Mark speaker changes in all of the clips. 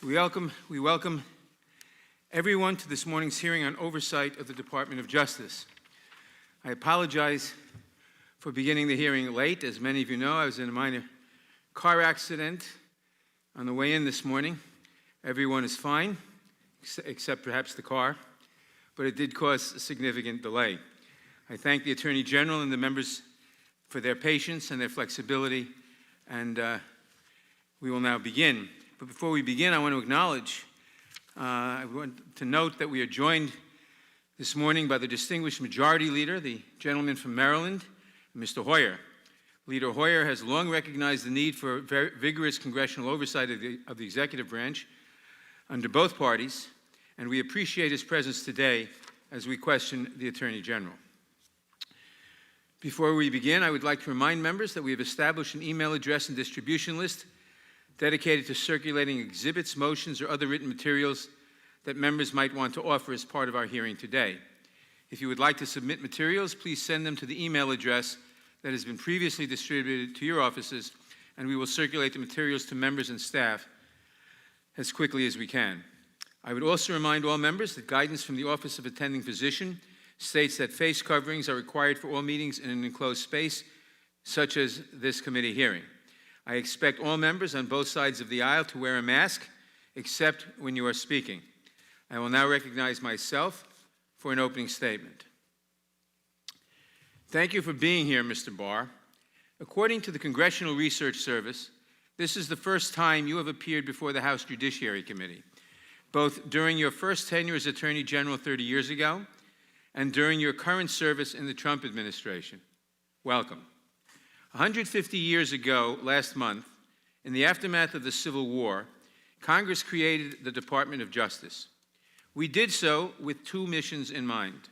Speaker 1: We welcome everyone to this morning's hearing on oversight of the Department of Justice. I apologize for beginning the hearing late. As many of you know, I was in a minor car accident on the way in this morning. Everyone is fine, except perhaps the car, but it did cause a significant delay. I thank the Attorney General and the members for their patience and their flexibility, and we will now begin. But before we begin, I want to acknowledge, I want to note that we are joined this morning by the distinguished Majority Leader, the gentleman from Maryland, Mr. Hoyer. Leader Hoyer has long recognized the need for vigorous congressional oversight of the executive branch under both parties, and we appreciate his presence today as we question the Attorney General. Before we begin, I would like to remind members that we have established an email address and distribution list dedicated to circulating exhibits, motions, or other written materials that members might want to offer as part of our hearing today. If you would like to submit materials, please send them to the email address that has been previously distributed to your offices, and we will circulate the materials to members and staff as quickly as we can. I would also remind all members that guidance from the Office of Attending Physician states that face coverings are required for all meetings in an enclosed space, such as this committee hearing. I expect all members on both sides of the aisle to wear a mask, except when you are speaking. I will now recognize myself for an opening statement. Thank you for being here, Mr. Barr. According to the Congressional Research Service, this is the first time you have appeared before the House Judiciary Committee, both during your first tenure as Attorney General 30 years ago and during your current service in the Trump administration. Welcome. 150 years ago, last month, in the aftermath of the Civil War, Congress created the Department of Justice. We did so with two missions in mind.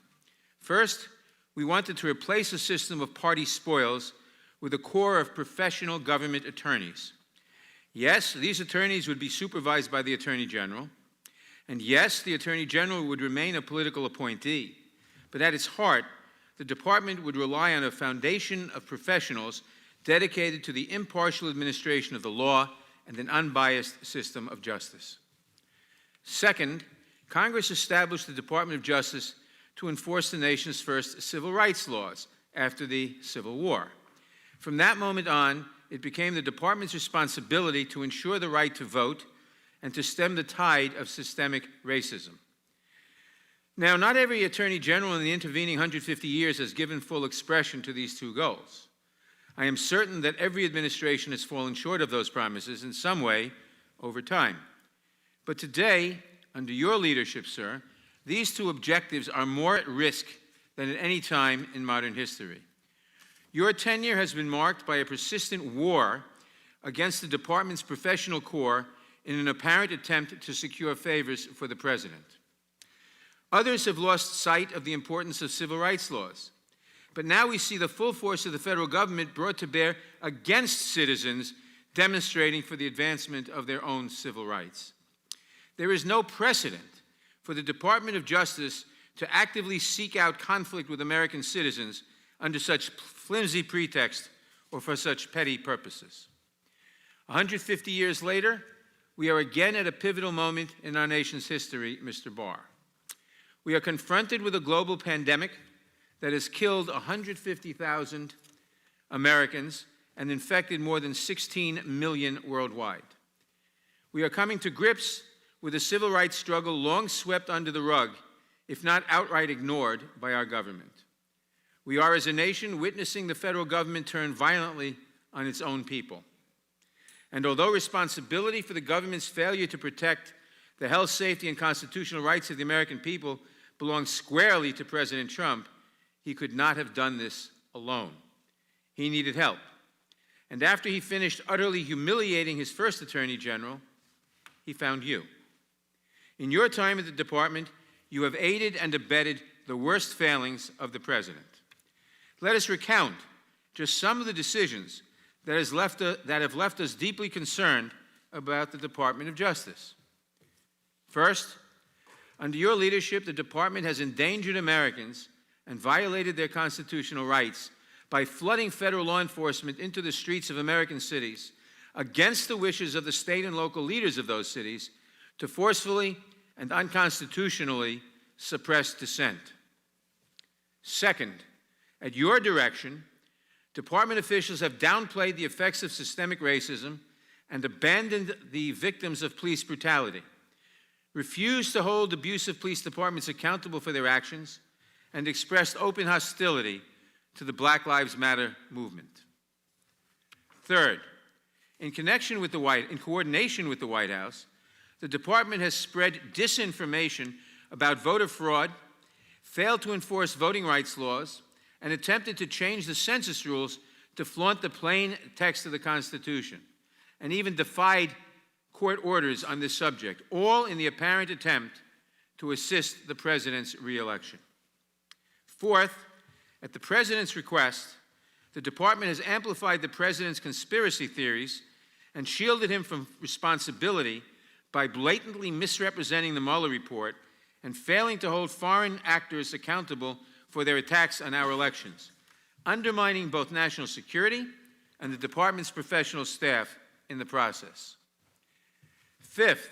Speaker 1: First, we wanted to replace a system of party spoils with a corps of professional government attorneys. Yes, these attorneys would be supervised by the Attorney General, and yes, the Attorney General would remain a political appointee, but at its heart, the department would rely on a foundation of professionals dedicated to the impartial administration of the law and an unbiased system of justice. Second, Congress established the Department of Justice to enforce the nation's first civil rights laws after the Civil War. From that moment on, it became the department's responsibility to ensure the right to vote and to stem the tide of systemic racism. Now, not every Attorney General in the intervening 150 years has given full expression to these two goals. I am certain that every administration has fallen short of those promises in some way over time. But today, under your leadership, sir, these two objectives are more at risk than at any time in modern history. Your tenure has been marked by a persistent war against the department's professional corps in an apparent attempt to secure favors for the president. Others have lost sight of the importance of civil rights laws. But now we see the full force of the federal government brought to bear against citizens demonstrating for the advancement of their own civil rights. There is no precedent for the Department of Justice to actively seek out conflict with American citizens under such flimsy pretext or for such petty purposes. 150 years later, we are again at a pivotal moment in our nation's history, Mr. Barr. We are confronted with a global pandemic that has killed 150,000 Americans and infected more than 16 million worldwide. We are coming to grips with a civil rights struggle long swept under the rug, if not outright ignored by our government. We are, as a nation, witnessing the federal government turn violently on its own people. And although responsibility for the government's failure to protect the health, safety, and constitutional rights of the American people belongs squarely to President Trump, he could not have done this alone. He needed help. And after he finished utterly humiliating his first Attorney General, he found you. In your time at the department, you have aided and abetted the worst failings of the president. Let us recount just some of the decisions that have left us deeply concerned about the Department of Justice. First, under your leadership, the department has endangered Americans and violated their constitutional rights by flooding federal law enforcement into the streets of American cities against the wishes of the state and local leaders of those cities, to forcefully and unconstitutionally suppress dissent. Second, at your direction, department officials have downplayed the effects of systemic racism and abandoned the victims of police brutality, refused to hold abusive police departments accountable for their actions, and expressed open hostility to the Black Lives Matter movement. Third, in coordination with the White House, the department has spread disinformation about voter fraud, failed to enforce voting rights laws, and attempted to change the census rules to flaunt the plain text of the Constitution, and even defied court orders on this subject, all in the apparent attempt to assist the president's re-election. Fourth, at the president's request, the department has amplified the president's conspiracy theories and shielded him from responsibility by blatantly misrepresenting the Mueller report and failing to hold foreign actors accountable for their attacks on our elections, undermining both national security and the department's professional staff in the process. Fifth,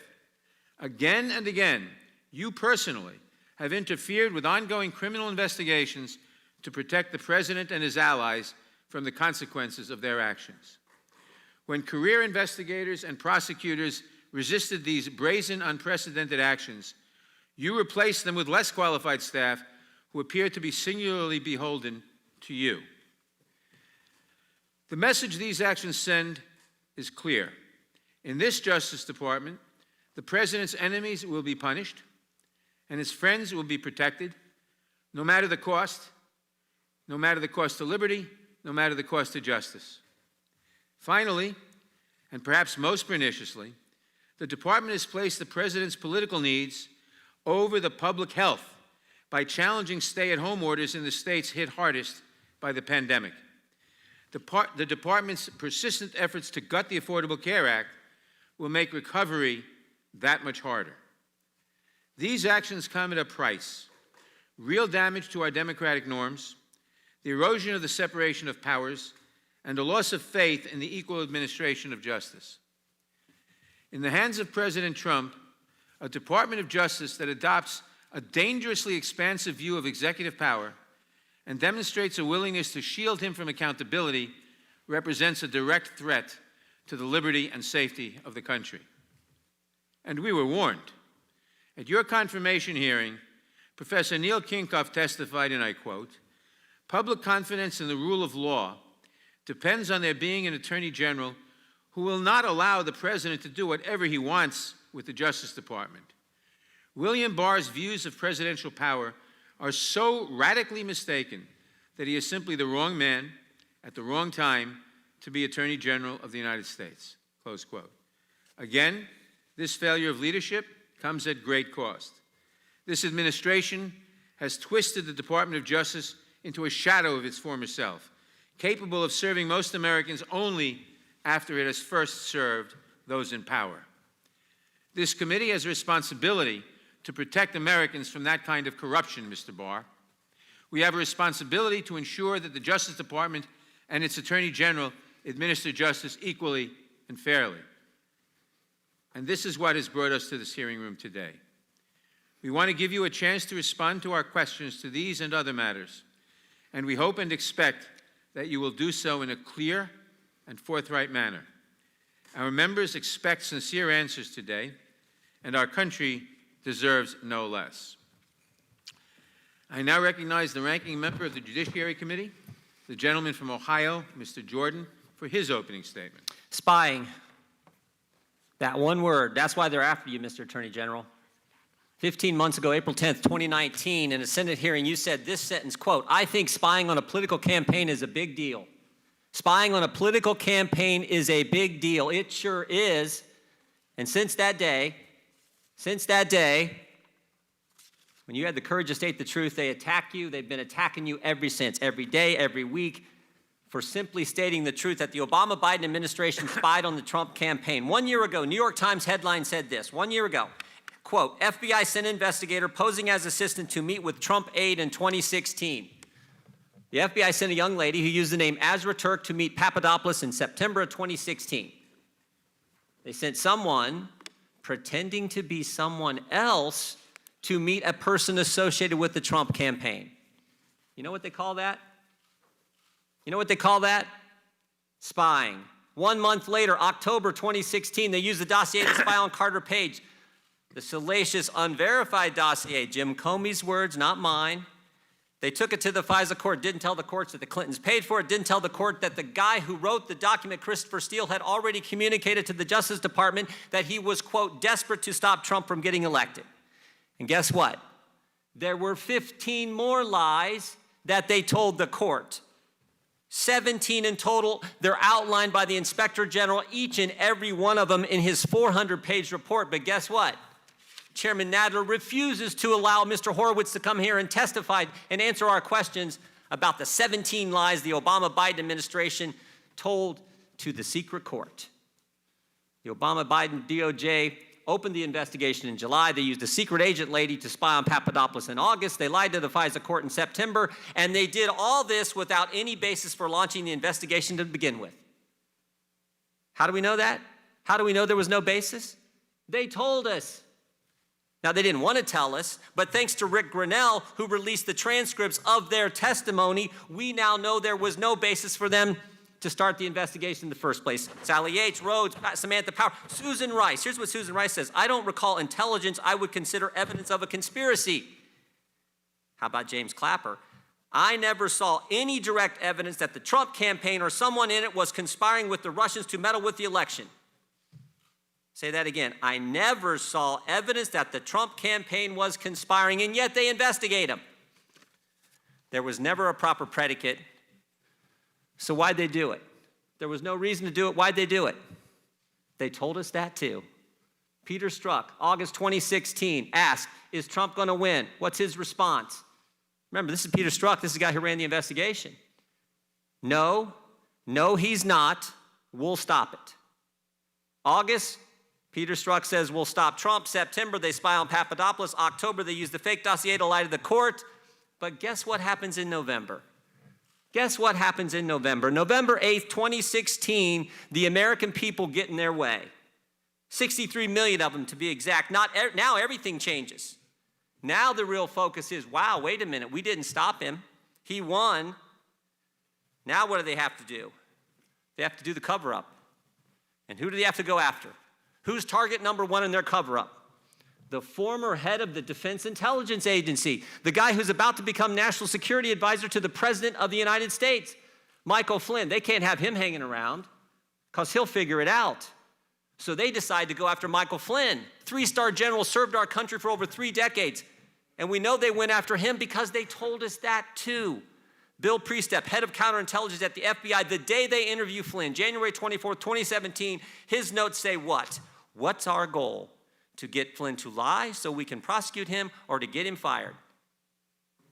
Speaker 1: again and again, you personally have interfered with ongoing criminal investigations to protect the president and his allies from the consequences of their actions. When career investigators and prosecutors resisted these brazen, unprecedented actions, you replaced them with less qualified staff who appear to be singularly beholden to you. The message these actions send is clear. In this Justice Department, the president's enemies will be punished and his friends will be protected, no matter the cost to liberty, no matter the cost to justice. Finally, and perhaps most perniciously, the department has placed the president's political needs over the public health by challenging stay-at-home orders in the states hit hardest by the pandemic. The department's persistent efforts to gut the Affordable Care Act will make recovery that much harder. These actions come at a price: real damage to our democratic norms, the erosion of the separation of powers, and a loss of faith in the equal administration of justice. In the hands of President Trump, a Department of Justice that adopts a dangerously expansive view of executive power and demonstrates a willingness to shield him from accountability represents a direct threat to the liberty and safety of the country. And we were warned. At your confirmation hearing, Professor Neil Kinkoff testified, and I quote, "Public confidence in the rule of law depends on there being an Attorney General who will not allow the President to do whatever he wants with the Justice Department. William Barr's views of presidential power are so radically mistaken that he is simply the wrong man at the wrong time to be Attorney General of the United States." Close quote. Again, this failure of leadership comes at great cost. This administration has twisted the Department of Justice into a shadow of its former self, capable of serving most Americans only after it has first served those in power. This committee has a responsibility to protect Americans from that kind of corruption, Mr. Barr. We have a responsibility to ensure that the Justice Department and its Attorney General administer justice equally and fairly. And this is what has brought us to this hearing room today. We want to give you a chance to respond to our questions to these and other matters, and we hope and expect that you will do so in a clear and forthright manner. Our members expect sincere answers today, and our country deserves no less. I now recognize the ranking member of the Judiciary Committee, the gentleman from Ohio, Mr. Jordan, for his opening statement.
Speaker 2: Spying. That one word, that's why they're after you, Mr. Attorney General. 15 months ago, April 10th, 2019, in a Senate hearing, you said this sentence, quote, "I think spying on a political campaign is a big deal." Spying on a political campaign is a big deal. It sure is. And since that day, when you had the courage to state the truth, they attack you. They've been attacking you ever since, every day, every week, for simply stating the truth that the Obama-Biden administration spied on the Trump campaign. 1 year ago, New York Times headline said this, 1 year ago, quote, "FBI sent investigator posing as assistant to meet with Trump aide in 2016. The FBI sent a young lady who used the name Azra Turk to meet Papadopoulos in September of 2016. They sent someone pretending to be someone else to meet a person associated with the Trump campaign. You know what they call that? You know what they call that? Spying. 1 month later, October 2016, they used the dossier to spy on Carter Page. The salacious, unverified dossier, Jim Comey's words, not mine. They took it to the FISA court, didn't tell the courts that the Clintons paid for it, didn't tell the court that the guy who wrote the document, Christopher Steele, had already communicated to the Justice Department that he was, quote, desperate to stop Trump from getting elected. And guess what? There were 15 more lies that they told the court. 17 in total. They're outlined by the Inspector General, each and every one of them in his 400-page report. But guess what? Chairman Nadler refuses to allow Mr. Horowitz to come here and testify and answer our questions about the 17 lies the Obama-Biden administration told to the secret court. The Obama-Biden DOJ opened the investigation in July. They used a secret agent lady to spy on Papadopoulos in August. They lied to the FISA court in September, and they did all this without any basis for launching the investigation to begin with. How do we know that? How do we know there was no basis? They told us. Now, they didn't want to tell us, but thanks to Rick Grinnell, who released the transcripts of their testimony, we now know there was no basis for them to start the investigation in the first place. Sally Yates, Rhodes, Samantha Power, Susan Rice. Here's what Susan Rice says. I don't recall intelligence I would consider evidence of a conspiracy. How about James Clapper? I never saw any direct evidence that the Trump campaign or someone in it was conspiring with the Russians to meddle with the election. Say that again. I never saw evidence that the Trump campaign was conspiring, and yet they investigate him. There was never a proper predicate. So why'd they do it? There was no reason to do it. Why'd they do it? They told us that too. Peter Strzok, August 2016, asked, is Trump going to win? What's his response? Remember, this is Peter Strzok. This is the guy who ran the investigation. No, he's not. We'll stop it. August, Peter Strzok says, we'll stop Trump. September, they spy on Papadopoulos. October, they use the fake dossier to lie to the court. But guess what happens in November? Guess what happens in November? November 8th, 2016, the American people get in their way. 63 million of them, to be exact. Now everything changes. Now the real focus is, wow, wait a minute, we didn't stop him. He won. Now what do they have to do? They have to do the cover-up. And who do they have to go after? Who's target number one in their cover-up? The former head of the Defense Intelligence Agency, the guy who's about to become National Security Advisor to the President of the United States, Michael Flynn. They can't have him hanging around because he'll figure it out. So they decide to go after Michael Flynn. 3-star general, served our country for over 3 decades. And we know they went after him because they told us that too. Bill Priestep, head of counterintelligence at the FBI, the day they interview Flynn, January 24th, 2017, his notes say what? What's our goal? To get Flynn to lie so we can prosecute him or to get him fired?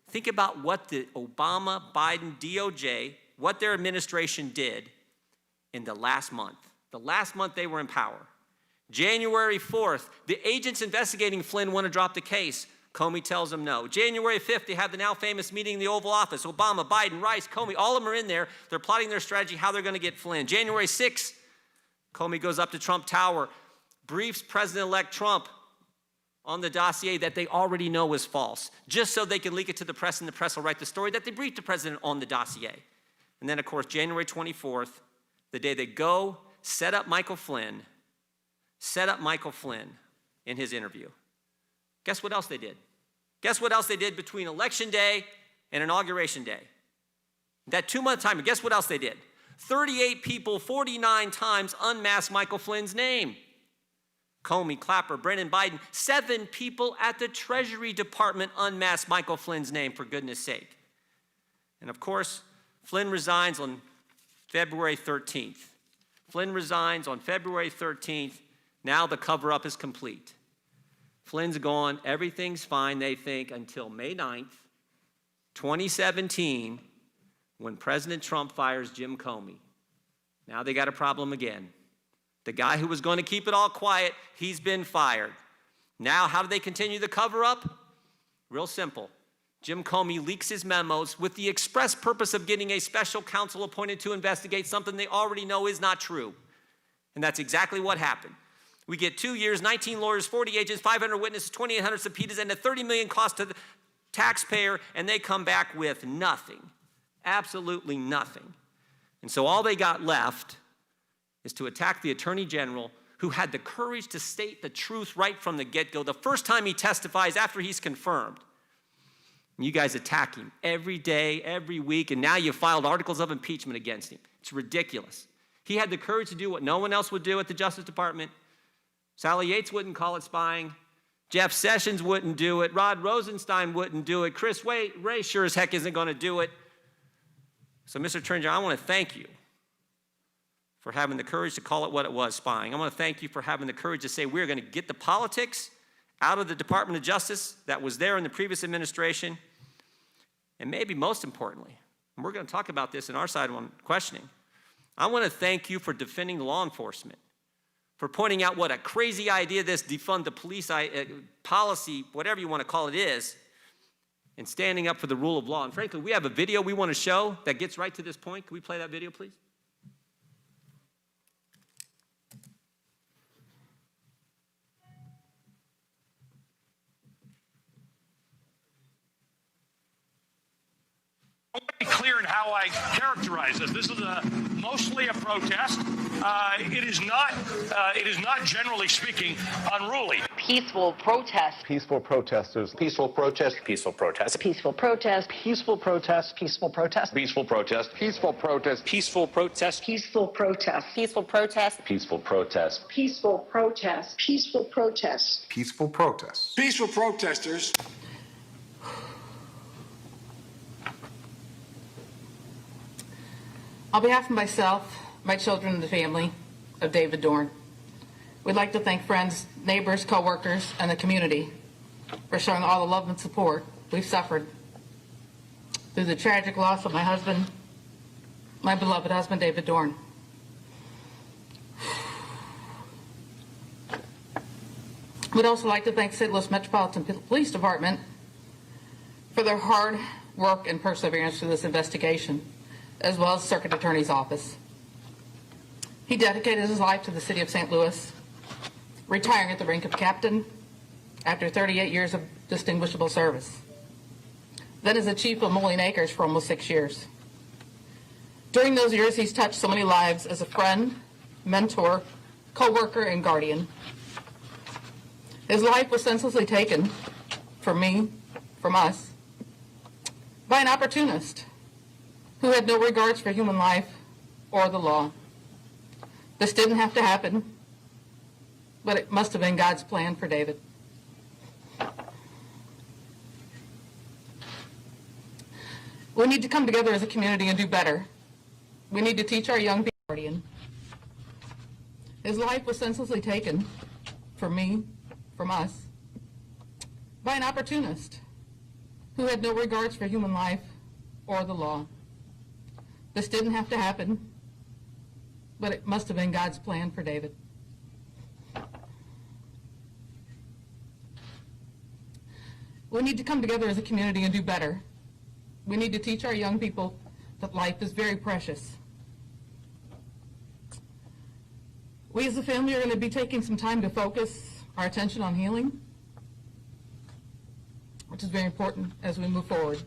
Speaker 2: Think about what the Obama-Biden DOJ, what their administration did in the last month. The last month they were in power. January 4th, the agents investigating Flynn want to drop the case. Comey tells them no. January 5th, they have the now famous meeting in the Oval Office. Obama, Biden, Rice, Comey, all of them are in there. They're plotting their strategy, how they're going to get Flynn. January 6th, Comey goes up to Trump Tower, briefs President-elect Trump on the dossier that they already know is false, just so they can leak it to the press, and the press will write the story that they briefed the president on the dossier. And then, of course, January 24th, the day they go set up Michael Flynn in his interview. Guess what else they did? Guess what else they did between Election Day and Inauguration Day? That 2-month time, guess what else they did? 38 people, 49 times unmasked Michael Flynn's name. Comey, Clapper, Brennan, Biden, 7 people at the Treasury Department unmasked Michael Flynn's name, for goodness sake. And of course, Flynn resigns on February 13th. Flynn resigns on February 13th. Now the cover-up is complete. Flynn's gone. Everything's fine, they think, until May 9th, 2017, when President Trump fires Jim Comey. Now they got a problem again. The guy who was going to keep it all quiet, he's been fired. Now, how do they continue the cover-up? Real simple. Jim Comey leaks his memos with the express purpose of getting a special counsel appointed to investigate something they already know is not true. And that's exactly what happened. We get 2 years, 19 lawyers, 40 agents, 500 witnesses, 2,800 subpoenas, and a $30 million cost to the taxpayer, and they come back with nothing, absolutely nothing. And so all they got left is to attack the Attorney General, who had the courage to state the truth right from the get-go, the first time he testifies after he's confirmed. And you guys attack him every day, every week, and now you've filed articles of impeachment against him. It's ridiculous. He had the courage to do what no one else would do at the Justice Department. Sally Yates wouldn't call it spying. Jeff Sessions wouldn't do it. Rod Rosenstein wouldn't do it. Chris Wray sure as heck isn't going to do it. So, Mr. Attorney General, I want to thank you for having the courage to call it what it was, spying. I want to thank you for having the courage to say we're going to get the politics out of the Department of Justice that was there in the previous administration. And maybe most importantly, and we're going to talk about this in our side on questioning, I want to thank you for defending law enforcement, for pointing out what a crazy idea this defund the police policy, whatever you want to call it, is, and standing up for the rule of law. And frankly, we have a video we want to show that gets right to this point. Can we play that video, please?
Speaker 3: I want to be clear in how I characterize this. This is mostly a protest. It is not, generally speaking, unruly.
Speaker 4: Peaceful protest.
Speaker 5: Peaceful protesters. Peaceful protest.
Speaker 6: Peaceful protest.
Speaker 4: Peaceful protest.
Speaker 5: Peaceful protest.
Speaker 4: Peaceful protest.
Speaker 6: Peaceful protest.
Speaker 5: Peaceful protest.
Speaker 6: Peaceful protest.
Speaker 4: Peaceful protest.
Speaker 7: Peaceful protest.
Speaker 5: Peaceful protest.
Speaker 4: Peaceful protest. Peaceful protest.
Speaker 8: Peaceful protests.
Speaker 9: Peaceful protesters.
Speaker 10: On behalf of myself, my children, and the family of David Dorn, we'd like to thank friends, neighbors, co-workers, and the community for showing all the love and support we've suffered through the tragic loss of my husband, my beloved husband, David Dorn. We'd also like to thank St. Louis Metropolitan Police Department for their hard work and perseverance through this investigation, as well as Circuit Attorney's Office. He dedicated his life to the city of St. Louis, retiring at the rank of captain after 38 years of distinguishable service. Then as a chief of Moline Acres for almost 6 years. During those years, he's touched so many lives as a friend, mentor, co-worker, and guardian. His life was senselessly taken from me, from us, by an opportunist who had no regards for human life or the law. This didn't have to happen, but it must have been God's plan for David. We need to come together as a community and do better. We need to teach our young people. Guardian. His life was senselessly taken from me, from us, by an opportunist who had no regards for human life or the law. This didn't have to happen, but it must have been God's plan for David. We need to come together as a community and do better. We need to teach our young people that life is very precious. We as a family are going to be taking some time to focus our attention on healing, which is very important as we move forward.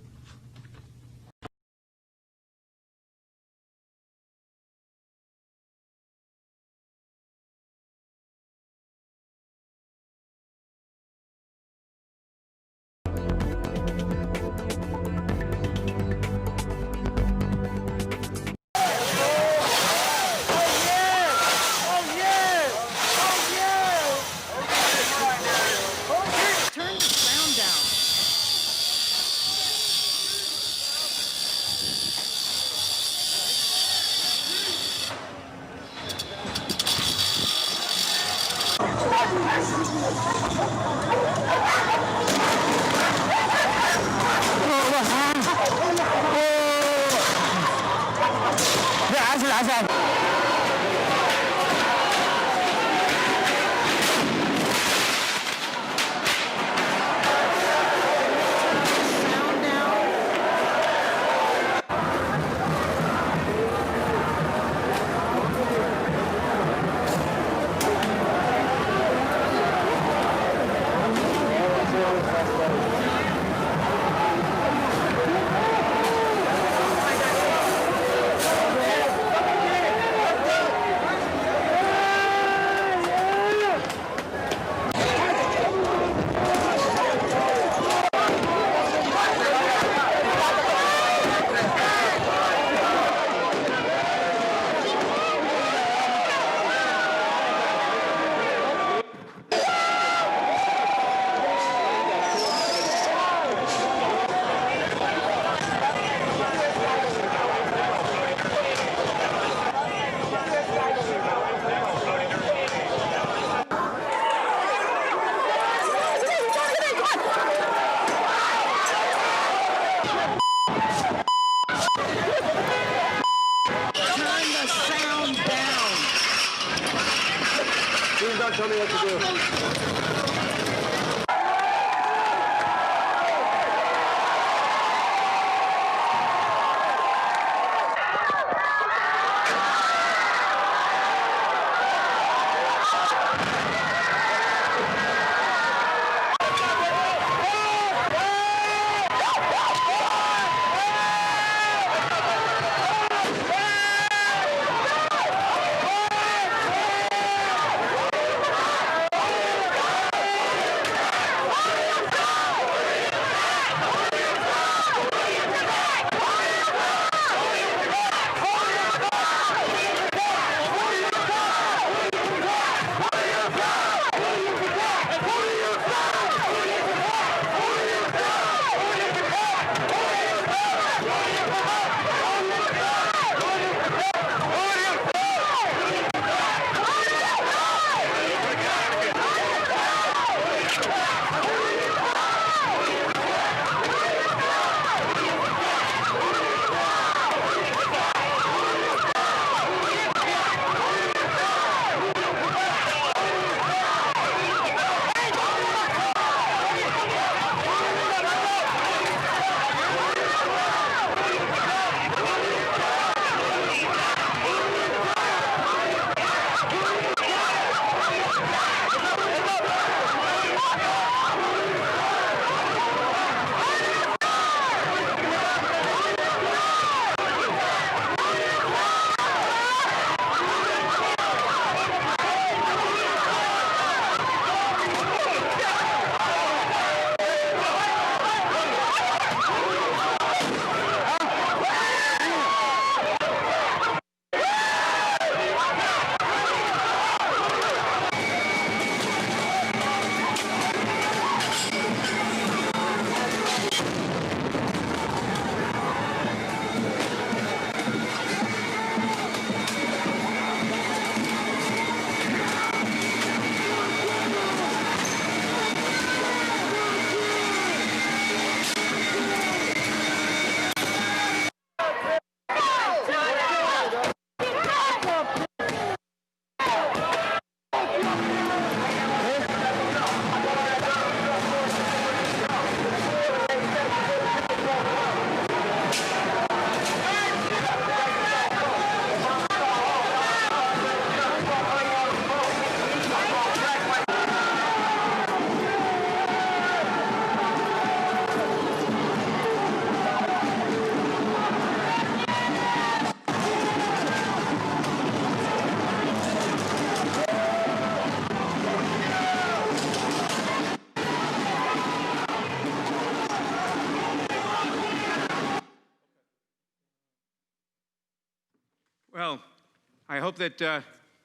Speaker 1: I hope that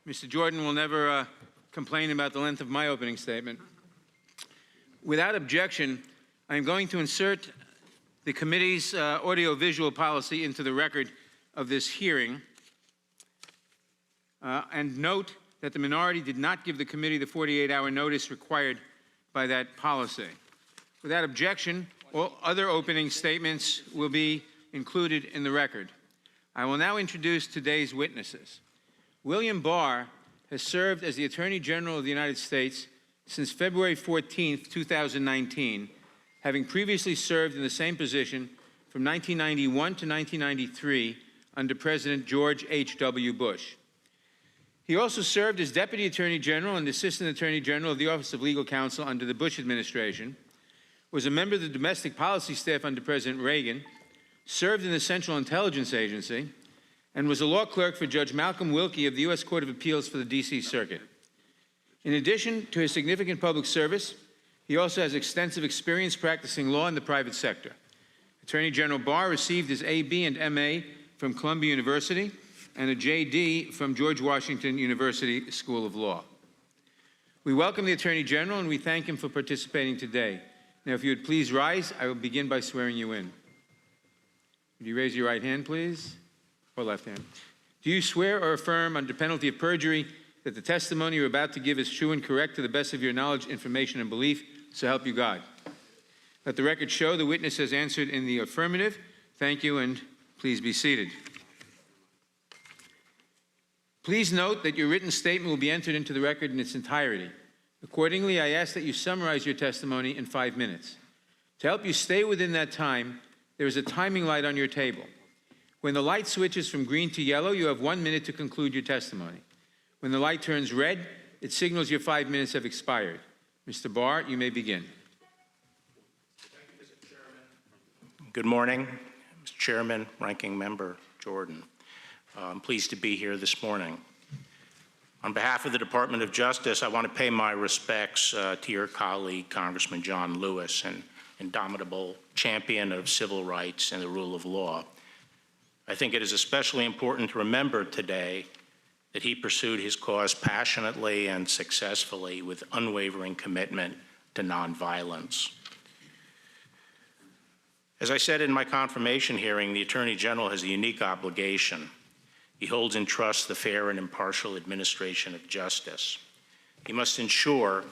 Speaker 1: Mr. Jordan will never complain about the length of my opening statement. Without objection, I am going to insert the committee's audiovisual policy into the record of this hearing and note that the minority did not give the committee the 48-hour notice required by that policy. Without objection, all other opening statements will be included in the record. I will now introduce today's witnesses. William Barr has served as the Attorney General of the United States since February 14, 2019, having previously served in the same position from 1991 to 1993 under President George H.W. Bush. He also served as Deputy Attorney General and Assistant Attorney General of the Office of Legal Counsel under the Bush administration, was a member of the Domestic Policy Staff under President Reagan, served in the Central Intelligence Agency, and was a law clerk for Judge Malcolm Wilkie of the U.S. Court of Appeals for the D.C. Circuit. In addition to his significant public service, he also has extensive experience practicing law in the private sector. Attorney General Barr received his A.B. and M.A. from Columbia University and a J.D. from George Washington University School of Law. We welcome the Attorney General and we thank him for participating today. Now, if you would please rise, I will begin by swearing you in. Would you raise your right hand, please? Or left hand? Do you swear or affirm under penalty of perjury that the testimony you're about to give is true and correct to the best of your knowledge, information, and belief, so help you God? Let the record show the witness has answered in the affirmative. Thank you, and please be seated. Please note that your written statement will be entered into the record in its entirety. Accordingly, I ask that you summarize your testimony in 5 minutes. To help you stay within that time, there is a timing light on your table. When the light switches from green to yellow, you have 1 minute to conclude your testimony. When the light turns red, it signals your 5 minutes have expired. Mr. Barr, you may begin.
Speaker 6: Thank you, Mr. Chairman. Good morning, Mr. Chairman, Ranking Member Jordan. I'm pleased to be here this morning. On behalf of the Department of Justice, I want to pay my respects to your colleague, Congressman John Lewis, an indomitable champion of civil rights and the rule of law. I think it is especially important to remember today that he pursued his cause passionately and successfully with unwavering commitment to nonviolence. As I said in my confirmation hearing, the Attorney General has a unique obligation. He holds in trust the fair and impartial administration of justice. He must ensure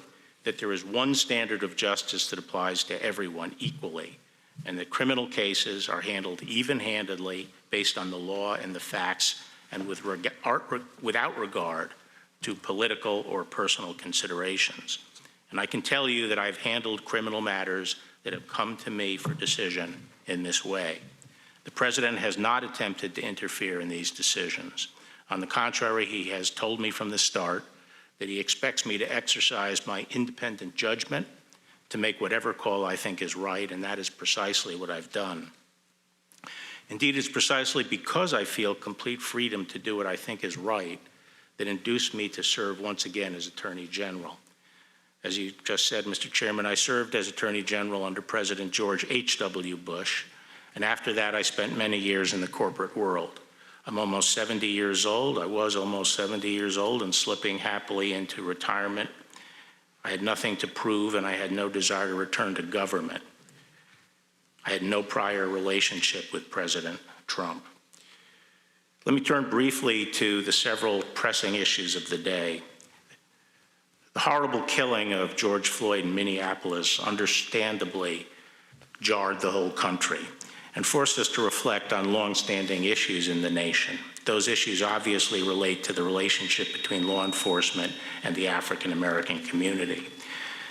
Speaker 6: that there is one standard of justice that applies to everyone equally, and that criminal cases are handled even-handedly based on the law and the facts and without regard to political or personal considerations. And I can tell you that I've handled criminal matters that have come to me for decision in this way. The President has not attempted to interfere in these decisions. On the contrary, he has told me from the start that he expects me to exercise my independent judgment to make whatever call I think is right, and that is precisely what I've done. Indeed, it's precisely because I feel complete freedom to do what I think is right that induced me to serve once again as Attorney General. As you just said, Mr. Chairman, I served as Attorney General under President George H.W. Bush, and after that I spent many years in the corporate world. I'm almost 70 years old. I was almost 70 years old and slipping happily into retirement. I had nothing to prove and I had no desire to return to government. I had no prior relationship with President Trump. Let me turn briefly to the several pressing issues of the day. The horrible killing of George Floyd in Minneapolis understandably jarred the whole country and forced us to reflect on long-standing issues in the nation. Those issues obviously relate to the relationship between law enforcement and the African-American community.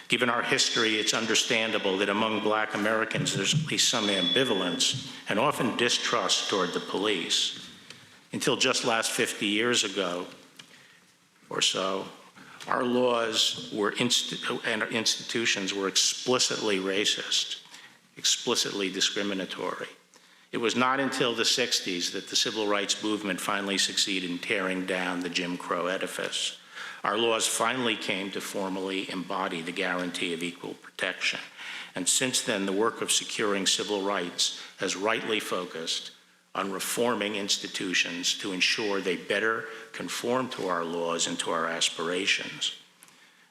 Speaker 6: Given our history, it's understandable that among Black Americans there's at least some ambivalence and often distrust toward the police. Until just last 50 years ago or so, our laws and our institutions were explicitly racist, explicitly discriminatory. It was not until the 60s that the civil rights movement finally succeeded in tearing down the Jim Crow edifice. Our laws finally came to formally embody the guarantee of equal protection. And since then, the work of securing civil rights has rightly focused on reforming institutions to ensure they better conform to our laws and to our aspirations.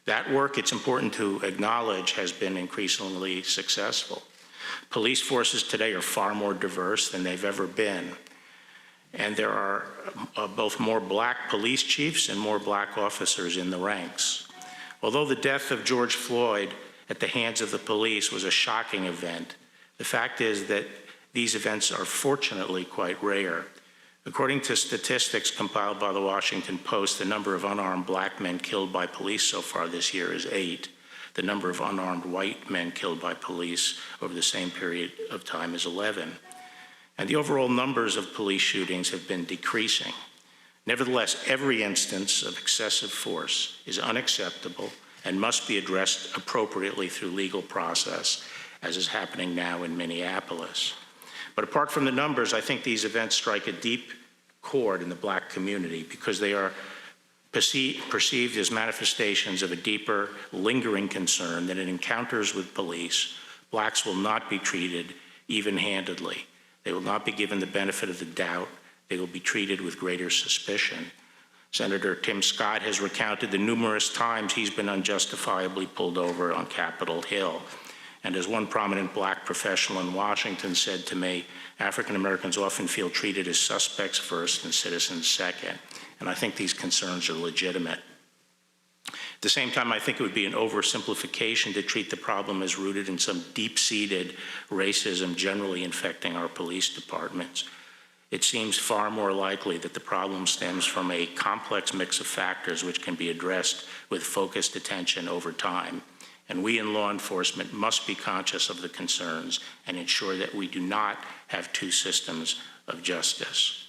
Speaker 6: That work, it's important to acknowledge, has been increasingly successful. Police forces today are far more diverse than they've ever been. And there are both more black police chiefs and more black officers in the ranks. Although the death of George Floyd at the hands of the police was a shocking event, the fact is that these events are fortunately quite rare. According to statistics compiled by the Washington Post, the number of unarmed black men killed by police so far this year is 8. The number of unarmed white men killed by police over the same period of time is 11. And the overall numbers of police shootings have been decreasing. Nevertheless, every instance of excessive force is unacceptable and must be addressed appropriately through legal process, as is happening now in Minneapolis. But apart from the numbers, I think these events strike a deep chord in the black community because they are perceived as manifestations of a deeper, lingering concern that in encounters with police, blacks will not be treated even-handedly. They will not be given the benefit of the doubt. They will be treated with greater suspicion. Senator Tim Scott has recounted the numerous times he's been unjustifiably pulled over on Capitol Hill. And as one prominent black professional in Washington said to me, African Americans often feel treated as suspects first and citizens second. And I think these concerns are legitimate. At the same time, I think it would be an oversimplification to treat the problem as rooted in some deep-seated racism generally infecting our police departments. It seems far more likely that the problem stems from a complex mix of factors which can be addressed with focused attention over time. And we in law enforcement must be conscious of the concerns and ensure that we do not have two systems of justice.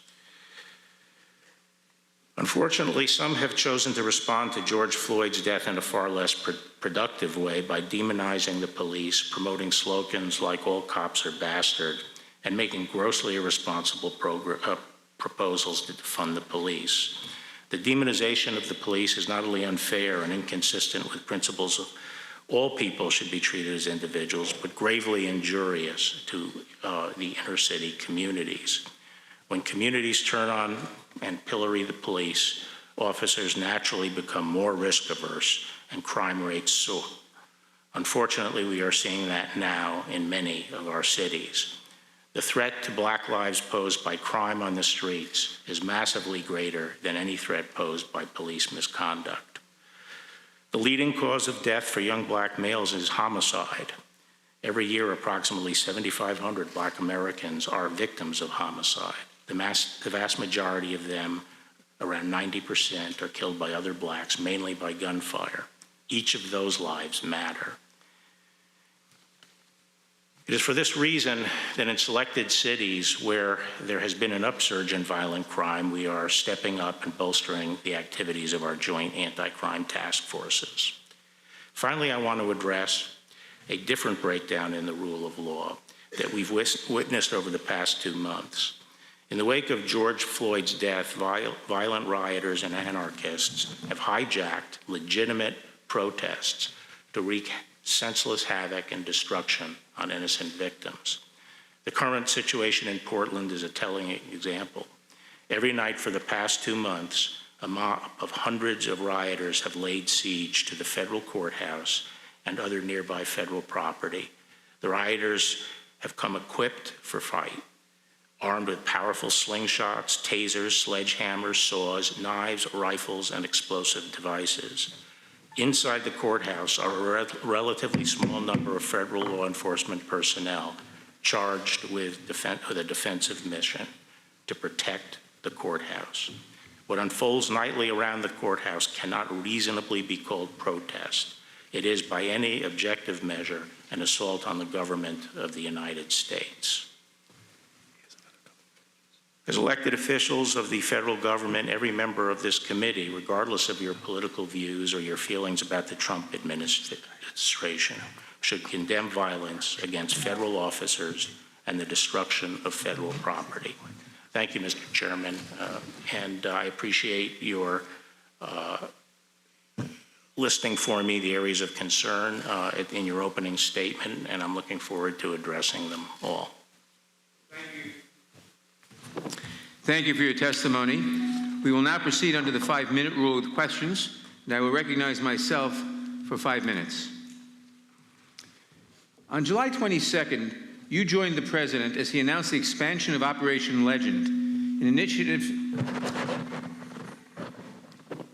Speaker 6: Unfortunately, some have chosen to respond to George Floyd's death in a far less productive way by demonizing the police, promoting slogans like "all cops are bastard," and making grossly irresponsible proposals to defund the police. The demonization of the police is not only unfair and inconsistent with principles of all people should be treated as individuals, but gravely injurious to the inner city communities. When communities turn on and pillory the police, officers naturally become more risk averse and crime rates soar. Unfortunately, we are seeing that now in many of our cities. The threat to black lives posed by crime on the streets is massively greater than any threat posed by police misconduct. The leading cause of death for young black males is homicide. Every year, approximately 7,500 black Americans are victims of homicide. The vast majority of them, around 90%, are killed by other blacks, mainly by gunfire. Each of those lives matter. It is for this reason that in selected cities where there has been an upsurge in violent crime, we are stepping up and bolstering the activities of our joint anti-crime task forces. Finally, I want to address a different breakdown in the rule of law that we've witnessed over the past 2 months. In the wake of George Floyd's death, violent rioters and anarchists have hijacked legitimate protests to wreak senseless havoc and destruction on innocent victims. The current situation in Portland is a telling example. Every night for the past 2 months, a mob of hundreds of rioters have laid siege to the federal courthouse and other nearby federal property. The rioters have come equipped for fight, armed with powerful slingshots, tasers, sledgehammers, saws, knives, rifles, and explosive devices. Inside the courthouse are a relatively small number of federal law enforcement personnel charged with a defensive mission to protect the courthouse. What unfolds nightly around the courthouse cannot reasonably be called protest. It is, by any objective measure, an assault on the government of the United States. As elected officials of the federal government, every member of this committee, regardless of your political views or your feelings about the Trump administration, should condemn violence against federal officers and the destruction of federal property. Thank you, Mr. Chairman, and I appreciate your listing for me the areas of concern in your opening statement, and I'm looking forward to addressing them all.
Speaker 1: Thank you. Thank you for your testimony. We will now proceed under the 5-minute rule with questions, and I will recognize myself for 5 minutes. On July 22nd, you joined the President as he announced the expansion of Operation Legend, an initiative... Let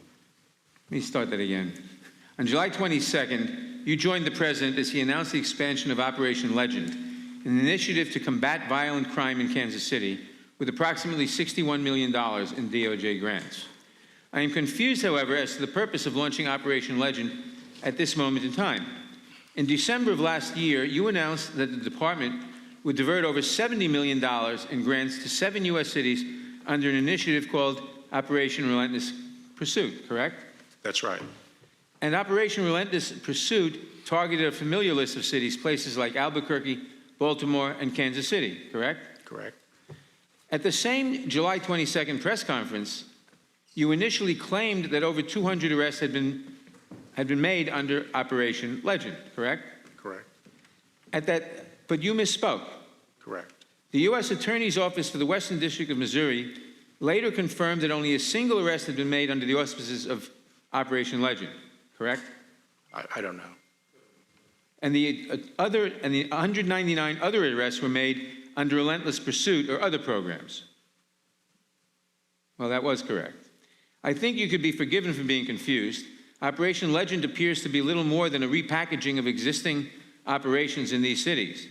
Speaker 1: me start that again. On July 22nd, you joined the President as he announced the expansion of Operation Legend, an initiative to combat violent crime in Kansas City with approximately $61 million in DOJ grants. I am confused, however, as to the purpose of launching Operation Legend at this moment in time. In December of last year, you announced that the department would divert over $70 million in grants to 7 U.S. cities under an initiative called Operation Relentless Pursuit, correct?
Speaker 6: That's right.
Speaker 1: And Operation Relentless Pursuit targeted a familiar list of cities, places like Albuquerque, Baltimore, and Kansas City, correct?
Speaker 6: Correct.
Speaker 1: At the same July 22nd press conference, you initially claimed that over 200 arrests had been made under Operation Legend, correct?
Speaker 6: Correct.
Speaker 1: But you misspoke.
Speaker 6: Correct.
Speaker 1: The U.S. Attorney's Office for the Western District of Missouri later confirmed that only a single arrest had been made under the auspices of Operation Legend, correct?
Speaker 6: I don't know.
Speaker 1: And the 199 other arrests were made under Relentless Pursuit or other programs. Well, that was correct. I think you could be forgiven for being confused. Operation Legend appears to be little more than a repackaging of existing operations in these cities.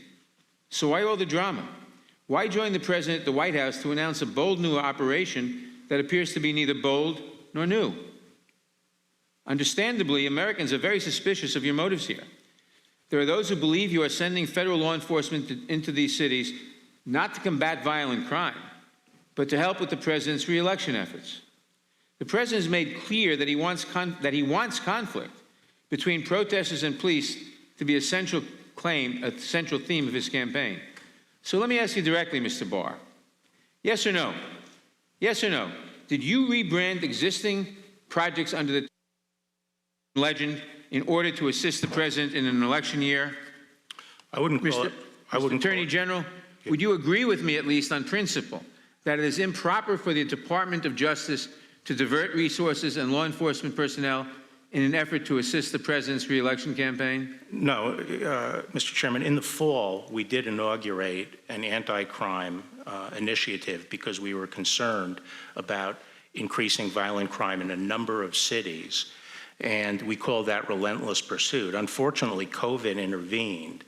Speaker 1: So why all the drama? Why join the President at the White House to announce a bold new operation that appears to be neither bold nor new? Understandably, Americans are very suspicious of your motives here. There are those who believe you are sending federal law enforcement into these cities not to combat violent crime, but to help with the President's re-election efforts. The President has made clear that he wants conflict between protesters and police to be a central theme of his campaign. So let me ask you directly, Mr. Barr. Yes or no? Yes or no? Did you rebrand existing projects under the Legend in order to assist the President in an election year?
Speaker 6: I wouldn't call it.
Speaker 1: Mr. Attorney General, would you agree with me, at least on principle, that it is improper for the Department of Justice to divert resources and law enforcement personnel in an effort to assist the President's re-election campaign?
Speaker 6: No, Mr. Chairman, in the fall, we did inaugurate an anti-crime initiative because we were concerned about increasing violent crime in a number of cities, and we called that Relentless Pursuit. Unfortunately, COVID intervened,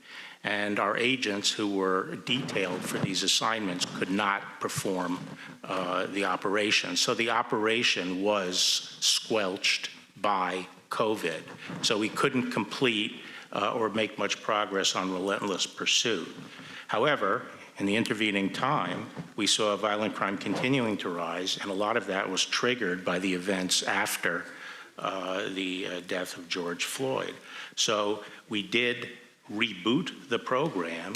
Speaker 6: and our agents who were detailed for these assignments could not perform the operation. So the operation was squelched by COVID. So we couldn't complete or make much progress on Relentless Pursuit. However, in the intervening time, we saw violent crime continuing to rise, and a lot of that was triggered by the events after the death of George Floyd. So we did reboot the program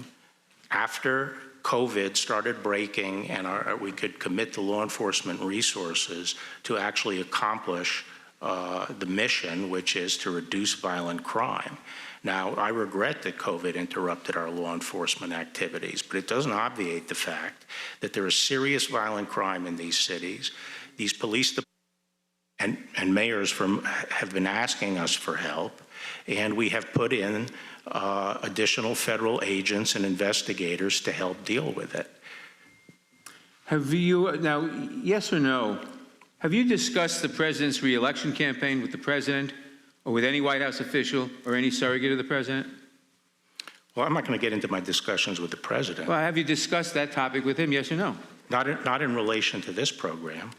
Speaker 6: after COVID started breaking and we could commit the law enforcement resources to actually accomplish the mission, which is to reduce violent crime. Now, I regret that COVID interrupted our law enforcement activities, but it doesn't obviate the fact that there is serious violent crime in these cities. These police departments and mayors have been asking us for help, and we have put in additional federal agents and investigators to help deal with it.
Speaker 1: Have you, now, yes or no, have you discussed the President's re-election campaign with the President or with any White House official or any surrogate of the President?
Speaker 6: Well, I'm not going to get into my discussions with the President.
Speaker 1: Well, have you discussed that topic with him, yes or no?
Speaker 6: Not in relation to this program.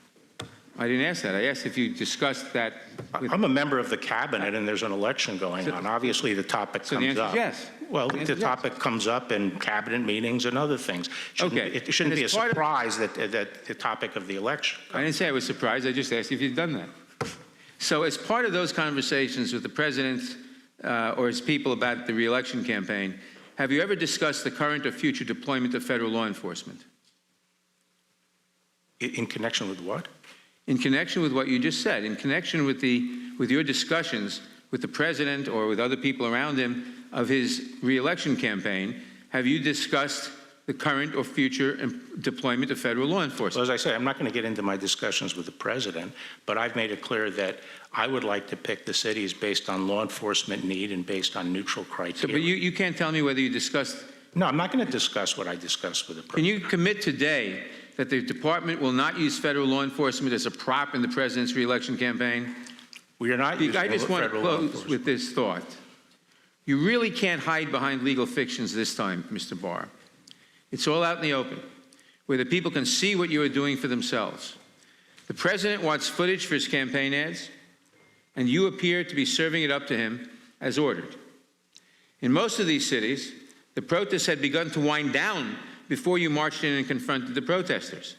Speaker 1: I didn't ask that. I asked if you discussed that with...
Speaker 6: I'm a member of the cabinet, and there's an election going on. Obviously, the topic
Speaker 1: So the
Speaker 6: comes
Speaker 1: answer
Speaker 6: up.
Speaker 1: is yes.
Speaker 6: Well,
Speaker 1: The
Speaker 6: the
Speaker 1: answer is
Speaker 6: topic comes up in cabinet meetings and other things.
Speaker 1: Okay.
Speaker 6: It shouldn't
Speaker 1: And
Speaker 6: be a
Speaker 1: as part of-
Speaker 6: surprise that the topic of the election.
Speaker 1: I didn't say I was surprised. I just asked if you'd done that. So as part of those conversations with the President or his people about the re-election campaign, have you ever discussed the current or future deployment of federal law enforcement?
Speaker 6: In connection with what?
Speaker 1: In connection with what you just said, in connection with your discussions with the President or with other people around him of his re-election campaign, have you discussed the current or future deployment of federal law
Speaker 6: Well,
Speaker 1: enforcement.
Speaker 6: as I say, I'm not going to get into my discussions with the president, but I've made it clear that I would like to pick the cities based on law enforcement need and based on neutral
Speaker 1: So,
Speaker 6: criteria.
Speaker 1: but you can't tell me whether you discussed.
Speaker 6: No, I'm not going to discuss what I discussed with the
Speaker 1: Can
Speaker 6: president.
Speaker 1: you commit today that the department will not use federal law enforcement as a prop in the president's reelection campaign?
Speaker 6: We are not using
Speaker 1: I just want to
Speaker 6: federal law
Speaker 1: close
Speaker 6: enforcement.
Speaker 1: with this thought. You really can't hide behind legal fictions this time, Mr. Barr. It's all out in the open, where the people can see what you are doing for themselves. The president wants footage for his campaign ads, and you appear to be serving it up to him as ordered. In most of these cities, the protests had begun to wind down before you marched in and confronted the protesters.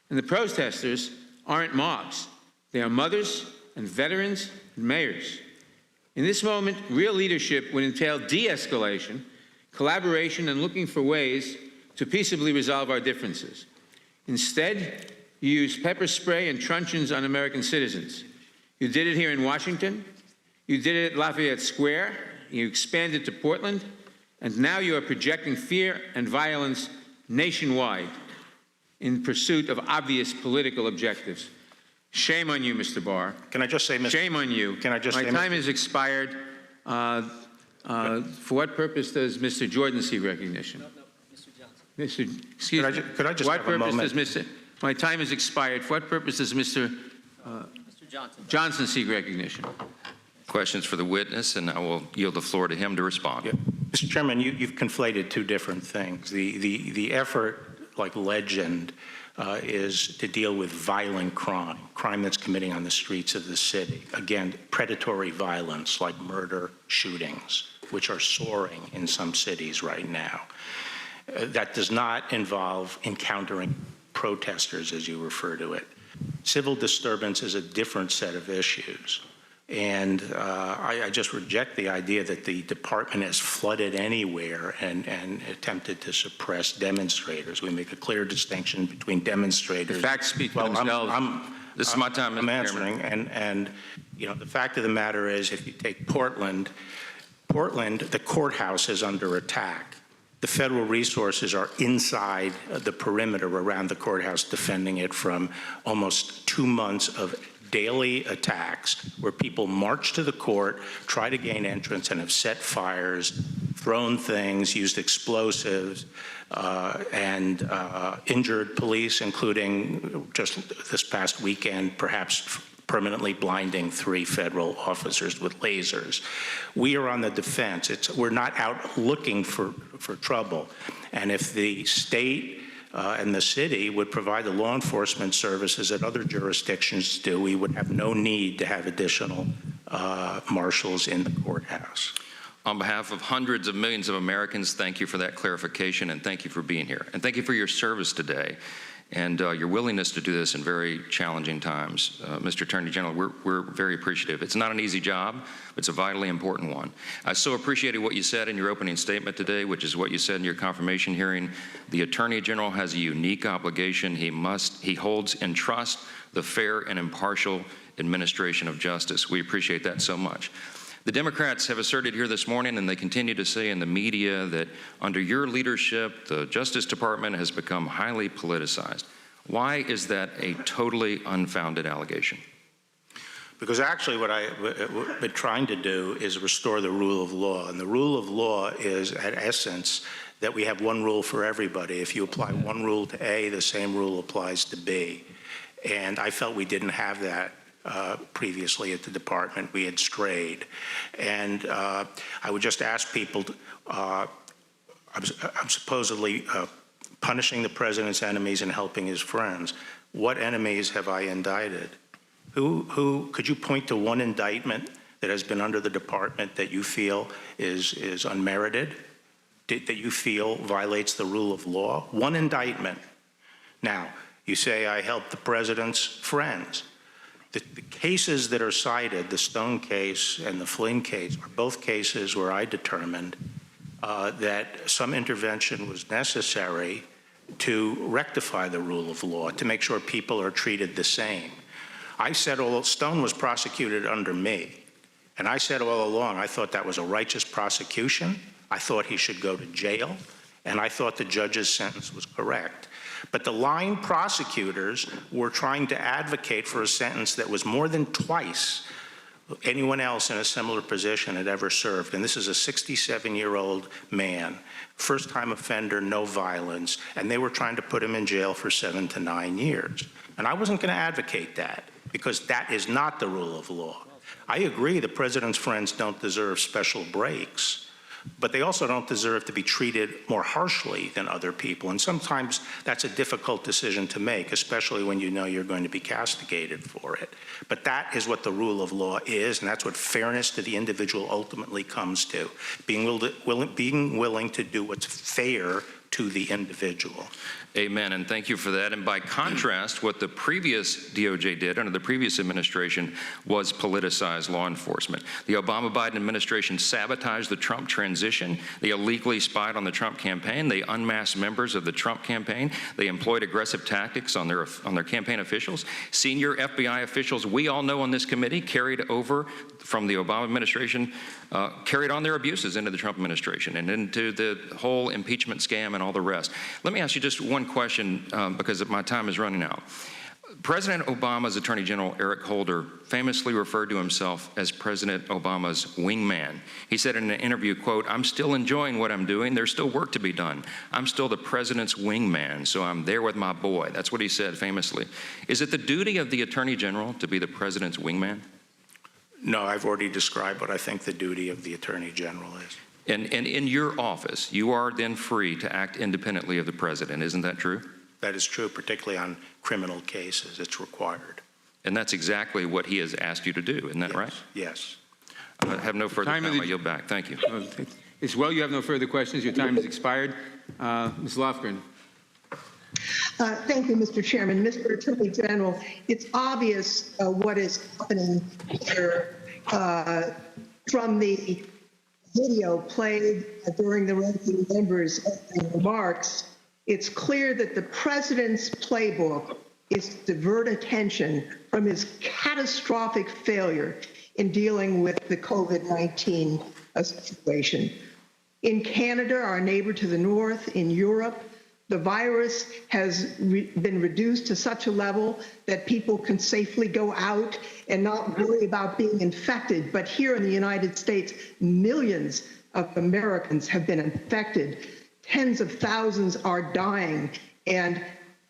Speaker 1: And the protesters aren't mobs. They are mothers and veterans and mayors. In this moment, real leadership would entail de-escalation, collaboration, and looking for ways to peaceably resolve our differences. Instead, you use pepper spray and truncheons on American citizens. You did it here in Washington. You did it at Lafayette Square. You expanded to Portland. And now you are projecting fear and violence nationwide in pursuit of obvious political objectives. Shame on you, Mr. Barr.
Speaker 6: Can I just say, Mr.
Speaker 1: Shame on you.
Speaker 6: Can I just
Speaker 1: My
Speaker 6: say,
Speaker 1: time
Speaker 6: Mr.
Speaker 1: has expired. For what purpose does Mr. Jordan seek recognition? Excuse me.
Speaker 6: Could I just
Speaker 1: what
Speaker 6: have a
Speaker 1: purpose
Speaker 6: moment?
Speaker 1: does Mr. My time has expired. For what purpose does Mr. Johnson seek recognition?
Speaker 7: Questions for the witness, and I will yield the floor to him to respond.
Speaker 6: Yeah. Mr. Chairman, you've conflated two different things. The effort, like legend, is to deal with violent crime that's committing on the streets of the city. Again, predatory violence like murder, shootings, which are soaring in some cities right now. That does not involve encountering protesters, as you refer to it. Civil disturbance is a different set of issues. And I just reject the idea that the department has flooded anywhere and attempted to suppress demonstrators. We make a clear distinction between demonstrators.
Speaker 1: The facts speak for themselves.
Speaker 7: This is my time,
Speaker 6: I'm
Speaker 7: Mr. Chairman.
Speaker 6: answering, and you know, the fact of the matter is, if you take Portland, the courthouse is under attack. The federal resources are inside the perimeter around the courthouse, defending it from almost 2 months of daily attacks where people march to the court, try to gain entrance, and have set fires, thrown things, used explosives, and injured police, including just this past weekend, perhaps permanently blinding 3 federal officers with lasers. We are on the defense. We're not out looking for trouble. And if the state and the city would provide the law enforcement services that other jurisdictions do, we would have no need to have additional marshals in the courthouse.
Speaker 7: On behalf of hundreds of millions of Americans, thank you for that clarification, and thank you for being here. And thank you for your service today and your willingness to do this in very challenging times. Mr. Attorney General, we're very appreciative. It's not an easy job, but it's a vitally important one. I so appreciated what you said in your opening statement today, which is what you said in your confirmation hearing. The Attorney General has a unique obligation. He holds in trust the fair and impartial administration of justice. We appreciate that so much. The Democrats have asserted here this morning, and they continue to say in the media, that under your leadership, the Justice Department has become highly politicized. Why is that a totally unfounded allegation?
Speaker 6: Because actually what I've been trying to do is restore the rule of law. And the rule of law is, at essence, that we have one rule for everybody. If you apply one rule to A, the same rule applies to B. And I felt we didn't have that previously at the department. We had strayed. And I would just ask people, I'm supposedly punishing the president's enemies and helping his friends. What enemies have I indicted? Who could you point to one indictment that has been under the department that you feel is unmerited, that you feel violates the rule of law? One indictment. Now, you say I helped the president's friends. The cases that are cited, the Stone case and the Flynn case, are both cases where I determined that some intervention was necessary to rectify the rule of law, to make sure people are treated the same. I said Stone was prosecuted under me, and I said all along I thought that was a righteous prosecution. I thought he should go to jail, and I thought the judge's sentence was correct. But the line prosecutors were trying to advocate for a sentence that was more than twice anyone else in a similar position had ever served. And this is a 67-year-old man, first-time offender, no violence, and they were trying to put him in jail for 7 to 9 years. And I wasn't going to advocate that, because that is not the rule of law. I agree the president's friends don't deserve special breaks, but they also don't deserve to be treated more harshly than other people. And sometimes that's a difficult decision to make, especially when you know you're going to be castigated for it. But that is what the rule of law is, and that's what fairness to the individual ultimately comes to, being willing to do what's fair to the individual.
Speaker 7: Amen, and thank you for that. And by contrast, what the previous DOJ did under the previous administration was politicize law enforcement. The Obama-Biden administration sabotaged the Trump transition. They illegally spied on the Trump campaign. They unmasked members of the Trump campaign. They employed aggressive tactics on their campaign officials. Senior FBI officials we all know on this committee carried over from the Obama administration, carried on their abuses into the Trump administration and into the whole impeachment scam and all the rest. Let me ask you just one question, because my time is running out. President Obama's Attorney General Eric Holder famously referred to himself as President Obama's wingman. He said in an interview, quote, "I'm still enjoying what I'm doing. There's still work to be done. I'm still the president's wingman, so I'm there with my boy." That's what he said famously. Is it the duty of the Attorney General to be the president's wingman?
Speaker 6: No, I've already described what I think the duty of the Attorney General is.
Speaker 7: And in your office, you are then free to act independently of the president. Isn't that true?
Speaker 6: That is true, particularly on criminal cases. It's required.
Speaker 7: And that's exactly what he has asked you to do. Isn't that right?
Speaker 6: Yes.
Speaker 7: I have no further time. I yield back. Thank you.
Speaker 1: As well, you have no further questions. Your time has expired. Ms. Lofgren.
Speaker 8: Thank you, Mr. Chairman. Mr. Attorney General, it's obvious what is happening here from the video played during the ranking members' opening remarks. It's clear that the president's playbook is to divert attention from his catastrophic failure in dealing with the COVID-19 situation. In Canada, our neighbor to the north, in Europe, the virus has been reduced to such a level that people can safely go out and not worry about being infected. But here in the United States, millions of Americans have been infected. Tens of thousands are dying, and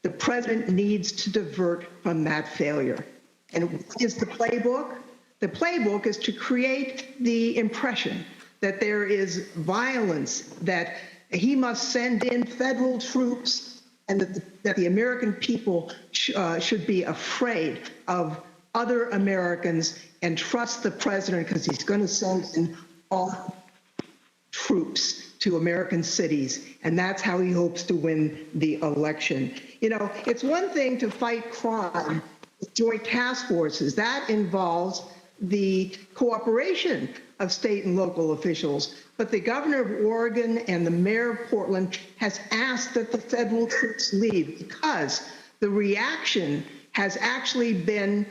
Speaker 8: the president needs to divert from that failure. And what is the playbook? The playbook is to create the impression that there is violence, that he must send in federal troops, and that the American people should be afraid of other Americans and trust the president because he's going to send in all troops to American cities, and that's how he hopes to win the election. You know, it's one thing to fight crime with joint task forces. That involves the cooperation of state and local officials. But the governor of Oregon and the mayor of Portland has asked that the federal troops leave because the reaction has actually been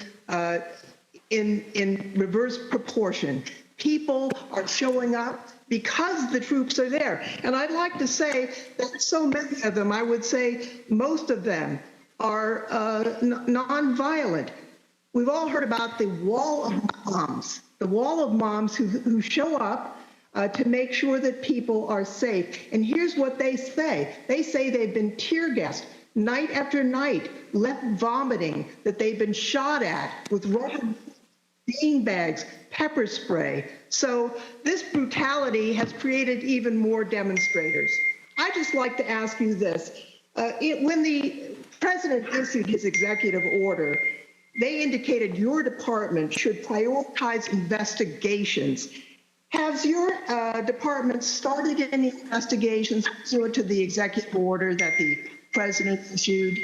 Speaker 8: in reverse proportion. People are showing up because the troops are there. And I'd like to say that so many of them, I would say most of them, are nonviolent. We've all heard about the wall of moms, who show up to make sure that people are safe. And here's what they say. They say they've been tear gassed night after night, left vomiting, that they've been shot at with rubber bean bags, pepper spray. So this brutality has created even more demonstrators. I'd just like to ask you this. When the president issued his executive order, they indicated your department should prioritize investigations. Has your department started any investigations pursuant to the executive order that the president issued?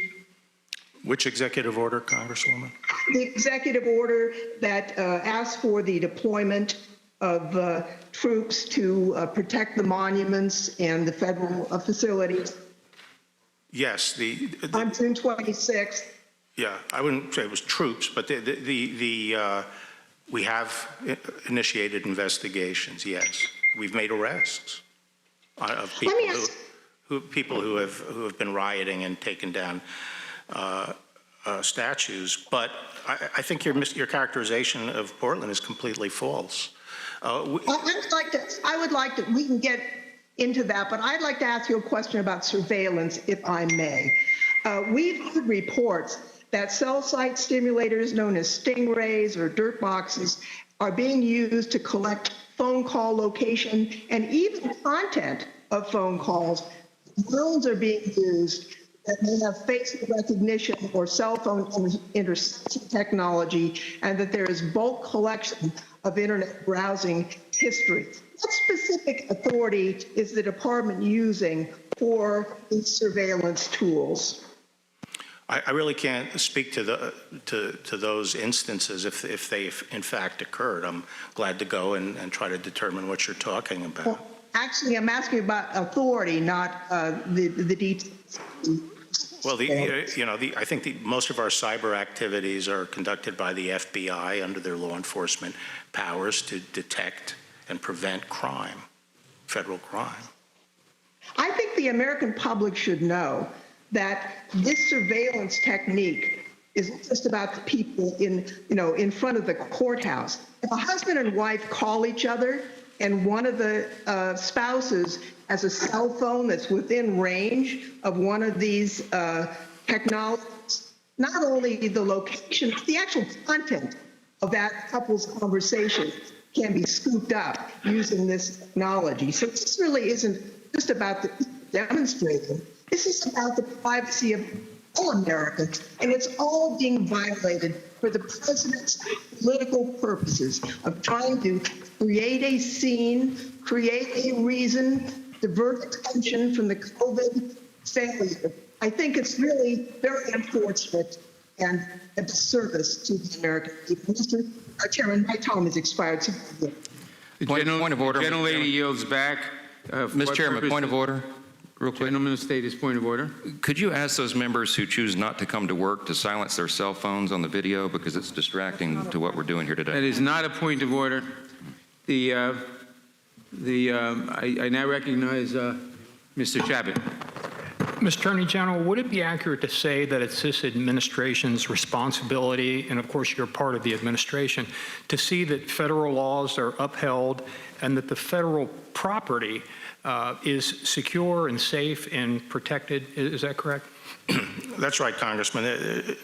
Speaker 6: Which executive order, Congresswoman?
Speaker 8: The executive order that asks for the deployment of troops to protect the monuments and the federal facilities.
Speaker 6: Yes,
Speaker 8: on June 26th.
Speaker 6: Yeah, I wouldn't say it was troops, but we have initiated investigations. Yes, we've made arrests of people people who have been rioting and taken down statues. But I think your characterization of Portland is completely false.
Speaker 8: I would like to, we can get into that, but I'd like to ask you a question about surveillance, if I may. We've heard reports that cell site stimulators known as stingrays or dirt boxes are being used to collect phone call location and even content of phone calls. Drones are being used that may have face recognition or cell phone interception technology, and that there is bulk collection of internet browsing history. What specific authority is the department using for these surveillance tools?
Speaker 6: I really can't speak to those instances if they in fact occurred. I'm glad to go and try to determine what you're talking about.
Speaker 8: Well, actually, I'm asking about authority, not the details.
Speaker 6: Well, I think most of our cyber activities are conducted by the FBI under their law enforcement powers to detect and prevent crime, federal crime.
Speaker 8: I think the American public should know that this surveillance technique isn't just about the people in front of the courthouse. If a husband and wife call each other and one of the spouses has a cell phone that's within range of one of these technologies, not only the location, but the actual content of that couple's conversation can be scooped up using this technology. So this really isn't just about the people demonstrating. This is about the privacy of all Americans, and it's all being violated for the president's political purposes of trying to create a scene, create a reason, divert attention from the COVID failure. I think it's really very unfortunate and a disservice to the American people. Mr. Chairman, my time has expired. So
Speaker 1: The
Speaker 7: Point of order,
Speaker 1: gentlelady
Speaker 7: Mr. Chairman.
Speaker 1: yields back.
Speaker 7: Mr. Chairman, point of order, real quick.
Speaker 1: Gentleman will state his point of order.
Speaker 7: Could you ask those members who choose not to come to work to silence their cell phones on the video because it's distracting to what we're doing here
Speaker 1: That
Speaker 7: today?
Speaker 1: is not a point of order. I now recognize Mr. Chabot.
Speaker 9: Mr. Attorney General, would it be accurate to say that it's this administration's responsibility, and of course you're part of the administration, to see that federal laws are upheld and that the federal property is secure and safe and protected? Is that correct?
Speaker 6: That's right, Congressman.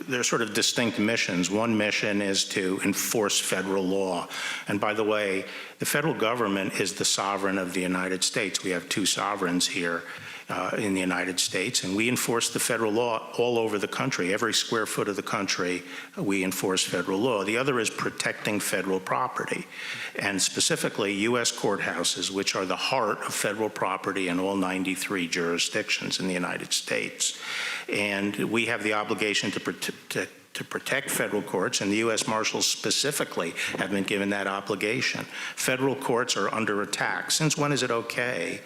Speaker 6: There are sort of distinct missions. One mission is to enforce federal law. And by the way, the federal government is the sovereign of the United States. We have two sovereigns here in the United States, and we enforce the federal law all over the country. Every square foot of the country, we enforce federal law. The other is protecting federal property, and specifically U.S. courthouses, which are the heart of federal property in all 93 jurisdictions in the United States. And we have the obligation to protect federal courts, and the U.S. Marshals specifically have been given that obligation. Federal courts are under attack. Since when is it okay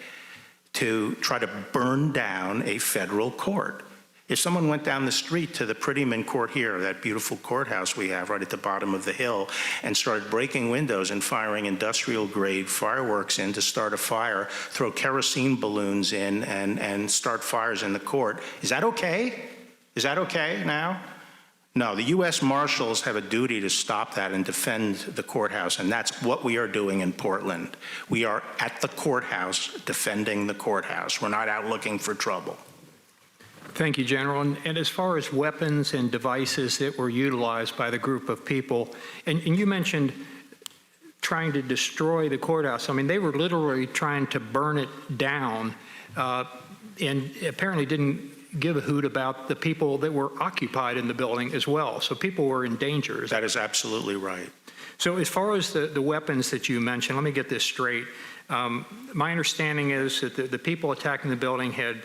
Speaker 6: to try to burn down a federal court? If someone went down the street to the Prettyman Court here, that beautiful courthouse we have right at the bottom of the hill, and started breaking windows and firing industrial-grade fireworks in to start a fire, throw kerosene balloons in and start fires in the court, is that okay? Is that okay now? No, the U.S. Marshals have a duty to stop that and defend the courthouse, and that's what we are doing in Portland. We are at the courthouse defending the courthouse. We're not out looking for trouble.
Speaker 9: Thank you, General. And as far as weapons and devices that were utilized by the group of people, and you mentioned trying to destroy the courthouse. I mean, they were literally trying to burn it down and apparently didn't give a hoot about the people that were occupied in the building as well. So people were in danger.
Speaker 6: That is absolutely right.
Speaker 9: So as far as the weapons that you mentioned, let me get this straight. My understanding is that the people attacking the building had,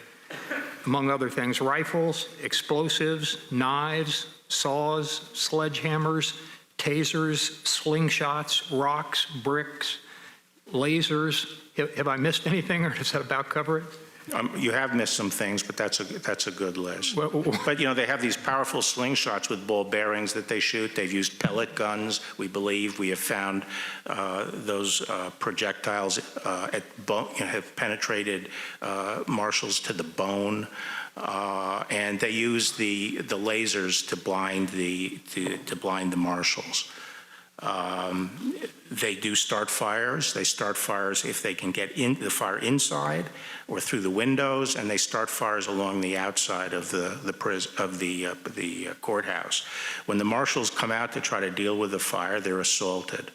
Speaker 9: among other things, rifles, explosives, knives, saws, sledgehammers, tasers, slingshots, rocks, bricks, lasers. Have I missed anything, or does that about cover it?
Speaker 6: You have missed some things, but that's a good list.
Speaker 9: Well,
Speaker 6: But, you know, they have these powerful slingshots with ball bearings that they shoot. They've used pellet guns, we believe. We have found those projectiles have penetrated marshals to the bone. And they use the lasers to blind the marshals. They do start fires. They start fires if they can get the fire inside or through the windows, and they start fires along the outside of the courthouse. When the marshals come out to try to deal with the fire, they're assaulted.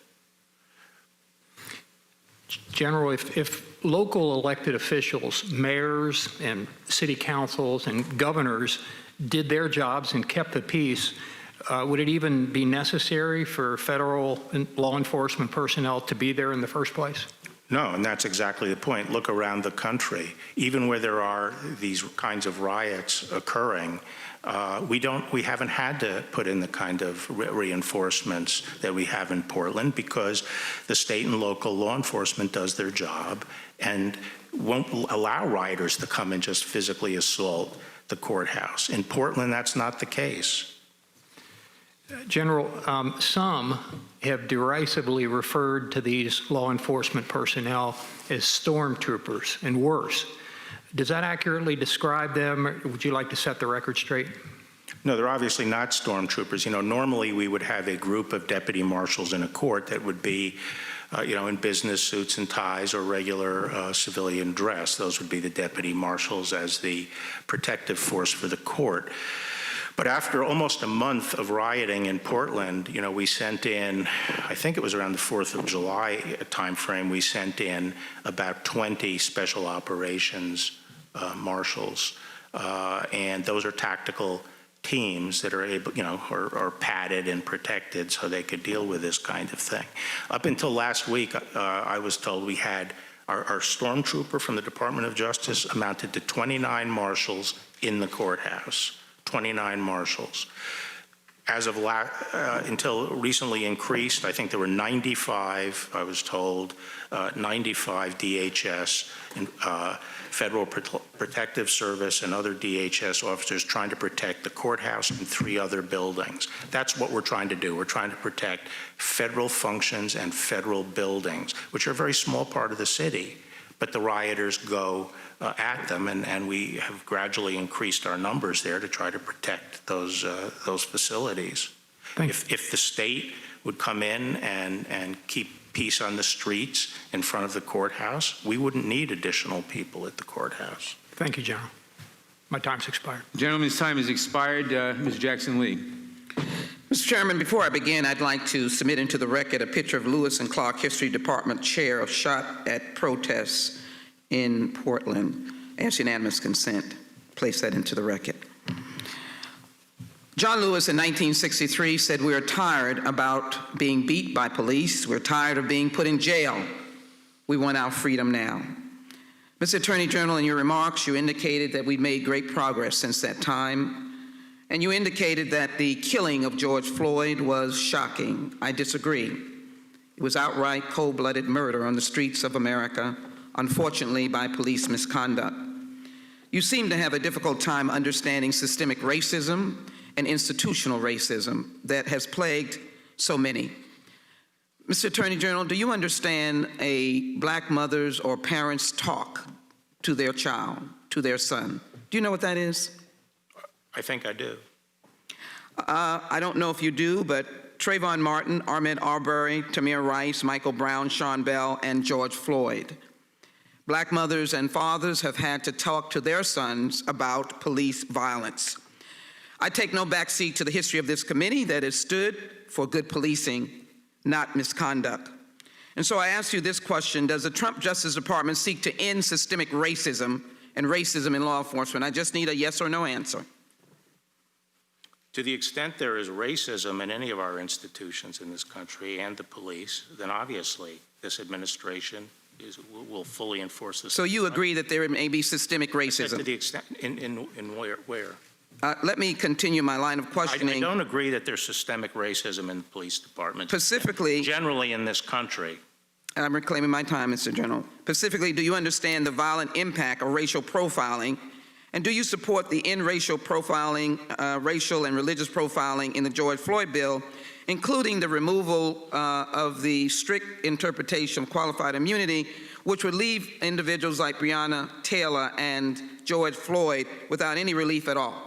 Speaker 9: General, if local elected officials, mayors and city councils and governors did their jobs and kept the peace, would it even be necessary for federal law enforcement personnel to be there in the first place?
Speaker 6: No, and that's exactly the point. Look around the country. Even where there are these kinds of riots occurring, we haven't had to put in the kind of reinforcements that we have in Portland because the state and local law enforcement does their job and won't allow rioters to come and just physically assault the courthouse. In Portland, that's not the case.
Speaker 9: General, some have derisively referred to these law enforcement personnel as stormtroopers and worse. Does that accurately describe them, or would you like to set the record straight?
Speaker 6: No, they're obviously not stormtroopers. You know, normally we would have a group of deputy marshals in a court that would be, in business suits and ties or regular civilian dress. Those would be the deputy marshals as the protective force for the court. But after almost a month of rioting in Portland, you know, we sent in, I think it was around the 4th of July timeframe, we sent in about 20 special operations marshals. And those are tactical teams that are able, are padded and protected so they could deal with this kind of thing. Up until last week, I was told we had our stormtrooper from the Department of Justice amounted to 29 marshals in the courthouse. 29 marshals. As of until recently increased, I think there were 95, I was told, 95 DHS and Federal Protective Service and other DHS officers trying to protect the courthouse and 3 other buildings. That's what we're trying to do. We're trying to protect federal functions and federal buildings, which are a very small part of the city, but the rioters go at them, and we have gradually increased our numbers there to try to protect those facilities. If the state would come in and keep peace on the streets in front of the courthouse, we wouldn't need additional people at the courthouse.
Speaker 9: Thank you, General. My time's expired.
Speaker 1: The gentleman's time has expired. Ms. Jackson-Lee.
Speaker 11: Mr. Chairman, before I begin, I'd like to submit into the record a picture of Lewis and Clark History Department chair of shot at protests in Portland. Ask unanimous consent. Place that into the record. John Lewis in 1963 said, "We are tired about being beat by police. We're tired of being put in jail. We want our freedom now." Mr. Attorney General, in your remarks, you indicated that we made great progress since that time. And you indicated that the killing of George Floyd was shocking. I disagree. It was outright cold-blooded murder on the streets of America, unfortunately by police misconduct. You seem to have a difficult time understanding systemic racism and institutional racism that has plagued so many. Mr. Attorney General, do you understand a black mother's or parent's talk to their child, to their son? Do you know what that is?
Speaker 6: I think I do.
Speaker 11: I don't know if you do, but Trayvon Martin, Ahmaud Arbery, Tamir Rice, Michael Brown, Sean Bell, and George Floyd. Black mothers and fathers have had to talk to their sons about police violence. I take no backseat to the history of this committee that has stood for good policing, not misconduct. And so I ask you this question: does the Trump Justice Department seek to end systemic racism and racism in law enforcement? I just need a yes or no answer.
Speaker 6: To the extent there is racism in any of our institutions in this country and the police, then obviously this administration will fully enforce this.
Speaker 11: So you agree that there may be systemic racism?
Speaker 6: To the extent, in where?
Speaker 11: Let me continue my line of questioning.
Speaker 6: I don't agree that there's systemic racism in the police department.
Speaker 11: Specifically,
Speaker 6: generally in this country.
Speaker 11: I'm reclaiming my time, Mr. General. Specifically, do you understand the violent impact of racial profiling? And do you support the end racial profiling, racial and religious profiling in the George Floyd bill, including the removal of the strict interpretation of qualified immunity, which would leave individuals like Breonna Taylor and George Floyd without any relief at all?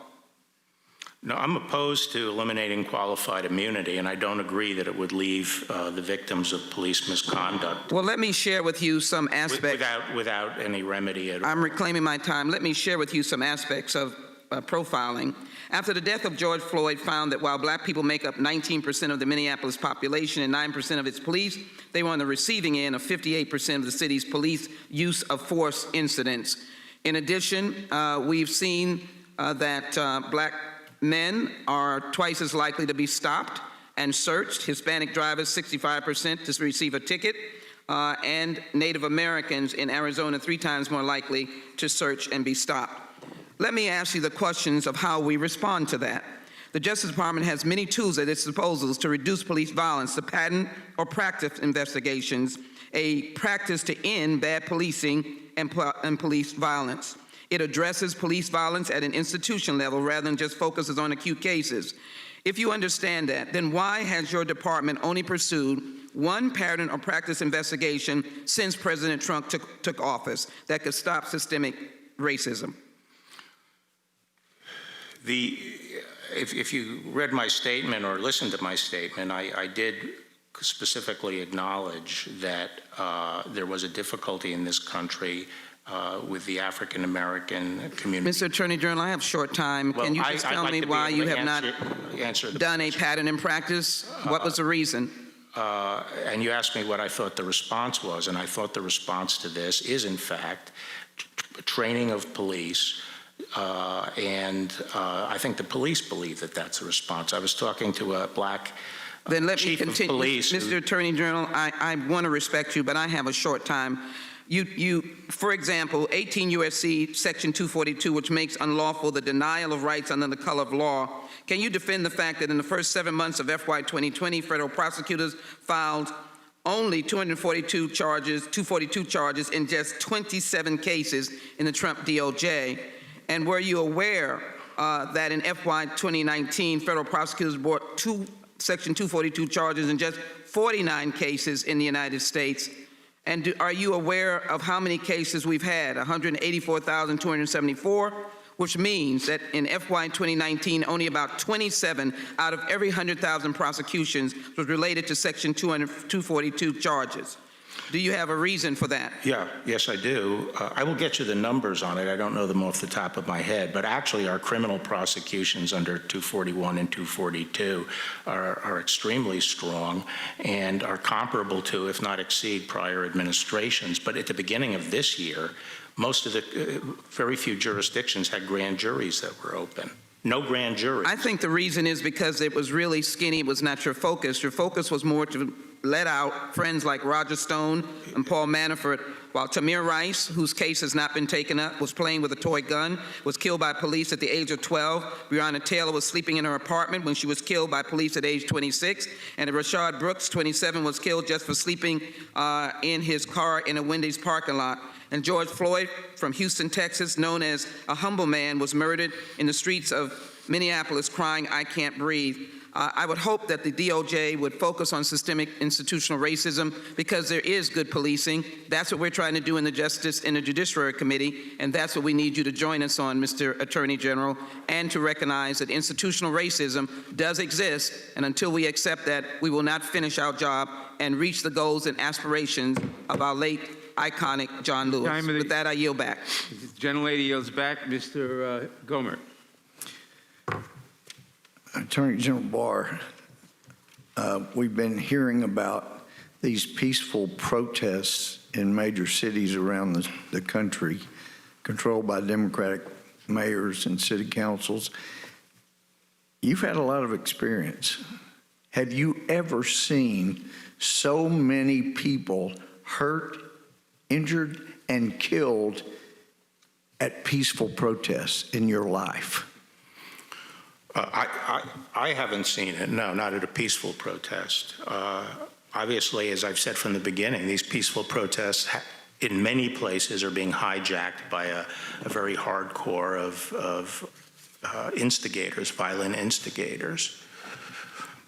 Speaker 6: No, I'm opposed to eliminating qualified immunity, and I don't agree that it would leave the victims of police misconduct
Speaker 11: Well, let me share with you some aspects.
Speaker 6: without any remedy at all.
Speaker 11: I'm reclaiming my time. Let me share with you some aspects of profiling. After the death of George Floyd found that while black people make up 19% of the Minneapolis population and 9% of its police, they were on the receiving end of 58% of the city's police use of force incidents. In addition, we've seen that black men are twice as likely to be stopped and searched. Hispanic drivers, 65% to receive a ticket, and Native Americans in Arizona 3 times more likely to search and be stopped. Let me ask you the questions of how we respond to that. The Justice Department has many tools at its disposal to reduce police violence, to pattern or practice investigations, a practice to end bad policing and police violence. It addresses police violence at an institution level rather than just focuses on acute cases. If you understand that, then why has your department only pursued one pattern or practice investigation since President Trump took office that could stop systemic racism?
Speaker 6: If you read my statement or listened to my statement, I did specifically acknowledge that there was a difficulty in this country with the African American community.
Speaker 11: Mr. Attorney General, I have short time.
Speaker 6: Well,
Speaker 11: Can you just tell me why you have not done a pattern in practice? What was the reason?
Speaker 6: And you asked me what I thought the response was, and I thought the response to this is, in fact, training of police. And I think the police believe that that's a response. I was talking to a black
Speaker 11: Then let me
Speaker 6: chief of
Speaker 11: continue.
Speaker 6: police.
Speaker 11: Mr. Attorney General, I want to respect you, but I have a short time. For example, 18 U.S.C. Section 242, which makes unlawful the denial of rights under the color of law. Can you defend the fact that in the first 7 months of FY 2020, federal prosecutors filed only 242 charges in just 27 cases in the Trump DOJ? And were you aware that in FY 2019, federal prosecutors brought 2 Section 242 charges in just 49 cases in the United States? And are you aware of how many cases we've had? 184,274, which means that in FY 2019, only about 27 out of every 100,000 prosecutions was related to Section 242 charges. Do you have a reason for that?
Speaker 6: Yes, I do. I will get you the numbers on it. I don't know them off the top of my head, but actually our criminal prosecutions under 241 and 242 are extremely strong and are comparable to, if not exceed, prior administrations. But at the beginning of this year, most of the very few jurisdictions had grand juries that were open. No grand juries.
Speaker 11: I think the reason is because it was really skinny. It was not your focus. Your focus was more to let out friends like Roger Stone and Paul Manafort, while Tamir Rice, whose case has not been taken up, was playing with a toy gun, was killed by police at the age of 12. Breonna Taylor was sleeping in her apartment when she was killed by police at age 26. And Rashad Brooks, 27, was killed just for sleeping in his car in a Wendy's parking lot. And George Floyd from Houston, Texas, known as a humble man, was murdered in the streets of Minneapolis crying, "I can't breathe." I would hope that the DOJ would focus on systemic institutional racism because there is good policing. That's what we're trying to do in the Judiciary Committee, and that's what we need you to join us on, Mr. Attorney General, and to recognize that institutional racism does exist, and until we accept that, we will not finish our job and reach the goals and aspirations of our late iconic John Lewis. With that, I yield back.
Speaker 1: The gentlelady yields back. Mr. Gomer.
Speaker 12: Attorney General Barr, we've been hearing about these peaceful protests in major cities around the country, controlled by Democratic mayors and city councils. You've had a lot of experience. Have you ever seen so many people hurt, injured, and killed at peaceful protests in your life?
Speaker 6: I haven't seen it, no, not at a peaceful protest. Obviously, as I've said from the beginning, these peaceful protests in many places are being hijacked by a very hardcore of instigators, violent instigators.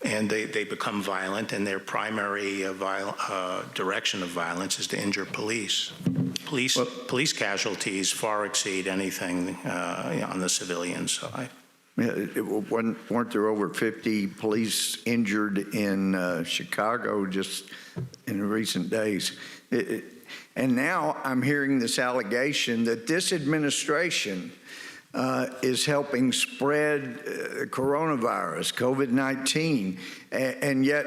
Speaker 6: And they become violent, and their primary direction of violence is to injure police. Police casualties far exceed anything on the civilian side.
Speaker 12: Weren't there over 50 police injured in Chicago just in recent days? And now I'm hearing this allegation that this administration is helping spread coronavirus, COVID-19, and yet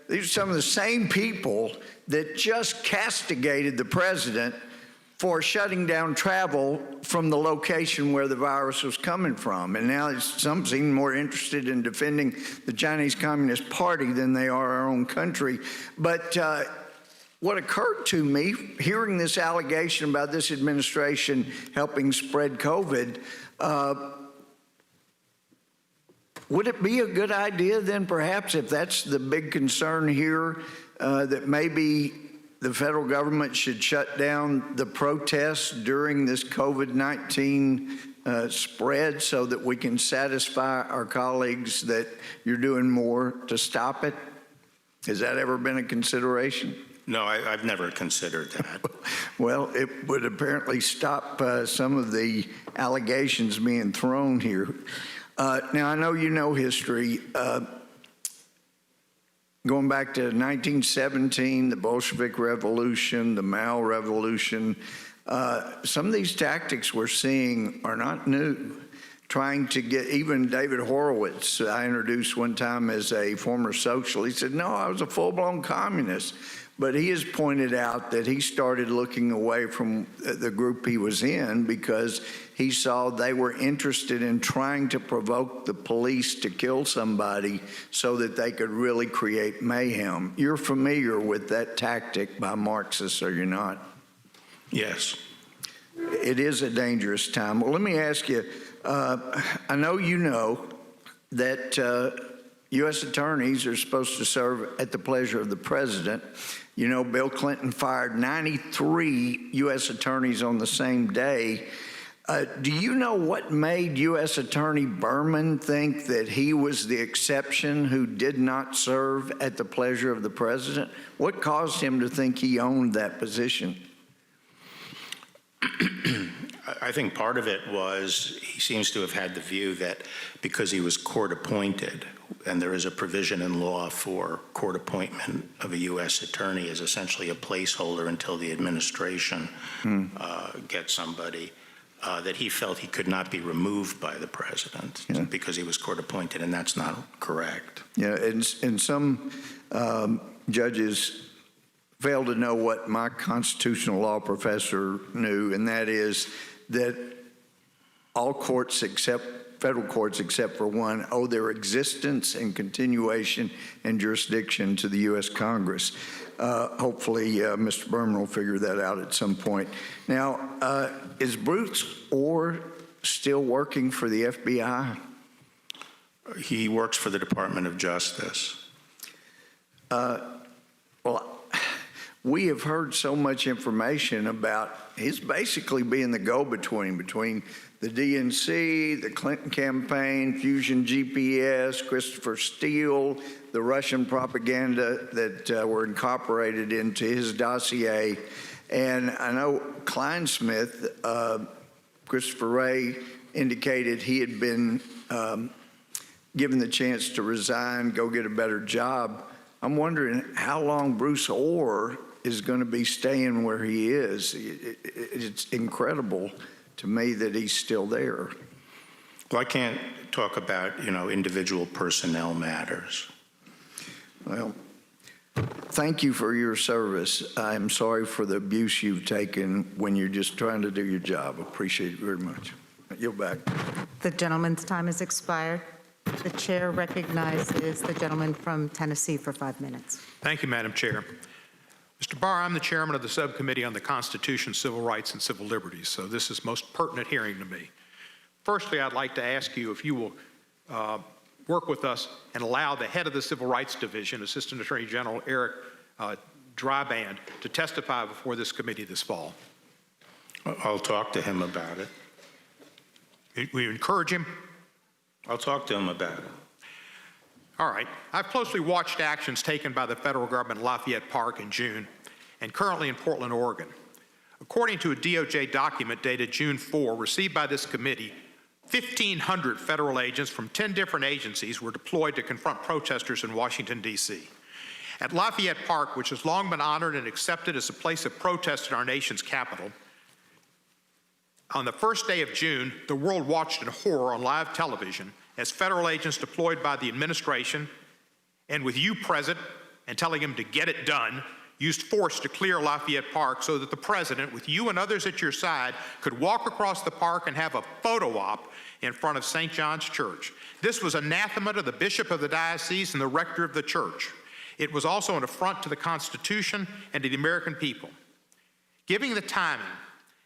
Speaker 12: these are some of the same people that just castigated the president for shutting down travel from the location where the virus was coming from. And now some seem more interested in defending the Chinese Communist Party than they are our own country. But what occurred to me, hearing this allegation about this administration helping spread COVID, would it be a good idea then, perhaps, if that's the big concern here, that maybe the federal government should shut down the protests during this COVID-19 spread so that we can satisfy our colleagues that you're doing more to stop it? Has that ever been a consideration?
Speaker 6: No, I've never considered that.
Speaker 12: Well, it would apparently stop some of the allegations being thrown here. Now, I know you know history. Going back to 1917, the Bolshevik Revolution, the Mao Revolution, some of these tactics we're seeing are not new. Trying to get, even David Horowitz, I introduced one time as a former socialist, he said, no, I was a full-blown communist. But he has pointed out that he started looking away from the group he was in because he saw they were interested in trying to provoke the police to kill somebody so that they could really create mayhem. You're familiar with that tactic by Marxists, are you not?
Speaker 6: Yes.
Speaker 12: It is a dangerous time. Well, let me ask you, I know you know that U.S. attorneys are supposed to serve at the pleasure of the president. You know, Bill Clinton fired 93 U.S. attorneys on the same day. Do you know what made U.S. Attorney Berman think that he was the exception who did not serve at the pleasure of the president? What caused him to think he owned that position?
Speaker 6: I think part of it was he seems to have had the view that because he was court appointed, and there is a provision in law for court appointment of a U.S. attorney as essentially a placeholder until the administration gets somebody, that he felt he could not be removed by the president because he was court appointed, and that's not correct.
Speaker 12: Yeah, and some judges fail to know what my constitutional law professor knew, and that is that all courts federal courts except for one owe their existence and continuation and jurisdiction to the U.S. Congress. Hopefully, Mr. Berman will figure that out at some point. Now, is Bruce Orr still working for the FBI?
Speaker 6: He works for the Department of Justice.
Speaker 12: Well, we have heard so much information about his basically being the go-between between the DNC, the Clinton campaign, Fusion GPS, Christopher Steele, the Russian propaganda that were incorporated into his dossier. And I know Kleinsmith, Christopher Wray, indicated he had been given the chance to resign, go get a better job. I'm wondering how long Bruce Orr is going to be staying where he is. It's incredible to me that he's still there.
Speaker 6: Well, I can't talk about, individual personnel matters.
Speaker 12: Well, thank you for your service. I'm sorry for the abuse you've taken when you're just trying to do your job. Appreciate it very much. You're back.
Speaker 13: The gentleman's time has expired. The chair recognizes the gentleman from Tennessee for 5 minutes.
Speaker 14: Thank you, Madam Chair. Mr. Barr, I'm the chairman of the Subcommittee on the Constitution, Civil Rights, and Civil Liberties, so this is most pertinent hearing to me. Firstly, I'd like to ask you if you will work with us and allow the head of the Civil Rights Division, Assistant Attorney General Eric dry band to testify before this committee this fall?
Speaker 6: I'll talk to him about it.
Speaker 14: Will you encourage him?
Speaker 6: I'll talk to him about it.
Speaker 14: All right. I've closely watched actions taken by the federal government in Lafayette Park in June and currently in Portland, Oregon. According to a DOJ document dated June 4, received by this committee, 1,500 federal agents from 10 different agencies were deployed to confront protesters in Washington, D.C. At Lafayette Park, which has long been honored and accepted as a place of protest in our nation's capital, on the first day of June, the world watched in horror on live television as federal agents deployed by the administration, and with you present and telling him to get it done, used force to clear Lafayette Park so that the president, with you and others at your side, could walk across the park and have a photo op in front of St. John's Church. This was anathema to the bishop of the diocese and the rector of the church. It was also an affront to the Constitution and to the American people. Given the timing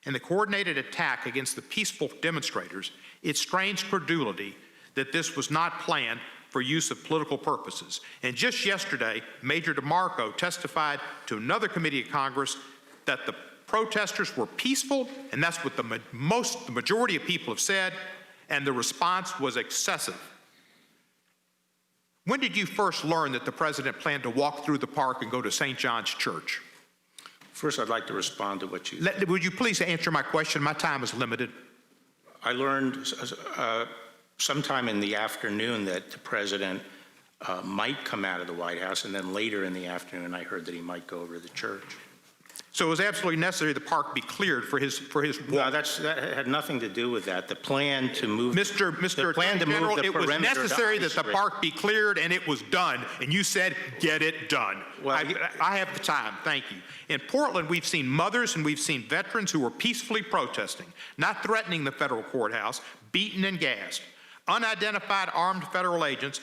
Speaker 14: and the coordinated attack against the peaceful demonstrators, it strains credulity that this was not planned for use of political purposes. And just yesterday, Major DeMarco testified to another committee of Congress that the protesters were peaceful, and that's what the majority of people have said, and the response was excessive. When did you first learn that the president planned to walk through the park and go to St. John's Church?
Speaker 6: First, I'd like to respond to what you...
Speaker 14: Would you please answer my question? My time is limited.
Speaker 6: I learned sometime in the afternoon that the president might come out of the White House, and then later in the afternoon I heard that he might go over to the church.
Speaker 14: So it was absolutely necessary the park be cleared for his walk.
Speaker 6: No, that had nothing to do with that. The plan to move...
Speaker 14: Mr. Attorney General, it was necessary that the park be cleared, and it was done, and you said, get it done. Well, I have the time, thank you. In Portland, we've seen mothers and we've seen veterans who were peacefully protesting, not threatening the federal courthouse, beaten and gassed. Unidentified armed federal agents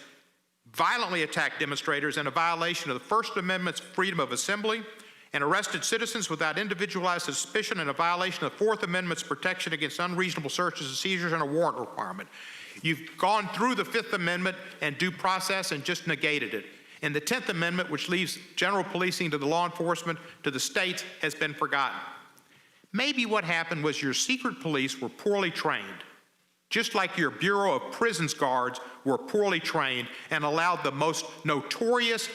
Speaker 14: violently attacked demonstrators in a violation of the First Amendment's freedom of assembly, and arrested citizens without individualized suspicion in a violation of the Fourth Amendment's protection against unreasonable searches and seizures and a warrant requirement. You've gone through the Fifth Amendment and due process and just negated it. And the 10th Amendment, which leaves general policing to the law enforcement, to the states, has been forgotten. Maybe what happened was your secret police were poorly trained, just like your Bureau of Prisons guards were poorly trained and allowed the most notorious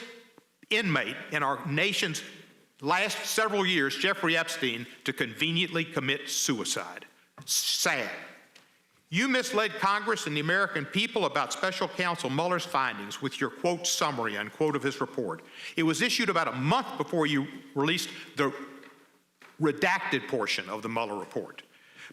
Speaker 14: inmate in our nation's last several years, Jeffrey Epstein, to conveniently commit suicide. Sad. You misled Congress and the American people about Special Counsel Mueller's findings with your, quote, summary, unquote, of his report. It was issued about a month before you released the redacted portion of the Mueller report.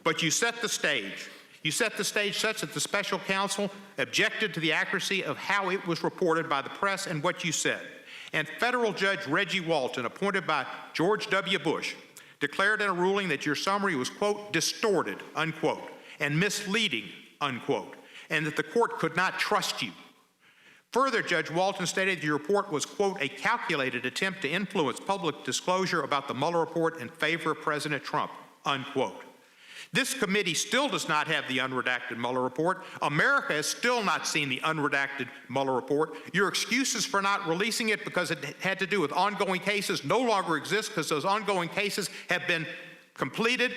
Speaker 14: But you set the stage. You set the stage such that the Special Counsel objected to the accuracy of how it was reported by the press and what you said. And federal judge Reggie Walton, appointed by George W. Bush, declared in a ruling that your summary was, quote, distorted, unquote, and misleading, unquote, and that the court could not trust you. Further, Judge Walton stated your report was, quote, a calculated attempt to influence public disclosure about the Mueller report in favor of President Trump, unquote. This committee still does not have the unredacted Mueller report. America has still not seen the unredacted Mueller report. Your excuses for not releasing it because it had to do with ongoing cases no longer exist because those ongoing cases have been completed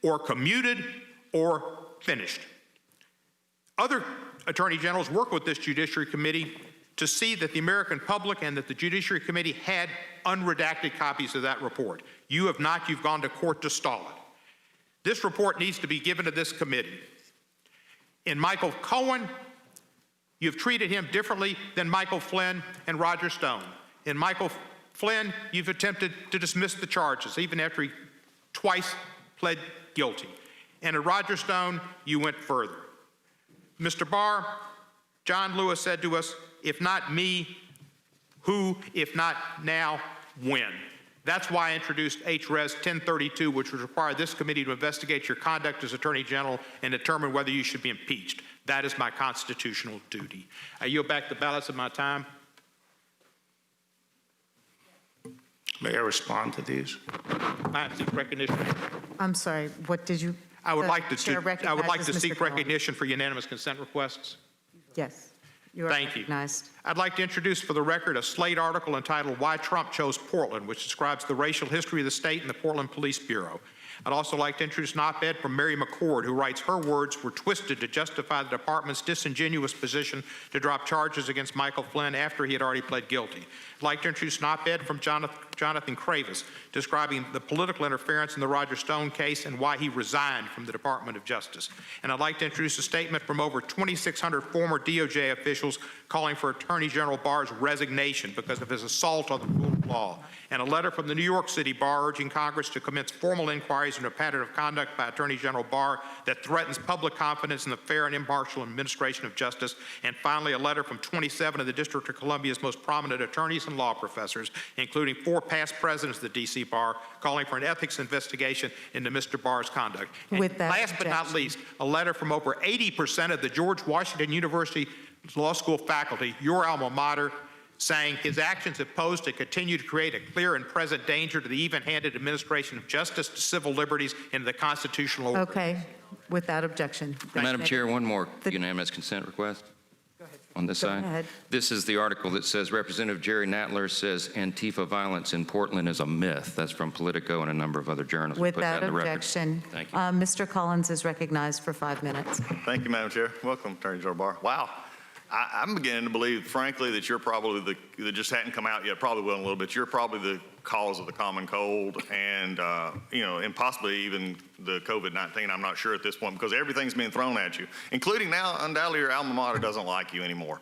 Speaker 14: or commuted or finished. Other attorney generals work with this Judiciary Committee to see that the American public and that the Judiciary Committee had unredacted copies of that report. You have not. You've gone to court to stall it. This report needs to be given to this committee. In Michael Cohen, you've treated him differently than Michael Flynn and Roger Stone. In Michael Flynn, you've attempted to dismiss the charges, even after he twice pled guilty. And in Roger Stone, you went further. Mr. Barr, John Lewis said to us, if not me, who? If not now, when? That's why I introduced H.Res. 1032, which would require this committee to investigate your conduct as Attorney General and determine whether you should be impeached. That is my constitutional duty. I yield back the balance of my time.
Speaker 6: May I respond to these?
Speaker 14: I seek recognition.
Speaker 13: I'm sorry, what did you?
Speaker 14: I would like to
Speaker 13: Chair
Speaker 14: seek
Speaker 13: recognizes Mr.
Speaker 14: recognition
Speaker 13: Cohen.
Speaker 14: for unanimous consent requests.
Speaker 13: Yes. You are
Speaker 14: Thank you.
Speaker 13: recognized.
Speaker 14: I'd like to introduce for the record a Slate article entitled Why Trump Chose Portland, which describes the racial history of the state and the Portland Police Bureau. I'd also like to introduce an op-ed from Mary McCord, who writes her words were twisted to justify the department's disingenuous position to drop charges against Michael Flynn after he had already pled guilty. I'd like to introduce an op-ed from Jonathan Kravis describing the political interference in the Roger Stone case and why he resigned from the Department of Justice. And I'd like to introduce a statement from over 2,600 former DOJ officials calling for Attorney General Barr's resignation because of his assault on the rule of law, and a letter from the New York City Bar urging Congress to commence formal inquiries into a pattern of conduct by Attorney General Barr that threatens public confidence in the fair and impartial administration of justice, and finally a letter from 27 of the District of Columbia's most prominent attorneys and law professors, including 4 past presidents of the D.C. Bar, calling for an ethics investigation into Mr. Barr's conduct.
Speaker 13: With that
Speaker 14: last but not least, a letter from over 80% of the George Washington University Law School faculty, your alma mater, saying his actions have posed and continue to create a clear and present danger to the even-handed administration of justice, to civil liberties, and to the constitutional order.
Speaker 13: Okay, without objection.
Speaker 7: Madam Chair, one more unanimous consent request on this side.
Speaker 13: ahead.
Speaker 7: This is the article that says Representative Jerry Natler says Antifa violence in Portland is a myth. That's from Politico and a number of other journals. We'll put that
Speaker 13: Without
Speaker 7: in the record.
Speaker 13: objection.
Speaker 7: Thank you.
Speaker 13: Mr. Collins is recognized for 5 minutes.
Speaker 15: Thank you, Madam Chair. Welcome, Attorney General Barr. Wow. I'm beginning to believe, frankly, that you're probably that just hadn't come out yet, probably will in a little bit. You're probably the cause of the common cold and, and possibly even the COVID-19. I'm not sure at this point because everything's being thrown at you, including now, undoubtedly, your alma mater doesn't like you anymore.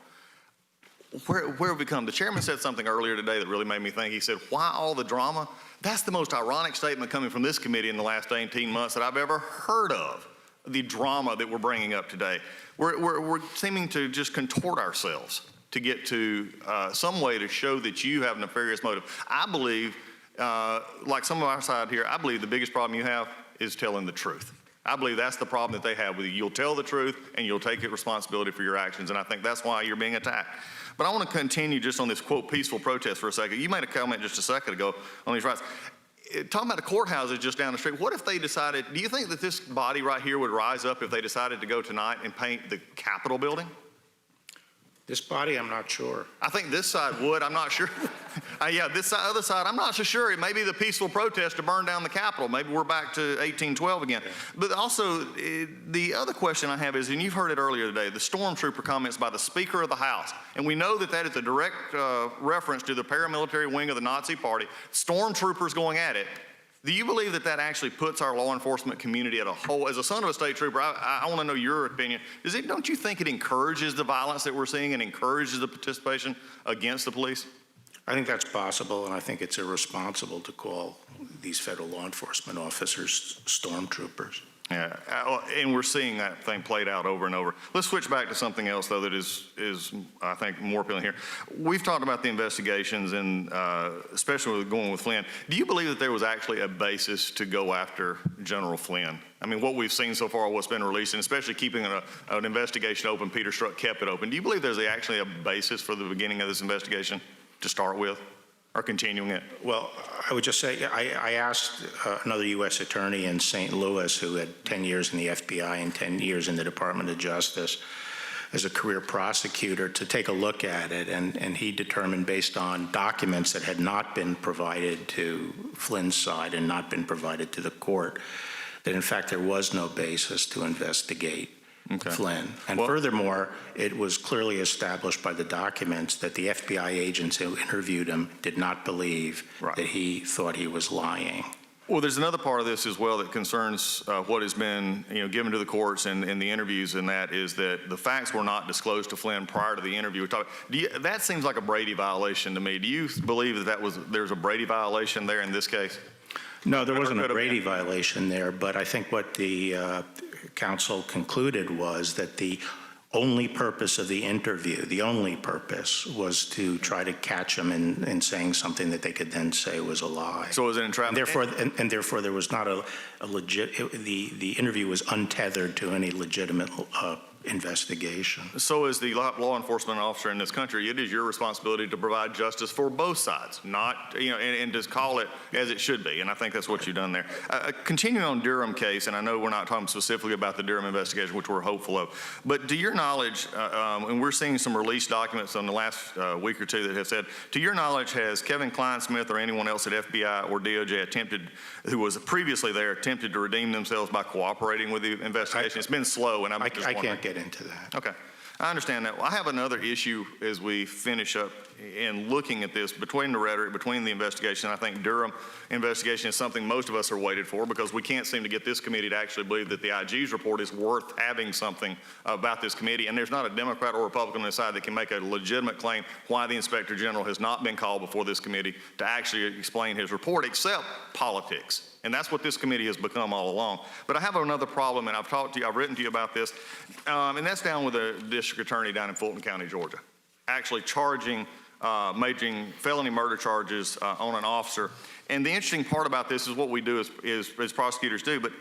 Speaker 15: Where have we come? The chairman said something earlier today that really made me think. He said, why all the drama? That's the most ironic statement coming from this committee in the last 18 months that I've ever heard of. The drama that we're bringing up today. We're seeming to just contort ourselves to get to some way to show that you have a nefarious motive. I believe, like some of our side here, I believe the biggest problem you have is telling the truth. I believe that's the problem that they have with you. You'll tell the truth and you'll take responsibility for your actions, and I think that's why you're being attacked. But I want to continue just on this, quote, peaceful protest for a second. You made a comment just a second ago on these rights. Talking about the courthouses just down the street, what if they decided, do you think that this body right here would rise up if they decided to go tonight and paint the Capitol building?
Speaker 6: This body, I'm not sure.
Speaker 15: I think this side would, I'm not sure. Yeah, this side, other side, I'm not so sure. It may be the peaceful protest to burn down the Capitol. Maybe we're back to 1812 again. Yeah. But also, the other question I have is, and you've heard it earlier today, the stormtrooper comments by the Speaker of the House. And we know that that is a direct reference to the paramilitary wing of the Nazi Party. Stormtroopers going at it. Do you believe that that actually puts our law enforcement community at a whole? As a son of a state trooper, I want to know your opinion. Don't you think it encourages the violence that we're seeing and encourages the participation against the police?
Speaker 6: I think that's possible, and I think it's irresponsible to call these federal law enforcement officers stormtroopers.
Speaker 15: Yeah, and we're seeing that thing played out over and over. Let's switch back to something else, though, that is I think, more appealing here. We've talked about the investigations, and especially going with Flynn. Do you believe that there was actually a basis to go after General Flynn? I mean, what we've seen so far, what's been released, and especially keeping an investigation open, Peter Strzok kept it open. Do you believe there's actually a basis for the beginning of this investigation to start with? Or continuing it?
Speaker 6: Well, I would just say, I asked another U.S. attorney in St. Louis who had 10 years in the FBI and 10 years in the Department of Justice as a career prosecutor to take a look at it, and he determined based on documents that had not been provided to Flynn's side and not been provided to the court, that in fact there was no basis to investigate Flynn. And furthermore, it was clearly established by the documents that the FBI agents who interviewed him did not believe that he thought he was lying.
Speaker 15: Well, there's another part of this as well that concerns what has been given to the courts and the interviews, and that is that the facts were not disclosed to Flynn prior to the interview. That seems like a Brady violation to me. Do you believe that there's a Brady violation there in this case?
Speaker 6: No, there wasn't a Brady violation there, but I think what the counsel concluded was that the only purpose of the interview, the only purpose, was to try to catch him in saying something that they could then say was a lie.
Speaker 15: So it was an entrapment?
Speaker 6: And therefore there was not a legit, the interview was untethered to any legitimate investigation.
Speaker 15: So as the law enforcement officer in this country, it is your responsibility to provide justice for both sides, not, and just call it as it should be. And I think that's what you've done there. Continuing on Durham case, and I know we're not talking specifically about the Durham investigation, which we're hopeful of, but to your knowledge, and we're seeing some released documents on the last week or two that have said, to your knowledge, has Kevin Kleinsmith or anyone else at FBI or DOJ who was previously there, attempted to redeem themselves by cooperating with the investigation? It's been slow, and I
Speaker 6: can't get into that.
Speaker 15: Okay. I understand that. Well, I have another issue as we finish up in looking at this between the rhetoric, between the investigation. I think Durham investigation is something most of us are waited for because we can't seem to get this committee to actually believe that the IG's report is worth having something about this committee. And there's not a Democrat or Republican on the side that can make a legitimate claim why the Inspector General has not been called before this committee to actually explain his report, except politics. And that's what this committee has become all along. But I have another problem, and I've written to you about this, and that's down with the district attorney down in Fulton County, Georgia, actually making felony murder charges on an officer. And the interesting part about this is what we do as prosecutors do, but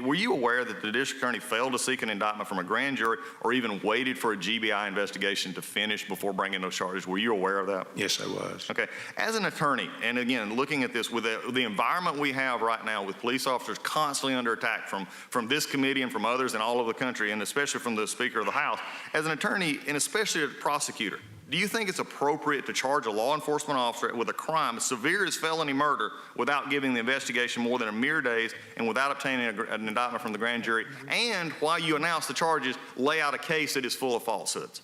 Speaker 15: were you aware that the district attorney failed to seek an indictment from a grand jury or even waited for a GBI investigation to finish before bringing those charges? Were you aware of that?
Speaker 6: Yes, I was.
Speaker 15: Okay. As an attorney, and again, looking at this with the environment we have right now with police officers constantly under attack from this committee and from others in all over the country, and especially from the Speaker of the House, as an attorney and especially a prosecutor, do you think it's appropriate to charge a law enforcement officer with a crime as severe as felony murder without giving the investigation more than a mere days and without obtaining an indictment from the grand jury, and while you announce the charges, lay out a case that is full of falsehoods?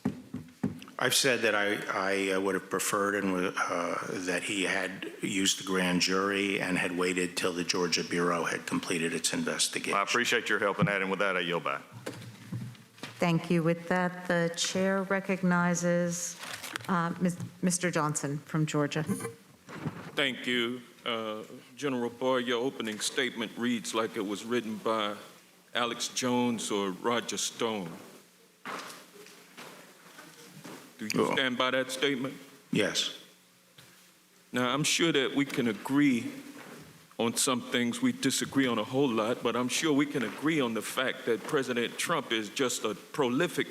Speaker 6: I've said that I would have preferred that he had used the grand jury and had waited till the Georgia Bureau had completed its investigation.
Speaker 15: I appreciate your help in that, and with that, I yield back.
Speaker 13: Thank you. With that, the chair recognizes Mr. Johnson from Georgia.
Speaker 16: Thank you. General Barr, your opening statement reads like it was written by Alex Jones or Roger Stone. Do you stand by that statement?
Speaker 6: Yes.
Speaker 16: Now, I'm sure that we can agree on some things. We disagree on a whole lot, but I'm sure we can agree on the fact that President Trump is just a prolific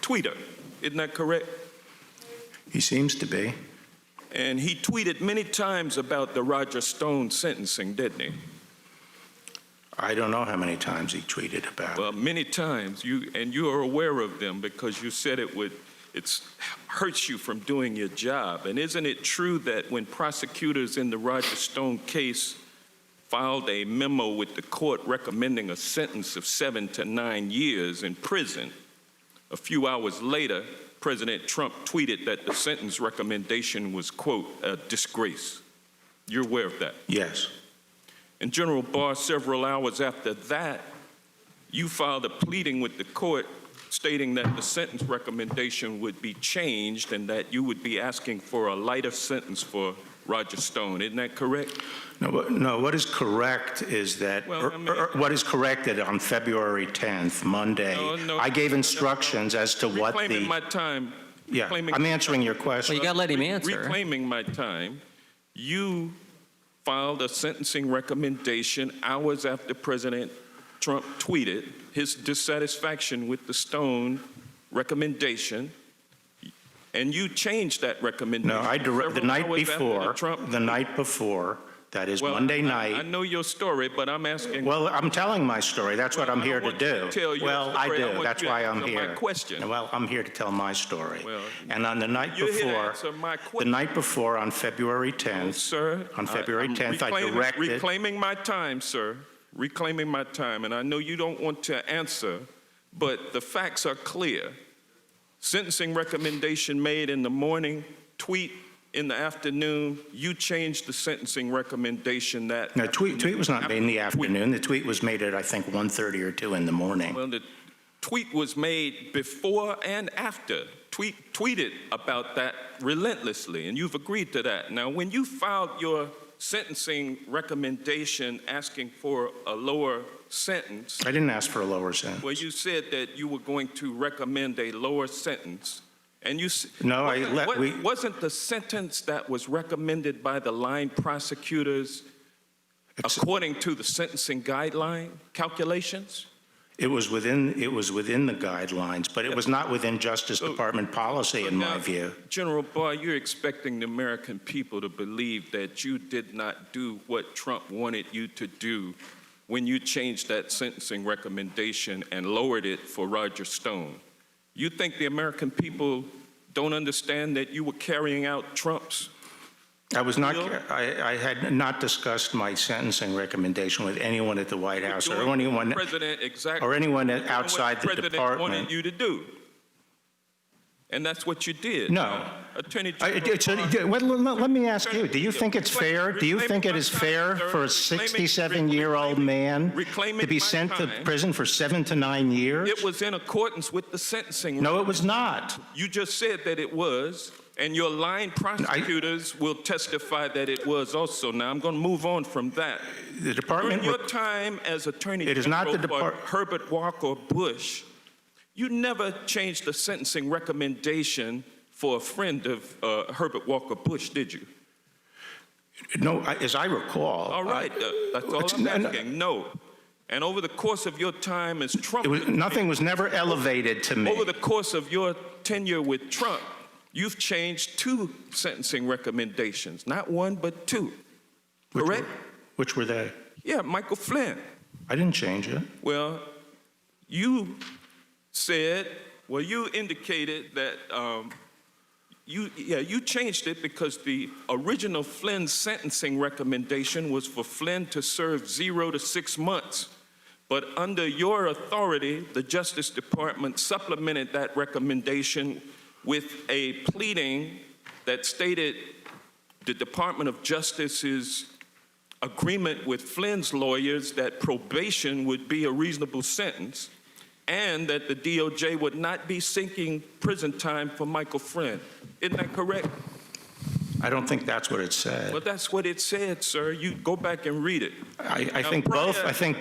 Speaker 16: tweeter. Isn't that correct?
Speaker 6: He seems to be.
Speaker 16: And he tweeted many times about the Roger Stone sentencing, didn't he?
Speaker 6: I don't know how many times he tweeted about it.
Speaker 16: Well, many times. You are aware of them because you said it hurts you from doing your job. And isn't it true that when prosecutors in the Roger Stone case filed a memo with the court recommending a sentence of 7 to 9 years in prison, a few hours later, President Trump tweeted that the sentence recommendation was, quote, a disgrace? You're aware of that?
Speaker 6: Yes.
Speaker 16: And General Barr, several hours after that, you filed a pleading with the court stating that the sentence recommendation would be changed and that you would be asking for a lighter sentence for Roger Stone. Isn't that correct?
Speaker 6: No, what is correct is that, what is corrected on February 10th, Monday, I gave instructions as to what the...
Speaker 16: Reclaiming my time.
Speaker 6: Yeah, I'm answering your question.
Speaker 2: Well, you got to let him answer.
Speaker 16: Reclaiming my time, you filed a sentencing recommendation hours after President Trump tweeted his dissatisfaction with the Stone recommendation, and you changed that recommendation.
Speaker 6: No, the night before, that is Monday night.
Speaker 16: I know your story, but I'm asking.
Speaker 6: Well, I'm telling my story. That's what I'm here to do.
Speaker 16: Well,
Speaker 6: I do. That's why I'm here.
Speaker 16: My question.
Speaker 6: Well, I'm here to tell my story.
Speaker 16: Well,
Speaker 6: and on the night before, on February 10th,
Speaker 16: sir,
Speaker 6: on February 10th, I directed.
Speaker 16: Reclaiming my time, sir. Reclaiming my time, and I know you don't want to answer, but the facts are clear. Sentencing recommendation made in the morning, tweet in the afternoon, you changed the sentencing recommendation that...
Speaker 6: No, tweet was not made in the afternoon. The tweet was made at, I think, 1:30 or 2 in the morning.
Speaker 16: Well, the tweet was made before and after. Tweeted about that relentlessly, and you've agreed to that. Now, when you filed your sentencing recommendation asking for a lower sentence...
Speaker 6: I didn't ask for a lower sentence.
Speaker 16: Well, you said that you were going to recommend a lower sentence. And you wasn't the sentence that was recommended by the line prosecutors according to the sentencing guideline calculations?
Speaker 6: It was within the guidelines, but it was not within Justice Department policy, in my view.
Speaker 16: General Barr, you're expecting the American people to believe that you did not do what Trump wanted you to do when you changed that sentencing recommendation and lowered it for Roger Stone. You think the American people don't understand that you were carrying out Trump's
Speaker 6: I had not discussed my sentencing recommendation with anyone at the White House or anyone outside the department.
Speaker 16: Wanted you to do, and that's what you did.
Speaker 6: No.
Speaker 16: Attorney General,
Speaker 6: let me ask you, do you think it's fair? Do you think it is fair for a 67-year-old man to be sent to prison for 7 to 9 years?
Speaker 16: it was in accordance with the sentencing.
Speaker 6: No, it was not.
Speaker 16: You just said that it was, and your line prosecutors will testify that it was also. Now, I'm going to move on from that.
Speaker 6: The department...
Speaker 16: During your time as Attorney
Speaker 6: It is not the
Speaker 16: General for Herbert Walker Bush, you never changed the sentencing recommendation for a friend of Herbert Walker Bush, did you?
Speaker 6: No, as I recall...
Speaker 16: All right, that's all I'm asking. No. And over the course of your time as Trump...
Speaker 6: nothing was never elevated to me.
Speaker 16: Over the course of your tenure with Trump, you've changed 2 sentencing recommendations. Not 1, but 2. Correct?
Speaker 6: Which were they?
Speaker 16: Yeah, Michael Flynn.
Speaker 6: I didn't change it.
Speaker 16: Well, you said, you indicated that you changed it because the original Flynn sentencing recommendation was for Flynn to serve 0 to 6 months. But under your authority, the Justice Department supplemented that recommendation with a pleading that stated the Department of Justice's agreement with Flynn's lawyers that probation would be a reasonable sentence and that the DOJ would not be seeking prison time for Michael Flynn. Isn't that correct?
Speaker 6: I don't think that's what it said.
Speaker 16: Well, that's what it said, sir. You go back and read it.
Speaker 6: I think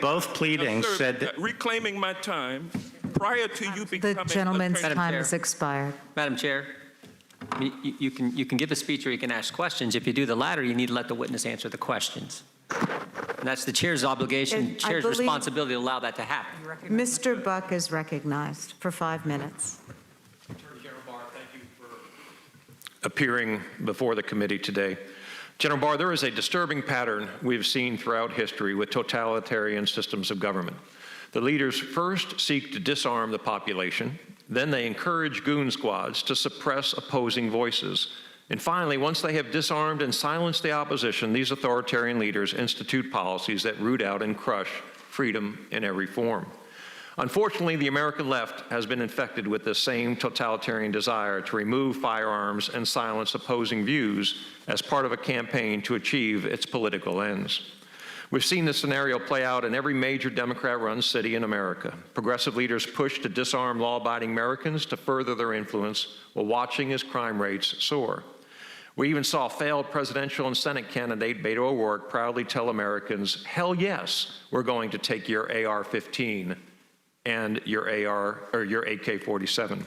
Speaker 6: both pleadings said that...
Speaker 16: Reclaiming my time, prior to you becoming...
Speaker 13: The gentleman's
Speaker 2: Madam
Speaker 13: time
Speaker 2: Chair.
Speaker 13: has expired.
Speaker 2: Madam Chair, you can give a speech or you can ask questions. If you do the latter, you need to let the witness answer the questions. And that's the chair's obligation, chair's responsibility to allow that to happen.
Speaker 13: Mr. Buck is recognized for 5 minutes.
Speaker 17: Attorney General Barr, thank you for appearing before the committee today. General Barr, there is a disturbing pattern we've seen throughout history with totalitarian systems of government. The leaders first seek to disarm the population, then they encourage goon squads to suppress opposing voices. And finally, once they have disarmed and silenced the opposition, these authoritarian leaders institute policies that root out and crush freedom in every form. Unfortunately, the American left has been infected with the same totalitarian desire to remove firearms and silence opposing views as part of a campaign to achieve its political ends. We've seen this scenario play out in every major Democrat-run city in America. Progressive leaders push to disarm law-abiding Americans to further their influence while watching as crime rates soar. We even saw failed presidential and Senate candidate Beto O'Rourke proudly tell Americans, hell yes, we're going to take your AR-15 and your AK-47.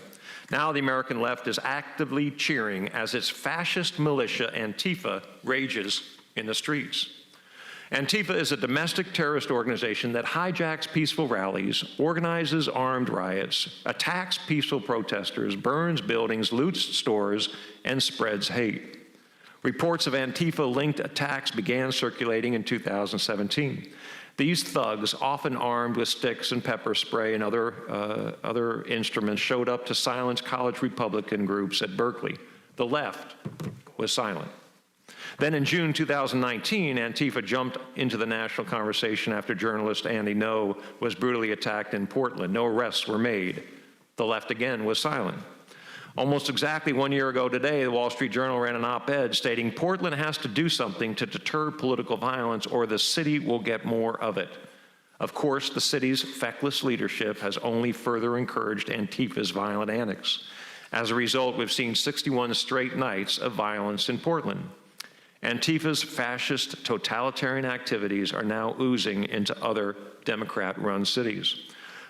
Speaker 17: Now the American left is actively cheering as its fascist militia Antifa rages in the streets. Antifa is a domestic terrorist organization that hijacks peaceful rallies, organizes armed riots, attacks peaceful protesters, burns buildings, loots stores, and spreads hate. Reports of Antifa-linked attacks began circulating in 2017. These thugs, often armed with sticks and pepper spray and other instruments, showed up to silence college Republican groups at Berkeley. The left was silent. Then in June 2019, Antifa jumped into the national conversation after journalist Andy Ngo was brutally attacked in Portland. No arrests were made. The left again was silent. Almost exactly 1 year ago today, the Wall Street Journal ran an op-ed stating Portland has to do something to deter political violence or the city will get more of it. Of course, the city's feckless leadership has only further encouraged Antifa's violent antics. As a result, we've seen 61 straight nights of violence in Portland. Antifa's fascist totalitarian activities are now oozing into other Democrat-run cities.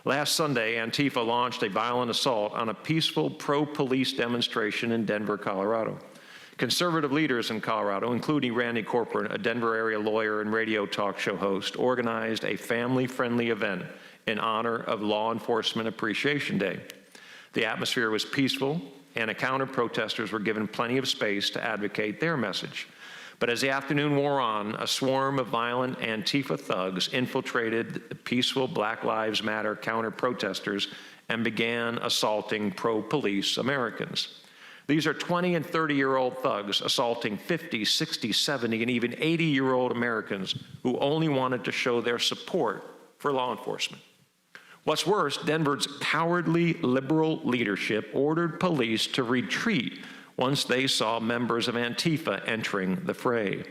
Speaker 17: Last Sunday, Antifa launched a violent assault on a peaceful pro-police demonstration in Denver, Colorado. Conservative leaders in Colorado, including Randy Corcoran, a Denver area lawyer and radio talk show host, organized a family-friendly event in honor of Law Enforcement Appreciation Day. The atmosphere was peaceful, and counter-protesters were given plenty of space to advocate their message. But as the afternoon wore on, a swarm of violent Antifa thugs infiltrated the peaceful Black Lives Matter counter-protesters and began assaulting pro-police Americans. These are 20 and 30-year-old thugs assaulting 50, 60, 70, and even 80-year-old Americans who only wanted to show their support for law enforcement. What's worse, Denver's cowardly liberal leadership ordered police to retreat once they saw members of Antifa entering the fray.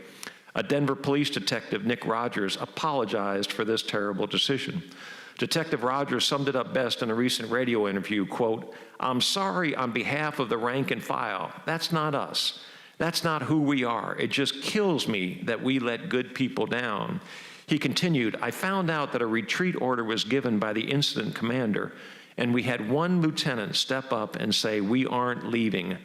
Speaker 17: A Denver police detective, Nick Rogers, apologized for this terrible decision. Detective Rogers summed it up best in a recent radio interview, quote, "I'm sorry on behalf of the rank and file. That's not us. That's not who we are. It just kills me that we let good people down." He continued, "I found out that a retreat order was given by the incident commander, and we had one lieutenant step up and say, 'We aren't leaving.'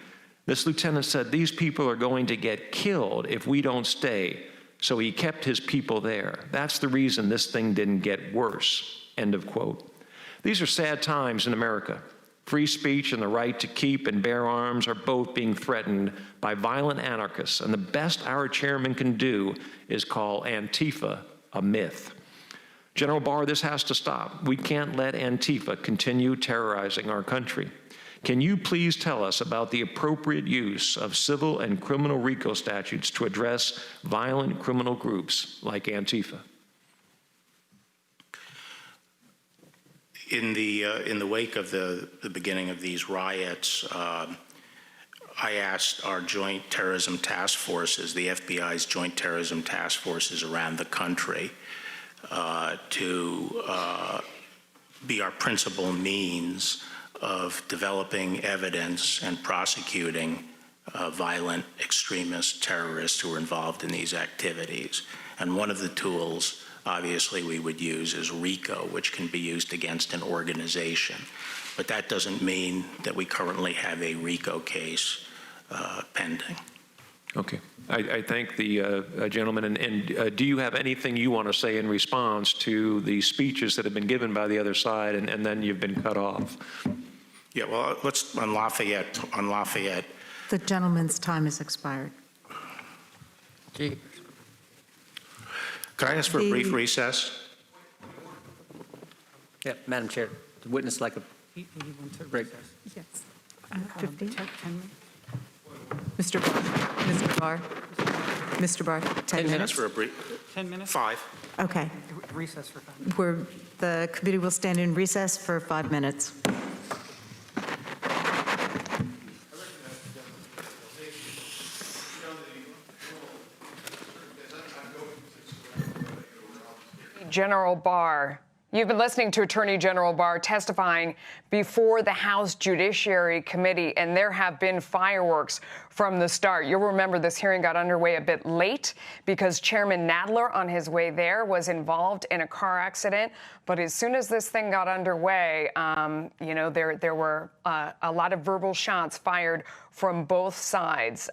Speaker 17: This lieutenant said, 'These people are going to get killed if we don't stay.' So he kept his people there. That's the reason this thing didn't get worse." End of quote. These are sad times in America. Free speech and the right to keep and bear arms are both being threatened by violent anarchists, and the best our chairman can do is call Antifa a myth. General Barr, this has to stop. We can't let Antifa continue terrorizing our country. Can you please tell us about the appropriate use of civil and criminal RICO statutes to address violent criminal groups like Antifa?
Speaker 6: In the wake of the beginning of these riots, I asked our joint terrorism task forces, the FBI's joint terrorism task forces around the country, to be our principal means of developing evidence and prosecuting violent extremist terrorists who are involved in these activities. And one of the tools, obviously, we would use is RICO, which can be used against an organization. But that doesn't mean that we currently have a RICO case pending.
Speaker 17: Okay. I thank the gentleman. And do you have anything you want to say in response to the speeches that have been given by the other side, and then you've been cut off?
Speaker 6: Yeah, well, let's, on Lafayette.
Speaker 13: The gentleman's time has expired.
Speaker 6: Could I ask for a brief recess?
Speaker 2: Yeah, Madam Chair, the witness like a break.
Speaker 13: Yes. 15? Mr. Barr. Mr. Barr. Mr. Barr, 10 minutes?
Speaker 6: For a brief.
Speaker 14: 10 minutes?
Speaker 6: 5.
Speaker 13: Okay.
Speaker 14: Recess for 5 minutes.
Speaker 13: The committee will stand in recess for 5 minutes.
Speaker 18: General Barr. You've been listening to Attorney General Barr testifying before the House Judiciary Committee, and there have been fireworks from the start. You'll remember this hearing got underway a bit late because Chairman Nadler, on his way there, was involved in a car accident. But as soon as this thing got underway, there were a lot of verbal shots fired from both sides.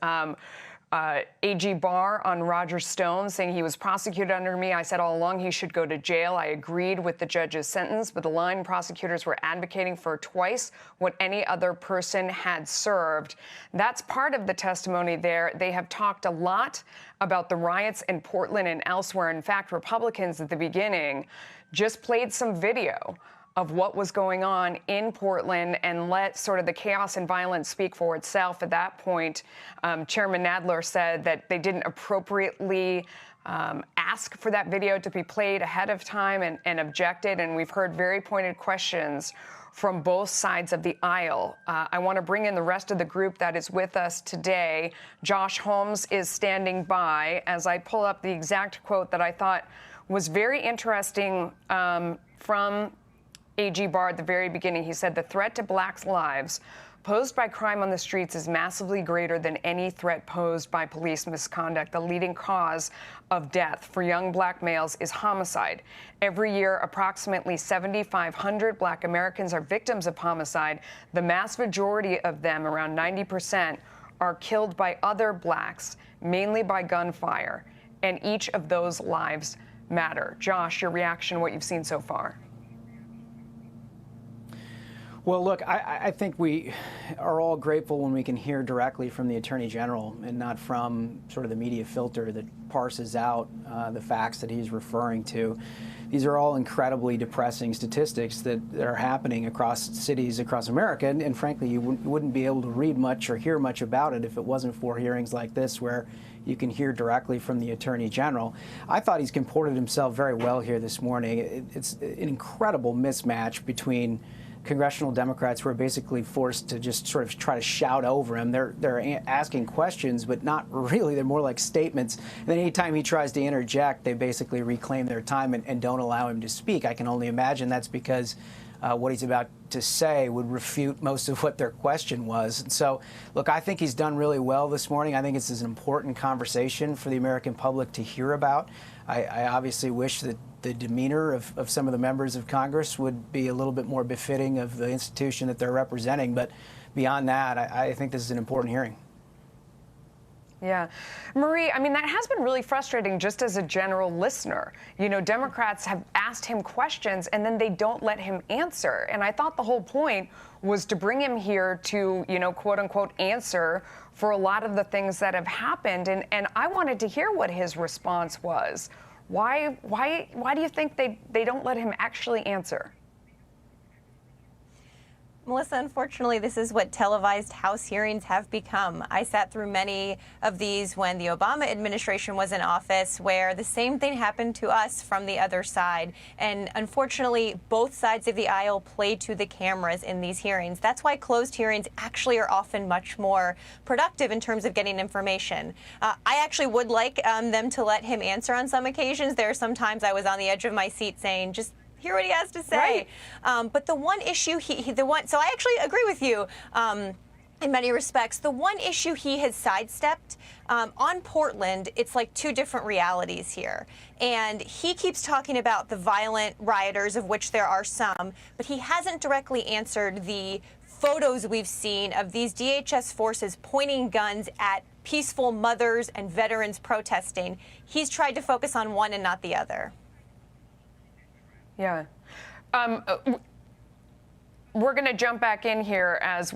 Speaker 18: AG Barr on Roger Stone saying he was prosecuted under me. I said all along he should go to jail. I agreed with the judge's sentence, but the line prosecutors were advocating for twice what any other person had served. That's part of the testimony there. They have talked a lot about the riots in Portland and elsewhere. In fact, Republicans at the beginning just played some video of what was going on in Portland and let sort of the chaos and violence speak for itself. At that point, Chairman Nadler said that they didn't appropriately ask for that video to be played ahead of time and objected. And we've heard very pointed questions from both sides of the aisle. I want to bring in the rest of the group that is with us today. Josh Holmes is standing by as I pull up the exact quote that I thought was very interesting from AG Barr at the very beginning. He said, "The threat to blacks' lives posed by crime on the streets is massively greater than any threat posed by police misconduct. The leading cause of death for young black males is homicide. Every year, approximately 7,500 black Americans are victims of homicide. The mass majority of them, around 90%, are killed by other blacks, mainly by gunfire. And each of those lives matter." Josh, your reaction, what you've seen so far?
Speaker 19: Well, look, I think we are all grateful when we can hear directly from the Attorney General and not from sort of the media filter that parses out the facts that he's referring to. These are all incredibly depressing statistics that are happening across cities across America. And frankly, you wouldn't be able to read much or hear much about it if it wasn't for hearings like this where you can hear directly from the Attorney General. I thought he's comported himself very well here this morning. It's an incredible mismatch between congressional Democrats who are basically forced to just sort of try to shout over him. They're asking questions, but not really. They're more like statements. And then anytime he tries to interject, they basically reclaim their time and don't allow him to speak. I can only imagine that's because what he's about to say would refute most of what their question was. And so, look, I think he's done really well this morning. I think this is an important conversation for the American public to hear about. I obviously wish that the demeanor of some of the members of Congress would be a little bit more befitting of the institution that they're representing. But beyond that, I think this is an important hearing.
Speaker 18: Yeah. Marie, I mean, that has been really frustrating just as a general listener. You know, Democrats have asked him questions and then they don't let him answer. And I thought the whole point was to bring him here to, you know, quote unquote, answer for a lot of the things that have happened. And I wanted to hear what his response was. Why do you think they don't let him actually answer?
Speaker 20: Melissa, unfortunately, this is what televised House hearings have become. I sat through many of these when the Obama administration was in office, where the same thing happened to us from the other side. And unfortunately, both sides of the aisle play to the cameras in these hearings. That's why closed hearings actually are often much more productive in terms of getting information. I actually would like them to let him answer on some occasions. There are some times I was on the edge of my seat saying, just hear what he has to say. Right. But the one issue so I actually agree with you in many respects. The one issue he has sidestepped on Portland, it's like two different realities here. And he keeps talking about the violent rioters, of which there are some, but he hasn't directly answered the photos we've seen of these DHS forces pointing guns at peaceful mothers and veterans protesting. He's tried to focus on one and not the other.
Speaker 18: Yeah. We're going to jump back in here as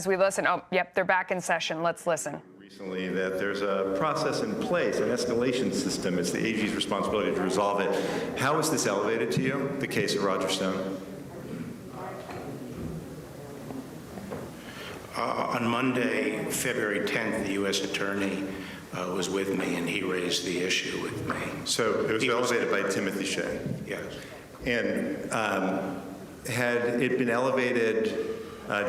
Speaker 18: we listen. Oh, yep, they're back in session. Let's listen.
Speaker 21: Recently, that there's a process in place, an escalation system. It's the AG's responsibility to resolve it. How is this elevated to you, the case of Roger Stone?
Speaker 6: On Monday, February 10th, the U.S. Attorney was with me, and he raised the issue with me.
Speaker 21: So it was elevated by Timothy Shea?
Speaker 6: Yes.
Speaker 21: And had it been elevated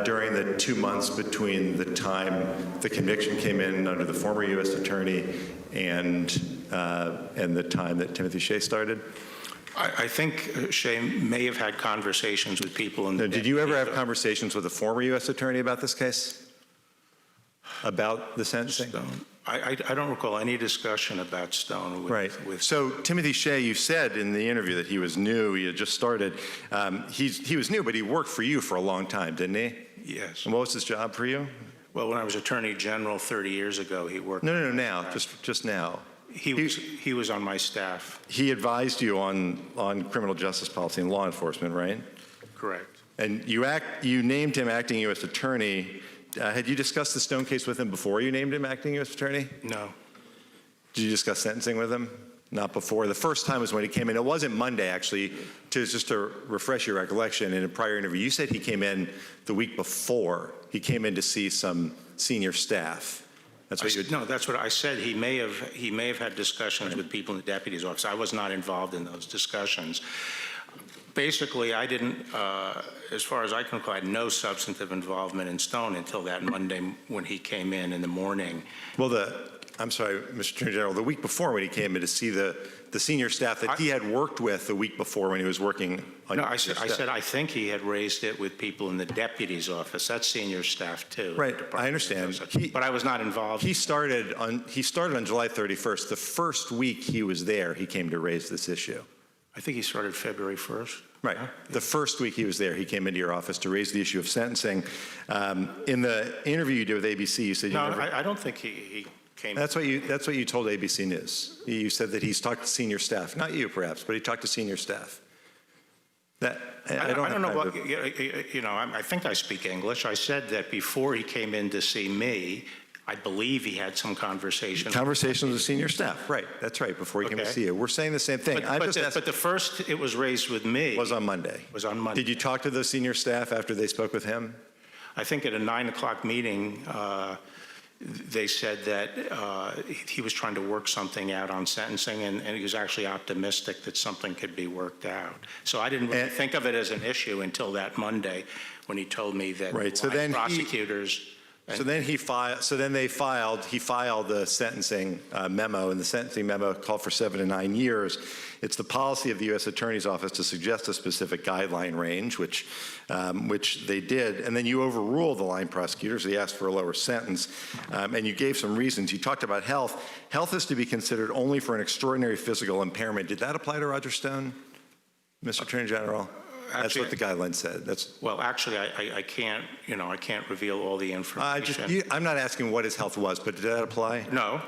Speaker 21: during the 2 months between the time the conviction came in under the former U.S. Attorney and the time that Timothy Shea started?
Speaker 6: I think Shea may have had conversations with people in the...
Speaker 21: Did you ever have conversations with a former U.S. Attorney about this case? About the sentencing?
Speaker 6: Stone. I don't recall any discussion about Stone.
Speaker 21: So Timothy Shea, you said in the interview that he was new, he had just started. He was new, but he worked for you for a long time, didn't he?
Speaker 6: Yes.
Speaker 21: And what was his job for you?
Speaker 6: Well, when I was Attorney General 30 years ago, he worked...
Speaker 21: No, now, just now.
Speaker 6: He was on my staff.
Speaker 21: He advised you on criminal justice policy and law enforcement, right?
Speaker 6: Correct.
Speaker 21: And you named him acting U.S. Attorney. Had you discussed the Stone case with him before you named him acting U.S. Attorney?
Speaker 6: No.
Speaker 21: Did you discuss sentencing with him? Not before. The first time was when he came in. It wasn't Monday, actually. Just to refresh your recollection, in a prior interview, you said he came in the week before. He came in to see some senior staff. That's what
Speaker 6: I said. He may have had discussions with people in the deputy's office. I was not involved in those discussions. Basically, I didn't, as far as I can recall, I had no substantive involvement in Stone until that Monday when he came in the morning.
Speaker 21: Well, I'm sorry, Mr. Attorney General, the week before when he came in to see the senior staff that he had worked with the week before when he was working on...
Speaker 6: No, I said I think he had raised it with people in the deputy's office. That's senior staff, too.
Speaker 21: Right, I understand.
Speaker 6: But I was not involved.
Speaker 21: He started on July 31st. The first week he was there, he came to raise this issue.
Speaker 6: I think he started February 1st.
Speaker 21: Right. The first week he was there, he came into your office to raise the issue of sentencing. In the interview you did with ABC, you said you never...
Speaker 6: I don't think he came...
Speaker 21: That's what you told ABC News. You said that he's talked to senior staff. Not you, perhaps, but he talked to senior staff. I don't
Speaker 6: know
Speaker 21: have
Speaker 6: what, I think I speak English. I said that before he came in to see me, I believe he had some conversation.
Speaker 21: Conversations with senior staff, right? That's right, before he came to see you. We're saying the same thing.
Speaker 6: But the first it was raised with me
Speaker 21: was on Monday.
Speaker 6: Was on Monday.
Speaker 21: Did you talk to the senior staff after they spoke with him?
Speaker 6: I think at a 9 o'clock meeting, they said that he was trying to work something out on sentencing, and he was actually optimistic that something could be worked out. So I didn't really think of it as an issue until that Monday when he told me that prosecutors.
Speaker 21: He filed the sentencing memo, and the sentencing memo called for 7 to 9 years. It's the policy of the U.S. Attorney's Office to suggest a specific guideline range, which they did, and then you overruled the line prosecutors. They asked for a lower sentence, and you gave some reasons. You talked about health. Health is to be considered only for an extraordinary physical impairment. Did that apply to Roger Stone, Mr. Attorney General? That's what the guideline said.
Speaker 6: Well, actually, I can't, I can't reveal all the information.
Speaker 21: I'm not asking what his health was, but did that apply?
Speaker 6: No.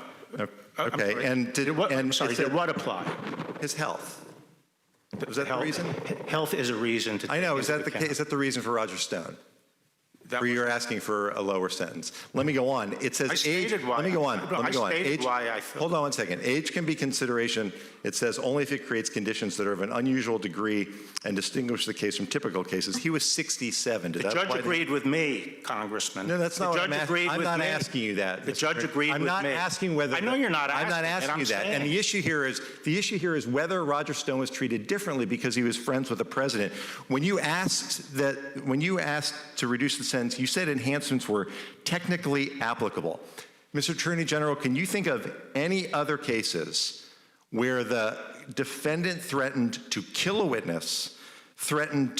Speaker 21: Okay. And did
Speaker 6: what apply?
Speaker 21: His health. Was that the reason?
Speaker 6: Health is a reason to.
Speaker 21: I know. Is that the case? Is that the reason for Roger Stone? Or you're asking for a lower sentence? Let me go on. It says age. Let me go on. Age,
Speaker 6: why I felt.
Speaker 21: Hold on one second. Age can be consideration. It says only if it creates conditions that are of an unusual degree and distinguish the case from typical cases. He was 67. Did
Speaker 6: the
Speaker 21: that
Speaker 6: judge
Speaker 21: apply
Speaker 6: agreed with me, Congressman.
Speaker 21: No, that's not what I'm asking. I'm not asking you that.
Speaker 6: The judge agreed with me.
Speaker 21: I'm not asking whether.
Speaker 6: I know you're not asking.
Speaker 21: I'm not asking you that. And the issue here is whether Roger Stone was treated differently because he was friends with the president. When you asked to reduce the sentence, you said enhancements were technically applicable. Mr. Attorney General, can you think of any other cases where the defendant threatened to kill a witness, threatened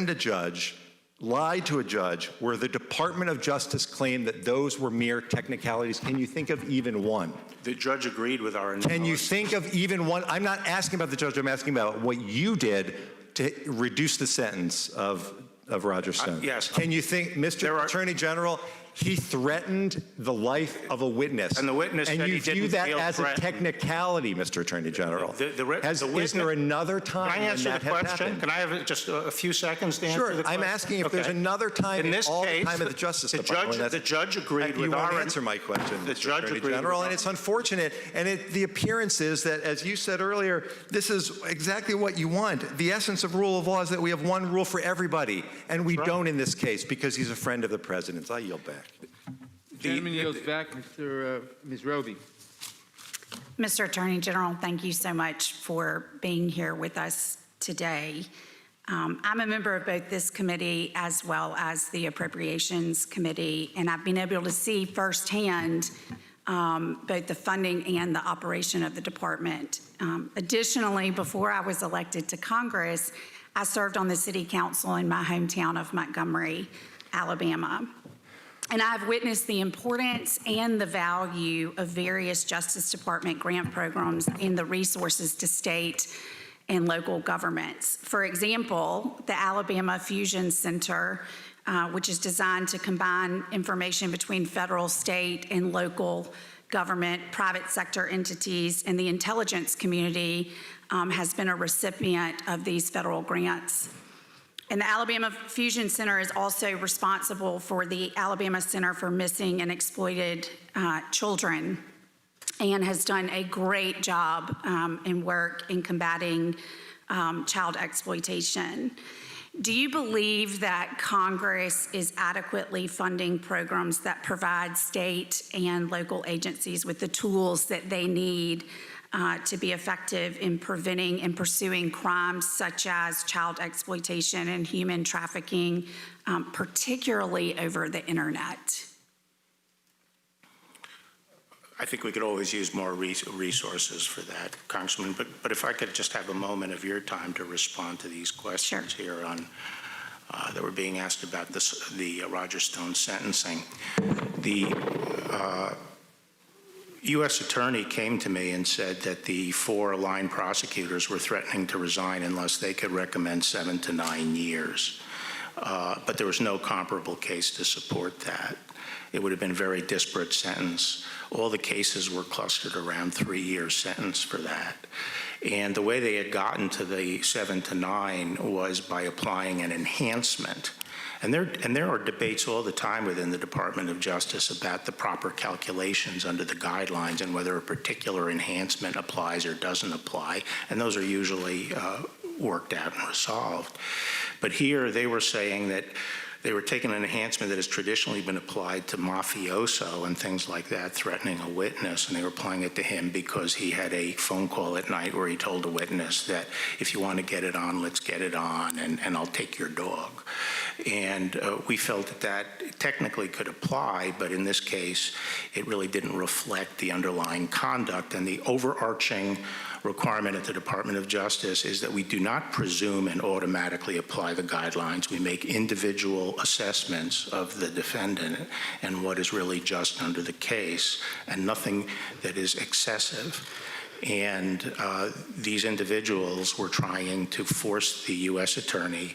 Speaker 21: a judge, lied to a judge, where the Department of Justice claimed that those were mere technicalities? Can you think of even one?
Speaker 6: The judge agreed with our analysis.
Speaker 21: Can you think of even one? I'm not asking about the judge. I'm asking about what you did to reduce the sentence of Roger Stone.
Speaker 6: Yes.
Speaker 21: Can you think, Mr. Attorney General, he threatened the life of a witness.
Speaker 6: And the witness said he didn't feel
Speaker 21: And you view that as
Speaker 6: threatened.
Speaker 21: a technicality, Mr. Attorney General. Is there another time
Speaker 6: Can I answer
Speaker 21: when that
Speaker 6: the question?
Speaker 21: happened?
Speaker 6: Can I have just a few seconds to answer the question?
Speaker 21: Sure. I'm asking if there's another time
Speaker 6: in this
Speaker 21: all
Speaker 6: case,
Speaker 21: the time of the Justice Department.
Speaker 6: The judge agreed with
Speaker 21: You
Speaker 6: our.
Speaker 21: won't answer my question,
Speaker 6: The
Speaker 21: Mr.
Speaker 6: judge
Speaker 21: Attorney
Speaker 6: agreed
Speaker 21: General,
Speaker 6: with
Speaker 21: and it's unfortunate. And the appearance is that, as you said earlier, this is exactly what you want. The essence of rule of law is that we have one rule for everybody, and we don't in this case because he's a friend of the president's. I yield back.
Speaker 1: The gentleman yields back, Ms. Roby.
Speaker 3: Mr. Attorney General, thank you so much for being here with us today. I'm a member of both this committee as well as the Appropriations Committee, and I've been able to see firsthand both the funding and the operation of the department. Additionally, before I was elected to Congress, I served on the City Council in my hometown of Montgomery, Alabama. And I've witnessed the importance and the value of various Justice Department grant programs and the resources to state and local governments. For example, the Alabama Fusion Center, which is designed to combine information between federal, state, and local government, private sector entities, and the intelligence community, has been a recipient of these federal grants. And the Alabama Fusion Center is also responsible for the Alabama Center for Missing and Exploited Children, and has done a great job in work in combating child exploitation. Do you believe that Congress is adequately funding programs that provide state and local agencies with the tools that they need to be effective in preventing and pursuing crimes such as child exploitation and human trafficking, particularly over the internet?
Speaker 6: I think we could always use more resources for that, Congressman. But if I could just have a moment of your time to respond to these questions here on that were being asked about the Roger Stone sentencing. The U.S. attorney came to me and said that the 4 line prosecutors were threatening to resign unless they could recommend 7 to 9 years. but there was no comparable case to support that. It would have been a very disparate sentence. All the cases were clustered around 3-year sentence for that. And the way they had gotten to the 7 to 9 was by applying an enhancement. And there are debates all the time within the Department of Justice about the proper calculations under the guidelines and whether a particular enhancement applies or doesn't apply. And those are usually worked out and resolved. But here they were saying that they were taking an enhancement that has traditionally been applied to mafioso and things like that, threatening a witness, and they were applying it to him because he had a phone call at night where he told a witness that if you want to get it on, let's get it on, and I'll take your dog. And we felt that that technically could apply, but in this case, it really didn't reflect the underlying conduct. And the overarching requirement at the Department of Justice is that we do not presume and automatically apply the guidelines. We make individual assessments of the defendant and what is really just under the case, and nothing that is excessive. And these individuals were trying to force the U.S. attorney,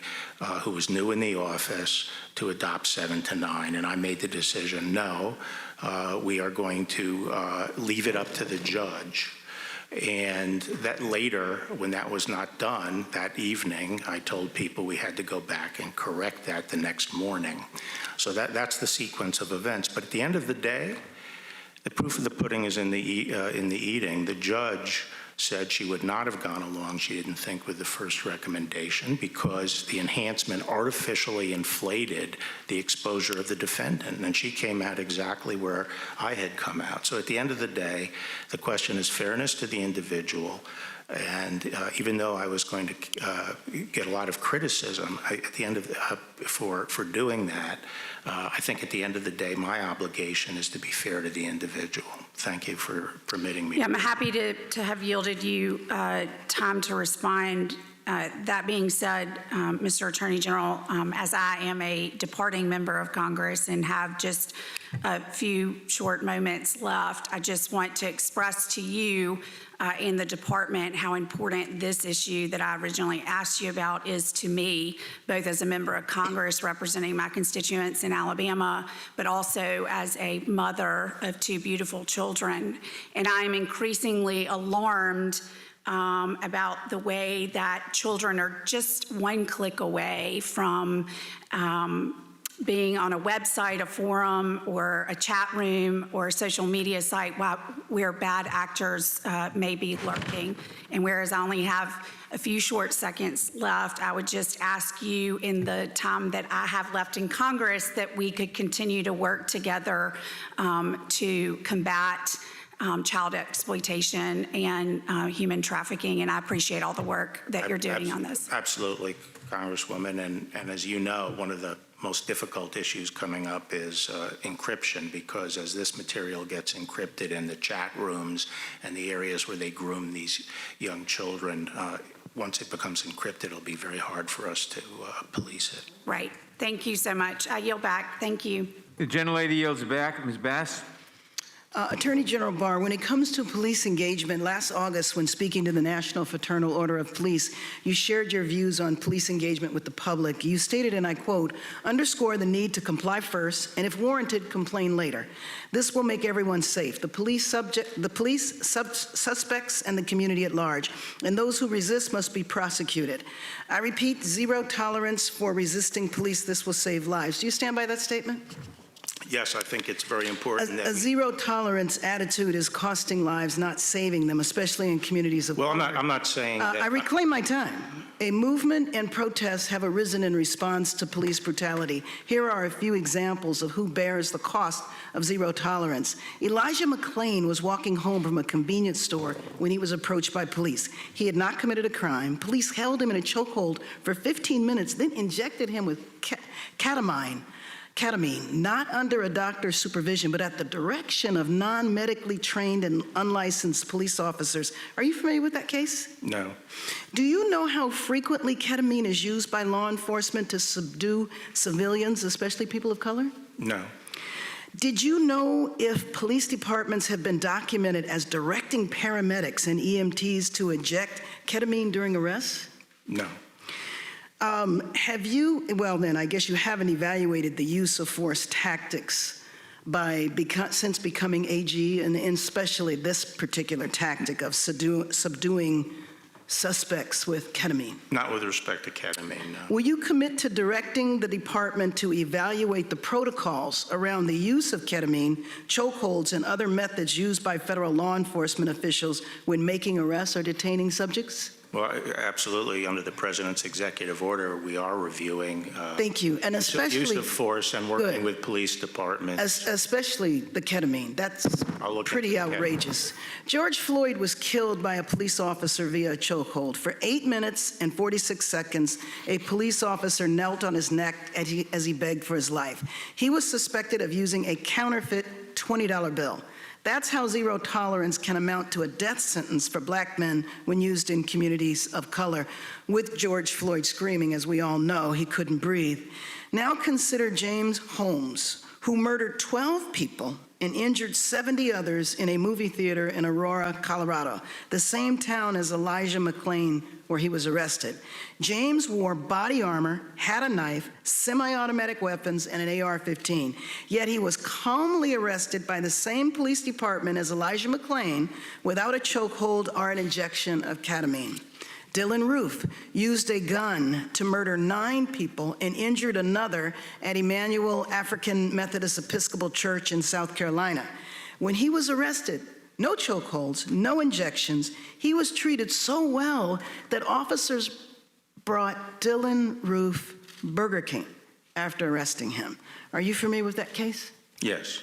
Speaker 6: who was new in the office, to adopt 7 to 9. And I made the decision, no, we are going to leave it up to the judge. And that later, when that was not done, that evening, I told people we had to go back and correct that the next morning. So that's the sequence of events. But at the end of the day, the proof of the pudding is in the eating. The judge said she would not have gone along, she didn't think, with the first recommendation because the enhancement artificially inflated the exposure of the defendant, and she came out exactly where I had come out. So at the end of the day, the question is fairness to the individual. And even though I was going to get a lot of criticism at the end of for doing that, I think at the end of the day, my obligation is to be fair to the individual. Thank you for permitting me.
Speaker 3: Yeah, I'm happy to have yielded you time to respond. That being said, Mr. Attorney General, as I am a departing member of Congress and have just a few short moments left, I just want to express to you in the department how important this issue that I originally asked you about is to me, both as a member of Congress representing my constituents in Alabama, but also as a mother of 2 beautiful children. And I am increasingly alarmed about the way that children are just 1 click away from being on a website, a forum, or a chat room, or a social media site where bad actors may be lurking. And whereas I only have a few short seconds left, I would just ask you in the time that I have left in Congress that we could continue to work together to combat child exploitation and human trafficking, and I appreciate all the work that you're doing on this.
Speaker 6: Absolutely, Congresswoman, and as you know, one of the most difficult issues coming up is encryption, because as this material gets encrypted in the chat rooms and the areas where they groom these young children, once it becomes encrypted, it'll be very hard for us to police it.
Speaker 3: Right. Thank you so much. I yield back. Thank you.
Speaker 1: The gentlelady yields back. Ms. Bass.
Speaker 5: Attorney General Barr, when it comes to police engagement, last August when speaking to the National Fraternal Order of Police, you shared your views on police engagement with the public. You stated, and I quote, "Underscore the need to comply first, and if warranted, complain later. This will make everyone safe, the police suspects, and the community at large, and those who resist must be prosecuted. I repeat, 0 tolerance for resisting police. This will save lives." Do you stand by that statement?
Speaker 6: Yes, I think it's very important that
Speaker 5: a 0 tolerance attitude is costing lives, not saving them, especially in communities of
Speaker 6: Well, I'm not saying that.
Speaker 5: I reclaim my time. A movement and protests have arisen in response to police brutality. Here are a few examples of who bears the cost of 0 tolerance. Elijah McClain was walking home from a convenience store when he was approached by police. He had not committed a crime. Police held him in a chokehold for 15 minutes, then injected him with ketamine, not under a doctor's supervision, but at the direction of non-medically trained and unlicensed police officers. Are you familiar with that case?
Speaker 6: No.
Speaker 5: Do you know how frequently ketamine is used by law enforcement to subdue civilians, especially people of color?
Speaker 6: No.
Speaker 5: Did you know if police departments have been documented as directing paramedics and EMTs to inject ketamine during arrests?
Speaker 6: No.
Speaker 5: Have you, well then, I guess you haven't evaluated the use of force tactics since becoming AG, and especially this particular tactic of subduing suspects with ketamine?
Speaker 6: Not with respect to ketamine, no.
Speaker 5: Will you commit to directing the department to evaluate the protocols around the use of ketamine, chokeholds, and other methods used by federal law enforcement officials when making arrests or detaining subjects?
Speaker 6: Well, absolutely. Under the President's executive order, we are reviewing
Speaker 5: Thank you. And especially
Speaker 6: use of force and working
Speaker 5: good.
Speaker 6: with police departments.
Speaker 5: Especially the ketamine. That's pretty outrageous. George Floyd was killed by a police officer via a chokehold. For 8 minutes and 46 seconds, a police officer knelt on his neck as he begged for his life. He was suspected of using a counterfeit $20 bill. That's how zero tolerance can amount to a death sentence for black men when used in communities of color. With George Floyd screaming, as we all know, he couldn't breathe. Now consider James Holmes, who murdered 12 people and injured 70 others in a movie theater in Aurora, Colorado, the same town as Elijah McClain, where he was arrested. James wore body armor, had a knife, semi-automatic weapons, and an AR-15. Yet he was calmly arrested by the same police department as Elijah McClain without a chokehold or an injection of ketamine. Dylan Roof used a gun to murder 9 people and injured another at Emmanuel African Methodist Episcopal Church in South Carolina. When he was arrested, no chokeholds, no injections, he was treated so well that officers brought Dylan Roof Burger King after arresting him. Are you familiar with that case?
Speaker 6: Yes.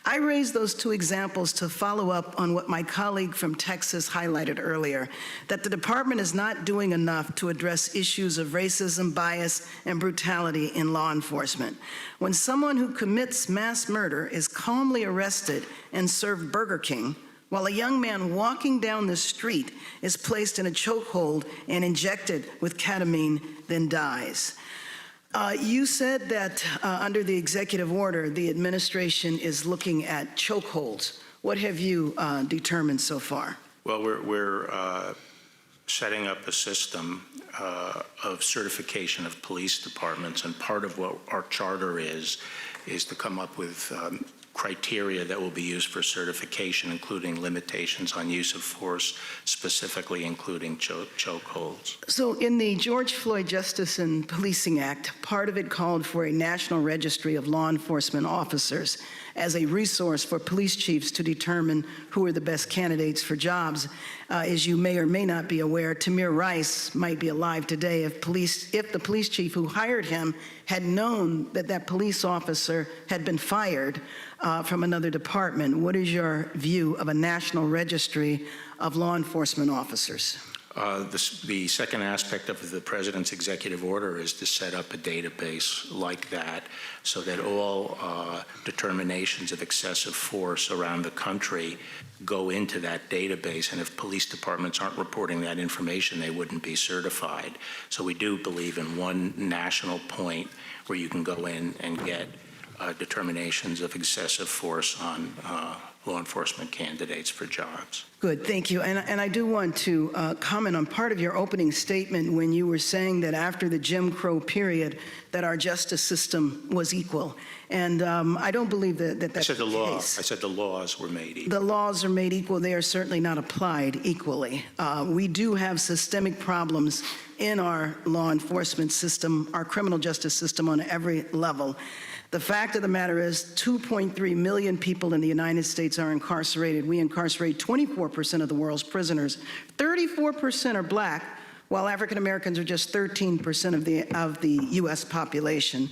Speaker 5: I raised those 2 examples to follow up on what my colleague from Texas highlighted earlier, that the department is not doing enough to address issues of racism, bias, and brutality in law enforcement. When someone who commits mass murder is calmly arrested and served Burger King, while a young man walking down the street is placed in a chokehold and injected with ketamine, then dies. You said that under the executive order, the administration is looking at chokeholds. What have you determined so far?
Speaker 6: Well, we're setting up a system of certification of police departments, and part of what our charter is to come up with criteria that will be used for certification, including limitations on use of force, specifically including chokeholds.
Speaker 5: So in the George Floyd Justice and Policing Act, part of it called for a national registry of law enforcement officers as a resource for police chiefs to determine who are the best candidates for jobs. As you may or may not be aware, Tamir Rice might be alive today if the police chief who hired him had known that that police officer had been fired from another department. What is your view of a national registry of law enforcement officers?
Speaker 6: The second aspect of the President's executive order is to set up a database like that so that all determinations of excessive force around the country go into that database, and if police departments aren't reporting that information, they wouldn't be certified. So we do believe in one national point where you can go in and get determinations of excessive force on law enforcement candidates for jobs.
Speaker 5: Good, thank you. And I do want to comment on part of your opening statement when you were saying that after the Jim Crow period that our justice system was equal. And I don't believe that that's the case.
Speaker 6: I said the laws were made equal.
Speaker 5: The laws are made equal. They are certainly not applied equally. We do have systemic problems in our law enforcement system, our criminal justice system on every level. The fact of the matter is 2.3 million people in the United States are incarcerated. We incarcerate 24% of the world's prisoners. 34% are black, while African Americans are just 13% of the U.S. population.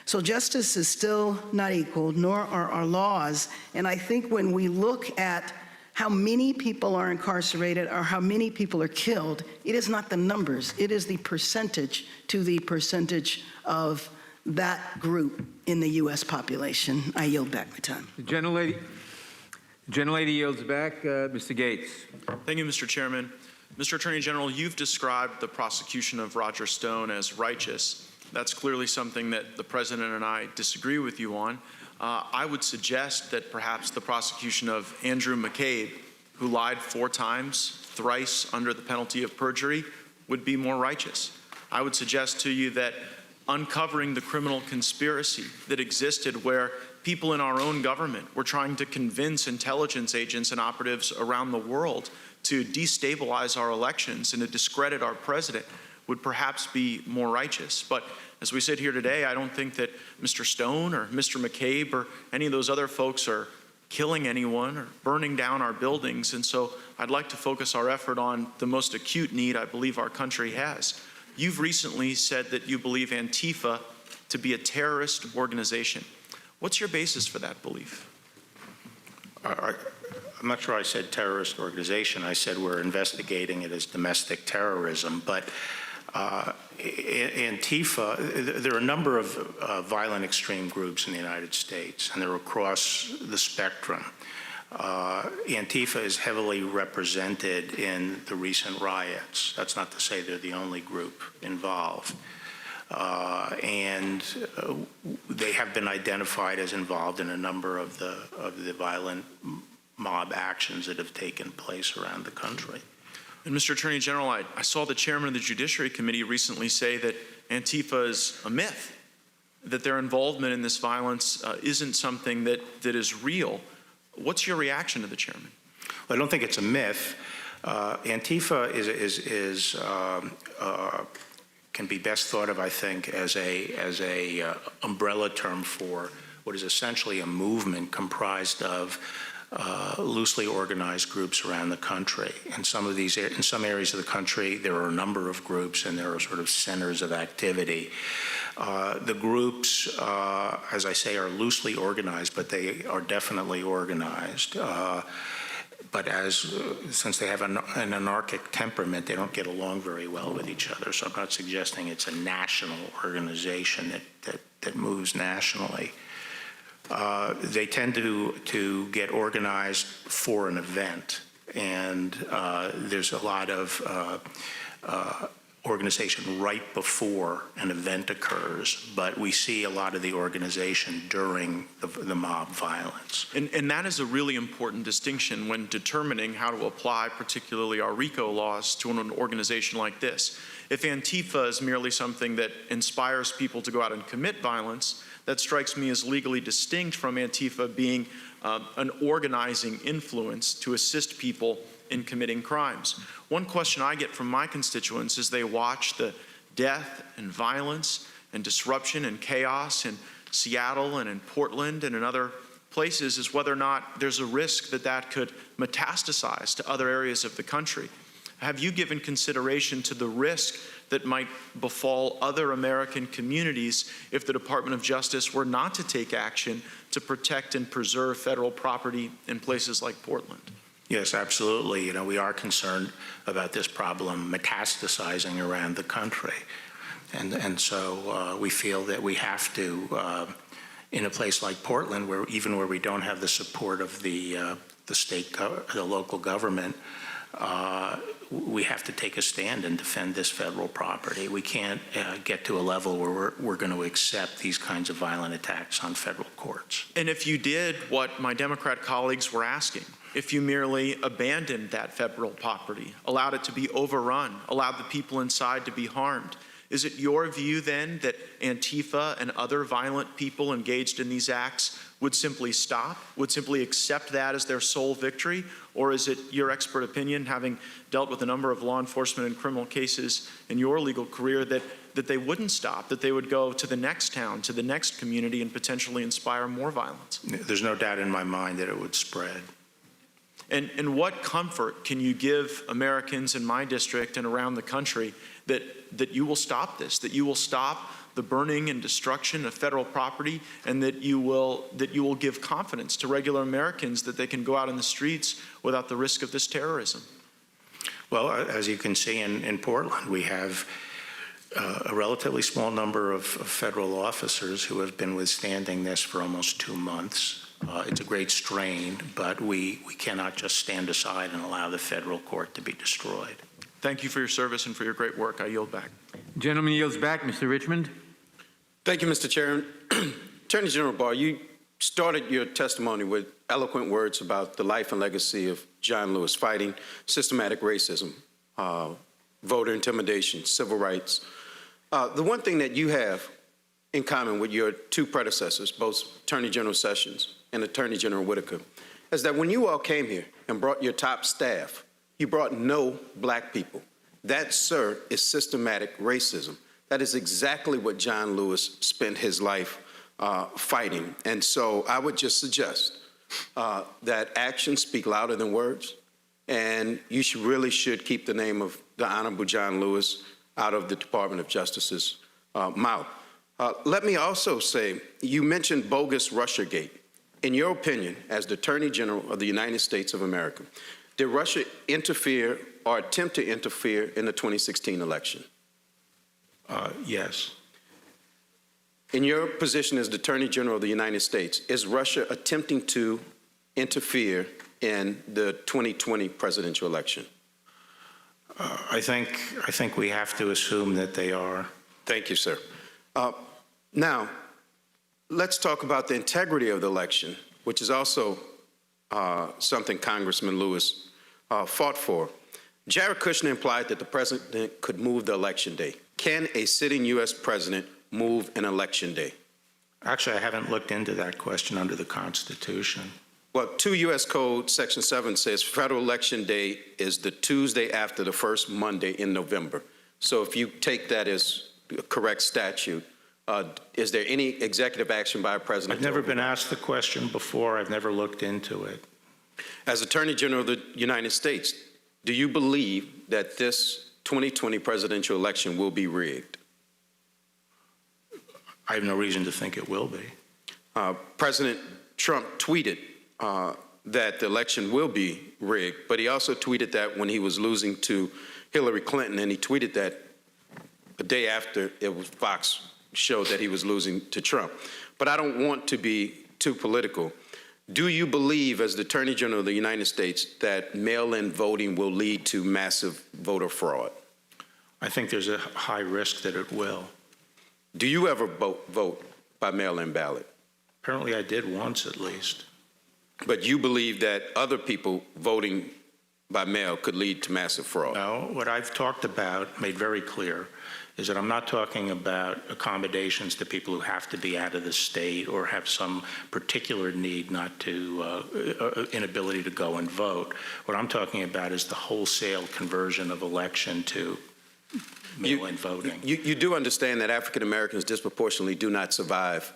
Speaker 5: So justice is still not equal, nor are our laws. And I think when we look at how many people are incarcerated or how many people are killed, it is not the numbers, it is the percentage to the percentage of that group in the U.S. population. I yield back my time.
Speaker 1: The gentlelady yields back. Mr. Gates.
Speaker 4: Thank you, Mr. Chairman. Mr. Attorney General, you've described the prosecution of Roger Stone as righteous. That's clearly something that the President and I disagree with you on. I would suggest that perhaps the prosecution of Andrew McCabe, who lied 4 times, thrice under the penalty of perjury, would be more righteous. I would suggest to you that uncovering the criminal conspiracy that existed where people in our own government were trying to convince intelligence agents and operatives around the world to destabilize our elections and to discredit our president would perhaps be more righteous. But as we sit here today, I don't think that Mr. Stone or Mr. McCabe or any of those other folks are killing anyone or burning down our buildings. And so I'd like to focus our effort on the most acute need I believe our country has. You've recently said that you believe Antifa to be a terrorist organization. What's your basis for that belief?
Speaker 6: I'm not sure I said terrorist organization. I said we're investigating it as domestic terrorism. But Antifa, there are a number of violent extreme groups in the United States, and they're across the spectrum. Antifa is heavily represented in the recent riots. That's not to say they're the only group involved. And they have been identified as involved in a number of the violent mob actions that have taken place around the country.
Speaker 4: And Mr. Attorney General, I saw the chairman of the Judiciary Committee recently say that Antifa is a myth, that their involvement in this violence isn't something that is real. What's your reaction to the chairman?
Speaker 6: Well, I don't think it's a myth. Antifa can be best thought of, I think, as a umbrella term for what is essentially a movement comprised of loosely organized groups around the country. In some areas of the country, there are a number of groups, and there are sort of centers of activity. The groups, as I say, are loosely organized, but they are definitely organized. But since they have an anarchic temperament, they don't get along very well with each other. So I'm not suggesting it's a national organization that moves nationally. They tend to get organized for an event, and there's a lot of organization right before an event occurs, but we see a lot of the organization during the mob violence.
Speaker 4: And that is a really important distinction when determining how to apply particularly our RICO laws to an organization like this. If Antifa is merely something that inspires people to go out and commit violence, that strikes me as legally distinct from Antifa being an organizing influence to assist people in committing crimes. One question I get from my constituents as they watch the death and violence and disruption and chaos in Seattle and in Portland and in other places is whether or not there's a risk that that could metastasize to other areas of the country. Have you given consideration to the risk that might befall other American communities if the Department of Justice were not to take action to protect and preserve federal property in places like Portland?
Speaker 6: Yes, absolutely. You know, we are concerned about this problem metastasizing around the country. And so we feel that we have to, in a place like Portland, where we don't have the support of the local government, we have to take a stand and defend this federal property. We can't get to a level where we're going to accept these kinds of violent attacks on federal courts.
Speaker 4: And if you did what my Democrat colleagues were asking, if you merely abandoned that federal property, allowed it to be overrun, allowed the people inside to be harmed, is it your view then that Antifa and other violent people engaged in these acts would simply stop, would simply accept that as their sole victory? Or is it your expert opinion, having dealt with a number of law enforcement and criminal cases in your legal career, that they wouldn't stop, that they would go to the next town, to the next community, and potentially inspire more violence?
Speaker 6: There's no doubt in my mind that it would spread.
Speaker 4: And what comfort can you give Americans in my district and around the country that you will stop this, that you will stop the burning and destruction of federal property, and that you will give confidence to regular Americans that they can go out in the streets without the risk of this terrorism?
Speaker 6: Well, as you can see in Portland, we have a relatively small number of federal officers who have been withstanding this for almost 2 months. It's a great strain, but we cannot just stand aside and allow the federal court to be destroyed.
Speaker 4: Thank you for your service and for your great work. I yield back.
Speaker 1: Gentleman yields back. Mr. Richmond.
Speaker 10: Thank you, Mr. Chairman. Attorney General Barr, you started your testimony with eloquent words about the life and legacy of John Lewis, fighting systematic racism, voter intimidation, civil rights, The one thing that you have in common with your two predecessors, both Attorney General Sessions and Attorney General Whitaker, is that when you all came here and brought your top staff, you brought no black people. That, sir, is systematic racism. That is exactly what John Lewis spent his life fighting. And so I would just suggest that actions speak louder than words, and you really should keep the name of the Honorable John Lewis out of the Department of Justice's mouth. Let me also say, you mentioned bogus Russiagate. In your opinion, as the Attorney General of the United States of America, did Russia interfere or attempt to interfere in the 2016 election?
Speaker 6: Yes.
Speaker 10: In your position as the Attorney General of the United States, is Russia attempting to interfere in the 2020 presidential election?
Speaker 6: I think we have to assume that they are.
Speaker 10: Thank you, sir. Now, let's talk about the integrity of the election, which is also something Congressman Lewis fought for. Jared Kushner implied that the president could move the election day. Can a sitting U.S. president move an election day?
Speaker 6: Actually, I haven't looked into that question under the Constitution.
Speaker 10: Well, 2 U.S. Code Section 7 says federal election day is the Tuesday after the first Monday in November. So if you take that as a correct statute, is there any executive action by a president?
Speaker 6: I've never been asked the question before. I've never looked into it.
Speaker 10: As Attorney General of the United States, do you believe that this 2020 presidential election will be rigged?
Speaker 6: I have no reason to think it will be.
Speaker 10: President Trump tweeted that the election will be rigged, but he also tweeted that when he was losing to Hillary Clinton, and he tweeted that the day after it was Fox showed that he was losing to Trump. But I don't want to be too political. Do you believe, as the Attorney General of the United States, that mail-in voting will lead to massive voter fraud?
Speaker 6: I think there's a high risk that it will.
Speaker 10: Do you ever vote by mail-in ballot?
Speaker 6: Apparently I did once at least.
Speaker 10: But you believe that other people voting by mail could lead to massive fraud?
Speaker 6: No, what I've talked about, made very clear, is that I'm not talking about accommodations to people who have to be out of the state or have some particular need not to, inability to go and vote. What I'm talking about is the wholesale conversion of election to mail-in voting.
Speaker 10: You do understand that African Americans disproportionately do not survive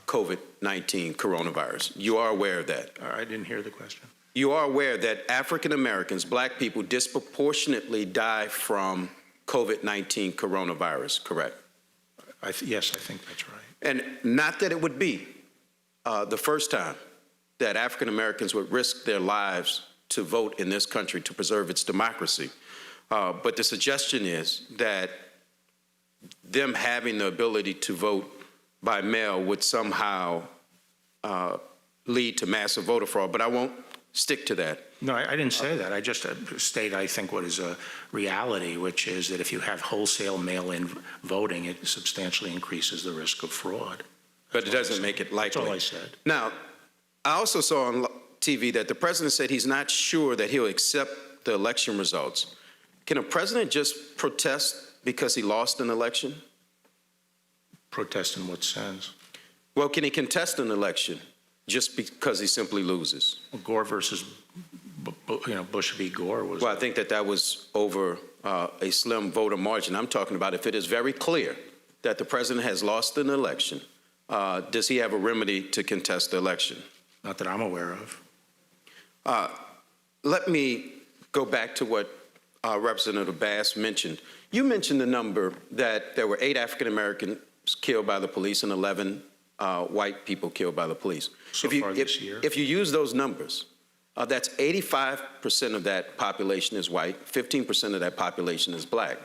Speaker 10: COVID-19 coronavirus. You are aware of that?
Speaker 6: I didn't hear the question.
Speaker 10: You are aware that African Americans, black people, disproportionately die from COVID-19 coronavirus, correct?
Speaker 6: Yes, I think that's right.
Speaker 10: And not that it would be the first time that African Americans would risk their lives to vote in this country to preserve its democracy. But the suggestion is that them having the ability to vote by mail would somehow lead to massive voter fraud, but I won't stick to that.
Speaker 6: No, I didn't say that. I just state, I think, what is a reality, which is that if you have wholesale mail-in voting, it substantially increases the risk of fraud.
Speaker 10: But it doesn't make it likely.
Speaker 6: That's all I said.
Speaker 10: Now, I also saw on TV that the president said he's not sure that he'll accept the election results. Can a president just protest because he lost an election?
Speaker 6: Protest in what sense?
Speaker 10: Well, can he contest an election just because he simply loses?
Speaker 6: Well, Gore versus, Bush v. Gore was.
Speaker 10: Well, I think that was over a slim voter margin. I'm talking about if it is very clear that the president has lost an election, does he have a remedy to contest the election?
Speaker 6: Not that I'm aware of.
Speaker 10: Let me go back to what Representative Bass mentioned. You mentioned the number that there were 8 African Americans killed by the police and 11 white people killed by the police.
Speaker 6: So far this year?
Speaker 10: If you use those numbers, that's 85% of that population is white, 15% of that population is black.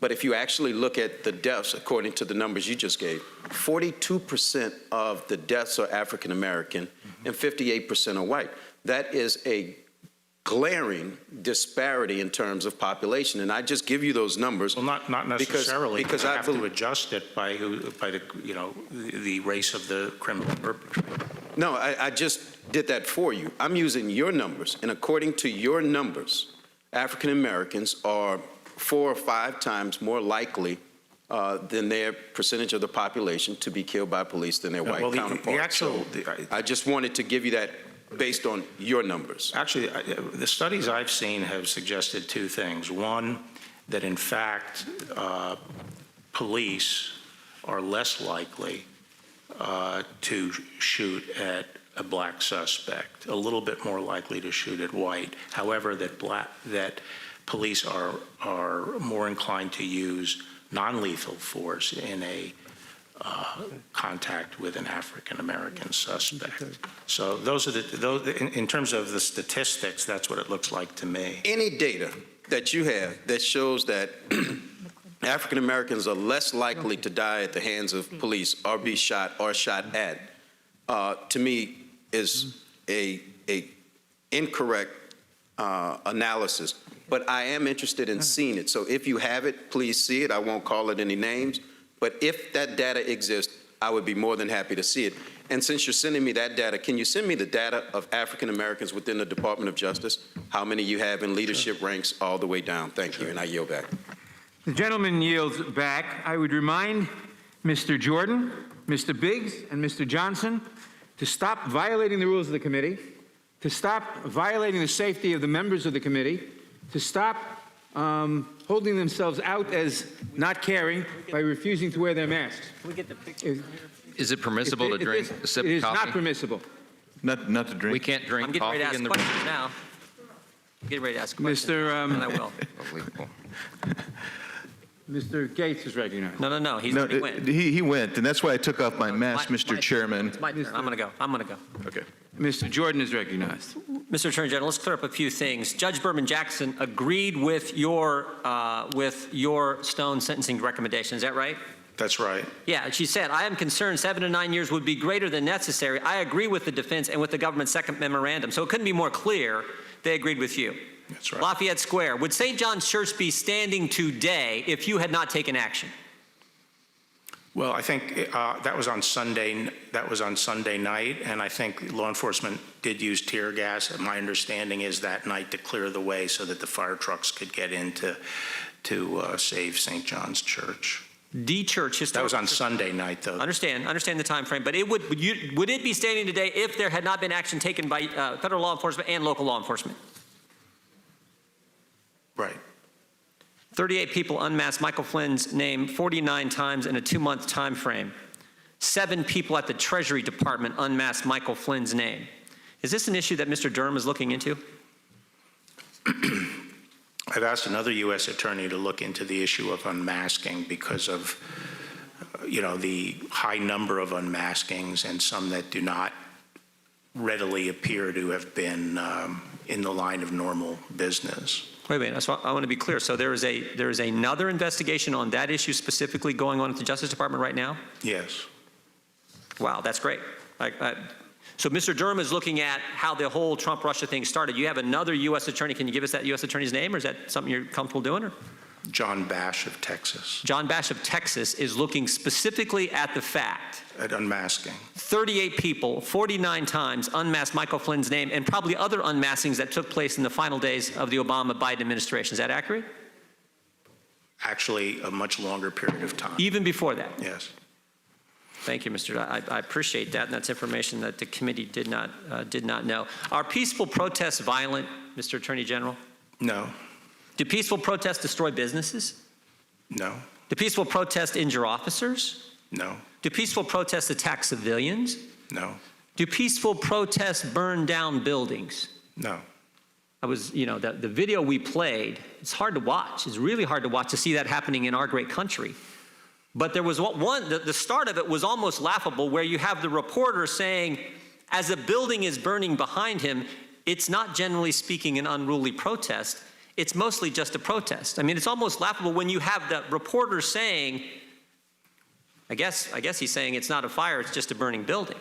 Speaker 10: But if you actually look at the deaths, according to the numbers you just gave, 42% of the deaths are African American and 58% are white. That is a glaring disparity in terms of population, and I just give you those numbers.
Speaker 6: Well, not necessarily.
Speaker 10: Because
Speaker 6: you
Speaker 10: I
Speaker 6: have to adjust it by the race of the criminal perpetrator.
Speaker 10: No, I just did that for you. I'm using your numbers, and according to your numbers, African Americans are 4 or 5 times more likely than their percentage of the population to be killed by police than their white counterparts. I just wanted to give you that based on your numbers.
Speaker 6: Actually, the studies I've seen have suggested two things. One, that in fact, police are less likely to shoot at a black suspect, a little bit more likely to shoot at white. However, that police are more inclined to use non-lethal force in a contact with an African-American suspect. So those are in terms of the statistics, that's what it looks like to me.
Speaker 10: Any data that you have that shows that African Americans are less likely to die at the hands of police or be shot or shot at, to me, is a incorrect analysis. But I am interested in seeing it. So if you have it, please see it. I won't call it any names. But if that data exists, I would be more than happy to see it. And since you're sending me that data, can you send me the data of African Americans within the Department of Justice? How many you have in leadership ranks all the way down? Thank you, and I yield back.
Speaker 1: The gentleman yields back. I would remind Mr. Jordan, Mr. Biggs, and Mr. Johnson to stop violating the rules of the committee, to stop violating the safety of the members of the committee, to stop holding themselves out as not caring by refusing to wear their masks.
Speaker 2: Can we get the picture?
Speaker 7: Is it permissible to drink a sip of coffee?
Speaker 1: It is not permissible.
Speaker 12: Not to drink.
Speaker 7: We can't drink
Speaker 2: I'm getting
Speaker 7: coffee
Speaker 2: ready to ask
Speaker 7: in the
Speaker 2: questions now. I'm getting ready to ask questions. And I will.
Speaker 7: Unbelievable.
Speaker 1: Mr. Gates is recognized.
Speaker 2: No. He went.
Speaker 12: He went, and that's why I took off my mask, Mr. Chairman.
Speaker 2: It's my turn. I'm going to go.
Speaker 1: Okay. Mr. Jordan is recognized.
Speaker 2: Mr. Attorney General, let's clear up a few things. Judge Berman Jackson agreed with your Stone sentencing recommendation. Is that right?
Speaker 6: That's right.
Speaker 2: Yeah, she said, I am concerned 7 to 9 years would be greater than necessary. I agree with the defense and with the government's second memorandum. So it couldn't be more clear they agreed with you.
Speaker 6: That's right.
Speaker 2: Lafayette Square. Would St. John's Church be standing today if you had not taken action?
Speaker 6: Well, I think that was on Sunday. That was on Sunday night, and I think law enforcement did use tear gas. My understanding is that night to clear the way so that the fire trucks could get in to save St. John's Church.
Speaker 2: The church historically.
Speaker 6: That was on Sunday night, though.
Speaker 2: Understand the time frame, but would it be standing today if there had not been action taken by federal law enforcement and local law enforcement?
Speaker 6: Right.
Speaker 2: 38 people unmasked Michael Flynn's name 49 times in a 2-month time frame. 7 people at the Treasury Department unmasked Michael Flynn's name. Is this an issue that Mr. Durham is looking into?
Speaker 6: I've asked another U.S. attorney to look into the issue of unmasking because of, the high number of unmaskings and some that do not readily appear to have been in the line of normal business.
Speaker 2: Wait a minute, I want to be clear. So there is another investigation on that issue specifically going on at the Justice Department right now?
Speaker 6: Yes.
Speaker 2: Wow, that's great. So Mr. Durham is looking at how the whole Trump-Russia thing started. You have another U.S. attorney. Can you give us that U.S. attorney's name, or is that something you're comfortable doing? Or?
Speaker 6: John Bash of Texas.
Speaker 2: John Bash of Texas is looking specifically at the fact.
Speaker 6: At unmasking.
Speaker 2: 38 people, 49 times unmasked Michael Flynn's name, and probably other unmaskings that took place in the final days of the Obama-Biden administration. Is that accurate?
Speaker 6: Actually, a much longer period of time.
Speaker 2: Even before that?
Speaker 6: Yes.
Speaker 2: Thank you, Mr. I appreciate that, and that's information that the committee did not know. Are peaceful protests violent, Mr. Attorney General?
Speaker 6: No.
Speaker 2: Do peaceful protests destroy businesses?
Speaker 6: No.
Speaker 2: Do peaceful protests injure officers?
Speaker 6: No.
Speaker 2: Do peaceful protests attack civilians?
Speaker 6: No.
Speaker 2: Do peaceful protests burn down buildings?
Speaker 6: No.
Speaker 2: The video we played, it's hard to watch. It's really hard to watch to see that happening in our great country. But there was the start of it was almost laughable, where you have the reporter saying, as a building is burning behind him, it's not generally speaking an unruly protest. It's mostly just a protest. I mean, it's almost laughable when you have the reporter saying, I guess he's saying it's not a fire, it's just a burning building.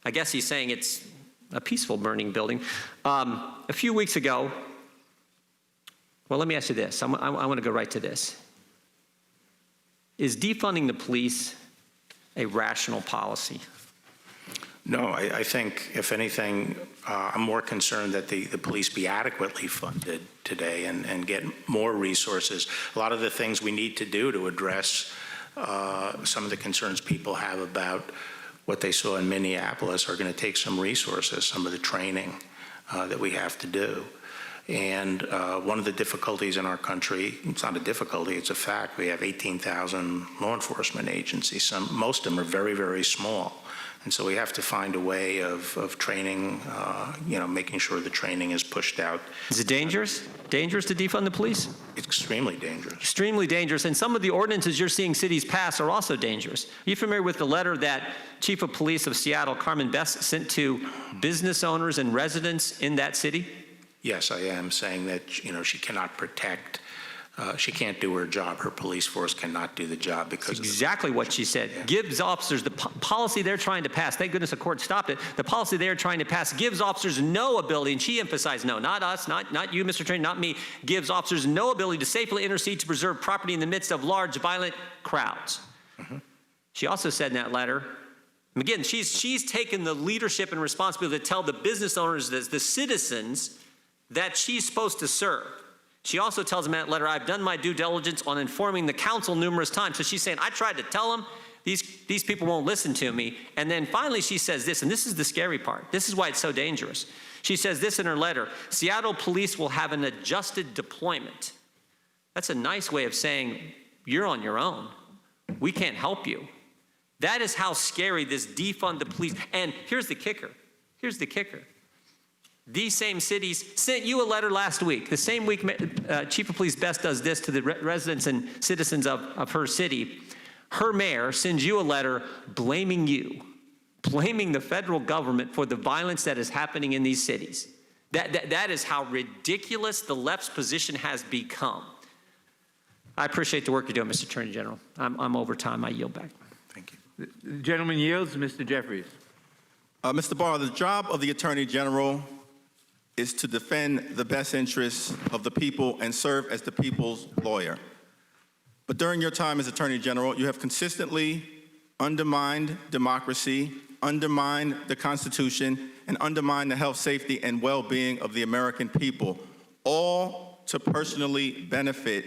Speaker 2: I guess he's saying it's a peaceful burning building. A few weeks ago, well, let me ask you this. I want to go right to this. Is defunding the police a rational policy?
Speaker 6: No, I think, if anything, I'm more concerned that the police be adequately funded today and get more resources. A lot of the things we need to do to address some of the concerns people have about what they saw in Minneapolis are going to take some resources, some of the training that we have to do. And one of the difficulties in our country, it's not a difficulty, it's a fact, we have 18,000 law enforcement agencies. Most of them are very, very small. And so we have to find a way of training, making sure the training is pushed out.
Speaker 2: Is it dangerous? Dangerous to defund the police?
Speaker 6: It's extremely dangerous.
Speaker 2: Extremely dangerous. And some of the ordinances you're seeing cities pass are also dangerous. Are you familiar with the letter that Chief of Police of Seattle, Carmen Best, sent to business owners and residents in that city?
Speaker 6: Yes, I am saying that, she cannot protect, she can't do her job. Her police force cannot do the job because
Speaker 2: That's exactly what she said. Yeah. Gives officers the policy they're trying to pass. Thank goodness the court stopped it. The policy they're trying to pass gives officers no ability, and she emphasized no, not us, not you, Mr. Attorney, not me, gives officers no ability to safely intercede to preserve property in the midst of large, violent crowds. Mm-hmm. She also said in that letter, again, she's taken the leadership and responsibility to tell the business owners, the citizens, that she's supposed to serve. She also tells them in that letter, I've done my due diligence on informing the council numerous times. So she's saying, I tried to tell them, these people won't listen to me. And then finally she says this, and this is the scary part. This is why it's so dangerous. She says this in her letter, Seattle police will have an adjusted deployment. That's a nice way of saying, you're on your own. We can't help you. That is how scary this defund the police. And here's the kicker. Here's the kicker. These same cities sent you a letter last week. The same week Chief of Police Best does this to the residents and citizens of her city. Her mayor sends you a letter blaming you, blaming the federal government for the violence that is happening in these cities. That is how ridiculous the left's position has become. I appreciate the work you're doing, Mr. Attorney General. I'm over time. I yield back.
Speaker 1: Thank you. The gentleman yields. Mr. Jeffries.
Speaker 8: Mr. Barr, the job of the Attorney General is to defend the best interests of the people and serve as the people's lawyer. But during your time as Attorney General, you have consistently undermined democracy, undermined the Constitution, and undermined the health, safety, and well-being of the American people, all to personally benefit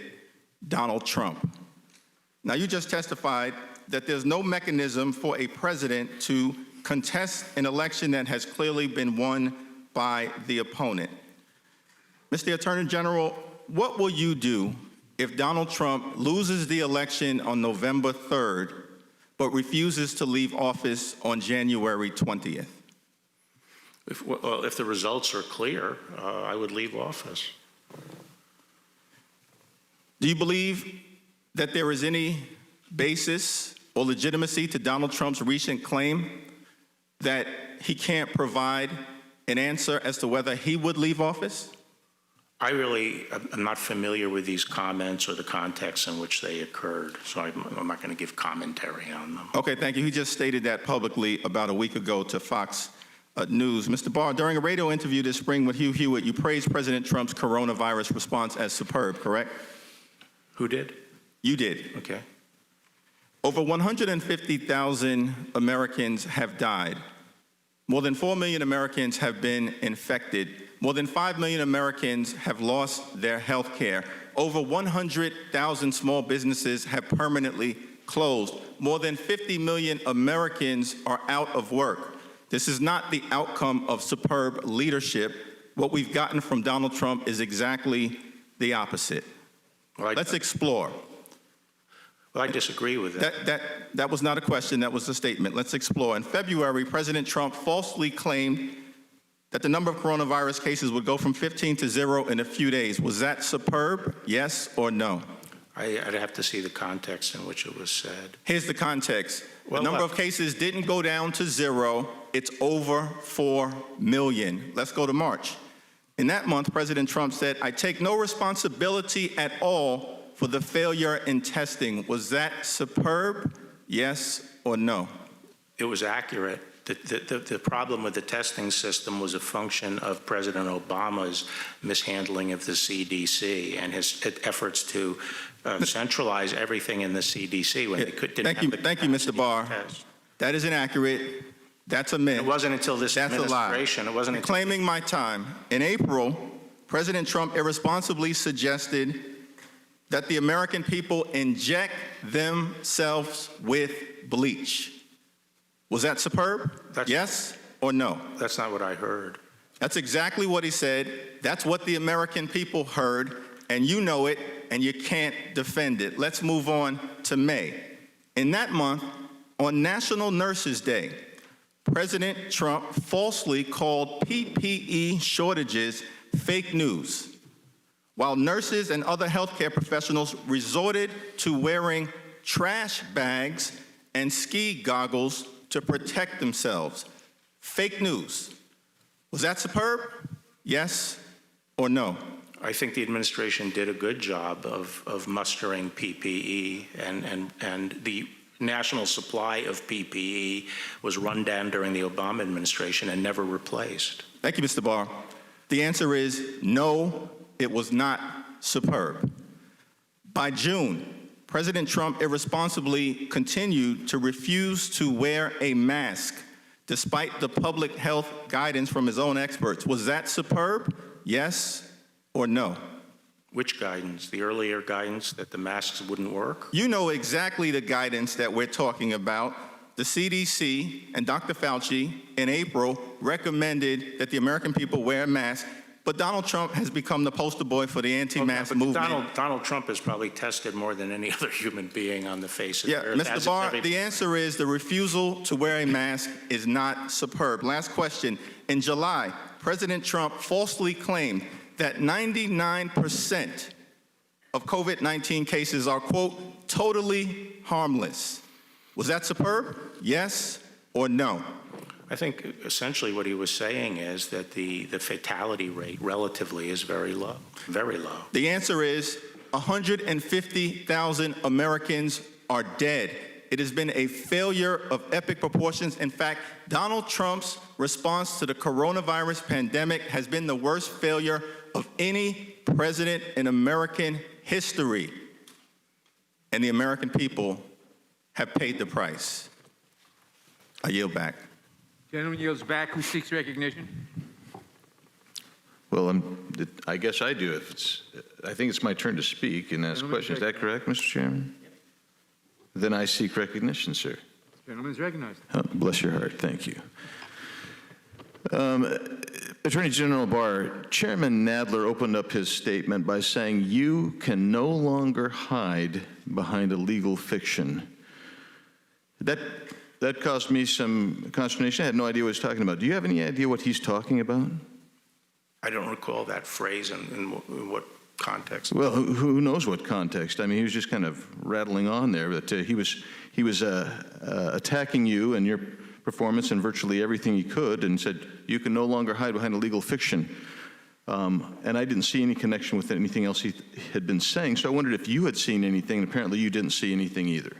Speaker 8: Donald Trump. Now, you just testified that there's no mechanism for a president to contest an election that has clearly been won by the opponent. Mr. Attorney General, what will you do if Donald Trump loses the election on November 3rd, but refuses to leave office on January 20th?
Speaker 6: If the results are clear, I would leave office.
Speaker 8: Do you believe that there is any basis or legitimacy to Donald Trump's recent claim that he can't provide an answer as to whether he would leave office?
Speaker 6: I really am not familiar with these comments or the context in which they occurred, so I'm not going to give commentary on them.
Speaker 8: Okay, thank you. He just stated that publicly about a week ago to Fox News. Mr. Barr, during a radio interview this spring with Hugh Hewitt, you praised President Trump's coronavirus response as superb, correct?
Speaker 6: Who did?
Speaker 8: You did.
Speaker 6: Okay.
Speaker 8: Over 150,000 Americans have died. More than 4 million Americans have been infected. More than 5 million Americans have lost their health care. Over 100,000 small businesses have permanently closed. More than 50 million Americans are out of work. This is not the outcome of superb leadership. What we've gotten from Donald Trump is exactly the opposite. Let's explore.
Speaker 6: Well, I disagree with that.
Speaker 8: That was not a question, that was a statement. Let's explore. In February, President Trump falsely claimed that the number of coronavirus cases would go from 15 to 0 in a few days. Was that superb, yes or no?
Speaker 6: I'd have to see the context in which it was said.
Speaker 8: Here's the context. The number of cases didn't go down to 0. It's over 4 million. Let's go to March. In that month, President Trump said, I take no responsibility at all for the failure in testing. Was that superb, yes or no?
Speaker 6: It was accurate. The problem with the testing system was a function of President Obama's mishandling of the CDC and his efforts to centralize everything in the CDC when they didn't have the
Speaker 8: Thank you, Mr. Barr. That is inaccurate. That's a myth.
Speaker 6: It wasn't until this administration. It wasn't until
Speaker 8: claiming my time. In April, President Trump irresponsibly suggested that the American people inject themselves with bleach. Was that superb? Yes or no?
Speaker 6: That's not what I heard.
Speaker 8: That's exactly what he said. That's what the American people heard, and you know it, and you can't defend it. Let's move on to May. In that month, on National Nurses Day, President Trump falsely called PPE shortages fake news, while nurses and other healthcare professionals resorted to wearing trash bags and ski goggles to protect themselves. Fake news. Was that superb? Yes or no?
Speaker 6: I think the administration did a good job of mustering PPE, and the national supply of PPE was run down during the Obama administration and never replaced.
Speaker 8: Thank you, Mr. Barr. The answer is no, it was not superb. By June, President Trump irresponsibly continued to refuse to wear a mask despite the public health guidance from his own experts. Was that superb? Yes or no?
Speaker 6: Which guidance? The earlier guidance that the masks wouldn't work?
Speaker 8: You know exactly the guidance that we're talking about. The CDC and Dr. Fauci in April recommended that the American people wear a mask, but Donald Trump has become the poster boy for the anti-mask movement.
Speaker 6: Donald Trump has probably tested more than any other human being on the face of the earth.
Speaker 8: Mr. Barr, the answer is the refusal to wear a mask is not superb. Last question. In July, President Trump falsely claimed that 99% of COVID-19 cases are, quote, totally harmless. Was that superb? Yes or no?
Speaker 6: I think essentially what he was saying is that the fatality rate relatively is very low, very low.
Speaker 8: The answer is 150,000 Americans are dead. It has been a failure of epic proportions. In fact, Donald Trump's response to the coronavirus pandemic has been the worst failure of any president in American history. And the American people have paid the price. I yield back.
Speaker 1: Gentleman yields back. Who seeks recognition?
Speaker 9: Well, I guess I do. I think it's my turn to speak and ask questions. Is that correct, Mr. Chairman? Then I seek recognition, sir.
Speaker 1: Gentleman is recognized.
Speaker 9: Oh, bless your heart. Thank you. Attorney General Barr, Chairman Nadler opened up his statement by saying, "You can no longer hide behind a legal fiction." That caused me some consternation. I had no idea what he was talking about. Do you have any idea what he's talking about?
Speaker 6: I don't recall that phrase in what context.
Speaker 9: Well, who knows what context? I mean, he was just kind of rattling on there, but he was attacking you and your performance and virtually everything he could, and said you can no longer hide behind a legal fiction. And I didn't see any connection with anything else he had been saying, so I wondered if you had seen anything, and apparently you didn't see anything either.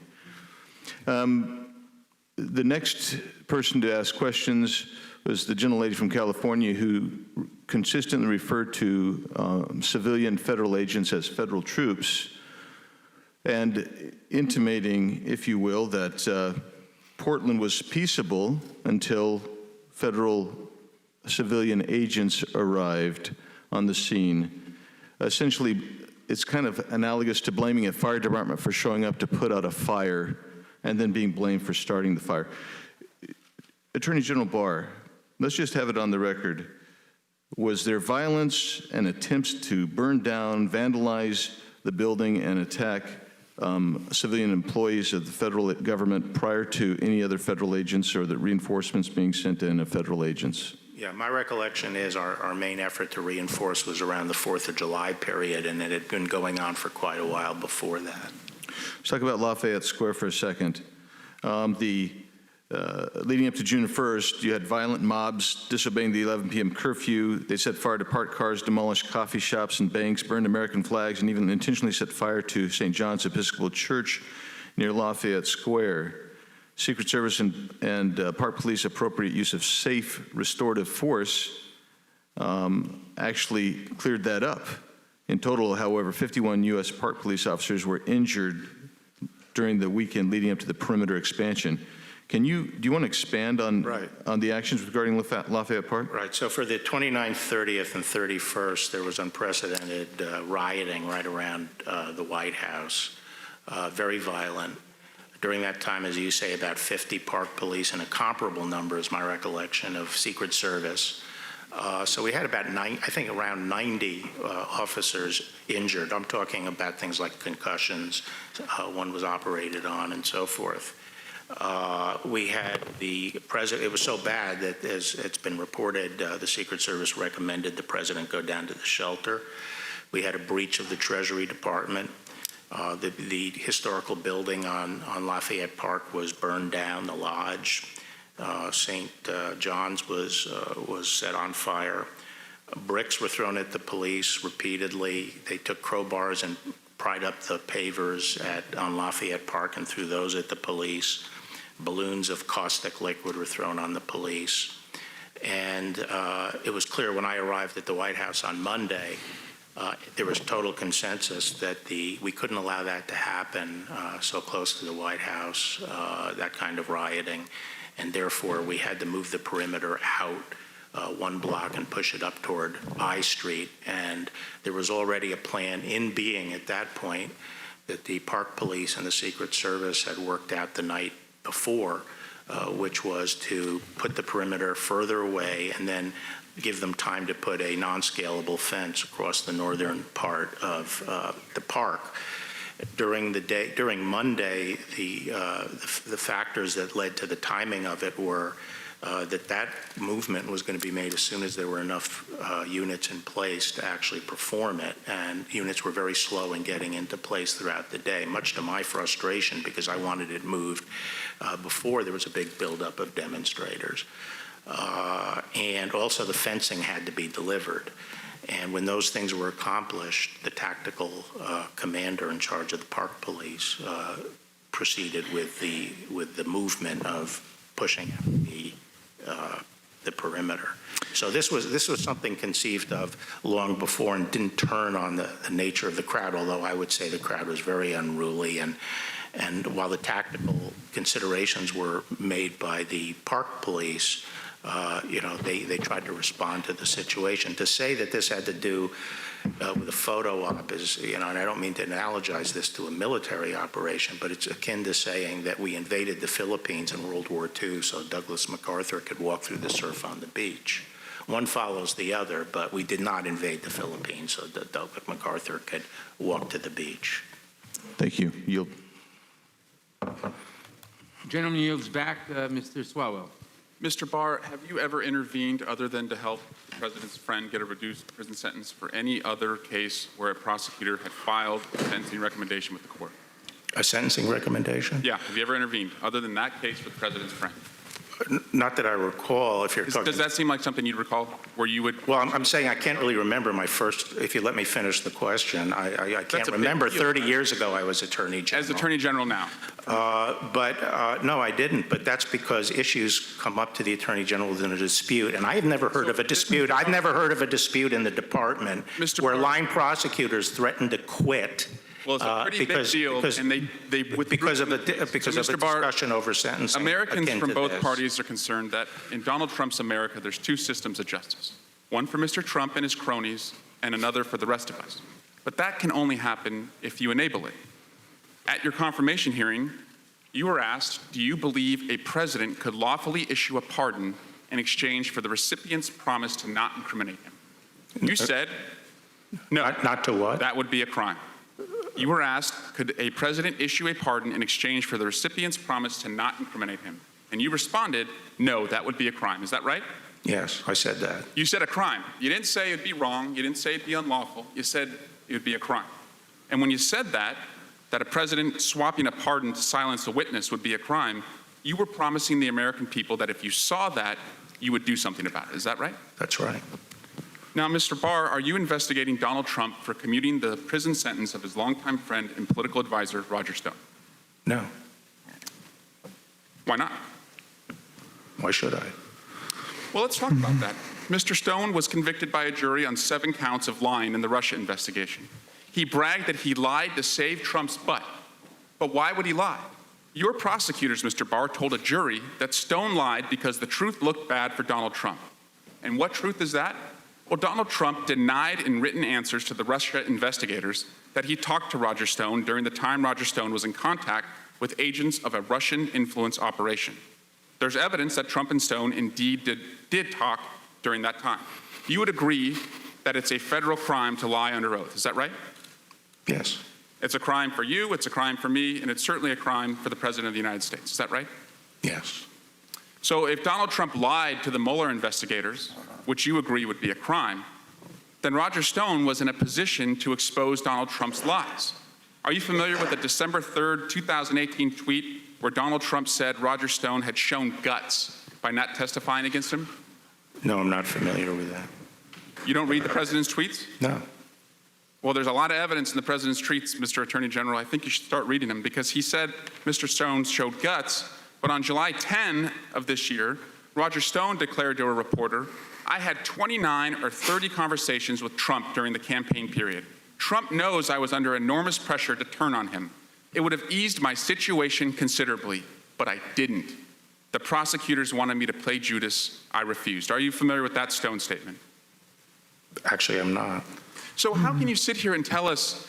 Speaker 9: The next person to ask questions was the gentlelady from California, who consistently referred to civilian federal agents as federal troops, and intimating, if you will, that Portland was peaceable until federal civilian agents arrived on the scene. Essentially, it's kind of analogous to blaming a fire department for showing up to put out a fire and then being blamed for starting the fire. Attorney General Barr, let's just have it on the record. Was there violence and attempts to burn down, vandalize the building, and attack civilian employees of the federal government prior to any other federal agents or the reinforcements being sent in of federal agents?
Speaker 6: Yeah, my recollection is our main effort to reinforce was around the 4th of July period, and it had been going on for quite a while before that.
Speaker 9: Let's talk about Lafayette Square for a second. Leading up to June 1st, you had violent mobs disobeying the 11 p.m. curfew. They set fire to parked cars, demolished coffee shops and banks, burned American flags, and even intentionally set fire to St. John's Episcopal Church near Lafayette Square. Secret Service and Park Police appropriate use of safe restorative force actually cleared that up. In total, however, 51 U.S. Park Police officers were injured during the weekend leading up to the perimeter expansion. do you want to expand on the actions regarding Lafayette Park?
Speaker 6: Right. So for the 29th, 30th, and 31st, there was unprecedented rioting right around the White House, very violent. During that time, as you say, about 50 park police and a comparable number, is my recollection, of Secret Service. So we had about around 90 officers injured. I'm talking about things like concussions, one was operated on, and so forth. We had the president, it was so bad that, as it's been reported, the Secret Service recommended the president go down to the shelter. We had a breach of the Treasury Department. The historical building on Lafayette Park was burned down, the lodge. St. John's was set on fire. Bricks were thrown at the police repeatedly. They took crowbars and pried up the pavers on Lafayette Park and threw those at the police. Balloons of caustic liquid were thrown on the police. And it was clear when I arrived at the White House on Monday, there was total consensus that we couldn't allow that to happen so close to the White House, that kind of rioting. And therefore, we had to move the perimeter out 1 block and push it up toward I Street. And there was already a plan in being at that point that the Park Police and the Secret Service had worked out the night before, which was to put the perimeter further away and then give them time to put a non-scalable fence across the northern part of the park. During Monday, the factors that led to the timing of it were that movement was going to be made as soon as there were enough units in place to actually perform it, and units were very slow in getting into place throughout the day, much to my frustration because I wanted it moved before there was a big buildup of demonstrators. And also the fencing had to be delivered. And when those things were accomplished, the tactical commander in charge of the Park Police proceeded with the movement of pushing out the perimeter. So this was something conceived of long before and didn't turn on the nature of the crowd, although I would say the crowd was very unruly. And while the tactical considerations were made by the Park Police, they tried to respond to the situation. To say that this had to do with a photo op is, and I don't mean to analogize this to a military operation, but it's akin to saying that we invaded the Philippines in World War II so Douglas MacArthur could walk through the surf on the beach. One follows the other, but we did not invade the Philippines so that Douglas MacArthur could walk to the beach.
Speaker 9: Thank you. Yield.
Speaker 1: Gentleman yields back. Mr. Swalwell.
Speaker 11: Mr. Barr, have you ever intervened other than to help the president's friend get a reduced prison sentence for any other case where a prosecutor had filed a sentencing recommendation with the court?
Speaker 6: A sentencing recommendation?
Speaker 11: Yeah. Have you ever intervened other than that case with the president's friend?
Speaker 6: Not that I recall. If you're talking,
Speaker 11: does that seem like something you'd recall, where you would?
Speaker 6: Well, I'm saying I can't really remember my first. If you let me finish the question, I can't remember. 30 years ago, I was Attorney General.
Speaker 11: As Attorney General now.
Speaker 6: No, I didn't. But that's because issues come up to the Attorney General within a dispute, and I have never heard of a dispute. I've never heard of a dispute in the department where line prosecutors threatened to quit.
Speaker 11: Well, it's a pretty big deal, and they
Speaker 6: because of a discussion over sentencing.
Speaker 11: Americans from both parties are concerned that in Donald Trump's America, there's two systems of justice. One for Mr. Trump and his cronies, and another for the rest of us. But that can only happen if you enable it. At your confirmation hearing, you were asked, do you believe a president could lawfully issue a pardon in exchange for the recipient's promise to not incriminate him? You said, no.
Speaker 6: Not to what?
Speaker 11: That would be a crime. You were asked, could a president issue a pardon in exchange for the recipient's promise to not incriminate him? And you responded, no, that would be a crime. Is that right?
Speaker 6: Yes, I said that.
Speaker 11: You said a crime. You didn't say it'd be wrong. You didn't say it'd be unlawful. You said it would be a crime. And when you said that a president swapping a pardon to silence a witness would be a crime, you were promising the American people that if you saw that, you would do something about it. Is that right?
Speaker 6: That's right.
Speaker 11: Now, Mr. Barr, are you investigating Donald Trump for commuting the prison sentence of his longtime friend and political advisor, Roger Stone?
Speaker 6: No.
Speaker 11: Why not?
Speaker 6: Why should I?
Speaker 11: Well, let's talk about that. Mr. Stone was convicted by a jury on 7 counts of lying in the Russia investigation. He bragged that he lied to save Trump's butt. But why would he lie? Your prosecutors, Mr. Barr, told a jury that Stone lied because the truth looked bad for Donald Trump. And what truth is that? Well, Donald Trump denied in written answers to the Russia investigators that he talked to Roger Stone during the time Roger Stone was in contact with agents of a Russian influence operation. There's evidence that Trump and Stone indeed did talk during that time. You would agree that it's a federal crime to lie under oath, is that right?
Speaker 21: Yes.
Speaker 11: It's a crime for you, it's a crime for me, and it's certainly a crime for the President of the United States, is that right?
Speaker 21: Yes.
Speaker 11: So if Donald Trump lied to the Mueller investigators, which you agree would be a crime, then Roger Stone was in a position to expose Donald Trump's lies. Are you familiar with the December 3rd, 2018 tweet where Donald Trump said Roger Stone had shown guts by not testifying against him?
Speaker 21: No, I'm not familiar with that.
Speaker 11: You don't read the president's tweets?
Speaker 21: No.
Speaker 11: Well, there's a lot of evidence in the president's tweets, Mr. Attorney General. I think you should start reading them because he said Mr. Stone showed guts, but on July 10 of this year, Roger Stone declared to a reporter, I had 29 or 30 conversations with Trump during the campaign period. Trump knows I was under enormous pressure to turn on him. It would have eased my situation considerably, but I didn't. The prosecutors wanted me to play Judas. I refused. Are you familiar with that Stone statement?
Speaker 21: Actually, I'm not.
Speaker 11: So how can you sit here and tell us,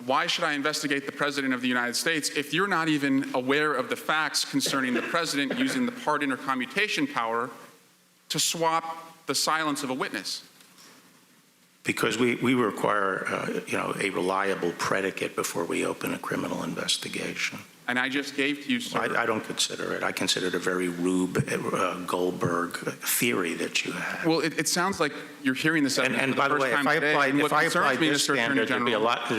Speaker 11: why should I investigate the President of the United States if you're not even aware of the facts concerning the President using the pardon or commutation power to swap the silence of a witness?
Speaker 21: Because we require, a reliable predicate before we open a criminal investigation.
Speaker 11: And I just gave to you, sir.
Speaker 21: I don't consider it. I consider it a very Rube Goldberg theory that you have.
Speaker 11: Well, it sounds like you're hearing this
Speaker 21: and by the way, if I applied this standard, there'd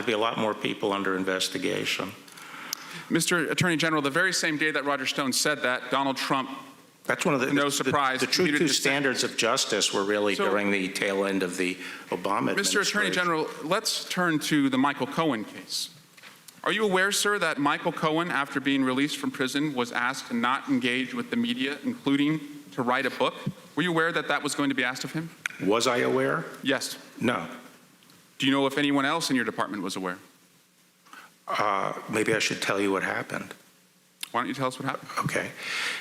Speaker 21: be a lot more people under investigation.
Speaker 11: Mr. Attorney General, the very same day that Roger Stone said that, Donald Trump,
Speaker 21: that's one of the,
Speaker 11: no surprise,
Speaker 21: the true two standards of justice were really during the tail end of the Obama administration.
Speaker 11: Mr. Attorney General, let's turn to the Michael Cohen case. Are you aware, sir, that Michael Cohen, after being released from prison, was asked to not engage with the media, including to write a book? Were you aware that that was going to be asked of him?
Speaker 21: Was I aware?
Speaker 11: Yes.
Speaker 21: No.
Speaker 11: Do you know if anyone else in your department was aware?
Speaker 21: Maybe I should tell you what happened.
Speaker 11: Why don't you tell us what happened?
Speaker 21: Okay.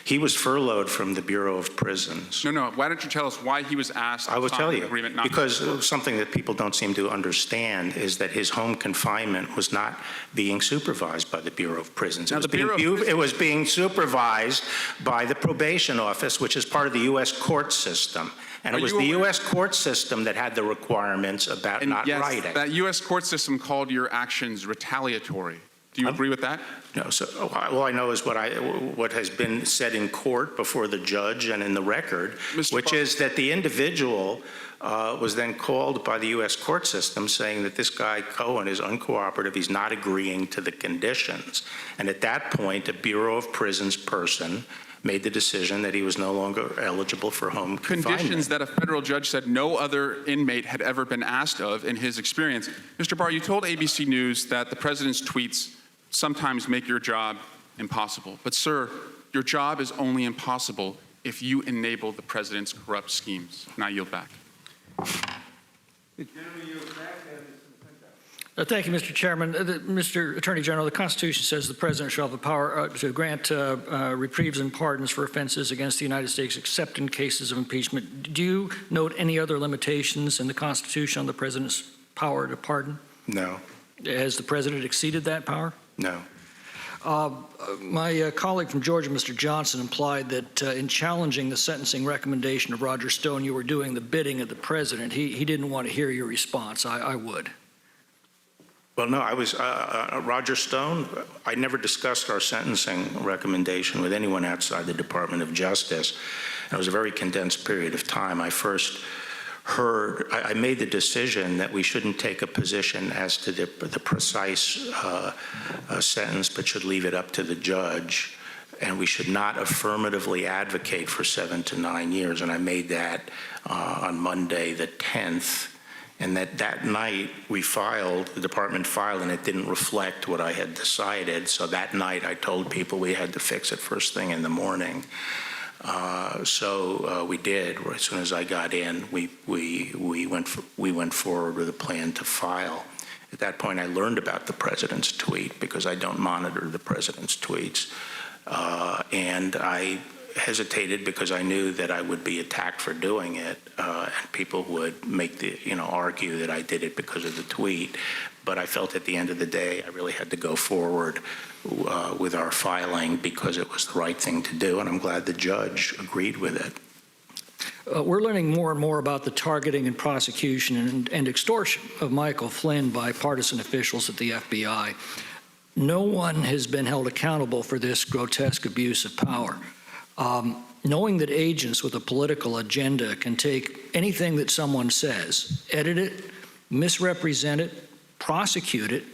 Speaker 21: He was furloughed from the Bureau of Prisons.
Speaker 11: No. Why don't you tell us why he was asked?
Speaker 21: I will tell you.
Speaker 11: Not
Speaker 21: because something that people don't seem to understand is that his home confinement was not being supervised by the Bureau of Prisons. It was being supervised by the probation office, which is part of the U.S. court system. And it was the U.S. court system that had the requirements about not writing.
Speaker 11: That U.S. court system called your actions retaliatory. Do you agree with that?
Speaker 21: No. So all I know is what has been said in court before the judge and in the record, which is that the individual was then called by the U.S. court system saying that this guy Cohen is uncooperative, he's not agreeing to the conditions. And at that point, a Bureau of Prisons person made the decision that he was no longer eligible for home confinement.
Speaker 11: Conditions that a federal judge said no other inmate had ever been asked of in his experience. Mr. Barr, you told ABC News that the president's tweets sometimes make your job impossible. But, sir, your job is only impossible if you enable the president's corrupt schemes. And I yield back.
Speaker 15: Thank you, Mr. Chairman. Mr. Attorney General, the Constitution says the president shall have the power to grant reprieves and pardons for offenses against the United States, except in cases of impeachment. Do you note any other limitations in the Constitution on the president's power to pardon?
Speaker 21: No.
Speaker 15: Has the president exceeded that power?
Speaker 21: No.
Speaker 15: My colleague from Georgia, Mr. Johnson, implied that in challenging the sentencing recommendation of Roger Stone, you were doing the bidding of the president. He didn't want to hear your response. I would.
Speaker 21: Well, no, I was Roger Stone. I never discussed our sentencing recommendation with anyone outside the Department of Justice. It was a very condensed period of time. I made the decision that we shouldn't take a position as to the precise sentence, but should leave it up to the judge, and we should not affirmatively advocate for 7 to 9 years. And I made that on Monday, the 10th, and that night the department filed, and it didn't reflect what I had decided. So that night I told people we had to fix it first thing in the morning. So we did. As soon as I got in, we went forward with a plan to file. At that point, I learned about the president's tweet because I don't monitor the president's tweets.
Speaker 6: And I hesitated because I knew that I would be attacked for doing it, and people would make argue that I did it because of the tweet. But I felt at the end of the day, I really had to go forward with our filing because it was the right thing to do, and I'm glad the judge agreed with it.
Speaker 15: We're learning more and more about the targeting and prosecution and extortion of Michael Flynn by partisan officials at the FBI. No one has been held accountable for this grotesque abuse of power. Knowing that agents with a political agenda can take anything that someone says, edit it, misrepresent it, prosecute it,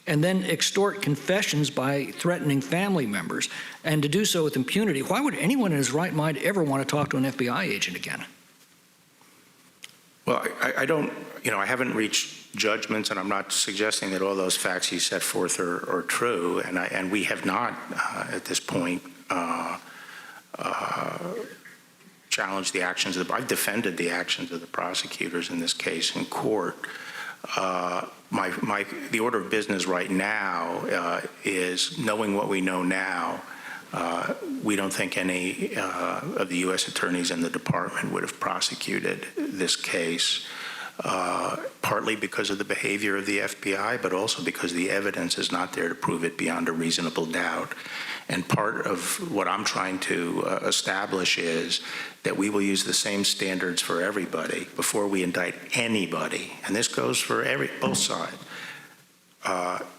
Speaker 15: and then extort confessions by threatening family members, and to do so with impunity. Why would anyone in his right mind ever want to talk to an FBI agent again?
Speaker 6: Well, I don't, I haven't reached judgments, and I'm not suggesting that all those facts you set forth are true, and we have not, at this point, challenged the actions of I've defended the actions of the prosecutors in this case in court. The order of business right now is, knowing what we know now, we don't think any of the U.S. attorneys in the department would have prosecuted this case, partly because of the behavior of the FBI, but also because the evidence is not there to prove it beyond a reasonable doubt. And part of what I'm trying to establish is that we will use the same standards for everybody before we indict anybody. And this goes for both sides.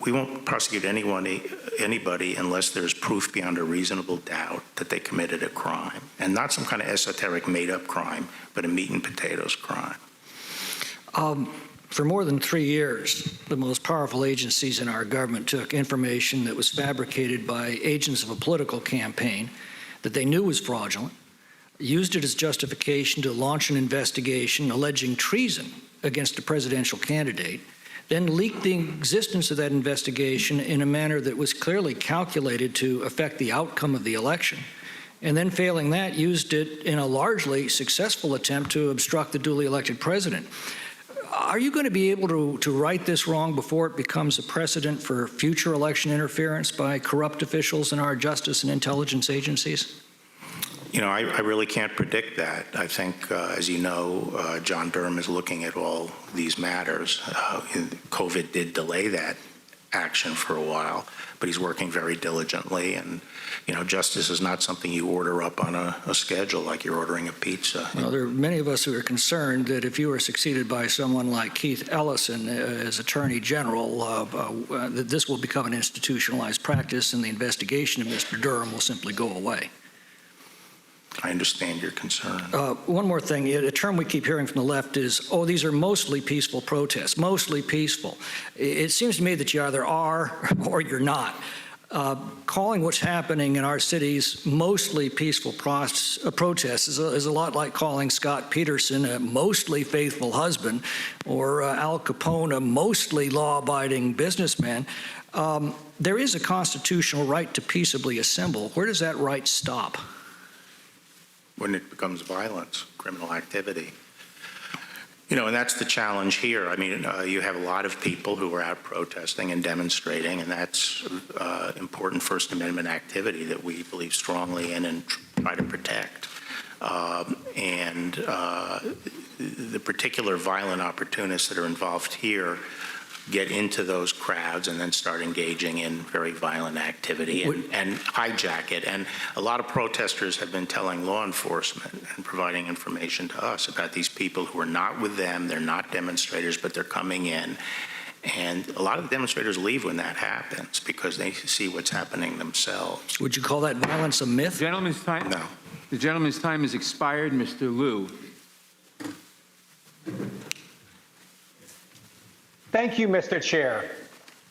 Speaker 6: We won't prosecute anybody unless there's proof beyond a reasonable doubt that they committed a crime. And not some kind of esoteric made-up crime, but a meat and potatoes crime.
Speaker 15: For more than 3 years, the most powerful agencies in our government took information that was fabricated by agents of a political campaign that they knew was fraudulent, used it as justification to launch an investigation alleging treason against a presidential candidate, then leaked the existence of that investigation in a manner that was clearly calculated to affect the outcome of the election, and then failing that, used it in a largely successful attempt to obstruct the duly elected president. Are you going to be able to right this wrong before it becomes a precedent for future election interference by corrupt officials in our justice and intelligence agencies?
Speaker 6: I really can't predict that. I think, as you know, John Durham is looking at all these matters. COVID did delay that action for a while, but he's working very diligently. And, justice is not something you order up on a schedule like you're ordering a pizza.
Speaker 15: Well, there are many of us who are concerned that if you were succeeded by someone like Keith Ellison as Attorney General, that this will become an institutionalized practice and the investigation of Mr. Durham will simply go away.
Speaker 6: I understand your concern.
Speaker 15: One more thing. A term we keep hearing from the left is, oh, these are mostly peaceful protests, mostly peaceful. It seems to me that you either are or you're not. Calling what's happening in our cities mostly peaceful protests is a lot like calling Scott Peterson a mostly faithful husband or Al Capone a mostly law-abiding businessman. There is a constitutional right to peaceably assemble. Where does that right stop?
Speaker 6: When it becomes violence, criminal activity. And that's the challenge here. I mean, you have a lot of people who are out protesting and demonstrating, and that's important First Amendment activity that we believe strongly in and try to protect. The particular violent opportunists that are involved here get into those crowds and then start engaging in very violent activity and hijack it. And a lot of protesters have been telling law enforcement and providing information to us about these people who are not with them, they're not demonstrators, but they're coming in. And a lot of the demonstrators leave when that happens because they see what's happening themselves.
Speaker 15: Would you call that violence a myth?
Speaker 1: Gentleman's time?
Speaker 6: No.
Speaker 1: The gentleman's time has expired. Mr. Liu.
Speaker 16: Thank you, Mr. Chair.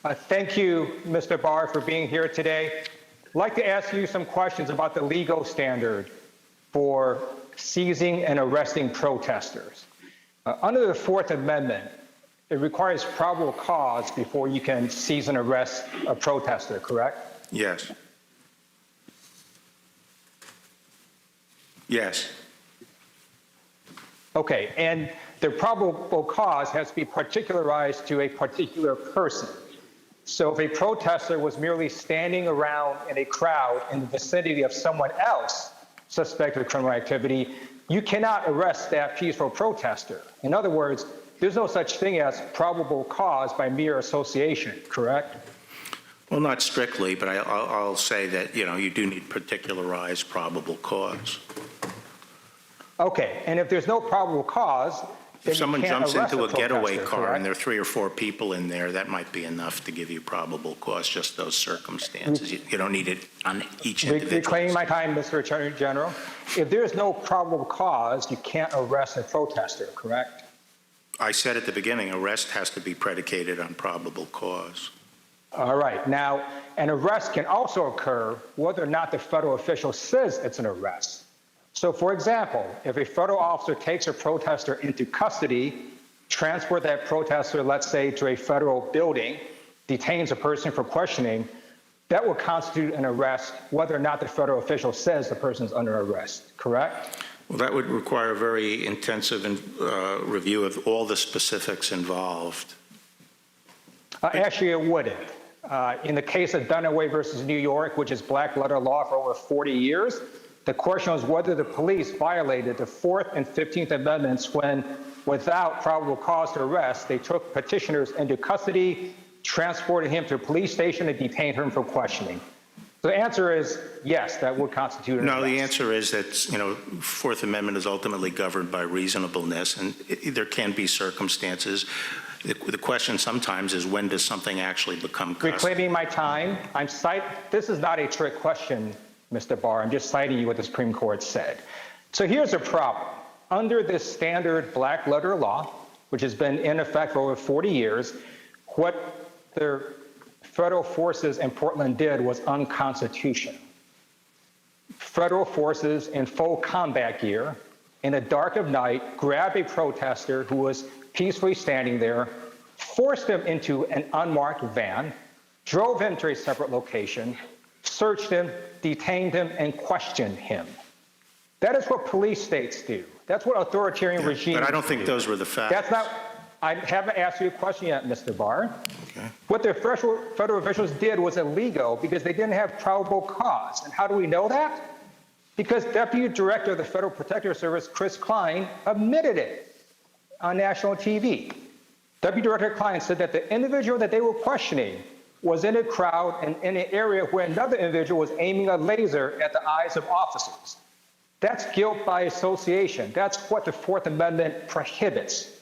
Speaker 16: Thank you, Mr. Barr, for being here today. I'd like to ask you some questions about the legal standard for seizing and arresting protesters. Under the Fourth Amendment, it requires probable cause before you can seize and arrest a protester, correct?
Speaker 6: Yes. Yes.
Speaker 16: Okay, and the probable cause has to be particularized to a particular person. So if a protester was merely standing around in a crowd in the vicinity of someone else suspected of criminal activity, you cannot arrest that peaceful protester. In other words, there's no such thing as probable cause by mere association, correct?
Speaker 6: Well, not strictly, but I'll say that, you do need particularized probable cause.
Speaker 16: Okay, and if there's no probable cause, then
Speaker 6: If someone
Speaker 16: you can't
Speaker 6: jumps
Speaker 16: arrest
Speaker 6: into
Speaker 16: a
Speaker 6: a getaway
Speaker 16: protester,
Speaker 6: car
Speaker 16: correct?
Speaker 6: and there are 3 or 4 people in there, that might be enough to give you probable cause, just those circumstances. You don't need it on each individual.
Speaker 16: Reclaiming my time, Mr. Attorney General. If there's no probable cause, you can't arrest a protester, correct?
Speaker 6: I said at the beginning, arrest has to be predicated on probable cause.
Speaker 16: All right. Now, an arrest can also occur whether or not the federal official says it's an arrest. So, for example, if a federal officer takes a protester into custody, transport that protester, let's say, to a federal building, detains a person for questioning, that will constitute an arrest whether or not the federal official says the person's under arrest, correct?
Speaker 6: Well, that would require a very intensive review of all the specifics involved.
Speaker 16: Actually, it wouldn't. In the case of Dunaway versus New York, which is black letter law for over 40 years, the question was whether the police violated the 4th and 15th Amendments when, without probable cause to arrest, they took petitioners into custody, transported him to a police station, and detained him for questioning. The answer is yes, that would constitute an arrest.
Speaker 6: No, the answer is that, Fourth Amendment is ultimately governed by reasonableness, and there can be circumstances. The question sometimes is, when does something actually become custody?
Speaker 16: Reclaiming my time, this is not a trick question, Mr. Barr. I'm just citing you what the Supreme Court said. So here's a problem. Under this standard black letter law, which has been in effect for over 40 years, what the federal forces in Portland did was unconstitutional. Federal forces in full combat gear, in the dark of night, grabbed a protester who was peacefully standing there, forced him into an unmarked van, drove him to a separate location, searched him, detained him, and questioned him. That is what police states do. That's what authoritarian regimes do.
Speaker 6: But I don't think those were the facts.
Speaker 16: That's not. I haven't asked you a question yet, Mr. Barr. Okay. What the federal officials did was illegal because they didn't have probable cause. And how do we know that? Because Deputy Director of the Federal Protective Service, Chris Klein, admitted it on national TV. Deputy Director Klein said that the individual that they were questioning was in a crowd and in an area where another individual was aiming a laser at the eyes of officers. That's guilt by association. That's what the Fourth Amendment prohibits.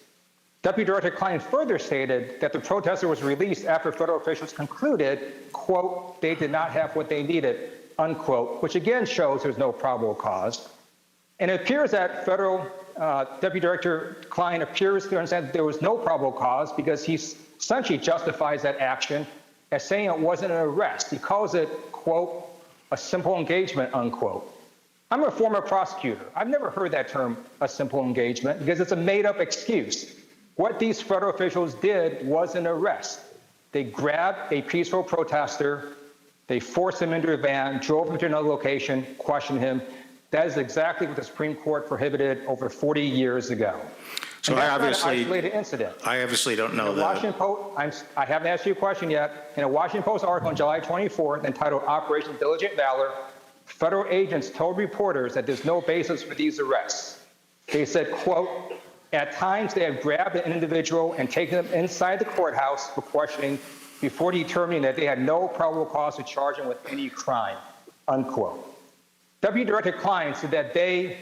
Speaker 16: Deputy Director Klein further stated that the protester was released after federal officials concluded, quote, they did not have what they needed, unquote, which again shows there's no probable cause. And it appears that federal Deputy Director Klein appears to understand that there was no probable cause because he essentially justifies that action as saying it wasn't an arrest. He calls it, quote, a simple engagement, unquote. I'm a former prosecutor. I've never heard that term, a simple engagement, because it's a made-up excuse. What these federal officials did was an arrest. They grabbed a peaceful protester, they forced him into a van, drove him to another location, questioned him. That is exactly what the Supreme Court prohibited over 40 years ago.
Speaker 6: So
Speaker 16: and
Speaker 6: I
Speaker 16: that's
Speaker 6: obviously,
Speaker 16: not an isolated incident.
Speaker 6: I obviously don't know that.
Speaker 16: Washington Post, I haven't asked you a question yet. In a Washington Post article on July 24th entitled Operation Diligent Valor, federal agents told reporters that there's no basis for these arrests. They said, quote, at times they have grabbed an individual and taken them inside the courthouse for questioning before determining that they had no probable cause to charge him with any crime, unquote. Deputy Director Klein said that they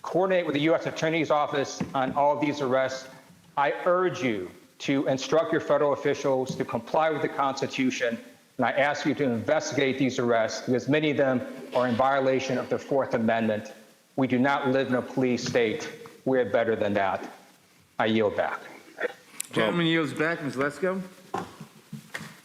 Speaker 16: coordinate with the U.S. Attorney's Office on all of these arrests. I urge you to instruct your federal officials to comply with the Constitution, and I ask you to investigate these arrests because many of them are in violation of the Fourth Amendment. We do not live in a police state. We're better than that. I yield back.
Speaker 1: Gentleman yields back. Ms. Lesko.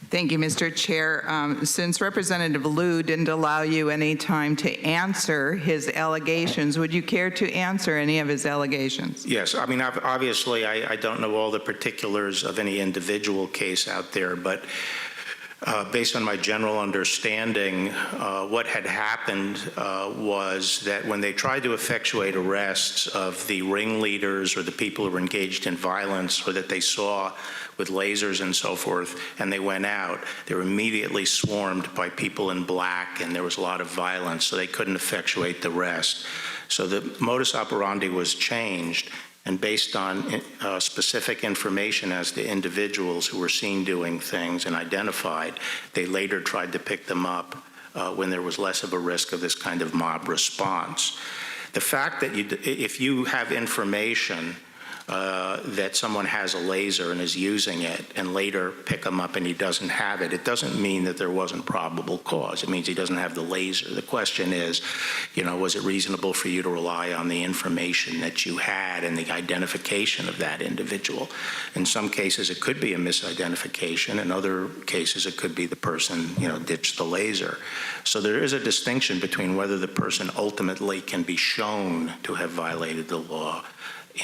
Speaker 17: Thank you, Mr. Chair. Since Representative Liu didn't allow you any time to answer his allegations, would you care to answer any of his allegations?
Speaker 6: Yes, I mean, obviously, I don't know all the particulars of any individual case out there, but Based on my general understanding, what had happened was that when they tried to effectuate arrests of the ringleaders or the people who were engaged in violence or that they saw with lasers and so forth, and they went out, they were immediately swarmed by people in black, and there was a lot of violence, so they couldn't effectuate the arrest. So the modus operandi was changed, and based on specific information as to individuals who were seen doing things and identified, they later tried to pick them up when there was less of a risk of this kind of mob response. The fact that if you have information that someone has a laser and is using it and later pick him up and he doesn't have it, it doesn't mean that there wasn't probable cause. It means he doesn't have the laser. The question is, was it reasonable for you to rely on the information that you had and the identification of that individual? In some cases, it could be a misidentification. In other cases, it could be the person, ditched the laser. So there is a distinction between whether the person ultimately can be shown to have violated the law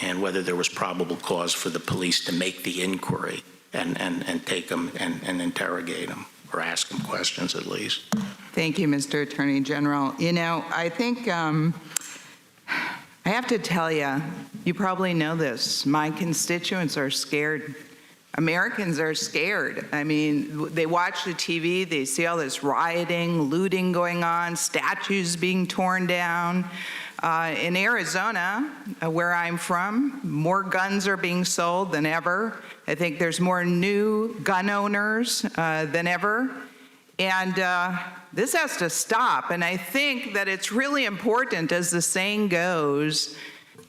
Speaker 6: and whether there was probable cause for the police to make the inquiry and take them and interrogate them or ask them questions at least.
Speaker 17: Thank you, Mr. Attorney General. I think I have to tell you, you probably know this, my constituents are scared. Americans are scared. I mean, they watch the TV, they see all this rioting, looting going on, statues being torn down. In Arizona, where I'm from, more guns are being sold than ever. I think there's more new gun owners than ever. And this has to stop. And I think that it's really important, as the saying goes,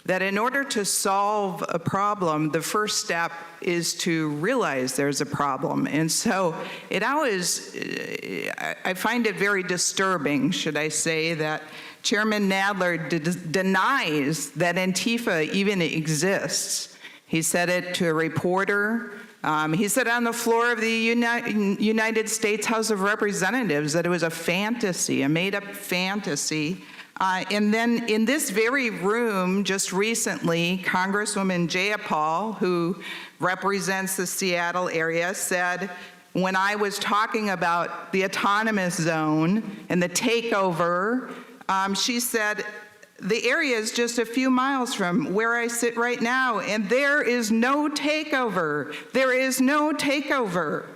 Speaker 17: that in order to solve a problem, the first step is to realize there's a problem. And so I find it very disturbing, should I say, that Chairman Nadler denies that Antifa even exists. He said it to a reporter. He said on the floor of the United States House of Representatives that it was a fantasy, a made-up fantasy. And then in this very room, just recently, Congresswoman Jayapal, who represents the Seattle area, said, when I was talking about the autonomous zone and the takeover, she said, the area is just a few miles from where I sit right now, and there is no takeover. There is no takeover.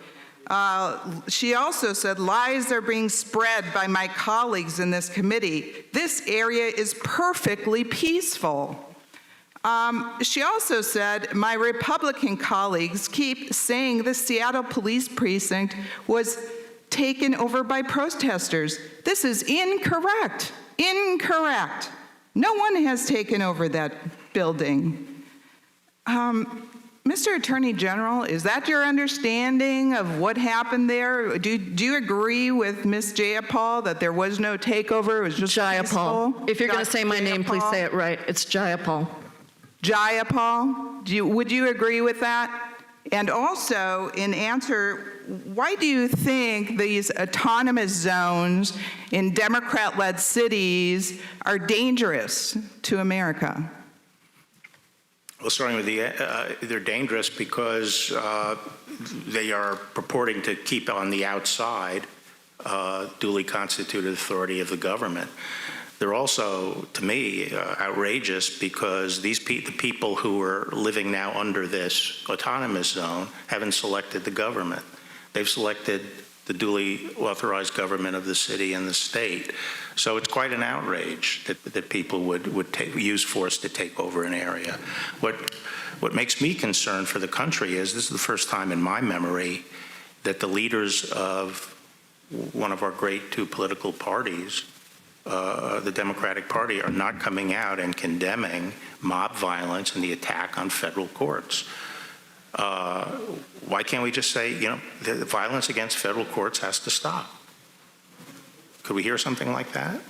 Speaker 17: She also said, lies are being spread by my colleagues in this committee. This area is perfectly peaceful. She also said, my Republican colleagues keep saying the Seattle Police Precinct was taken over by protesters. This is incorrect. Incorrect. No one has taken over that building. Mr. Attorney General, is that your understanding of what happened there? Do you agree with Ms. Jayapal that there was no takeover? It was just
Speaker 14: Jayapal.
Speaker 17: peaceful?
Speaker 14: If you're going to say my name, please say it right. It's Jayapal.
Speaker 17: Jayapal, would you agree with that? And also, in answer, why do you think these autonomous zones in Democrat-led cities are dangerous to America?
Speaker 6: Well, starting with they're dangerous because they are purporting to keep on the outside duly constituted authority of the government. They're also, to me, outrageous because the people who are living now under this autonomous zone haven't selected the government. They've selected the duly authorized government of the city and the state. So it's quite an outrage that people would use force to take over an area. What makes me concerned for the country is this is the first time in my memory that the leaders of one of our great two political parties, the Democratic Party, are not coming out and condemning mob violence and the attack on federal courts. Why can't we just say, the violence against federal courts has to stop? Could we hear something like that?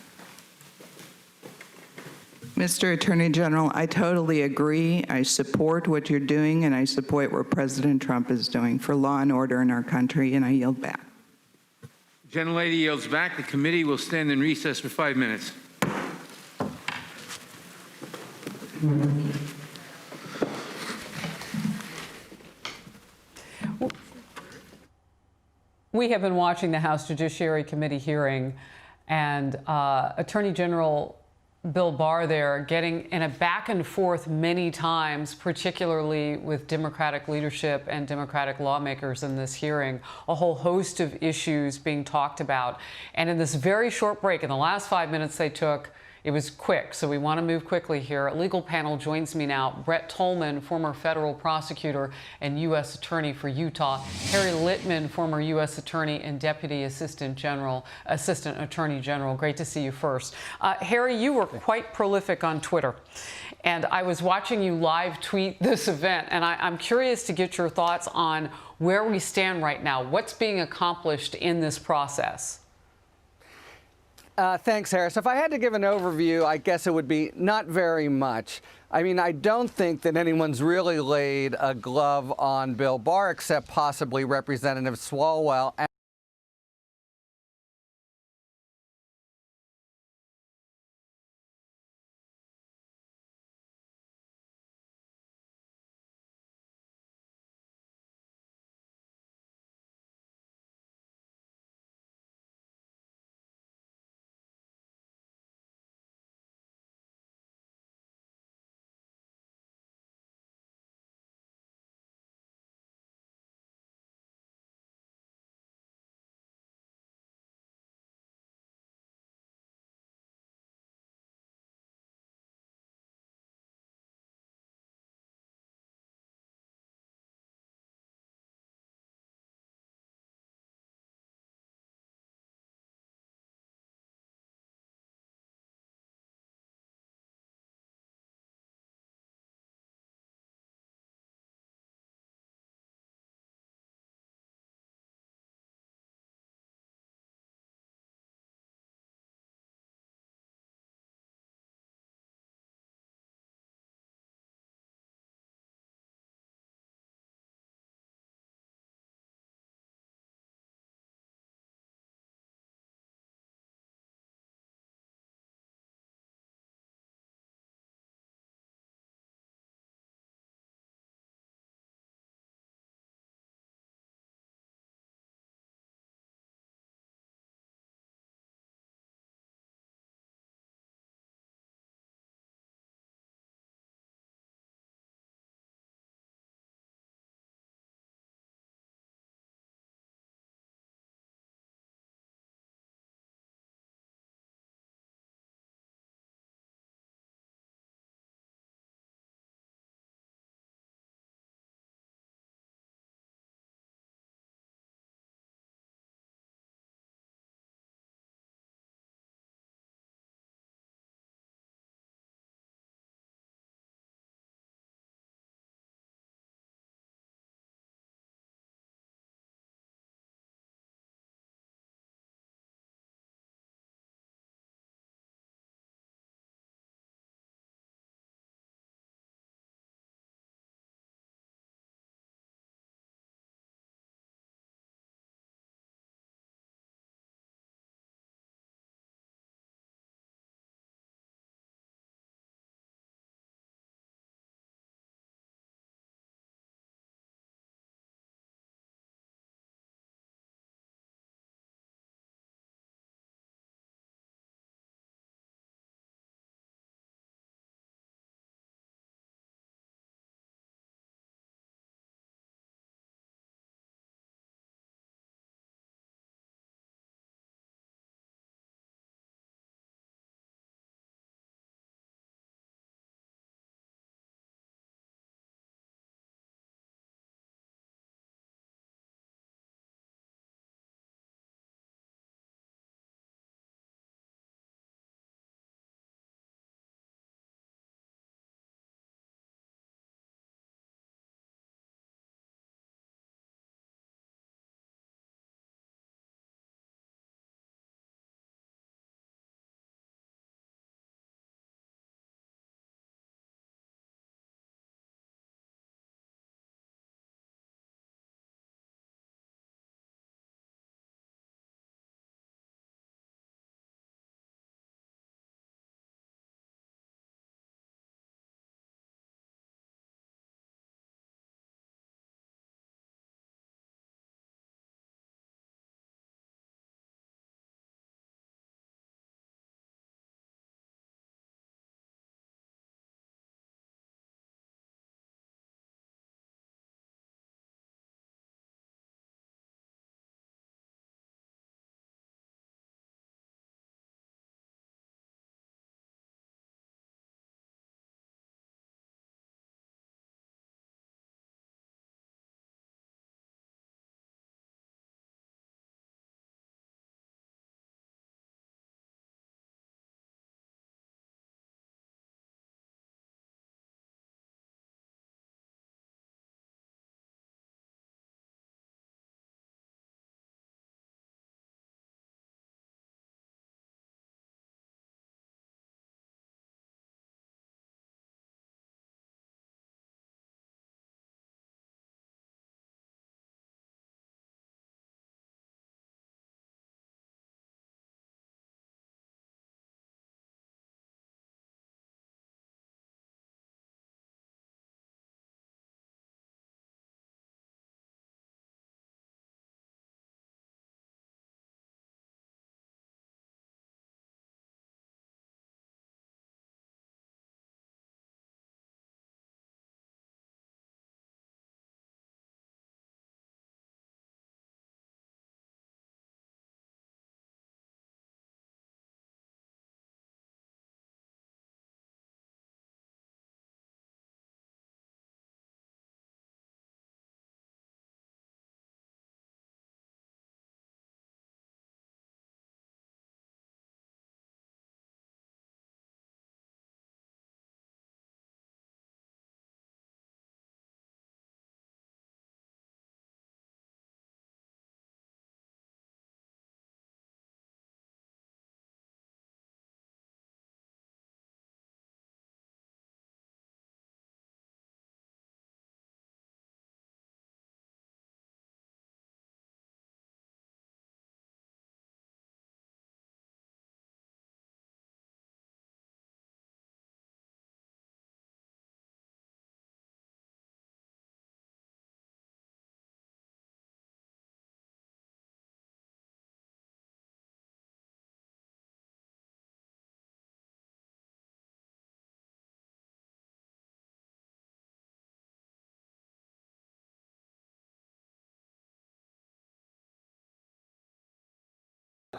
Speaker 17: Mr. Attorney General, I totally agree. I support what you're doing, and I support what President Trump is doing for law and order in our country, and I yield back.
Speaker 1: The gentlelady yields back. The committee will stand in recess for 5 minutes.
Speaker 13: We have been watching the House Judiciary Committee hearing, and Attorney General Bill Barr there getting in a back and forth many times, particularly with Democratic leadership and Democratic lawmakers in this hearing, a whole host of issues being talked about. And in this very short break, in the last 5 minutes they took, it was quick, so we want to move quickly here. A legal panel joins me now. Brett Tolman, former federal prosecutor and U.S. Attorney for Utah. Harry Littman, former U.S. Attorney and Deputy Assistant Attorney General. Great to see you first. Harry, you were quite prolific on Twitter, and I was watching you live tweet this event, and I'm curious to get your thoughts on where we stand right now. What's being accomplished in this process?
Speaker 22: Thanks, Harris. If I had to give an overview, I guess it would be not very much. I mean, I don't think that anyone's really laid a glove on Bill Barr except possibly Representative Swalwell.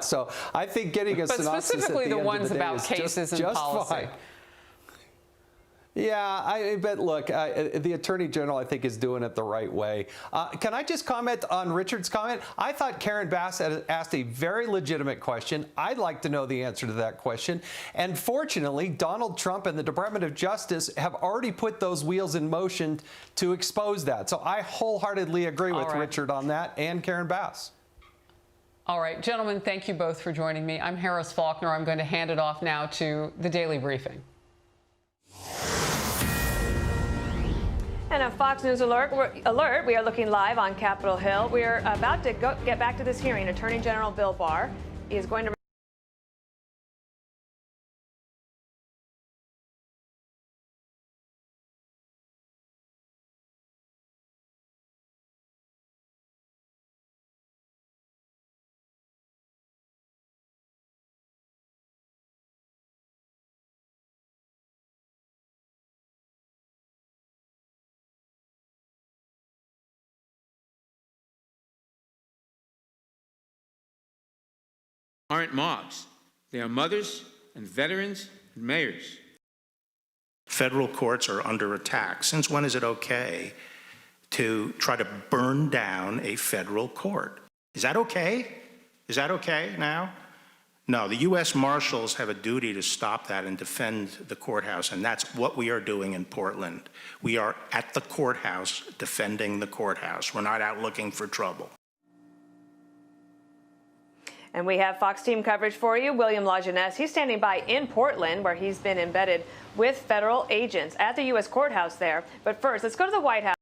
Speaker 19: that. So I think getting a
Speaker 13: but
Speaker 19: synopsis
Speaker 13: specifically
Speaker 19: at the
Speaker 13: the
Speaker 19: end
Speaker 13: ones
Speaker 19: of the day
Speaker 13: about
Speaker 19: is
Speaker 13: cases and
Speaker 19: just
Speaker 13: policy.
Speaker 19: fine. Yeah, but look, the Attorney General, I think, is doing it the right way. Can I just comment on Richard's comment? I thought Karen Bass had asked a very legitimate question. I'd like to know the answer to that question. And fortunately, Donald Trump and the Department of Justice have already put those wheels in motion to expose that. So I wholeheartedly agree with Richard on that and Karen Bass.
Speaker 13: All right, gentlemen, thank you both for joining me. I'm Harris Faulkner. I'm going to hand it off now to the Daily Briefing.
Speaker 20: And a Fox News alert, we are looking live on Capitol Hill. We are about to get back to this hearing. Attorney General Bill Barr is going to
Speaker 1: aren't mobs. They are mothers and veterans and mayors.
Speaker 6: Federal courts are under attack. Since when is it okay to try to burn down a federal court? Is that okay? Is that okay now? No, the U.S. Marshals have a duty to stop that and defend the courthouse, and that's what we are doing in Portland. We are at the courthouse defending the courthouse. We're not out looking for trouble.
Speaker 20: And we have Fox team coverage for you. William LaJeunesse, he's standing by in Portland, where he's been embedded with federal agents at the U.S. courthouse there. But first, let's go to the White House.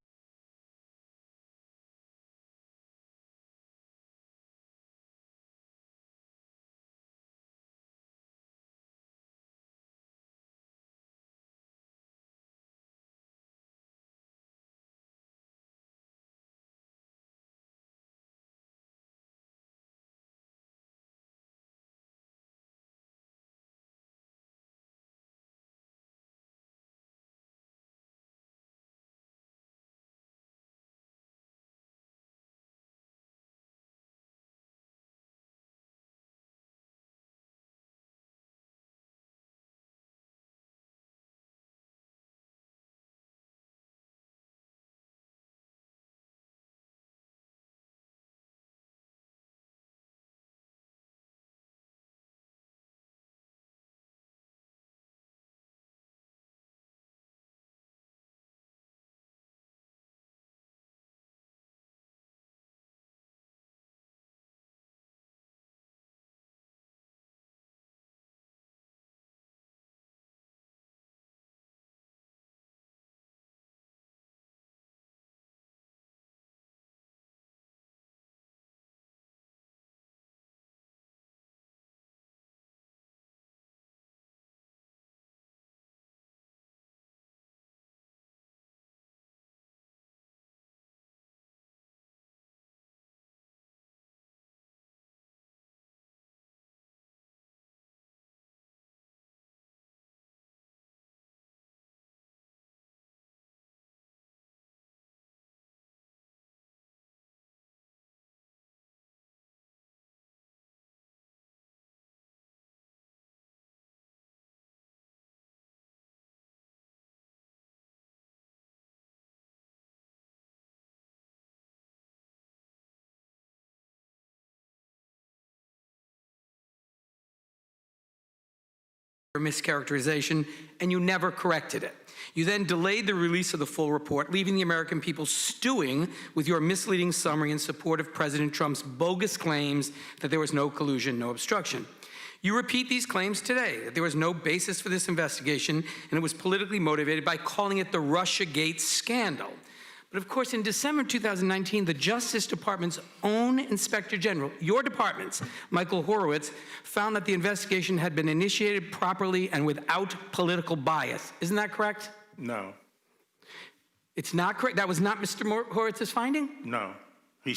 Speaker 23: mischaracterization, and you never corrected it. You then delayed the release of the full report, leaving the American people stewing with your misleading summary in support of President Trump's bogus claims that there was no collusion, no obstruction. You repeat these claims today, that there was no basis for this investigation and it was politically motivated by calling it the Russiagate scandal. But of course, in December 2019, the Justice Department's own Inspector General, your department's, Michael Horowitz, found that the investigation had been initiated properly and without political bias. Isn't that correct?
Speaker 6: No.
Speaker 23: It's not correct? That was not Mr. Horowitz's finding?
Speaker 6: No. He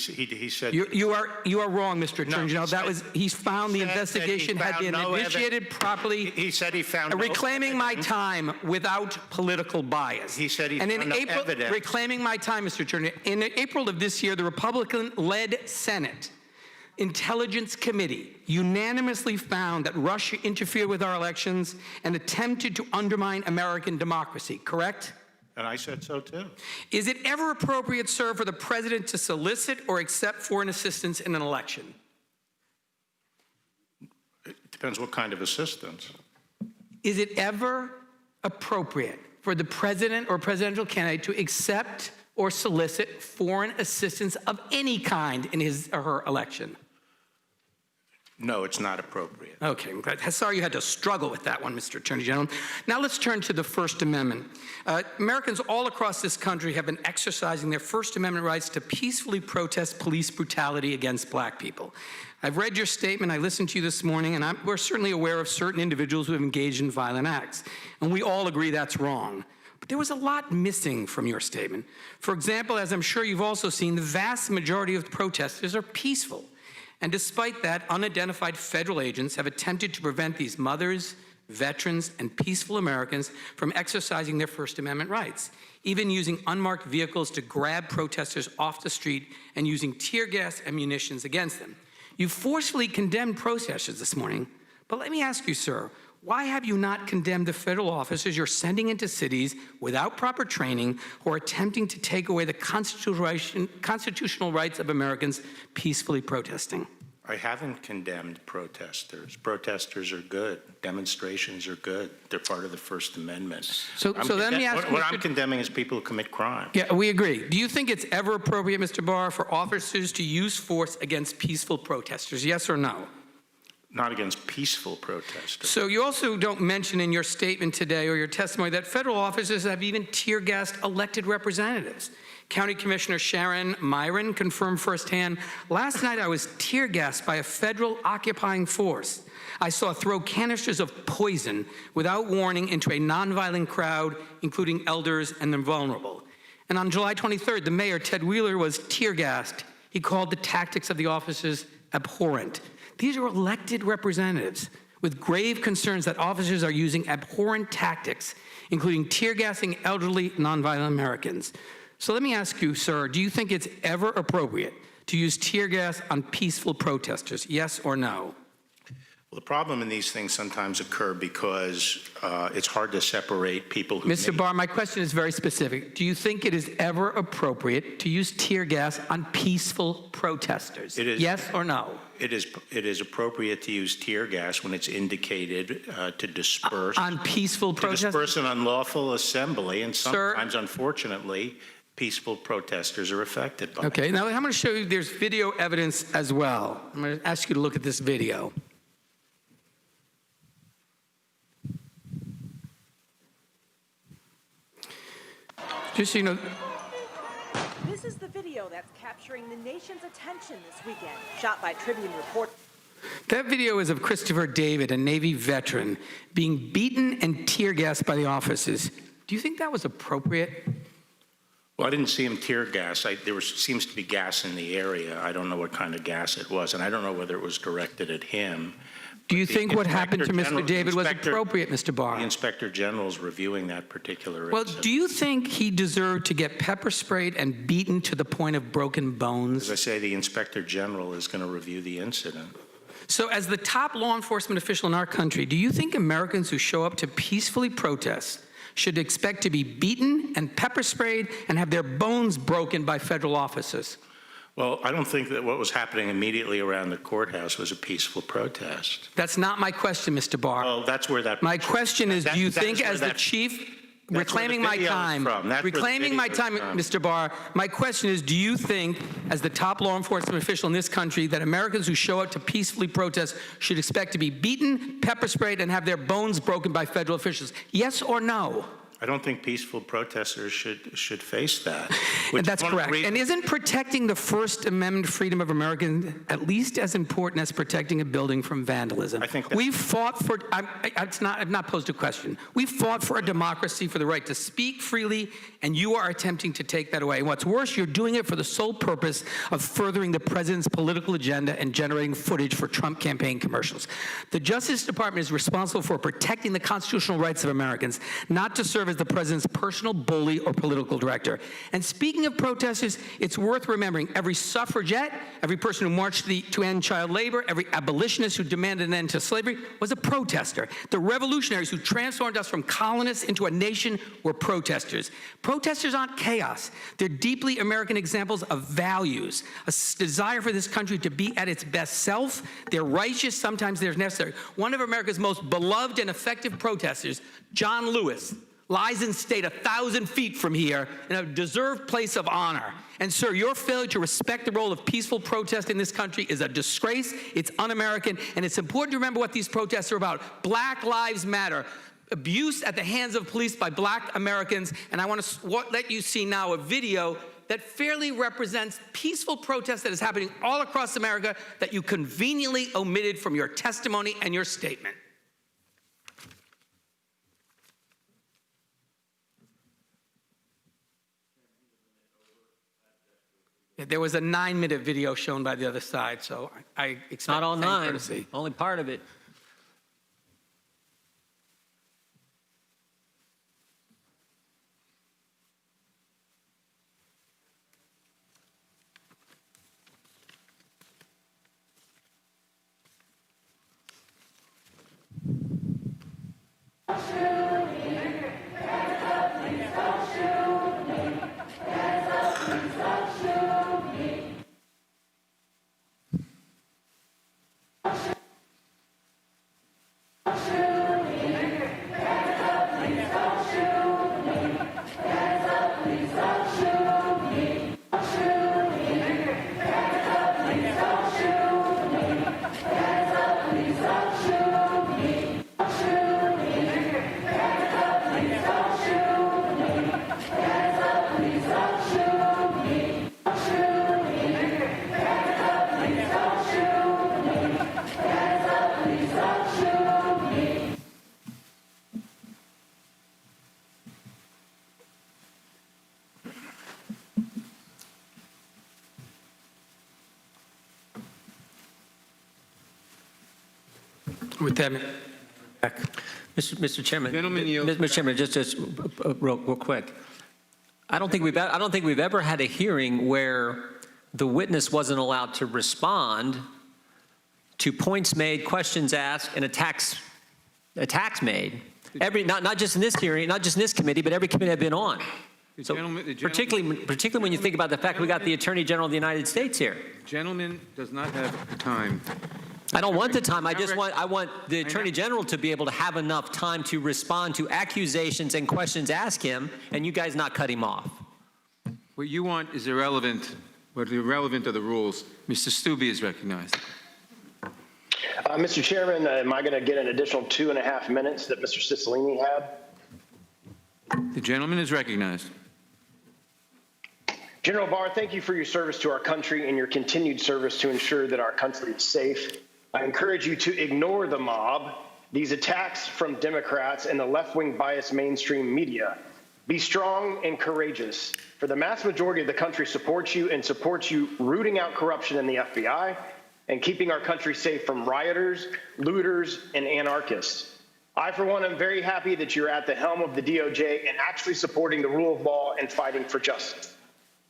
Speaker 6: said...
Speaker 23: You are wrong, Mr. Attorney General. That was, he's found the investigation had been initiated properly.
Speaker 6: He said he found
Speaker 23: reclaiming my time without political bias.
Speaker 6: He said he
Speaker 23: and
Speaker 6: found
Speaker 23: in
Speaker 6: no
Speaker 23: April,
Speaker 6: evidence.
Speaker 23: reclaiming my time, Mr. Attorney, in April of this year, the Republican-led Senate Intelligence Committee unanimously found that Russia interfered with our elections and attempted to undermine American democracy, correct?
Speaker 6: And I said so too.
Speaker 23: Is it ever appropriate, sir, for the president to solicit or accept foreign assistance in an election?
Speaker 6: It depends what kind of assistance.
Speaker 23: Is it ever appropriate for the president or presidential candidate to accept or solicit foreign assistance of any kind in his or her election?
Speaker 6: No, it's not appropriate.
Speaker 23: Okay, I'm glad. Sorry you had to struggle with that one, Mr. Attorney General. Now let's turn to the First Amendment. Americans all across this country have been exercising their First Amendment rights to peacefully protest police brutality against black people. I've read your statement, I listened to you this morning, and we're certainly aware of certain individuals who have engaged in violent acts. And we all agree that's wrong. But there was a lot missing from your statement. For example, as I'm sure you've also seen, the vast majority of protesters are peaceful. And despite that, unidentified federal agents have attempted to prevent these mothers, veterans, and peaceful Americans from exercising their First Amendment rights, even using unmarked vehicles to grab protesters off the street and using tear gas and munitions against them. You forcefully condemned protesters this morning, but let me ask you, sir, why have you not condemned the federal officers you're sending into cities without proper training who are attempting to take away the constitutional rights of Americans peacefully protesting?
Speaker 6: I haven't condemned protesters. Protesters are good. Demonstrations are good. They're part of the First Amendment.
Speaker 23: So let me ask you,
Speaker 6: what I'm condemning is people who commit crime.
Speaker 23: Yeah, we agree. Do you think it's ever appropriate, Mr. Barr, for officers to use force against peaceful protesters? Yes or no?
Speaker 6: Not against peaceful protesters.
Speaker 23: So you also don't mention in your statement today or your testimony that federal officers have even tear-gassed elected representatives. County Commissioner Sharon Myron confirmed firsthand, last night I was tear-gassed by a federal occupying force. I saw throw canisters of poison without warning into a nonviolent crowd, including elders and the vulnerable. And on July 23rd, the mayor, Ted Wheeler, was tear-gassed. He called the tactics of the officers abhorrent. These are elected representatives with grave concerns that officers are using abhorrent tactics, including tear-gassing elderly, nonviolent Americans. So let me ask you, sir, do you think it's ever appropriate to use tear gas on peaceful protesters, yes or no?
Speaker 6: Well, the problem in these things sometimes occur because it's hard to separate people who
Speaker 23: Mr. Barr, my question is very specific. Do you think it is ever appropriate to use tear gas on peaceful protesters? Yes or no?
Speaker 6: It is appropriate to use tear gas when it's indicated to disperse.
Speaker 23: On peaceful protesters?
Speaker 6: To disperse an unlawful assembly, and sometimes, unfortunately, peaceful protesters are affected by it.
Speaker 23: Okay, now I'm going to show you there's video evidence as well. I'm going to ask you to look at this video. Just so you know,
Speaker 3: this is the video that's capturing the nation's attention this weekend, shot by Tribune reporter.
Speaker 23: that video is of Christopher David, a Navy veteran, being beaten and tear gassed by the officers. Do you think that was appropriate?
Speaker 6: Well, I didn't see him tear gas. Seems to be gas in the area. I don't know what kind of gas it was, and I don't know whether it was directed at him.
Speaker 23: Do you think what happened to Mr. David was appropriate, Mr. Barr?
Speaker 6: The Inspector General's reviewing that particular
Speaker 23: Well,
Speaker 6: incident.
Speaker 23: do you think he deserved to get pepper sprayed and beaten to the point of broken bones?
Speaker 6: As I say, the Inspector General is going to review the incident.
Speaker 23: So as the top law enforcement official in our country, do you think Americans who show up to peacefully protest should expect to be beaten and pepper sprayed and have their bones broken by federal officers?
Speaker 6: Well, I don't think that what was happening immediately around the courthouse was a peaceful protest.
Speaker 23: That's not my question, Mr. Barr.
Speaker 6: Well, that's where that...
Speaker 23: My question is, do you think as the chief... Reclaiming my time, Mr. Barr, my question is, do you think, as the top law enforcement official in this country, that Americans who show up to peacefully protest should expect to be beaten, pepper sprayed, and have their bones broken by federal officials? Yes or no?
Speaker 6: I don't think peaceful protesters should face that.
Speaker 23: And that's correct. And isn't protecting the First Amendment freedom of Americans at least as important as protecting a building from vandalism?
Speaker 6: I think
Speaker 23: we've fought for. I've not posed a question. We fought for a democracy, for the right to speak freely, and you are attempting to take that away. And what's worse, you're doing it for the sole purpose of furthering the president's political agenda and generating footage for Trump campaign commercials. The Justice Department is responsible for protecting the constitutional rights of Americans, not to serve as the president's personal bully or political director. And speaking of protesters, it's worth remembering every suffragette, every person who marched to end child labor, every abolitionist who demanded an end to slavery was a protester. The revolutionaries who transformed us from colonists into a nation were protesters. Protesters aren't chaos. They're deeply American examples of values, a desire for this country to be at its best self. They're righteous, sometimes they're necessary. One of America's most beloved and effective protesters, John Lewis, lies in state 1,000 feet from here in a deserved place of honor. And sir, your failure to respect the role of peaceful protest in this country is a disgrace, it's un-American, and it's important to remember what these protests are about. Black Lives Matter. Abuse at the hands of police by black Americans, and I want to let you see now a video that fairly represents peaceful protest that is happening all across America that you conveniently omitted from your testimony and your statement. There was a 9-minute video shown by the other side, so I expect
Speaker 2: not all 9,
Speaker 23: courtesy.
Speaker 2: only part of it.
Speaker 23: With that,
Speaker 2: Mr. Chairman,
Speaker 1: Gentleman yield.
Speaker 2: Mr. Chairman, just real quick. I don't think we've ever had a hearing where the witness wasn't allowed to respond to points made, questions asked, and attacks made. Not just in this hearing, not just in this committee, but every committee I've been on. So particularly when you think about the fact we got the Attorney General of the United States here.
Speaker 1: Gentleman does not have time.
Speaker 2: I don't want the time. I want the Attorney General to be able to have enough time to respond to accusations and questions asked him, and you guys not cut him off.
Speaker 1: What you want is irrelevant. What are irrelevant are the rules. Mr. Stubbe is recognized.
Speaker 4: Mr. Chairman, am I going to get an additional 2.5 minutes that Mr. Cicilline had?
Speaker 1: The gentleman is recognized.
Speaker 4: General Barr, thank you for your service to our country and your continued service to ensure that our country is safe. I encourage you to ignore the mob, these attacks from Democrats and the left-wing biased mainstream media. Be strong and courageous, for the mass majority of the country supports you and supports you rooting out corruption in the FBI and keeping our country safe from rioters, looters, and anarchists. I, for one, am very happy that you're at the helm of the DOJ and actually supporting the rule of law and fighting for justice.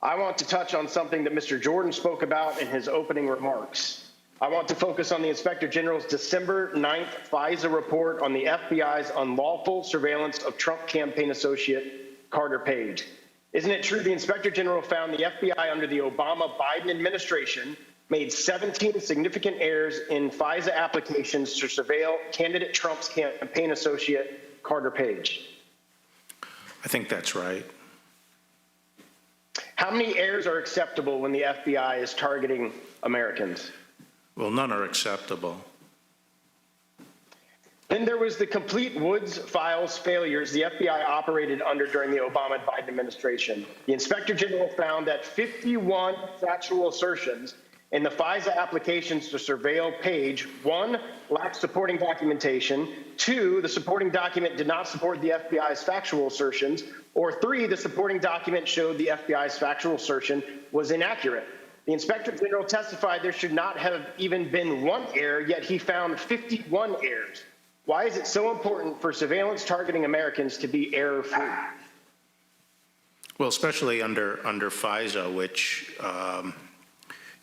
Speaker 4: I want to touch on something that Mr. Jordan spoke about in his opening remarks. I want to focus on the Inspector General's December 9th FISA report on the FBI's unlawful surveillance of Trump campaign associate Carter Page. Isn't it true the Inspector General found the FBI under the Obama-Biden administration made 17 significant errors in FISA applications to surveil candidate Trump's campaign associate Carter Page?
Speaker 6: I think that's right.
Speaker 4: How many errors are acceptable when the FBI is targeting Americans?
Speaker 6: Well, none are acceptable.
Speaker 4: Then there was the complete Woods Files failures the FBI operated under during the Obama-Biden administration. The Inspector General found that 51 factual assertions in the FISA applications to surveil Page, 1, lacked supporting documentation, 2, the supporting document did not support the FBI's factual assertions, or 3, the supporting document showed the FBI's factual assertion was inaccurate. The Inspector General testified there should not have even been one error, yet he found 51 errors. Why is it so important for surveillance targeting Americans to be error-free?
Speaker 6: Well, especially under FISA, which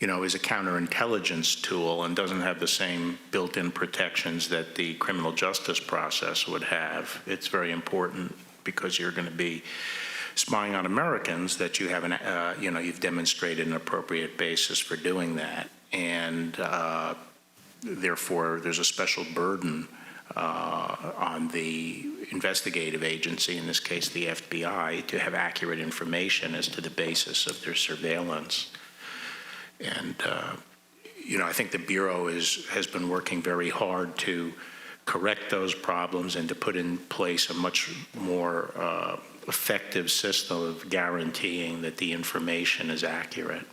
Speaker 6: is a counterintelligence tool and doesn't have the same built-in protections that the criminal justice process would have. It's very important because you're going to be spying on Americans that you have you've demonstrated an appropriate basis for doing that, and therefore there's a special burden on the investigative agency, in this case the FBI, to have accurate information as to the basis of their surveillance. And I think the Bureau has been working very hard to correct those problems and to put in place a much more effective system of guaranteeing that the information is accurate.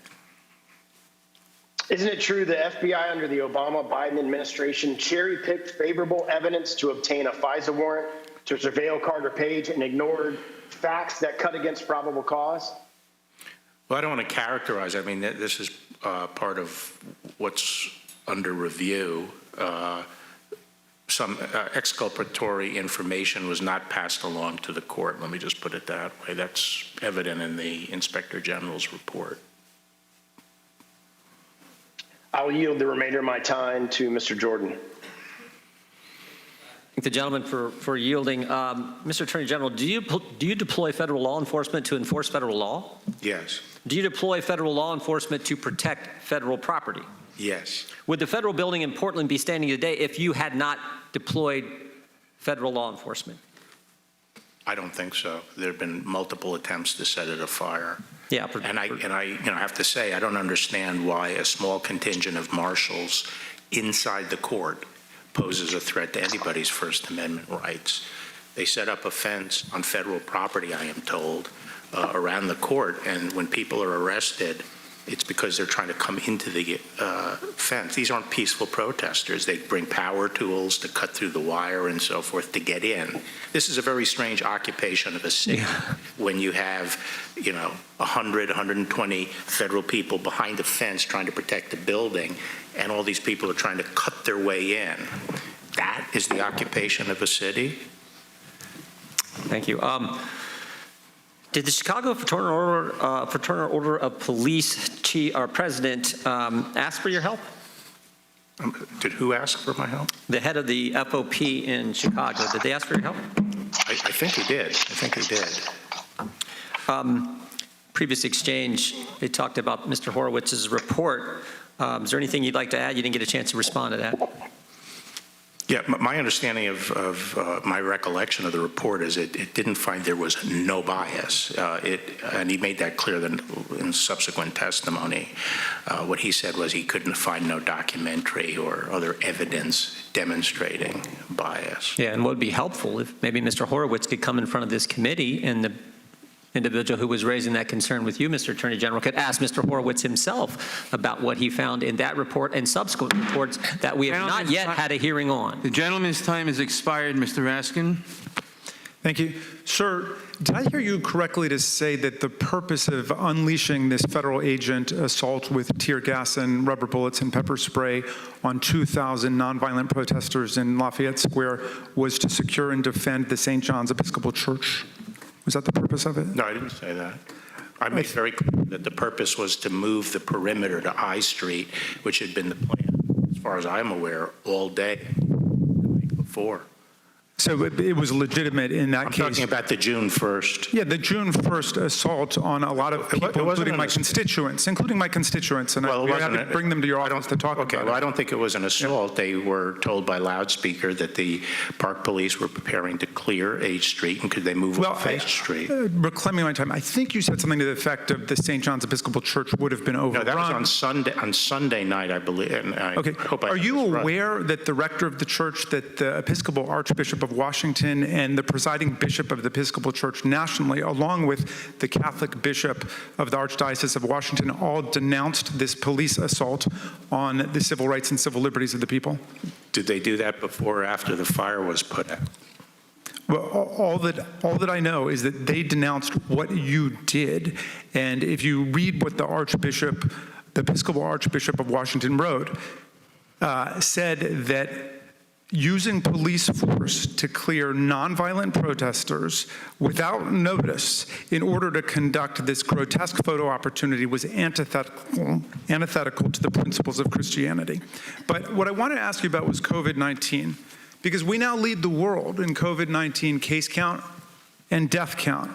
Speaker 4: Isn't it true the FBI under the Obama-Biden administration cherry-picked favorable evidence to obtain a FISA warrant to surveil Carter Page and ignored facts that cut against probable cause?
Speaker 6: Well, I don't want to characterize. I mean, this is part of what's under review. Some exculpatory information was not passed along to the court. Let me just put it that way. That's evident in the Inspector General's report.
Speaker 4: I will yield the remainder of my time to Mr. Jordan.
Speaker 2: Thank the gentleman for yielding. Mr. Attorney General, do you deploy federal law enforcement to enforce federal law?
Speaker 6: Yes.
Speaker 2: Do you deploy federal law enforcement to protect federal property?
Speaker 6: Yes.
Speaker 2: Would the federal building in Portland be standing today if you had not deployed federal law enforcement?
Speaker 6: I don't think so. There have been multiple attempts to set it afire.
Speaker 2: Yeah.
Speaker 6: And I have to say, I don't understand why a small contingent of marshals inside the court poses a threat to anybody's First Amendment rights. They set up a fence on federal property, I am told, around the court, and when people are arrested, it's because they're trying to come into the fence. These aren't peaceful protesters. They bring power tools to cut through the wire and so forth to get in. This is a very strange occupation of a city when you have, 100, 120 federal people behind the fence trying to protect the building, and all these people are trying to cut their way in. That is the occupation of a city?
Speaker 2: Thank you. Did the Chicago Fraternal Order of Police president ask for your help?
Speaker 6: Did who ask for my help?
Speaker 2: The head of the FOP in Chicago. Did they ask for your help?
Speaker 6: I think he did.
Speaker 2: Previous exchange, they talked about Mr. Horowitz's report. Is there anything you'd like to add? You didn't get a chance to respond to that.
Speaker 6: Yeah, my understanding of my recollection of the report is it didn't find there was no bias. And he made that clear in subsequent testimony. What he said was he couldn't find no documentary or other evidence demonstrating bias.
Speaker 2: Yeah, and what would be helpful if maybe Mr. Horowitz could come in front of this committee and the individual who was raising that concern with you, Mr. Attorney General, could ask Mr. Horowitz himself about what he found in that report and subsequent reports that we have not yet had a hearing on.
Speaker 1: The gentleman's time has expired, Mr. Raskin.
Speaker 5: Thank you. Sir, did I hear you correctly to say that the purpose of unleashing this federal agent assault with tear gas and rubber bullets and pepper spray on 2,000 nonviolent protesters in Lafayette Square was to secure and defend the St. John's Episcopal Church? Was that the purpose of it?
Speaker 6: No, I didn't say that. I made very clear that the purpose was to move the perimeter to I Street, which had been the plan, as far as I'm aware, all day the week before.
Speaker 5: So it was legitimate in that case.
Speaker 6: I'm talking about the June 1st.
Speaker 5: Yeah, the June 1st assault on a lot of people, including my constituents, and I had to bring them to your office to talk about it.
Speaker 6: Well, I don't think it was an assault. They were told by loudspeaker that the Park Police were preparing to clear H Street, and could they move off H Street?
Speaker 5: Reclaiming my time, I think you said something to the effect of the St. John's Episcopal Church would have been overrun.
Speaker 6: No, that was on Sunday night, I believe. And
Speaker 5: okay. Are you aware that the rector of the church, that the Episcopal Archbishop of Washington and the presiding bishop of the Episcopal Church nationally, along with the Catholic bishop of the Archdiocese of Washington, all denounced this police assault on the civil rights and civil liberties of the people?
Speaker 6: Did they do that before or after the fire was put out?
Speaker 5: Well, all that I know is that they denounced what you did. And if you read what the Archbishop, the Episcopal Archbishop of Washington wrote, said that using police force to clear nonviolent protesters without notice in order to conduct this grotesque photo opportunity was antithetical to the principles of Christianity. But what I want to ask you about was COVID-19, because we now lead the world in COVID-19 case count and death count.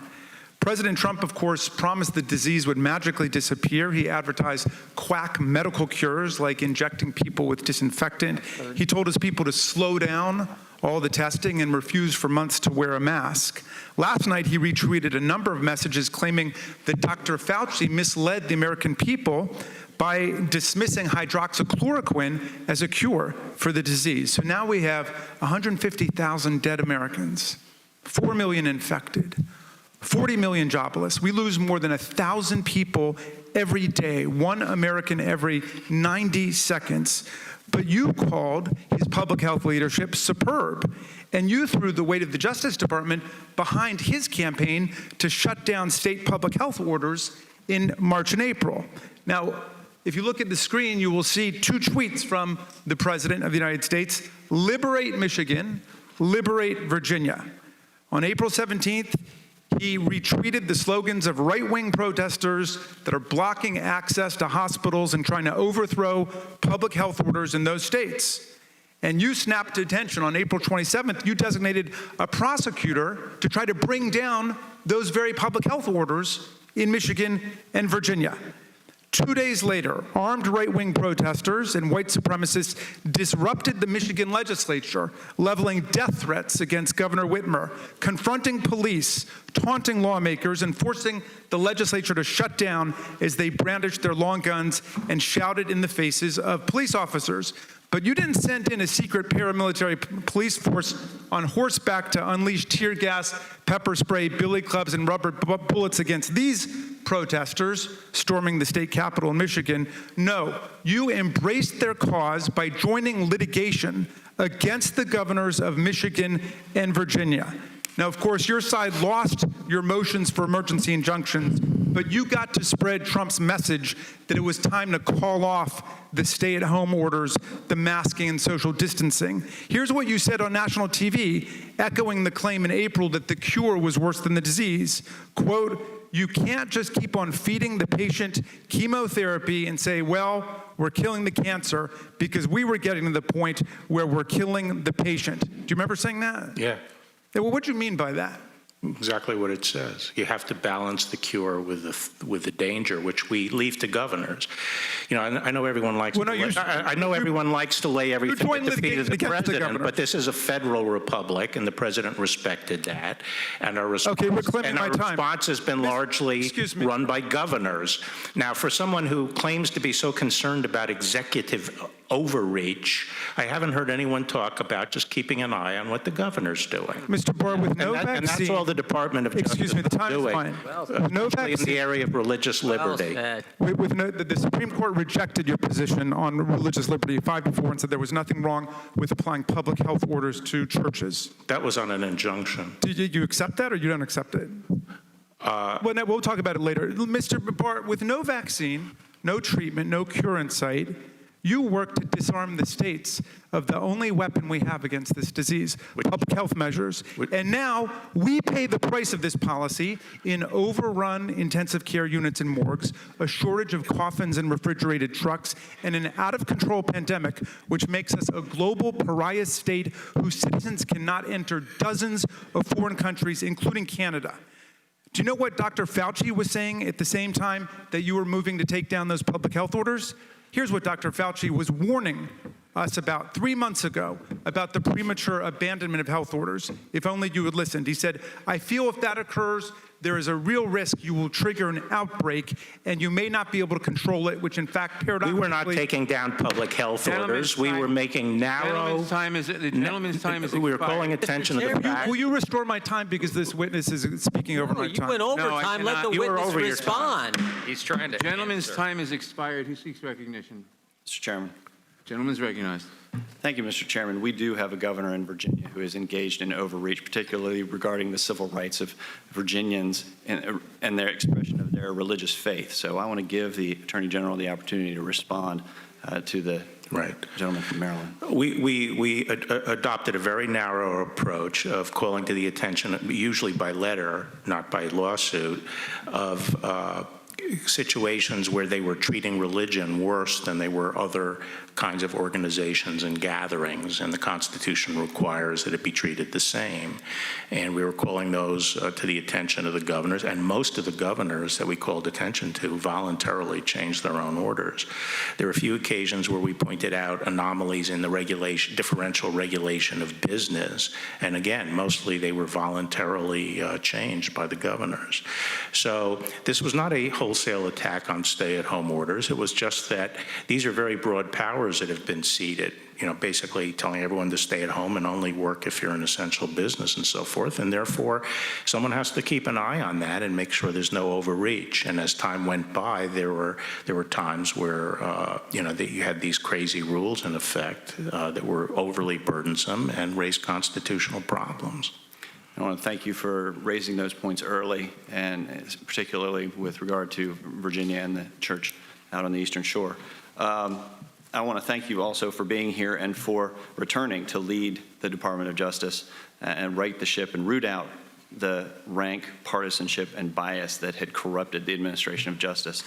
Speaker 5: President Trump, of course, promised the disease would magically disappear. He advertised quack medical cures like injecting people with disinfectant. He told his people to slow down all the testing and refused for months to wear a mask. Last night, he retweeted a number of messages claiming that Dr. Fauci misled the American people by dismissing hydroxychloroquine as a cure for the disease. So now we have 150,000 dead Americans, 4 million infected, 40 million jobless. We lose more than 1,000 people every day, 1 American every 90 seconds. But you called his public health leadership superb, and you threw the weight of the Justice Department behind his campaign to shut down state public health orders in March and April. Now, if you look at the screen, you will see 2 tweets from the President of the United States: liberate Michigan, liberate Virginia. On April 17th, he retweeted the slogans of right-wing protesters that are blocking access to hospitals and trying to overthrow public health orders in those states. And you snapped to attention on April 27th. You designated a prosecutor to try to bring down those very public health orders in Michigan and Virginia. 2 days later, armed right-wing protesters and white supremacists disrupted the Michigan legislature, leveling death threats against Governor Whitmer, confronting police, taunting lawmakers, and forcing the legislature to shut down as they brandished their long guns and shouted in the faces of police officers. But you didn't send in a secret paramilitary police force on horseback to unleash tear gas, pepper spray, billy clubs, and rubber bullets against these protesters storming the state capitol in Michigan. No, you embraced their cause by joining litigation against the governors of Michigan and Virginia. Now, of course, your side lost your motions for emergency injunctions, but you got to spread Trump's message that it was time to call off the stay-at-home orders, the masking, and social distancing. Here's what you said on national TV, echoing the claim in April that the cure was worse than the disease. Quote, "You can't just keep on feeding the patient chemotherapy and say, well, we're killing the cancer, because we were getting to the point where we're killing the patient." Do you remember saying that?
Speaker 6: Yeah.
Speaker 5: Well, what do you mean by that?
Speaker 6: Exactly what it says. You have to balance the cure with the danger, which we leave to governors. You know, I know everyone likes.
Speaker 5: Well, no,
Speaker 6: I know everyone likes to lay everything at the feet of the president, but this is a federal republic, and the president respected that. And our response has been largely run by governors. Now, for someone who claims to be so concerned about executive overreach, I haven't heard anyone talk about just keeping an eye on what the governor's doing.
Speaker 5: Mr. Barr, with no vaccine,
Speaker 6: and that's all the Department of Justice is doing,
Speaker 5: no vaccine,
Speaker 6: in the area of religious liberty.
Speaker 5: The Supreme Court rejected your position on religious liberty 5-4 and said there was nothing wrong with applying public health orders to churches.
Speaker 6: That was on an injunction.
Speaker 5: Did you accept that, or you don't accept it? Well, no, we'll talk about it later. Mr. Barr, with no vaccine, no treatment, no cure in sight, you work to disarm the states of the only weapon we have against this disease, public health measures. And now we pay the price of this policy in overrun intensive care units and morgues, a shortage of coffins and refrigerated trucks, and an out-of-control pandemic, which makes us a global pariah state whose citizens cannot enter dozens of foreign countries, including Canada. Do you know what Dr. Fauci was saying at the same time that you were moving to take down those public health orders? Here's what Dr. Fauci was warning us about 3 months ago about the premature abandonment of health orders. If only you had listened. He said, "I feel if that occurs, there is a real risk you will trigger an outbreak and you may not be able to control it," which in fact paradoxically—
Speaker 6: We were not taking down public health orders. We were making narrow—
Speaker 1: The gentleman's time is expired.
Speaker 6: We were calling attention to the fact—
Speaker 5: Will you restore my time, because this witness is speaking over my time?
Speaker 2: You went over time. Let the witness respond.
Speaker 1: He's trying to— Gentleman's time is expired. Who seeks recognition?
Speaker 7: Mr. Chairman.
Speaker 1: Gentleman's recognized.
Speaker 7: Thank you, Mr. Chairman. We do have a governor in Virginia who is engaged in overreach, particularly regarding the civil rights of Virginians and their expression of their religious faith. So I want to give the Attorney General the opportunity to respond to the
Speaker 6: Right.
Speaker 7: Gentleman from Maryland.
Speaker 6: We adopted a very narrow approach of calling to the attention, usually by letter, not by lawsuit, of situations where they were treating religion worse than they were other kinds of organizations and gatherings, and the Constitution requires that it be treated the same. And we were calling those to the attention of the governors, and most of the governors that we called attention to voluntarily changed their own orders. There were a few occasions where we pointed out anomalies in the regulation, differential regulation of business, and again, mostly they were voluntarily changed by the governors. So this was not a wholesale attack on stay-at-home orders. It was just that these are very broad powers that have been ceded, basically telling everyone to stay at home and only work if you're an essential business and so forth. And therefore, someone has to keep an eye on that and make sure there's no overreach. And as time went by, there were times where, that you had these crazy rules in effect that were overly burdensome and raised constitutional problems.
Speaker 7: I want to thank you for raising those points early, and particularly with regard to Virginia and the church out on the Eastern Shore. I want to thank you also for being here and for returning to lead the Department of Justice and right the ship and root out the rank partisanship and bias that had corrupted the administration of justice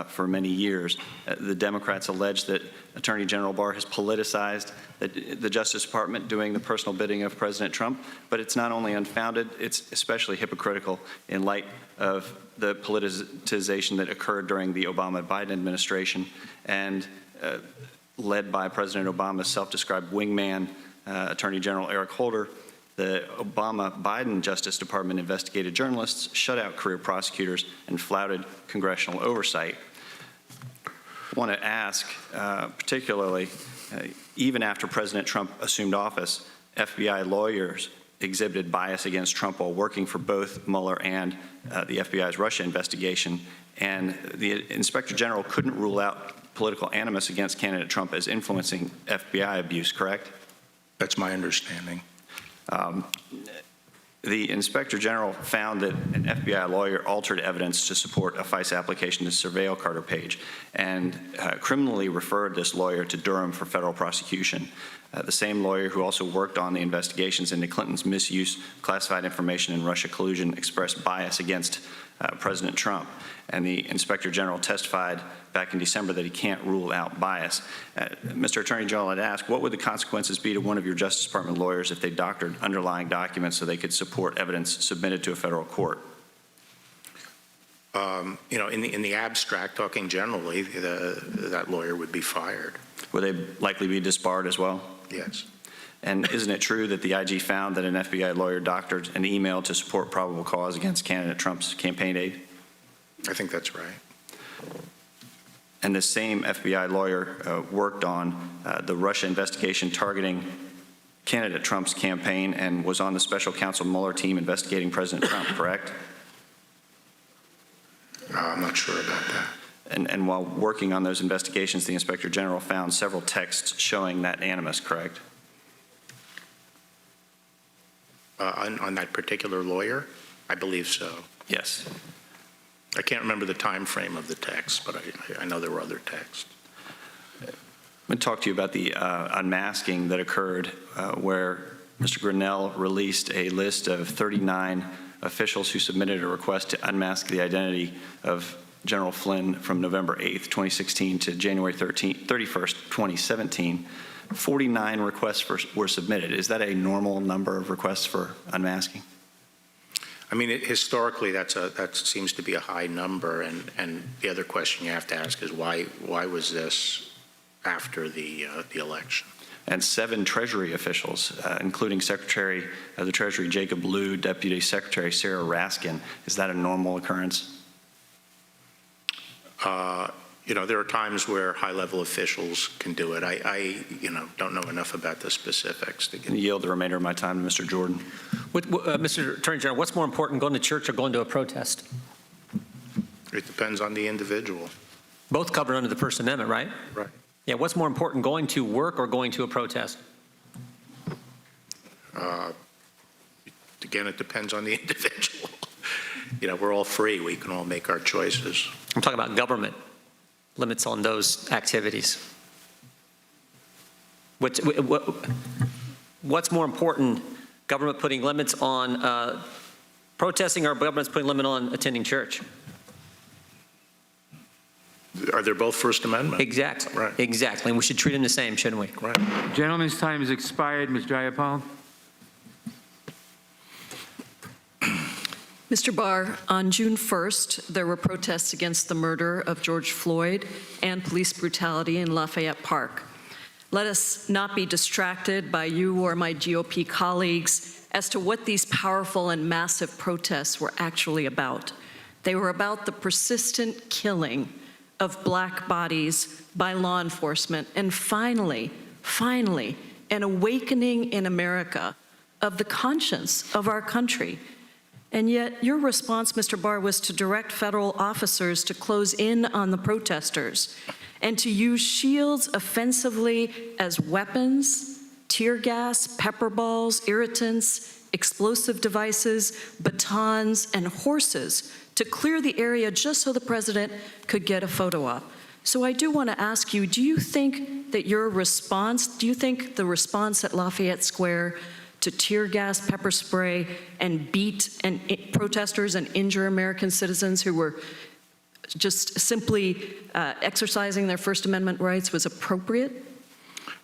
Speaker 7: for many years. The Democrats allege that Attorney General Barr has politicized the Justice Department doing the personal bidding of President Trump, but it's not only unfounded, it's especially hypocritical in light of the politicization that occurred during the Obama-Biden administration and led by President Obama's self-described wingman, Attorney General Eric Holder. The Obama-Biden Justice Department investigated journalists, shut out career prosecutors, and flouted congressional oversight. I want to ask, particularly, even after President Trump assumed office, FBI lawyers exhibited bias against Trump while working for both Mueller and the FBI's Russia investigation, and the Inspector General couldn't rule out political animus against candidate Trump as influencing FBI abuse, correct?
Speaker 6: That's my understanding.
Speaker 7: The Inspector General found that an FBI lawyer altered evidence to support a FISA application to surveil Carter Page and criminally referred this lawyer to Durham for federal prosecution. The same lawyer who also worked on the investigations into Clinton's misuse of classified information and Russia collusion expressed bias against President Trump. And the Inspector General testified back in December that he can't rule out bias. Mr. Attorney General, I'd ask, what would the consequences be to one of your Justice Department lawyers if they doctored underlying documents so they could support evidence submitted to a federal court?
Speaker 6: In the abstract, talking generally, that lawyer would be fired.
Speaker 7: Would they likely be disbarred as well?
Speaker 6: Yes.
Speaker 7: And isn't it true that the IG found that an FBI lawyer doctored an email to support probable cause against candidate Trump's campaign aide?
Speaker 6: I think that's right.
Speaker 7: And the same FBI lawyer worked on the Russia investigation targeting candidate Trump's campaign and was on the special counsel Mueller team investigating President Trump, correct?
Speaker 6: I'm not sure about that.
Speaker 7: And while working on those investigations, the Inspector General found several texts showing that animus, correct?
Speaker 6: On that particular lawyer? I believe so.
Speaker 7: Yes.
Speaker 6: I can't remember the time frame of the text, but I know there were other texts.
Speaker 7: I'm going to talk to you about the unmasking that occurred where Mr. Grinnell released a list of 39 officials who submitted a request to unmask the identity of General Flynn from November 8th, 2016 to January 31st, 2017. 49 requests were submitted. Is that a normal number of requests for unmasking?
Speaker 6: I mean, historically, that seems to be a high number, and the other question you have to ask is why was this after the election?
Speaker 7: And 7 Treasury officials, including Secretary of the Treasury Jacob Lew, Deputy Secretary Sarah Raskin. Is that a normal occurrence?
Speaker 6: There are times where high-level officials can do it. I don't know enough about the specifics.
Speaker 7: To yield the remainder of my time to Mr. Jordan.
Speaker 2: Mr. Attorney General, what's more important, going to church or going to a protest?
Speaker 6: It depends on the individual.
Speaker 2: Both covered under the First Amendment, right?
Speaker 6: Right.
Speaker 2: Yeah, what's more important, going to work or going to a protest?
Speaker 6: Again, it depends on the individual. We're all free. We can all make our choices.
Speaker 2: I'm talking about government limits on those activities. What's more important, government putting limits on protesting or government's putting limit on attending church?
Speaker 6: Are they both First Amendment?
Speaker 2: Exactly.
Speaker 6: Right.
Speaker 2: Exactly. And we should treat them the same, shouldn't we?
Speaker 6: Right.
Speaker 1: Gentleman's time has expired. Ms. Jayapal.
Speaker 14: Mr. Barr, on June 1st, there were protests against the murder of George Floyd and police brutality in Lafayette Park. Let us not be distracted by you or my GOP colleagues as to what these powerful and massive protests were actually about. They were about the persistent killing of black bodies by law enforcement, and finally, an awakening in America of the conscience of our country. And yet your response, Mr. Barr, was to direct federal officers to close in on the protesters and to use shields offensively as weapons, tear gas, pepper balls, irritants, explosive devices, batons, and horses to clear the area just so the president could get a photo op. So I do want to ask you, do you think that your response, do you think the response at Lafayette Square to tear gas, pepper spray, and beat protesters and injure American citizens who were just simply exercising their First Amendment rights was appropriate?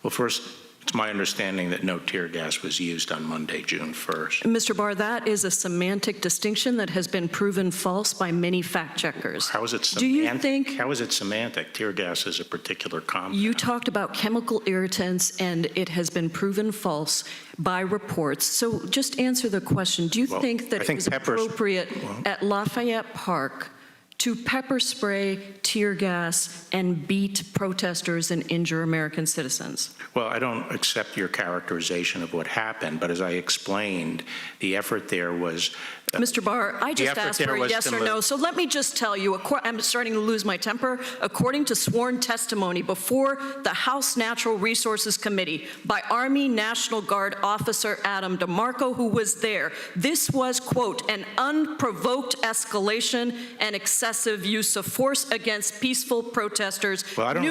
Speaker 6: Well, first, it's my understanding that no tear gas was used on Monday, June 1st.
Speaker 14: Mr. Barr, that is a semantic distinction that has been proven false by many fact checkers.
Speaker 6: How is it semantic?
Speaker 14: Do you think?
Speaker 6: How is it semantic? Tear gas is a particular compound.
Speaker 14: You talked about chemical irritants, and it has been proven false by reports. So just answer the question. Do you think that it was appropriate at Lafayette Park to pepper spray, tear gas, and beat protesters and injure American citizens?
Speaker 6: Well, I don't accept your characterization of what happened, but as I explained, the effort there was...
Speaker 14: Mr. Barr, I just asked for a yes or no, so let me just tell you, I'm starting to lose my temper. According to sworn testimony before the House Natural Resources Committee by Army National Guard officer Adam DeMarco, who was there, this was, quote, an unprovoked escalation and excessive use of force against peaceful protesters.
Speaker 6: Well, I don't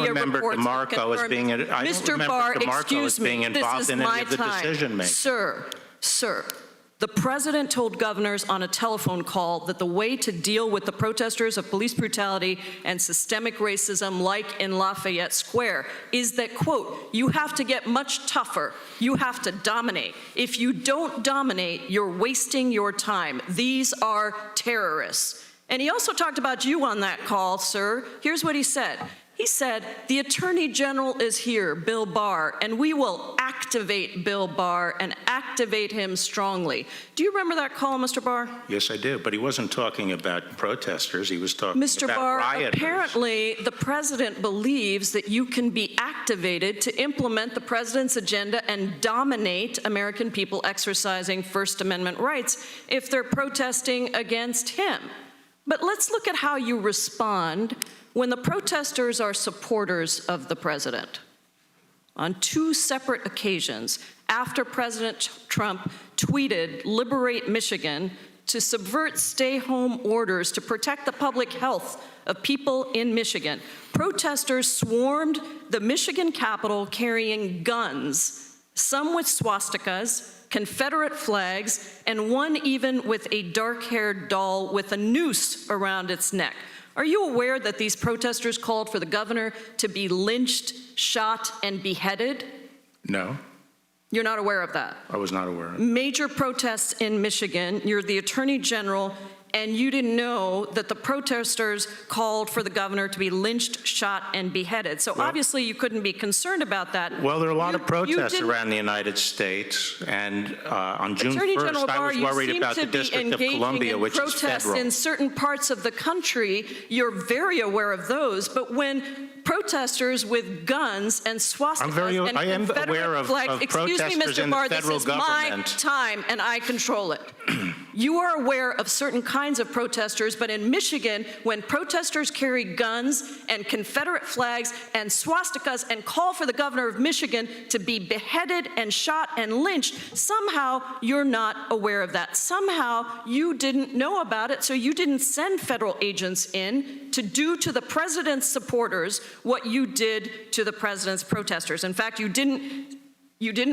Speaker 6: remember DeMarco as being...
Speaker 14: Mr. Barr, excuse me, this is my time. Sir, the president told governors on a telephone call that the way to deal with the protesters of police brutality and systemic racism like in Lafayette Square is that, quote, you have to get much tougher. You have to dominate. If you don't dominate, you're wasting your time. These are terrorists. And he also talked about you on that call, sir. Here's what he said. He said, the Attorney General is here, Bill Barr, and we will activate Bill Barr and activate him strongly. Do you remember that call, Mr. Barr?
Speaker 6: Yes, I do, but he wasn't talking about protesters. He was talking
Speaker 14: Mr.
Speaker 6: about
Speaker 14: Barr,
Speaker 6: rioters.
Speaker 14: apparently the president believes that you can be activated to implement the president's agenda and dominate American people exercising First Amendment rights if they're protesting against him. But let's look at how you respond when the protesters are supporters of the president. On two separate occasions, after President Trump tweeted, "Liberate Michigan," to subvert stay-home orders to protect the public health of people in Michigan, protesters swarmed the Michigan Capitol carrying guns, some with swastikas, Confederate flags, and one even with a dark-haired doll with a noose around its neck. Are you aware that these protesters called for the governor to be lynched, shot, and beheaded?
Speaker 6: No.
Speaker 14: You're not aware of that?
Speaker 6: I was not aware of it.
Speaker 14: Major protests in Michigan. You're the Attorney General, and you didn't know that the protesters called for the governor to be lynched, shot, and beheaded. So obviously you couldn't be concerned about that.
Speaker 6: Well, there are a lot of protests around the United States, and on June 1st, I was worried about the District of Columbia, which is federal.
Speaker 14: In certain parts of the country, you're very aware of those, but when protesters with guns and swastikas and Confederate flags, excuse me, Mr. Barr, this is my time, and I control it. You are aware of certain kinds of protesters, but in Michigan, when protesters carry guns and Confederate flags and swastikas and call for the governor of Michigan to be beheaded and shot and lynched, somehow you're not aware of that. Somehow you didn't know about it, so you didn't send federal agents in to do to the president's supporters what you did to the president's protesters. In fact, you didn't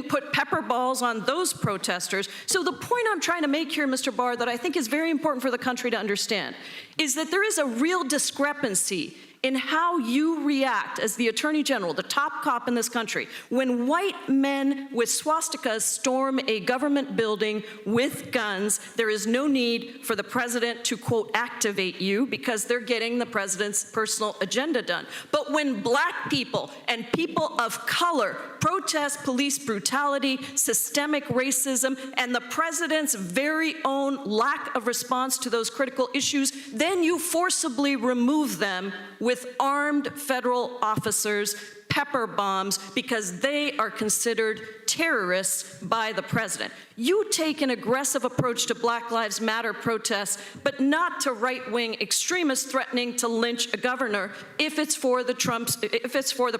Speaker 14: put pepper balls on those protesters. So the point I'm trying to make here, Mr. Barr, that I think is very important for the country to understand, is that there is a real discrepancy in how you react as the Attorney General, the top cop in this country, when white men with swastikas storm a government building with guns. There is no need for the president to, quote, activate you because they're getting the president's personal agenda done. But when black people and people of color protest police brutality, systemic racism, and the president's very own lack of response to those critical issues, then you forcibly remove them with armed federal officers, pepper bombs, because they are considered terrorists by the president. You take an aggressive approach to Black Lives Matter protests, but not to right-wing extremists threatening to lynch a governor if it's for the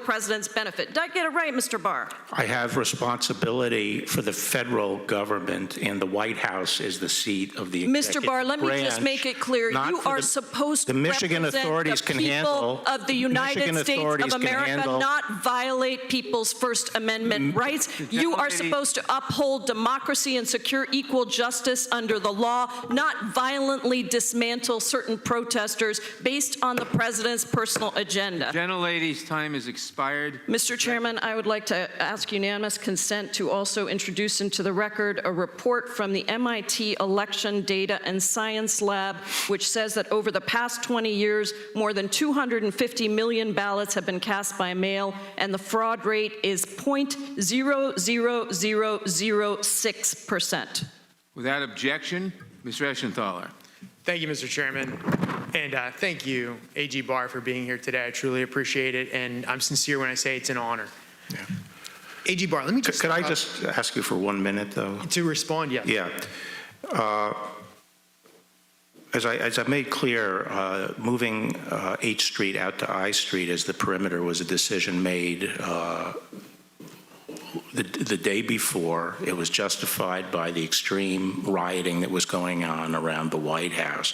Speaker 14: president's benefit. Did I get it right, Mr. Barr?
Speaker 6: I have responsibility for the federal government, and the White House is the seat of the executive
Speaker 14: Mr. Barr, let me just
Speaker 6: branch,
Speaker 14: make it clear.
Speaker 6: not
Speaker 14: You
Speaker 6: for
Speaker 14: are
Speaker 6: the-
Speaker 14: supposed to
Speaker 6: the Michigan
Speaker 14: represent
Speaker 6: authorities
Speaker 14: the
Speaker 6: can
Speaker 14: people
Speaker 6: handle-
Speaker 14: of the United
Speaker 6: Michigan
Speaker 14: States
Speaker 6: authorities
Speaker 14: of
Speaker 6: can
Speaker 14: America,
Speaker 6: handle-
Speaker 14: not violate people's First Amendment rights. You are supposed to uphold democracy and secure equal justice under the law, not violently dismantle certain protesters based on the president's personal agenda.
Speaker 1: Gentlelady's time has expired.
Speaker 14: Mr. Chairman, I would like to ask unanimous consent to also introduce into the record a report from the MIT Election Data and Science Lab, which says that over the past 20 years, more than 250 million ballots have been cast by mail, and the fraud rate is 0.00006%.
Speaker 1: Without objection, Mr. Eschenthaler.
Speaker 10: Thank you, Mr. Chairman. And thank you, AG Barr, for being here today. I truly appreciate it, and I'm sincere when I say it's an honor.
Speaker 6: Yeah.
Speaker 10: AG Barr, let me just...
Speaker 6: Could I just ask you for 1 minute, though?
Speaker 10: To respond, yes.
Speaker 6: Yeah. As I made clear, moving 8th Street out to I Street as the perimeter was a decision made the day before. It was justified by the extreme rioting that was going on around the White House.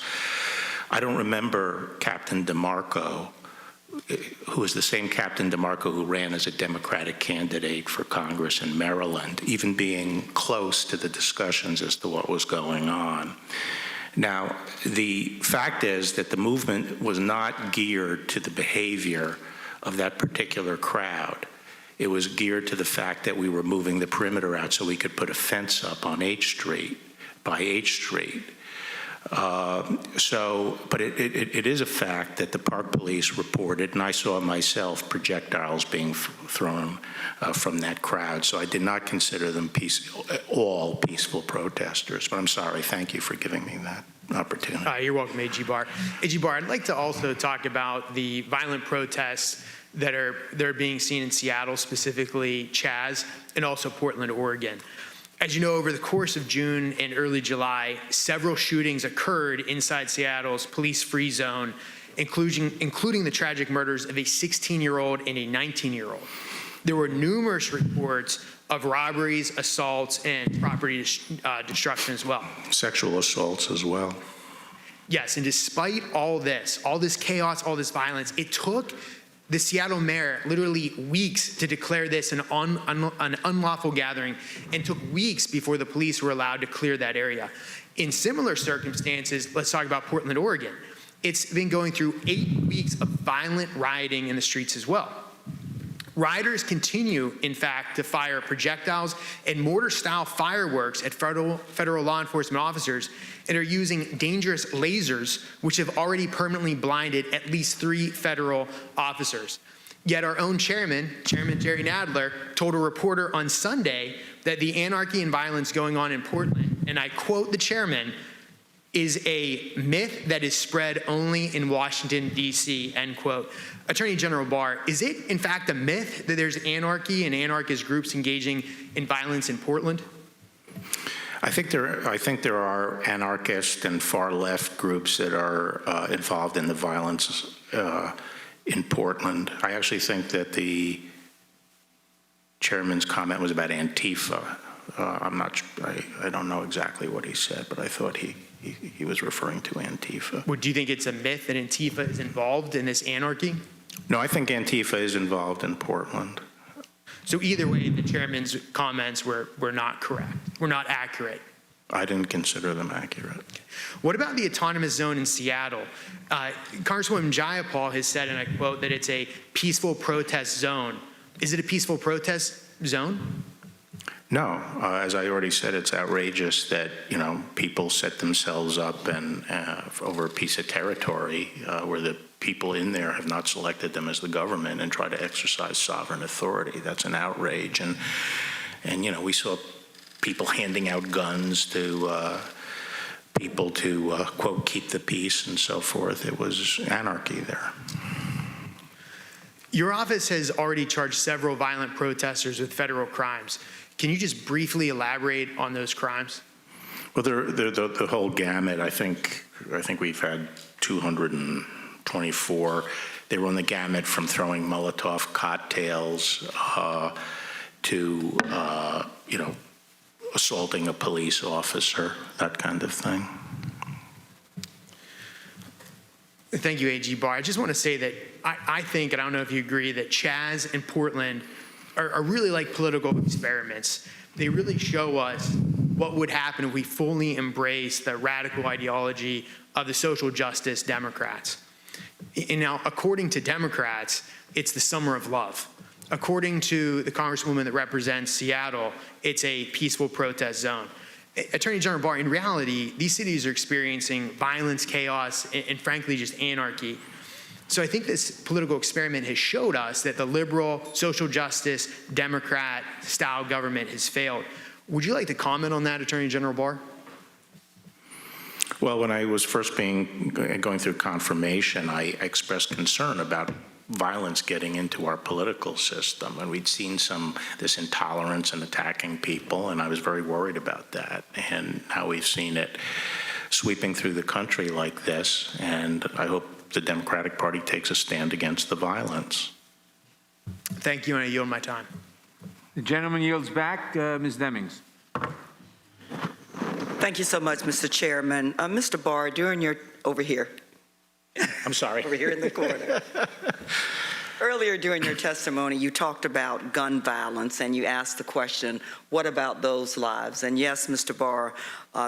Speaker 6: I don't remember Captain DeMarco, who was the same Captain DeMarco who ran as a Democratic candidate for Congress in Maryland, even being close to the discussions as to what was going on. Now, the fact is that the movement was not geared to the behavior of that particular crowd. It was geared to the fact that we were moving the perimeter out so we could put a fence up on H Street, by H Street. But it is a fact that the Park Police reported, and I saw myself, projectiles being thrown from that crowd. So I did not consider them all peaceful protesters. But I'm sorry. Thank you for giving me that opportunity.
Speaker 10: You're welcome, AG Barr. AG Barr, I'd like to also talk about the violent protests that are being seen in Seattle, specifically Chaz, and also Portland, Oregon. As you know, over the course of June and early July, several shootings occurred inside Seattle's police-free zone, including the tragic murders of a 16-year-old and a 19-year-old. There were numerous reports of robberies, assaults, and property destruction as well.
Speaker 6: Sexual assaults as well.
Speaker 10: Yes, and despite all this chaos, all this violence, it took the Seattle mayor literally weeks to declare this an unlawful gathering, and took weeks before the police were allowed to clear that area. In similar circumstances, let's talk about Portland, Oregon. It's been going through 8 weeks of violent rioting in the streets as well. Rioters continue, in fact, to fire projectiles and mortar-style fireworks at federal law enforcement officers, and are using dangerous lasers, which have already permanently blinded at least 3 federal officers. Yet our own Chairman Jerry Nadler, told a reporter on Sunday that the anarchy and violence going on in Portland, and I quote the chairman, is a myth that is spread only in Washington, D.C., end quote. Attorney General Barr, is it in fact a myth that there's anarchy and anarchist groups engaging in violence in Portland?
Speaker 6: I think there are anarchist and far-left groups that are involved in the violence in Portland. I actually think that the chairman's comment was about Antifa. I don't know exactly what he said, but I thought he was referring to Antifa.
Speaker 10: Well, do you think it's a myth that Antifa is involved in this anarchy?
Speaker 6: No, I think Antifa is involved in Portland.
Speaker 10: So either way, the chairman's comments were not correct, were not accurate.
Speaker 6: I didn't consider them accurate.
Speaker 10: What about the autonomous zone in Seattle? Congresswoman Jayapal has said, and I quote, that it's a peaceful protest zone. Is it a peaceful protest zone?
Speaker 6: No, as I already said, it's outrageous that people set themselves up and over a piece of territory where the people in there have not selected them as the government and try to exercise sovereign authority. That's an outrage, and we saw people handing out guns to people to quote keep the peace and so forth. It was anarchy there.
Speaker 10: Your office has already charged several violent protesters with federal crimes. Can you just briefly elaborate on those crimes?
Speaker 6: Well, the whole gamut. I think we've had 224. They run the gamut from throwing Molotov cocktails to assaulting a police officer, that kind of thing.
Speaker 10: Thank you, AG Barr. I just want to say that I think, and I don't know if you agree, that Chaz and Portland are really like political experiments. They really show us what would happen if we fully embrace the radical ideology of the social justice Democrats. And now, according to Democrats, it's the summer of love. According to the Congresswoman that represents Seattle, it's a peaceful protest zone. Attorney General Barr, in reality, these cities are experiencing violence, chaos, and frankly, just anarchy. So I think this political experiment has showed us that the liberal, social justice, Democrat-style government has failed. Would you like to comment on that, Attorney General Barr?
Speaker 6: Well, when I was first going through confirmation, I expressed concern about violence getting into our political system, and we'd seen this intolerance and attacking people, and I was very worried about that. And now we've seen it sweeping through the country like this, and I hope the Democratic Party takes a stand against the violence.
Speaker 10: Thank you, and I yield my time.
Speaker 1: The gentleman yields back. Ms. Demings.
Speaker 8: Thank you so much, Mr. Chairman. Mr. Barr, during your, over here.
Speaker 6: I'm sorry.
Speaker 8: Over here in the corner. Earlier during your testimony, you talked about gun violence, and you asked the question, what about those lives? And yes, Mr. Barr,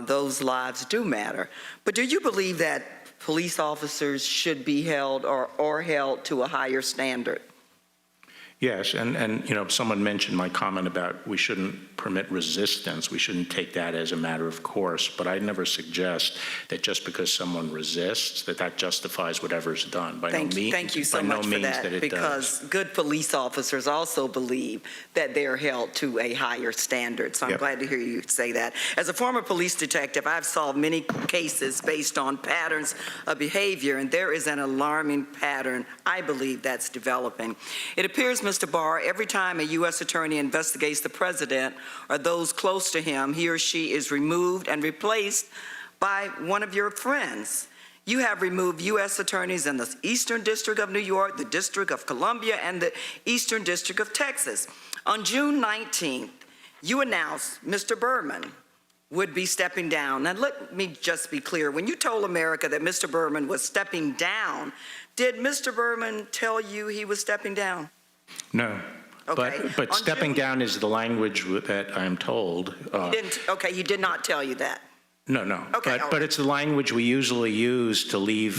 Speaker 8: those lives do matter. But do you believe that police officers should be held or held to a higher standard?
Speaker 6: Yes, and someone mentioned my comment about we shouldn't permit resistance. We shouldn't take that as a matter of course. But I never suggest that just because someone resists, that justifies whatever's done.
Speaker 8: Thank you so much for that, because good police officers also believe that they're held to a higher standard. So I'm glad to hear you say that. As a former police detective, I've solved many cases based on patterns of behavior, and there is an alarming pattern, I believe, that's developing. It appears, Mr. Barr, every time a U.S. attorney investigates the president or those close to him, he or she is removed and replaced by one of your friends. You have removed U.S. attorneys in the Eastern District of New York, the District of Columbia, and the Eastern District of Texas. On June 19th, you announced Mr. Berman would be stepping down. Now, let me just be clear. When you told America that Mr. Berman was stepping down, did Mr. Berman tell you he was stepping down?
Speaker 6: No.
Speaker 8: Okay.
Speaker 6: But stepping down is the language that I'm told.
Speaker 8: He did not tell you that.
Speaker 6: No.
Speaker 8: Okay,
Speaker 6: but it's the language we usually use to leave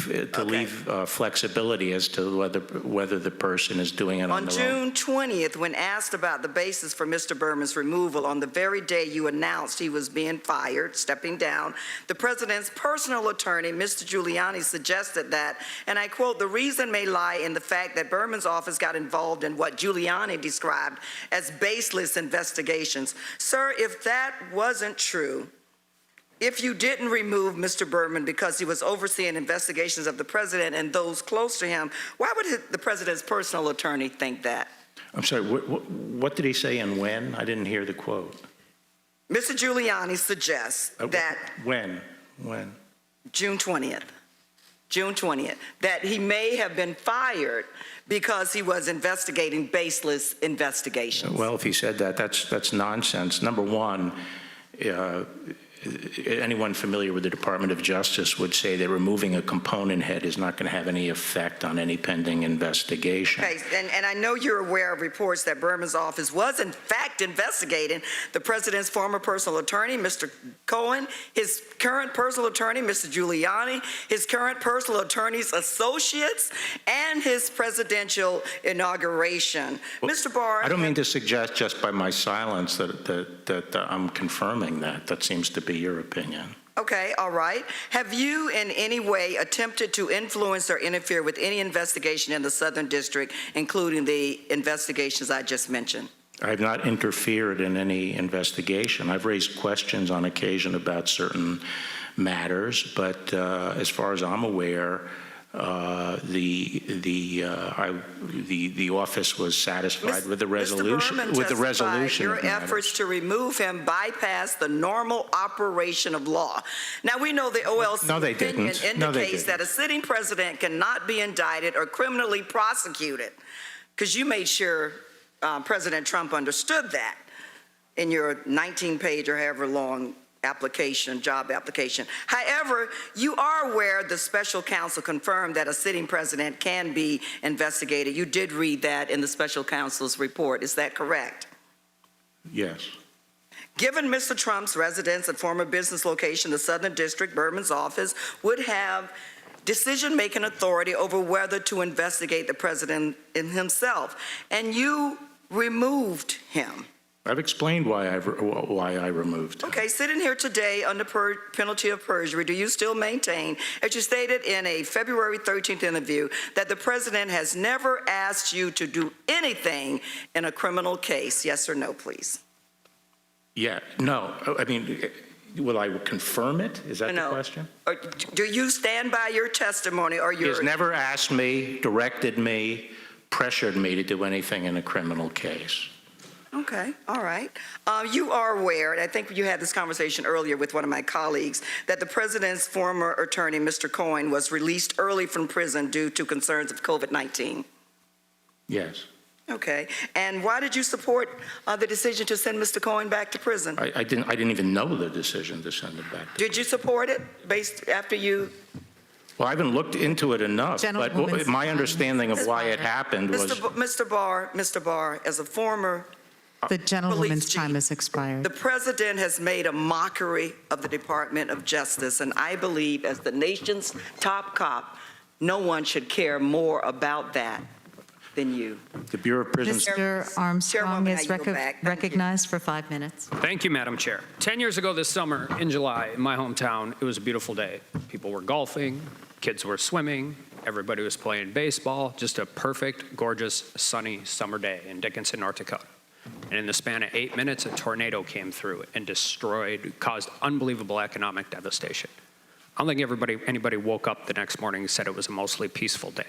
Speaker 6: flexibility as to whether the person is doing it on their own.
Speaker 8: On June 20th, when asked about the basis for Mr. Berman's removal, on the very day you announced he was being fired, stepping down, the president's personal attorney, Mr. Giuliani, suggested that, and I quote, "The reason may lie in the fact that Berman's office got involved in what Giuliani described as baseless investigations." Sir, if that wasn't true, if you didn't remove Mr. Berman because he was overseeing investigations of the president and those close to him, why would the president's personal attorney think that?
Speaker 6: I'm sorry, what did he say and when? I didn't hear the quote.
Speaker 8: Mr. Giuliani suggests that
Speaker 6: When?
Speaker 8: June 20th, that he may have been fired because he was investigating baseless investigations.
Speaker 6: Well, if he said that, that's nonsense. Number one, anyone familiar with the Department of Justice would say that removing a component head is not going to have any effect on any pending investigation.
Speaker 8: Okay, and I know you're aware of reports that Berman's office was in fact investigating the president's former personal attorney, Mr. Cohen, his current personal attorney, Mr. Giuliani, his current personal attorney's associates, and his presidential inauguration.
Speaker 6: Well,
Speaker 8: Mr. Barr.
Speaker 6: I don't mean to suggest just by my silence that I'm confirming that. That seems to be your opinion.
Speaker 8: Okay, all right. Have you in any way attempted to influence or interfere with any investigation in the Southern District, including the investigations I just mentioned?
Speaker 6: I have not interfered in any investigation. I've raised questions on occasion about certain matters, but as far as I'm aware, the office was satisfied with the resolution.
Speaker 8: Your efforts to remove him bypass the normal operation of law. Now we know the OLC opinion indicates that a sitting president cannot be indicted or criminally prosecuted, because you made sure President Trump understood that in your 19-page or however long job application. However, you are aware the special counsel confirmed that a sitting president can be investigated. You did read that in the special counsel's report. Is that correct?
Speaker 6: Yes.
Speaker 8: Given Mr. Trump's residence and former business location, the Southern District, Berman's office would have decision-making authority over whether to investigate the president himself, and you removed him.
Speaker 6: I've explained why I removed him.
Speaker 8: Okay, sitting here today under penalty of perjury, do you still maintain, as you stated in a February 13th interview, that the president has never asked you to do anything in a criminal case? Yes or no, please?
Speaker 6: Yeah, no. I mean, will I confirm it? Is that the question?
Speaker 8: Or do you stand by your testimony or your...
Speaker 6: He has never asked me, directed me, pressured me to do anything in a criminal case.
Speaker 8: Okay, all right. You are aware, and I think you had this conversation earlier with one of my colleagues, that the president's former attorney, Mr. Cohen, was released early from prison due to concerns of COVID-19.
Speaker 6: Yes.
Speaker 8: Okay, and why did you support the decision to send Mr. Cohen back to prison?
Speaker 6: I didn't even know the decision to send him back.
Speaker 8: Did you support it based after you?
Speaker 6: Well, I haven't looked into it enough, but my understanding of why it happened was...
Speaker 8: Mr. Barr, as a former...
Speaker 9: The gentlewoman's time has expired.
Speaker 8: The president has made a mockery of the Department of Justice, and I believe as the nation's top cop, no one should care more about that than you.
Speaker 6: The Bureau of Prisons...
Speaker 9: Mr. Armstrong is recognized for 5 minutes.
Speaker 12: Thank you, Madam Chair. 10 years ago this summer in July, in my hometown, it was a beautiful day. People were golfing, kids were swimming, everybody was playing baseball, just a perfect, gorgeous, sunny summer day in Dickinson, North Dakota. And in the span of 8 minutes, a tornado came through and caused unbelievable economic devastation. I don't think anybody woke up the next morning and said it was a mostly peaceful day.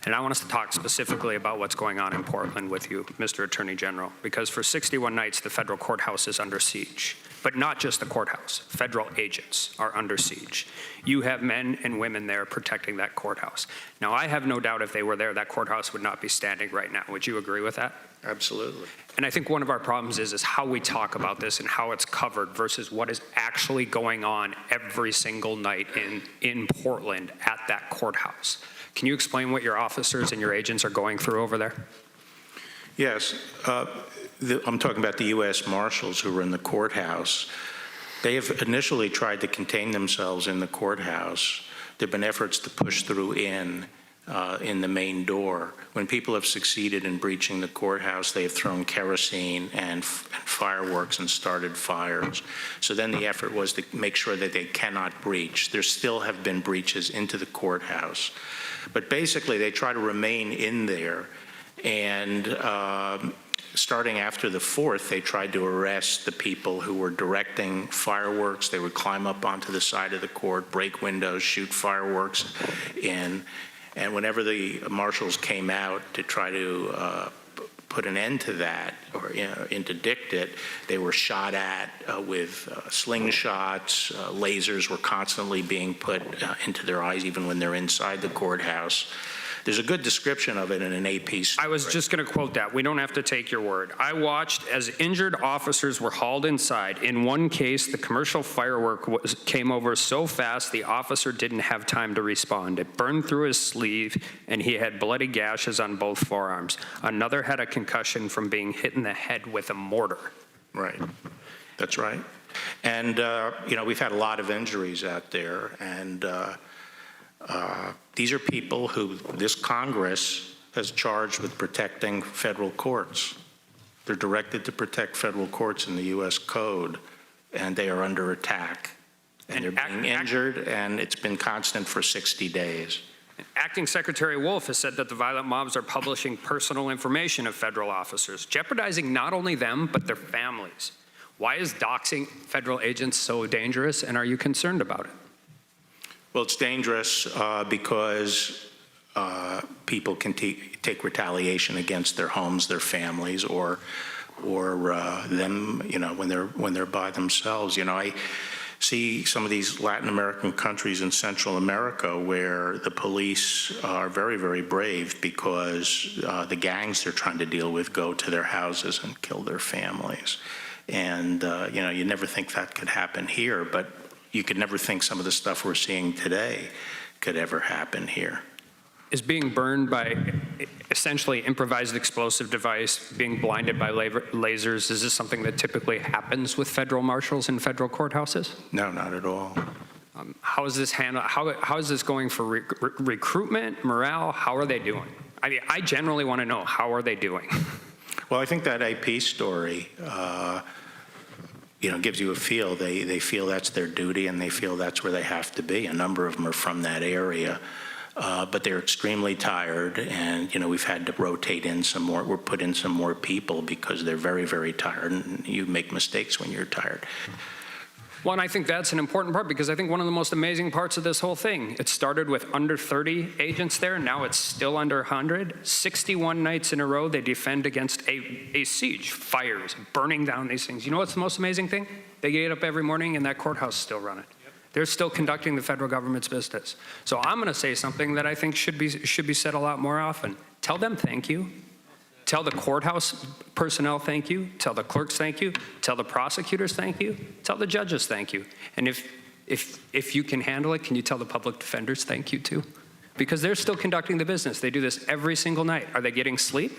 Speaker 12: And I want us to talk specifically about what's going on in Portland with you, Mr. Attorney General, because for 61 nights, the federal courthouse is under siege. But not just the courthouse. Federal agents are under siege. You have men and women there protecting that courthouse. Now, I have no doubt if they were there, that courthouse would not be standing right now. Would you agree with that?
Speaker 6: Absolutely.
Speaker 12: And I think one of our problems is how we talk about this and how it's covered versus what is actually going on every single night in Portland at that courthouse. Can you explain what your officers and your agents are going through over there?
Speaker 6: Yes. I'm talking about the U.S. Marshals who were in the courthouse. They have initially tried to contain themselves in the courthouse. There have been efforts to push through in the main door. When people have succeeded in breaching the courthouse, they have thrown kerosene and fireworks and started fires. So then the effort was to make sure that they cannot breach. There still have been breaches into the courthouse. But basically, they try to remain in there. And starting after the 4th, they tried to arrest the people who were directing fireworks. They would climb up onto the side of the court, break windows, shoot fireworks in. And whenever the marshals came out to try to put an end to that or interdict it, they were shot at with slingshots. Lasers were constantly being put into their eyes, even when they're inside the courthouse. There's a good description of it in an AP story.
Speaker 12: I was just going to quote that. We don't have to take your word. I watched as injured officers were hauled inside. In one case, the commercial firework came over so fast the officer didn't have time to respond. It burned through his sleeve, and he had bloody gashes on both forearms. Another had a concussion from being hit in the head with a mortar.
Speaker 6: Right. That's right. And, we've had a lot of injuries out there, and these are people who this Congress has charged with protecting federal courts. They're directed to protect federal courts in the U.S. Code, and they are under attack. And they're being injured, and it's been constant for 60 days.
Speaker 12: Acting Secretary Wolf has said that the violent mobs are publishing personal information of federal officers, jeopardizing not only them, but their families. Why is doxing federal agents so dangerous, and are you concerned about it?
Speaker 6: Well, it's dangerous because people can take retaliation against their homes, their families, or them, when they're by themselves. I see some of these Latin American countries in Central America where the police are very, very brave because the gangs they're trying to deal with go to their houses and kill their families. And, you never think that could happen here, but you could never think some of the stuff we're seeing today could ever happen here.
Speaker 12: Is being burned by essentially improvised explosive device, being blinded by lasers, is this something that typically happens with federal marshals in federal courthouses?
Speaker 6: No, not at all.
Speaker 12: How is this handled? How is this going for recruitment, morale? How are they doing? I mean, I generally want to know, how are they doing?
Speaker 6: Well, I think that AP story, gives you a feel. They feel that's their duty, and they feel that's where they have to be. A number of them are from that area. But they're extremely tired, and we've had to rotate in some more. We're put in some more people because they're very, very tired, and you make mistakes when you're tired.
Speaker 12: Well, and I think that's an important part, because I think one of the most amazing parts of this whole thing, it started with under 30 agents there, now it's still under 100. 61 nights in a row they defend against a siege, fires, burning down these things. You know what's the most amazing thing? They get up every morning and that courthouse is still running. They're still conducting the federal government's business. So I'm going to say something that I think should be said a lot more often. Tell them thank you. Tell the courthouse personnel thank you. Tell the clerks thank you. Tell the prosecutors thank you. Tell the judges thank you. And if you can handle it, can you tell the public defenders thank you too? Because they're still conducting the business. They do this every single night. Are they getting sleep?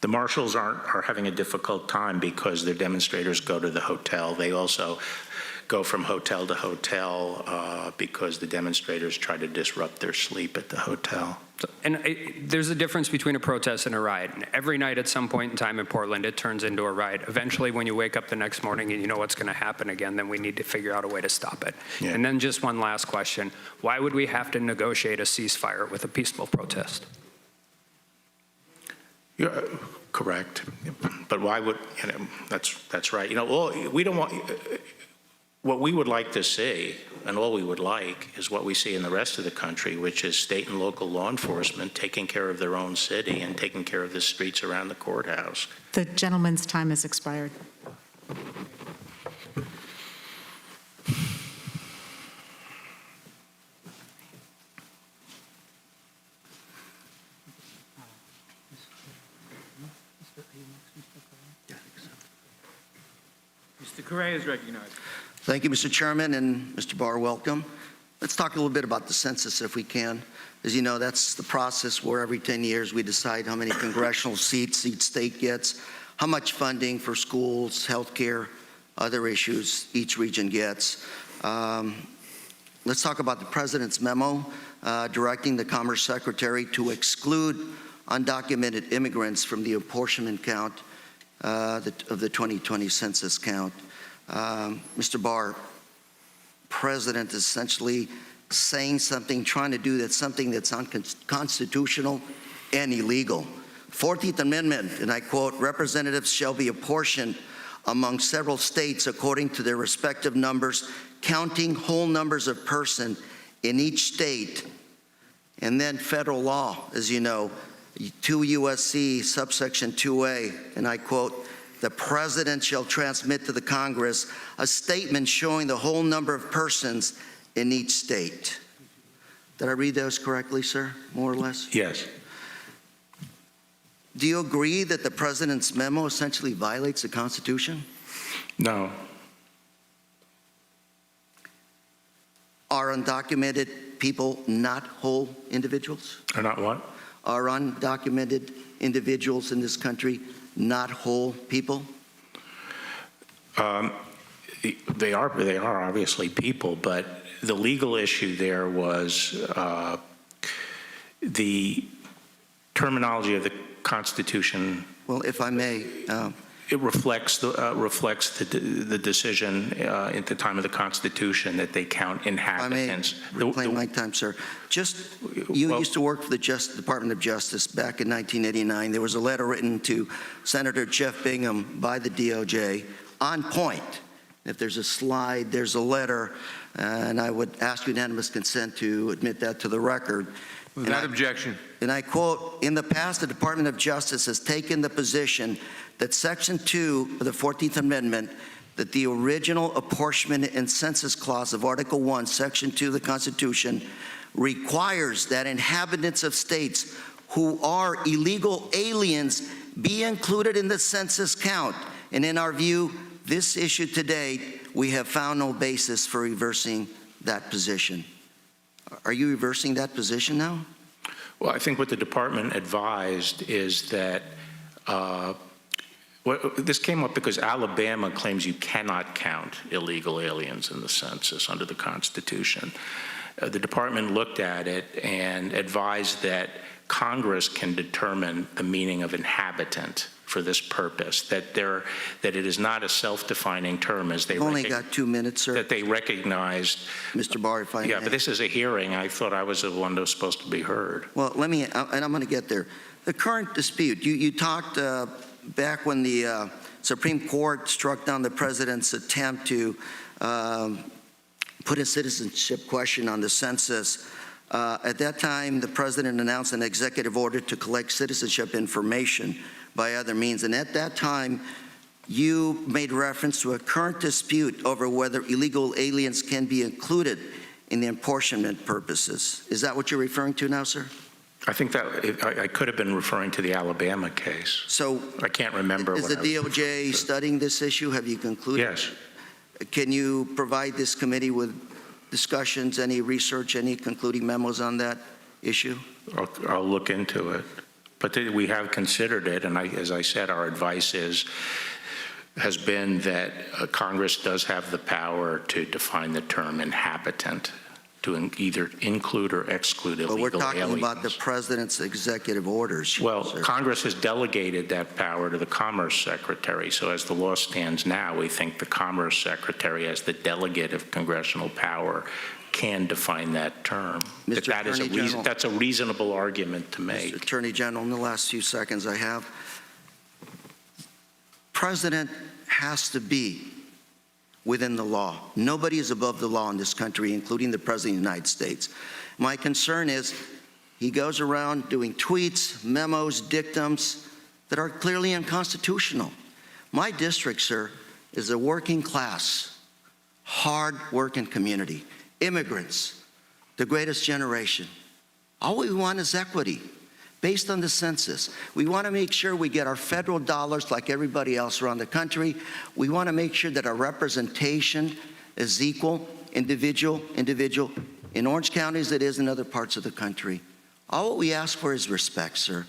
Speaker 6: The marshals are having a difficult time because their demonstrators go to the hotel. They also go from hotel to hotel because the demonstrators try to disrupt their sleep at the hotel.
Speaker 12: And there's a difference between a protest and a riot. And every night at some point in time in Portland, it turns into a riot. Eventually, when you wake up the next morning and you know what's going to happen again, then we need to figure out a way to stop it. Yeah. And then just one last question. Why would we have to negotiate a ceasefire with a peaceful protest?
Speaker 6: Yeah, correct. But why would, that's right. We don't want, what we would like to see, and all we would like, is what we see in the rest of the country, which is state and local law enforcement taking care of their own city and taking care of the streets around the courthouse.
Speaker 9: The gentleman's time has expired.
Speaker 11: Mr. Correa is recognized.
Speaker 18: Thank you, Mr. Chairman, and Mr. Barr, welcome. Let's talk a little bit about the census, if we can. As you know, that's the process where every 10 years we decide how many congressional seats each state gets, how much funding for schools, healthcare, other issues each region gets. Let's talk about the President's memo directing the Commerce Secretary to exclude undocumented immigrants from the apportionment count of the 2020 census count. Mr. Barr, President is essentially saying something, trying to do something that's unconstitutional and illegal. 14th Amendment, and I quote, representatives shall be apportioned among several states according to their respective numbers, counting whole numbers of persons in each state. And then federal law, as you know, 2 U.S.C. subsection 2A, and I quote, "The President shall transmit to the Congress a statement showing the whole number of persons in each state." Did I read those correctly, sir, more or less?
Speaker 6: Yes.
Speaker 18: Do you agree that the President's memo essentially violates the Constitution?
Speaker 6: No.
Speaker 18: Are undocumented people not whole individuals?
Speaker 6: Or not what?
Speaker 18: Are undocumented individuals in this country not whole people?
Speaker 6: They are obviously people, but the legal issue there was the terminology of the Constitution.
Speaker 18: Well, if I may,
Speaker 6: it reflects the decision at the time of the Constitution that they count inhabitants.
Speaker 18: If I may reclaim my time, sir. You used to work for the Department of Justice back in 1989. There was a letter written to Senator Jeff Bingham by the DOJ on point. If there's a slide, there's a letter, and I would ask unanimous consent to admit that to the record.
Speaker 1: Without objection.
Speaker 18: And I quote, "In the past, the Department of Justice has taken the position that Section 2 of the 14th Amendment, that the original apportionment and census clause of Article 1, Section 2 of the Constitution, requires that inhabitants of states who are illegal aliens be included in the census count. And in our view, this issue today, we have found no basis for reversing that position." Are you reversing that position now?
Speaker 6: Well, I think what the department advised is that this came up because Alabama claims you cannot count illegal aliens in the census under the Constitution. The department looked at it and advised that Congress can determine the meaning of inhabitant for this purpose, that it is not a self-defining term as they
Speaker 18: only got 2 minutes, sir.
Speaker 6: That they recognized.
Speaker 18: Mr. Barr, if I may.
Speaker 6: Yeah, but this is a hearing. I thought I was the one that was supposed to be heard.
Speaker 18: Well, let me, and I'm going to get there. The current dispute, you talked back when the Supreme Court struck down the president's attempt to put a citizenship question on the census. At that time, the president announced an executive order to collect citizenship information by other means. And at that time, you made reference to a current dispute over whether illegal aliens can be included in the apportionment purposes. Is that what you're referring to now, sir?
Speaker 6: I think that I could have been referring to the Alabama case.
Speaker 18: So
Speaker 6: I can't remember.
Speaker 18: Is the DOJ studying this issue? Have you concluded?
Speaker 6: Yes.
Speaker 18: Can you provide this committee with discussions, any research, any concluding memos on that issue?
Speaker 6: I'll look into it. But we have considered it, and as I said, our advice has been that Congress does have the power to define the term inhabitant to either include or exclude illegal aliens.
Speaker 18: But we're talking about the president's executive orders.
Speaker 6: Well,
Speaker 18: sir.
Speaker 6: Congress has delegated that power to the Commerce Secretary. So as the law stands now, we think the Commerce Secretary, as the delegate of congressional power, can define that term. That's a reasonable argument to make.
Speaker 18: Mr. Attorney General, in the last few seconds I have, President has to be within the law. Nobody is above the law in this country, including the President of the United States. My concern is he goes around doing tweets, memos, dictums that are clearly unconstitutional. My district, sir, is a working class, hard-working community. Immigrants, the greatest generation. All we want is equity based on the census. We want to make sure we get our federal dollars like everybody else around the country. We want to make sure that our representation is equal, individual, in Orange County as it is in other parts of the country. All we ask for is respect, sir.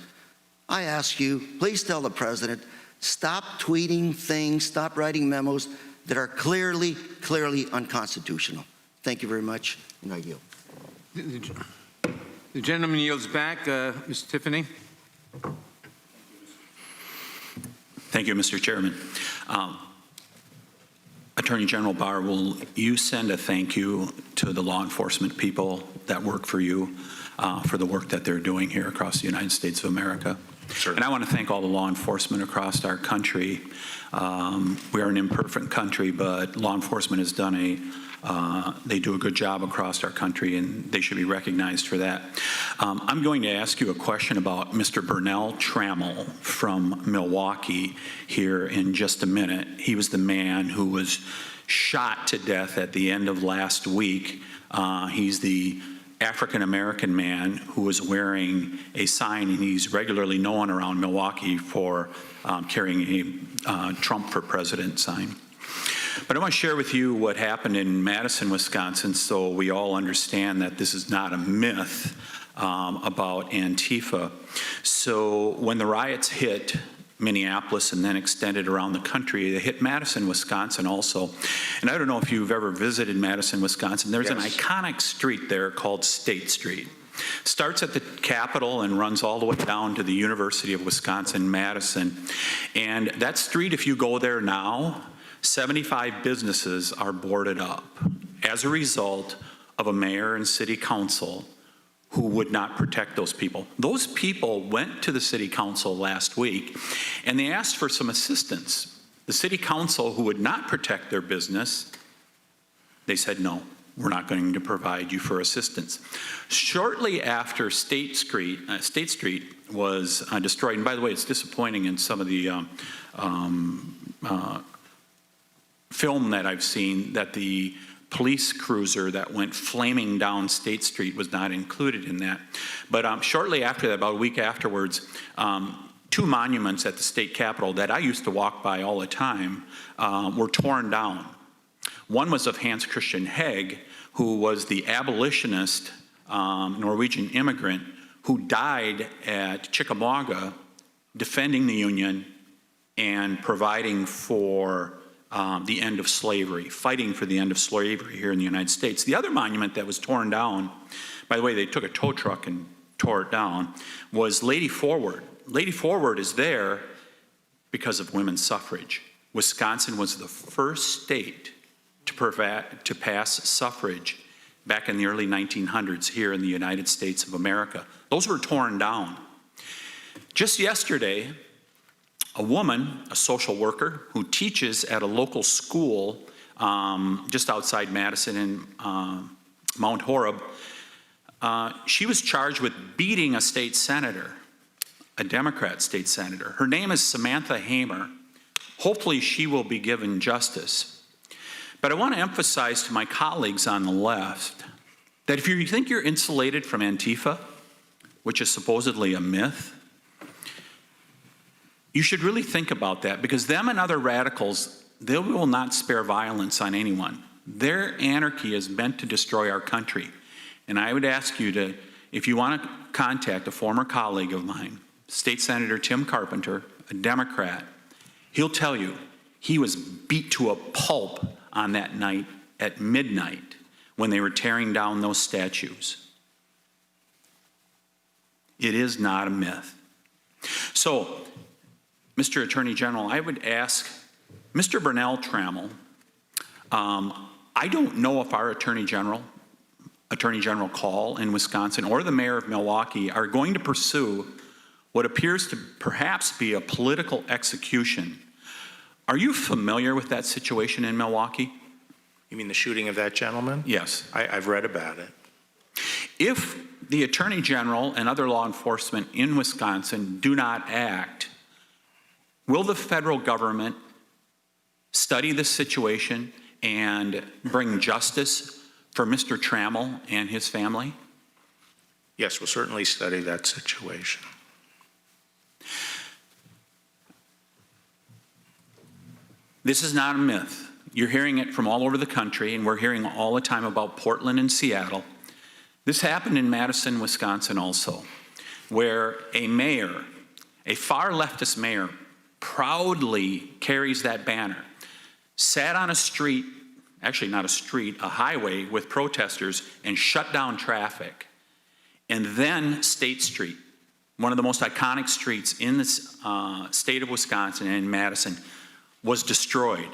Speaker 18: I ask you, please tell the president, stop tweeting things, stop writing memos that are clearly unconstitutional. Thank you very much, and I yield.
Speaker 1: The gentleman yields back. Ms. Tiffany.
Speaker 11: Thank you, Mr. Chairman. Attorney General Barr, will you send a thank you to the law enforcement people that work for you for the work that they're doing here across the United States of America?
Speaker 6: Sure.
Speaker 11: And I want to thank all the law enforcement across our country. We are an imperfect country, but law enforcement has done they do a good job across our country, and they should be recognized for that. I'm going to ask you a question about Mr. Burnell Trammell from Milwaukee here in just a minute. He was the man who was shot to death at the end of last week. He's the African-American man who was wearing a sign, and he's regularly known around Milwaukee for carrying a Trump for President sign. But I want to share with you what happened in Madison, Wisconsin, so we all understand that this is not a myth about Antifa. So when the riots hit Minneapolis and then extended around the country, they hit Madison, Wisconsin also. And I don't know if you've ever visited Madison, Wisconsin. There's an iconic street there called State Street. Starts at the Capitol and runs all the way down to the University of Wisconsin-Madison. And that street, if you go there now, 75 businesses are boarded up as a result of a mayor and city council who would not protect those people. Those people went to the city council last week and they asked for some assistance. The city council, who would not protect their business, they said, no, we're not going to provide you for assistance. Shortly after State Street was destroyed, and by the way, it's disappointing in some of the film that I've seen that the police cruiser that went flaming down State Street was not included in that. But shortly after that, about a week afterwards, two monuments at the state capitol that I used to walk by all the time were torn down. One was of Hans Christian Heg, who was the abolitionist Norwegian immigrant who died at Chickamauga defending the Union and providing for the end of slavery, fighting for the end of slavery here in the United States. The other monument that was torn down, by the way, they took a tow truck and tore it down, was Lady Forward. Lady Forward is there because of women's suffrage. Wisconsin was the first state to pass suffrage back in the early 1900s here in the United States of America. Those were torn down. Just yesterday, a woman, a social worker who teaches at a local school just outside Madison in Mount Horeb, she was charged with beating a state senator, a Democrat state senator. Her name is Samantha Hamer. Hopefully she will be given justice. But I want to emphasize to my colleagues on the left that if you think you're insulated from Antifa, which is supposedly a myth, you should really think about that, because them and other radicals, they will not spare violence on anyone. Their anarchy is meant to destroy our country. And I would ask you to, if you want to contact a former colleague of mine, State Senator Tim Carpenter, a Democrat, he'll tell you he was beat to a pulp on that night at midnight when they were tearing down those statues. It is not a myth. So, Mr. Attorney General, I would ask Mr. Burnell Trammell, I don't know if our Attorney General Call in Wisconsin or the mayor of Milwaukee are going to pursue what appears to perhaps be a political execution. Are you familiar with that situation in Milwaukee?
Speaker 6: You mean the shooting of that gentleman?
Speaker 11: Yes.
Speaker 6: I've read about it.
Speaker 11: If the Attorney General and other law enforcement in Wisconsin do not act, will the federal government study this situation and bring justice for Mr. Trammell and his family?
Speaker 6: Yes, we'll certainly study that situation.
Speaker 11: This is not a myth. You're hearing it from all over the country, and we're hearing all the time about Portland and Seattle. This happened in Madison, Wisconsin also, where a mayor, a far leftist mayor, proudly carries that banner, sat on a street, actually not a street, a highway with protesters and shut down traffic. And then State Street, one of the most iconic streets in the state of Wisconsin and in Madison, was destroyed.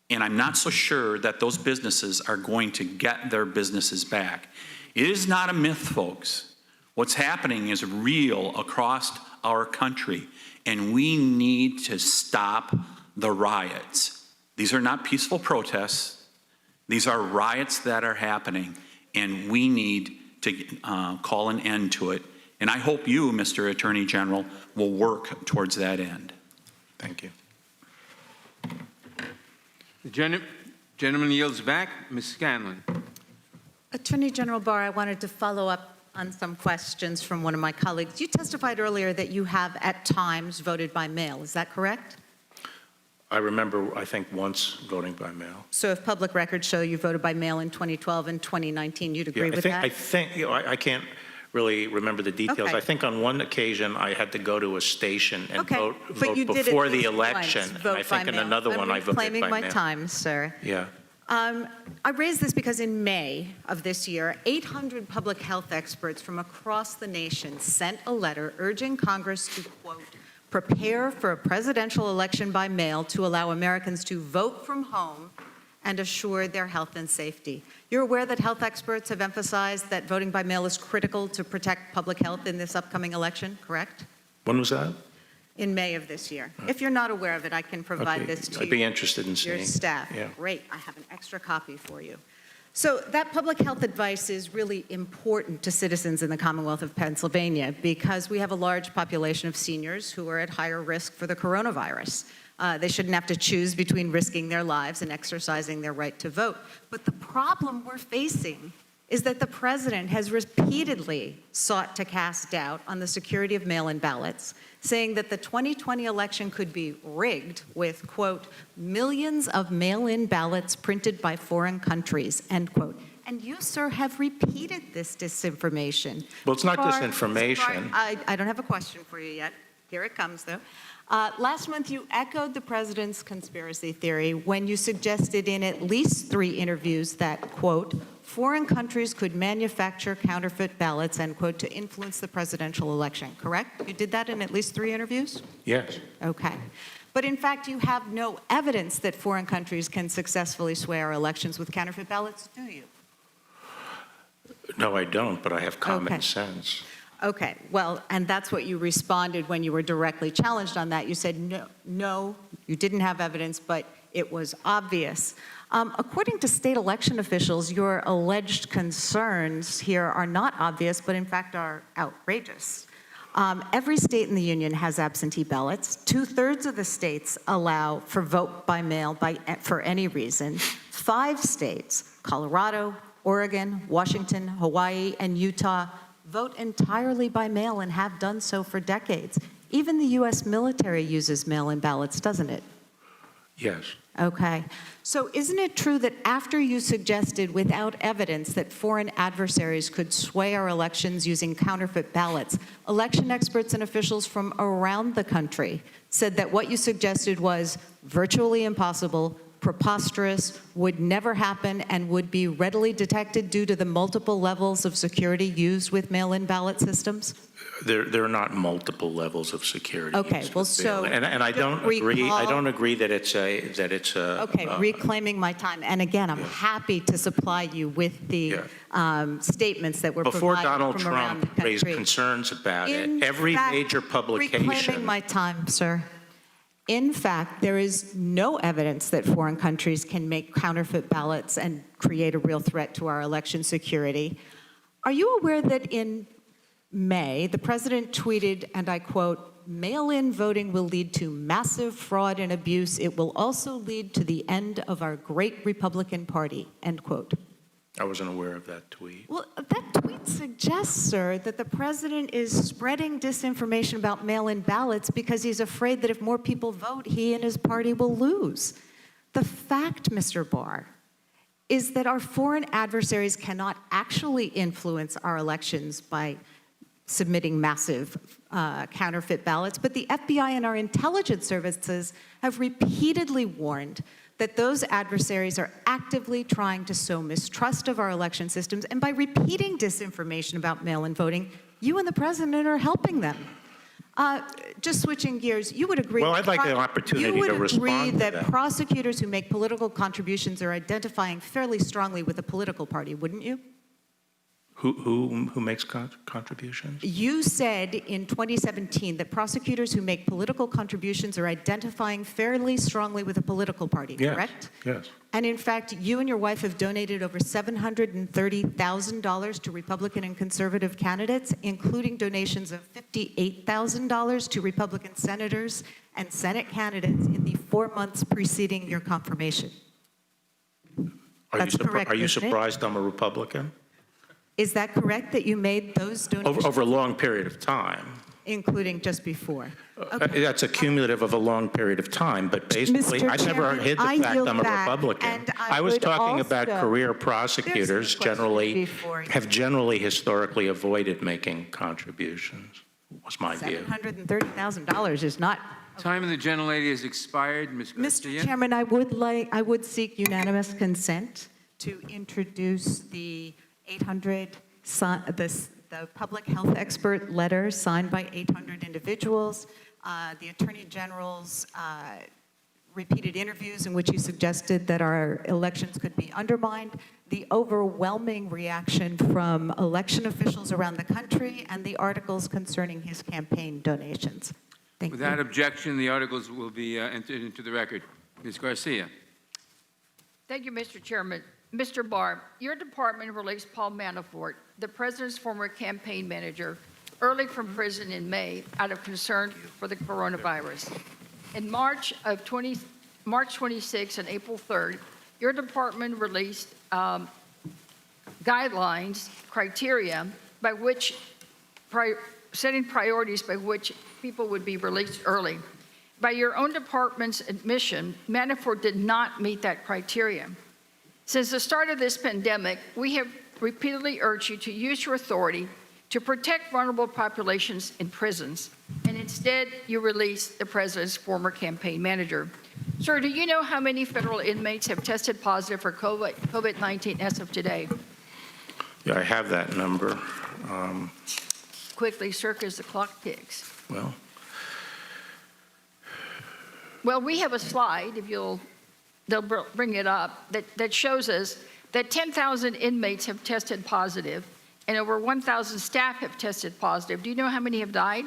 Speaker 11: And I'm not so sure that those businesses are going to get their businesses back. It is not a myth, folks. What's happening is real across our country, and we need to stop the riots. These are not peaceful protests. These are riots that are happening, and we need to call an end to it. And I hope you, Mr. Attorney General, will work towards that end.
Speaker 6: Thank you.
Speaker 1: The gentleman yields back. Ms. Scanlon.
Speaker 15: Attorney General Barr, I wanted to follow up on some questions from one of my colleagues. You testified earlier that you have at times voted by mail. Is that correct?
Speaker 6: I remember, I think, once voting by mail.
Speaker 15: So if public records show you voted by mail in 2012 and 2019, you'd agree with that?
Speaker 6: I think, you know, I can't really remember the details.
Speaker 15: Okay.
Speaker 6: I think on one occasion I had to go to a station and
Speaker 15: Okay,
Speaker 6: vote
Speaker 15: but you did
Speaker 6: before
Speaker 15: at
Speaker 6: the
Speaker 15: least
Speaker 6: election.
Speaker 15: once
Speaker 6: And
Speaker 15: vote
Speaker 6: I
Speaker 15: by
Speaker 6: think in
Speaker 15: mail.
Speaker 6: another one I voted by
Speaker 15: reclaiming
Speaker 6: mail.
Speaker 15: my time, sir.
Speaker 6: Yeah.
Speaker 15: I raise this because in May of this year, 800 public health experts from across the nation sent a letter urging Congress to, quote, prepare for a presidential election by mail to allow Americans to vote from home and assure their health and safety. You're aware that health experts have emphasized that voting by mail is critical to protect public health in this upcoming election, correct?
Speaker 6: When was that?
Speaker 15: In May of this year. If you're not aware of it, I can provide
Speaker 6: Okay,
Speaker 15: this to
Speaker 6: I'd be interested in seeing.
Speaker 15: your staff.
Speaker 6: Yeah.
Speaker 15: Great, I have an extra copy for you. So that public health advice is really important to citizens in the Commonwealth of Pennsylvania because we have a large population of seniors who are at higher risk for the coronavirus. They shouldn't have to choose between risking their lives and exercising their right to vote. But the problem we're facing is that the president has repeatedly sought to cast doubt on the security of mail-in ballots, saying that the 2020 election could be rigged with, quote, millions of mail-in ballots printed by foreign countries, end quote. And you, sir, have repeated this disinformation.
Speaker 6: Well, it's not
Speaker 15: Barr,
Speaker 6: disinformation.
Speaker 15: I don't have a question for you yet. Here it comes, though. Last month, you echoed the president's conspiracy theory when you suggested in at least 3 interviews that, quote, foreign countries could manufacture counterfeit ballots, end quote, to influence the presidential election, correct? You did that in at least 3 interviews?
Speaker 6: Yes.
Speaker 15: Okay. But in fact, you have no evidence that foreign countries can successfully sway our elections with counterfeit ballots, do you?
Speaker 6: No, I don't, but I have common sense.
Speaker 15: Okay, well, and that's what you responded when you were directly challenged on that. You said, no, you didn't have evidence, but it was obvious. According to state election officials, your alleged concerns here are not obvious, but in fact are outrageous. Every state in the union has absentee ballots. 2/3 of the states allow for vote by mail for any reason. 5 states, Colorado, Oregon, Washington, Hawaii, and Utah, vote entirely by mail and have done so for decades. Even the U.S. military uses mail-in ballots, doesn't it?
Speaker 6: Yes.
Speaker 15: Okay. So isn't it true that after you suggested without evidence that foreign adversaries could sway our elections using counterfeit ballots, election experts and officials from around the country said that what you suggested was virtually impossible, preposterous, would never happen, and would be readily detected due to the multiple levels of security used with mail-in ballot systems?
Speaker 6: There are not multiple levels of security.
Speaker 15: Okay, well, so
Speaker 6: and I don't agree. I don't agree that it's a.
Speaker 15: Okay, reclaiming my time. And again, I'm happy to supply you with the statements that were
Speaker 6: Before
Speaker 15: provided
Speaker 6: Donald
Speaker 15: from around the
Speaker 6: Trump
Speaker 15: country.
Speaker 6: raised concerns about
Speaker 15: In
Speaker 6: it, every
Speaker 15: fact,
Speaker 6: major publication.
Speaker 15: Reclaiming my time, sir. In fact, there is no evidence that foreign countries can make counterfeit ballots and create a real threat to our election security. Are you aware that in May, the president tweeted, and I quote, mail-in voting will lead to massive fraud and abuse. It will also lead to the end of our great Republican Party, end quote.
Speaker 6: I wasn't aware of that tweet.
Speaker 15: Well, that tweet suggests, sir, that the president is spreading disinformation about mail-in ballots because he's afraid that if more people vote, he and his party will lose. The fact, Mr. Barr, is that our foreign adversaries cannot actually influence our elections by submitting massive counterfeit ballots, but the FBI and our intelligence services have repeatedly warned that those adversaries are actively trying to sow mistrust of our election systems, and by repeating disinformation about mail-in voting, you and the president are helping them. Just switching gears, you would agree.
Speaker 6: Well, I'd like an opportunity to respond to that.
Speaker 15: You would agree that prosecutors who make political contributions are identifying fairly strongly with a political party, wouldn't you?
Speaker 6: Who makes contributions?
Speaker 15: You said in 2017 that prosecutors who make political contributions are identifying fairly strongly with a political party,
Speaker 6: Yes,
Speaker 15: correct?
Speaker 6: yes.
Speaker 15: And in fact, you and your wife have donated over $730,000 to Republican and conservative candidates, including donations of $58,000 to Republican senators and Senate candidates in the 4 months preceding your confirmation. That's correct,
Speaker 6: Are you
Speaker 15: isn't it?
Speaker 6: surprised I'm a Republican?
Speaker 15: Is that correct that you made those donations?
Speaker 6: Over a long period of time.
Speaker 15: Including just before? Okay.
Speaker 6: That's a cumulative of a long period of time, but basically,
Speaker 15: Mr.
Speaker 6: I never
Speaker 15: Chairman,
Speaker 6: hid the
Speaker 15: I
Speaker 6: fact
Speaker 15: yield
Speaker 6: I'm a
Speaker 15: back,
Speaker 6: Republican.
Speaker 15: and
Speaker 6: I was
Speaker 15: would
Speaker 6: talking about
Speaker 15: also-
Speaker 6: career prosecutors
Speaker 15: There's some questions before you.
Speaker 6: have generally historically avoided making contributions, was my view.
Speaker 15: $730,000 is not.
Speaker 1: Time of the gentlelady has expired. Ms. Garcia.
Speaker 15: Mr. Chairman, I would seek unanimous consent to introduce the 800, the public health expert letter signed by 800 individuals, the Attorney General's repeated interviews in which he suggested that our elections could be undermined, the overwhelming reaction from election officials around the country, and the articles concerning his campaign donations. Thank you.
Speaker 1: Without objection, the articles will be entered into the record. Ms. Garcia.
Speaker 16: Thank you, Mr. Chairman. Mr. Barr, your department released Paul Manafort, the president's former campaign manager, early from prison in May out of concern for the coronavirus. In March 26 and April 3rd, your department released guidelines, criteria by which, setting priorities by which people would be released early. By your own department's admission, Manafort did not meet that criteria. Since the start of this pandemic, we have repeatedly urged you to use your authority to protect vulnerable populations in prisons, and instead you released the president's former campaign manager. Sir, do you know how many federal inmates have tested positive for COVID-19 as of today?
Speaker 6: Yeah, I have that number.
Speaker 16: Quickly, sir, because the clock ticks.
Speaker 6: Well,
Speaker 16: we have a slide, if they'll bring it up, that shows us that 10,000 inmates have tested positive and over 1,000 staff have tested positive. Do you know how many have died?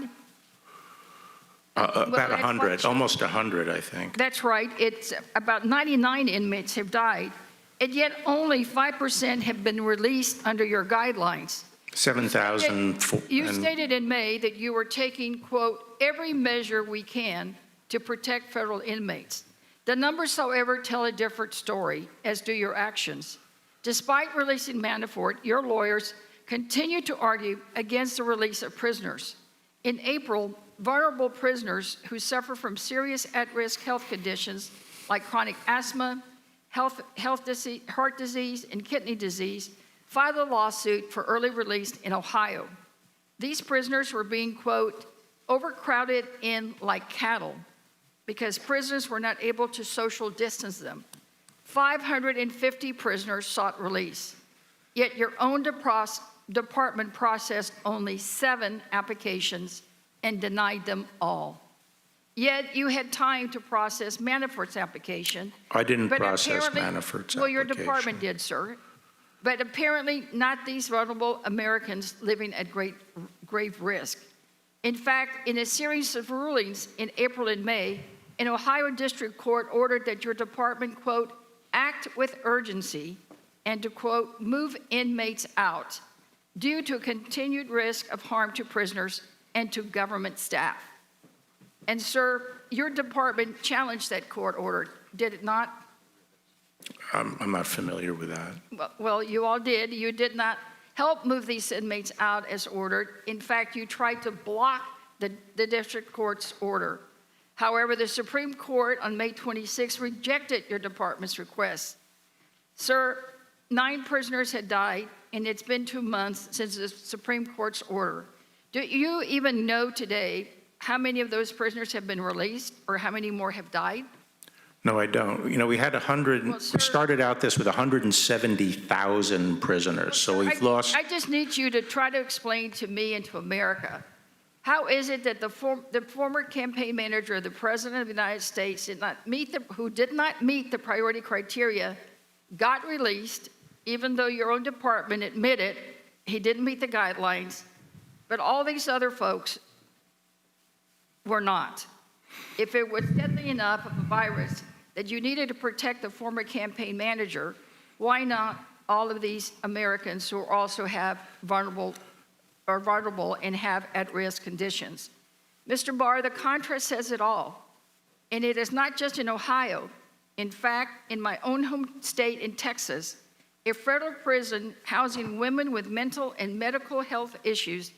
Speaker 6: about 100, almost 100, I think.
Speaker 16: That's right. It's about 99 inmates have died, and yet only 5% have been released under your guidelines.
Speaker 6: 7,000.
Speaker 16: You stated in May that you were taking, quote, every measure we can to protect federal inmates. The numbers, however, tell a different story, as do your actions. Despite releasing Manafort, your lawyers continue to argue against the release of prisoners. In April, vulnerable prisoners who suffer from serious at-risk health conditions like chronic asthma, heart disease, and kidney disease filed a lawsuit for early release in Ohio. These prisoners were being, quote, overcrowded in like cattle because prisoners were not able to social distance them. 550 prisoners sought release, yet your own department processed only 7 applications and denied them all. Yet you had time to process Manafort's application.
Speaker 6: I didn't
Speaker 16: but
Speaker 6: process
Speaker 16: apparently-
Speaker 6: Manafort's
Speaker 16: Well, your
Speaker 6: application.
Speaker 16: department did, sir. But apparently not these vulnerable Americans living at grave risk. In fact, in a series of rulings in April and May, an Ohio district court ordered that your department, quote, act with urgency and to, quote, move inmates out due to a continued risk of harm to prisoners and to government staff. And sir, your department challenged that court order, did it not?
Speaker 6: I'm not familiar with that.
Speaker 16: Well, you all did. You did not help move these inmates out as ordered. In fact, you tried to block the district court's order. However, the Supreme Court on May 26 rejected your department's request. Sir, 9 prisoners had died, and it's been 2 months since the Supreme Court's order. Do you even know today how many of those prisoners have been released or how many more have died?
Speaker 6: No, I don't. You know, we had 100,
Speaker 16: Well, sir-
Speaker 6: we started out this with 170,000 prisoners, so we've lost.
Speaker 16: I just need you to try to explain to me and to America, how is it that the former campaign manager of the President of the United States who did not meet the priority criteria got released, even though your own department admitted he didn't meet the guidelines, but all these other folks were not. If it was deadly enough of a virus that you needed to protect the former campaign manager, why not all of these Americans who also have vulnerable and have at-risk conditions? Mr. Barr, the contrast says it all. And it is not just in Ohio. In fact, in my own home state in Texas, a federal prison housing women with mental and medical health issues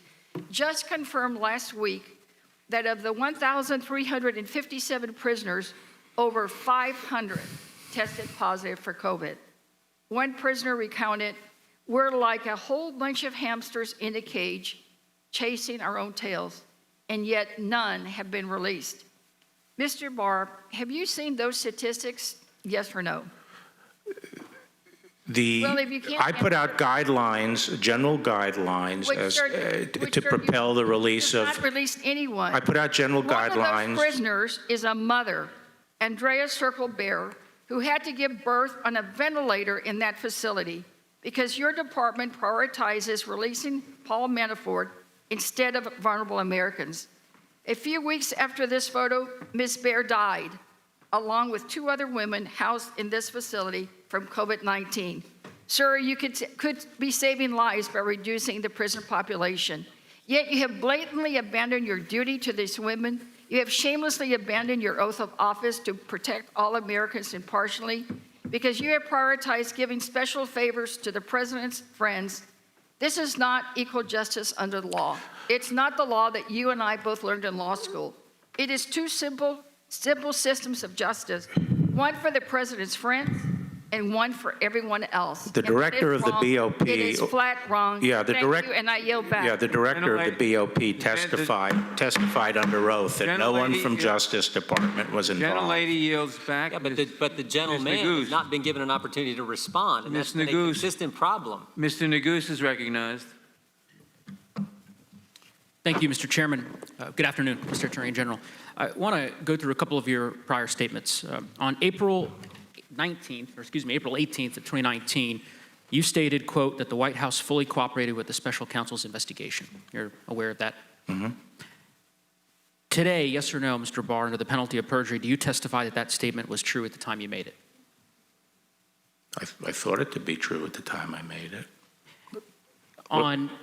Speaker 16: just confirmed last week that of the 1,357 prisoners, over 500 tested positive for COVID. One prisoner recounted, "We're like a whole bunch of hamsters in a cage, chasing our own tails, and yet none have been released." Mr. Barr, have you seen those statistics, yes or no? Well, if you can't
Speaker 6: I put out guidelines, general guidelines, to propel the release of.
Speaker 16: Not released anyone.
Speaker 6: I put out general guidelines.
Speaker 16: One of those prisoners is a mother, Andrea Circle-Bear, who had to give birth on a ventilator in that facility because your department prioritizes releasing Paul Manafort instead of vulnerable Americans. A few weeks after this photo, Ms. Bear died, along with 2 other women housed in this facility from COVID-19. Sir, you could be saving lives by reducing the prison population. Yet you have blatantly abandoned your duty to these women. You have shamelessly abandoned your oath of office to protect all Americans impartially because you have prioritized giving special favors to the president's friends. This is not equal justice under the law. It's not the law that you and I both learned in law school. It is 2 simple systems of justice, one for the president's friends and one for everyone else.
Speaker 6: The director of the BOP.
Speaker 16: It is flat wrong.
Speaker 6: Yeah,
Speaker 16: Thank you, and I yield back.
Speaker 6: Yeah, the director of the BOP testified under oath that no one from Justice Department was involved.
Speaker 1: Gentlelady yields back.
Speaker 2: Yeah, but the gentleman has not been given an opportunity to respond, and that's been a consistent problem.
Speaker 1: Mr. Neguse is recognized.
Speaker 17: Thank you, Mr. Chairman. Good afternoon, Mr. Attorney General. I want to go through a couple of your prior statements. On April 18th of 2019, you stated, quote, that the White House fully cooperated with the special counsel's investigation. You're aware of that?
Speaker 6: Mm-hmm.
Speaker 17: Today, yes or no, Mr. Barr, under the penalty of perjury, do you testify that that statement was true at the time you made it?
Speaker 6: I thought it to be true at the time I made it.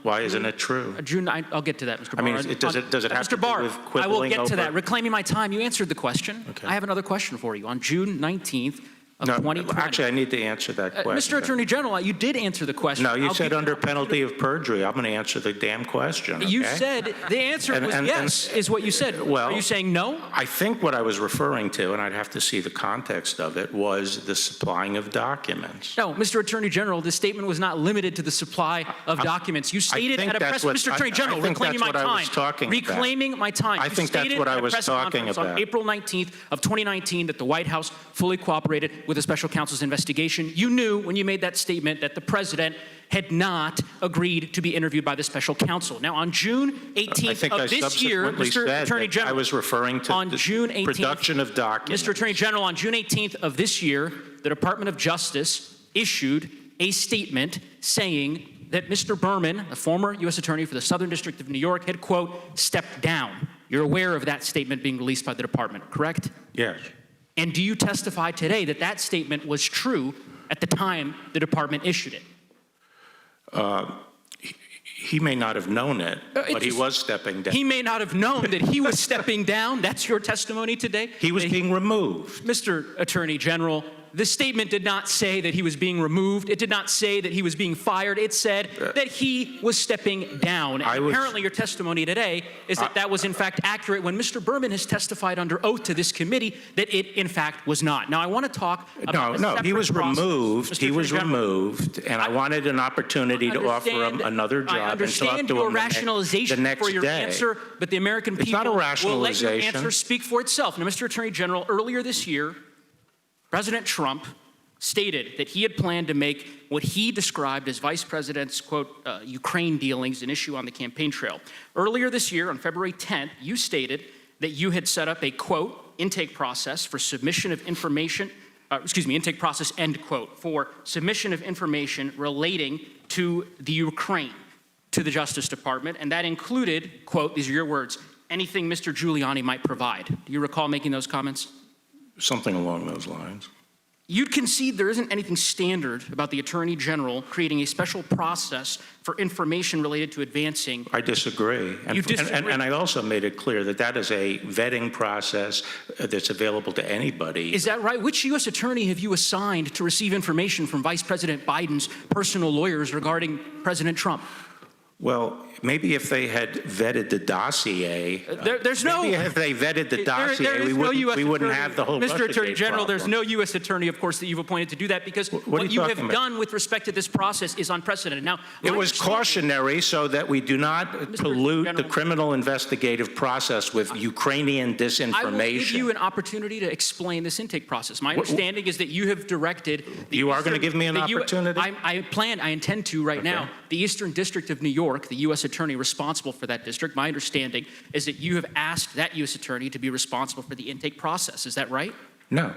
Speaker 17: Why
Speaker 6: isn't it true?
Speaker 17: June 9th, I'll get to that, Mr. Barr.
Speaker 6: I mean, does it have to do with quibbling
Speaker 17: I will get to that.
Speaker 6: over-
Speaker 17: Reclaiming my time, you answered the question.
Speaker 6: Okay.
Speaker 17: I have another question for you. On June 19th of 2020.
Speaker 6: Actually, I need to answer that question.
Speaker 17: Mr. Attorney General, you did answer the question.
Speaker 6: No, you said under penalty of perjury. I'm going to answer the damn question. Okay?
Speaker 17: You said the answer was yes, is what you said.
Speaker 6: Well,
Speaker 17: are you saying no?
Speaker 6: I think what I was referring to, and I'd have to see the context of it, was the supplying of documents.
Speaker 17: No, Mr. Attorney General, this statement was not limited to the supply of documents. You stated at a press conference, Mr. Attorney General, reclaiming my time. Reclaiming my time.
Speaker 6: I think that's what I was talking about.
Speaker 17: On April 19th of 2019 that the White House fully cooperated with the special counsel's investigation. You knew when you made that statement that the president had not agreed to be interviewed by the special counsel. Now, on June 18th of this year, Mr. Attorney General,
Speaker 6: I was referring to
Speaker 17: on
Speaker 6: the
Speaker 17: June 18th,
Speaker 6: production of documents.
Speaker 17: Mr. Attorney General, on June 18th of this year, the Department of Justice issued a statement saying that Mr. Berman, the former U.S. Attorney for the Southern District of New York, had, quote, stepped down. You're aware of that statement being released by the department, correct?
Speaker 6: Yes.
Speaker 17: And do you testify today that that statement was true at the time the department issued it?
Speaker 6: He may not have known it, but he was stepping down.
Speaker 17: He may not have known that he was stepping down. That's your testimony today?
Speaker 6: He was being removed.
Speaker 17: Mr. Attorney General, the statement did not say that he was being removed. It did not say that he was being fired. It said that he was stepping down. And apparently your testimony today is that that was in fact accurate when Mr. Berman has testified under oath to this committee that it in fact was not. Now I want to talk about
Speaker 6: No, he was removed. He was removed, and I wanted an opportunity to offer him another job.
Speaker 17: I understand your rationalization for your answer, but the American people will let your answer speak for itself. Now, Mr. Attorney General, earlier this year, President Trump stated that he had planned to make what he described as Vice President's, quote, Ukraine dealings an issue on the campaign trail. Earlier this year, on February 10th, you stated that you had set up a, quote, intake process for submission of information, intake process, end quote, for submission of information relating to the Ukraine. to the Justice Department, and that included, quote, these are your words, anything Mr. Giuliani might provide. Do you recall making those comments?
Speaker 6: Something along those lines.
Speaker 17: You'd concede there isn't anything standard about the Attorney General creating a special process for information related to advancing.
Speaker 6: I disagree.
Speaker 17: You disagree?
Speaker 6: And I also made it clear that that is a vetting process that's available to anybody.
Speaker 17: Is that right? Which U.S. attorney have you assigned to receive information from Vice President Biden's personal lawyers regarding President Trump?
Speaker 6: Well, maybe if they had vetted the dossier,
Speaker 17: there's no.
Speaker 6: Maybe if they vetted the dossier, we wouldn't have the whole
Speaker 17: Mr. Attorney General,
Speaker 6: problem.
Speaker 17: there's no U.S. attorney, of course, that you've appointed to do that because what you have done with respect to this process is unprecedented. Now,
Speaker 6: it was cautionary so that we do not pollute the criminal investigative process with Ukrainian disinformation.
Speaker 17: I will give you an opportunity to explain this intake process. My understanding is that you have directed.
Speaker 6: You are going to give me an opportunity?
Speaker 17: I intend to right now. The Eastern District of New York, the U.S. attorney responsible for that district, my understanding is that you have asked that U.S. attorney to be responsible for the intake process. Is that right?
Speaker 6: No.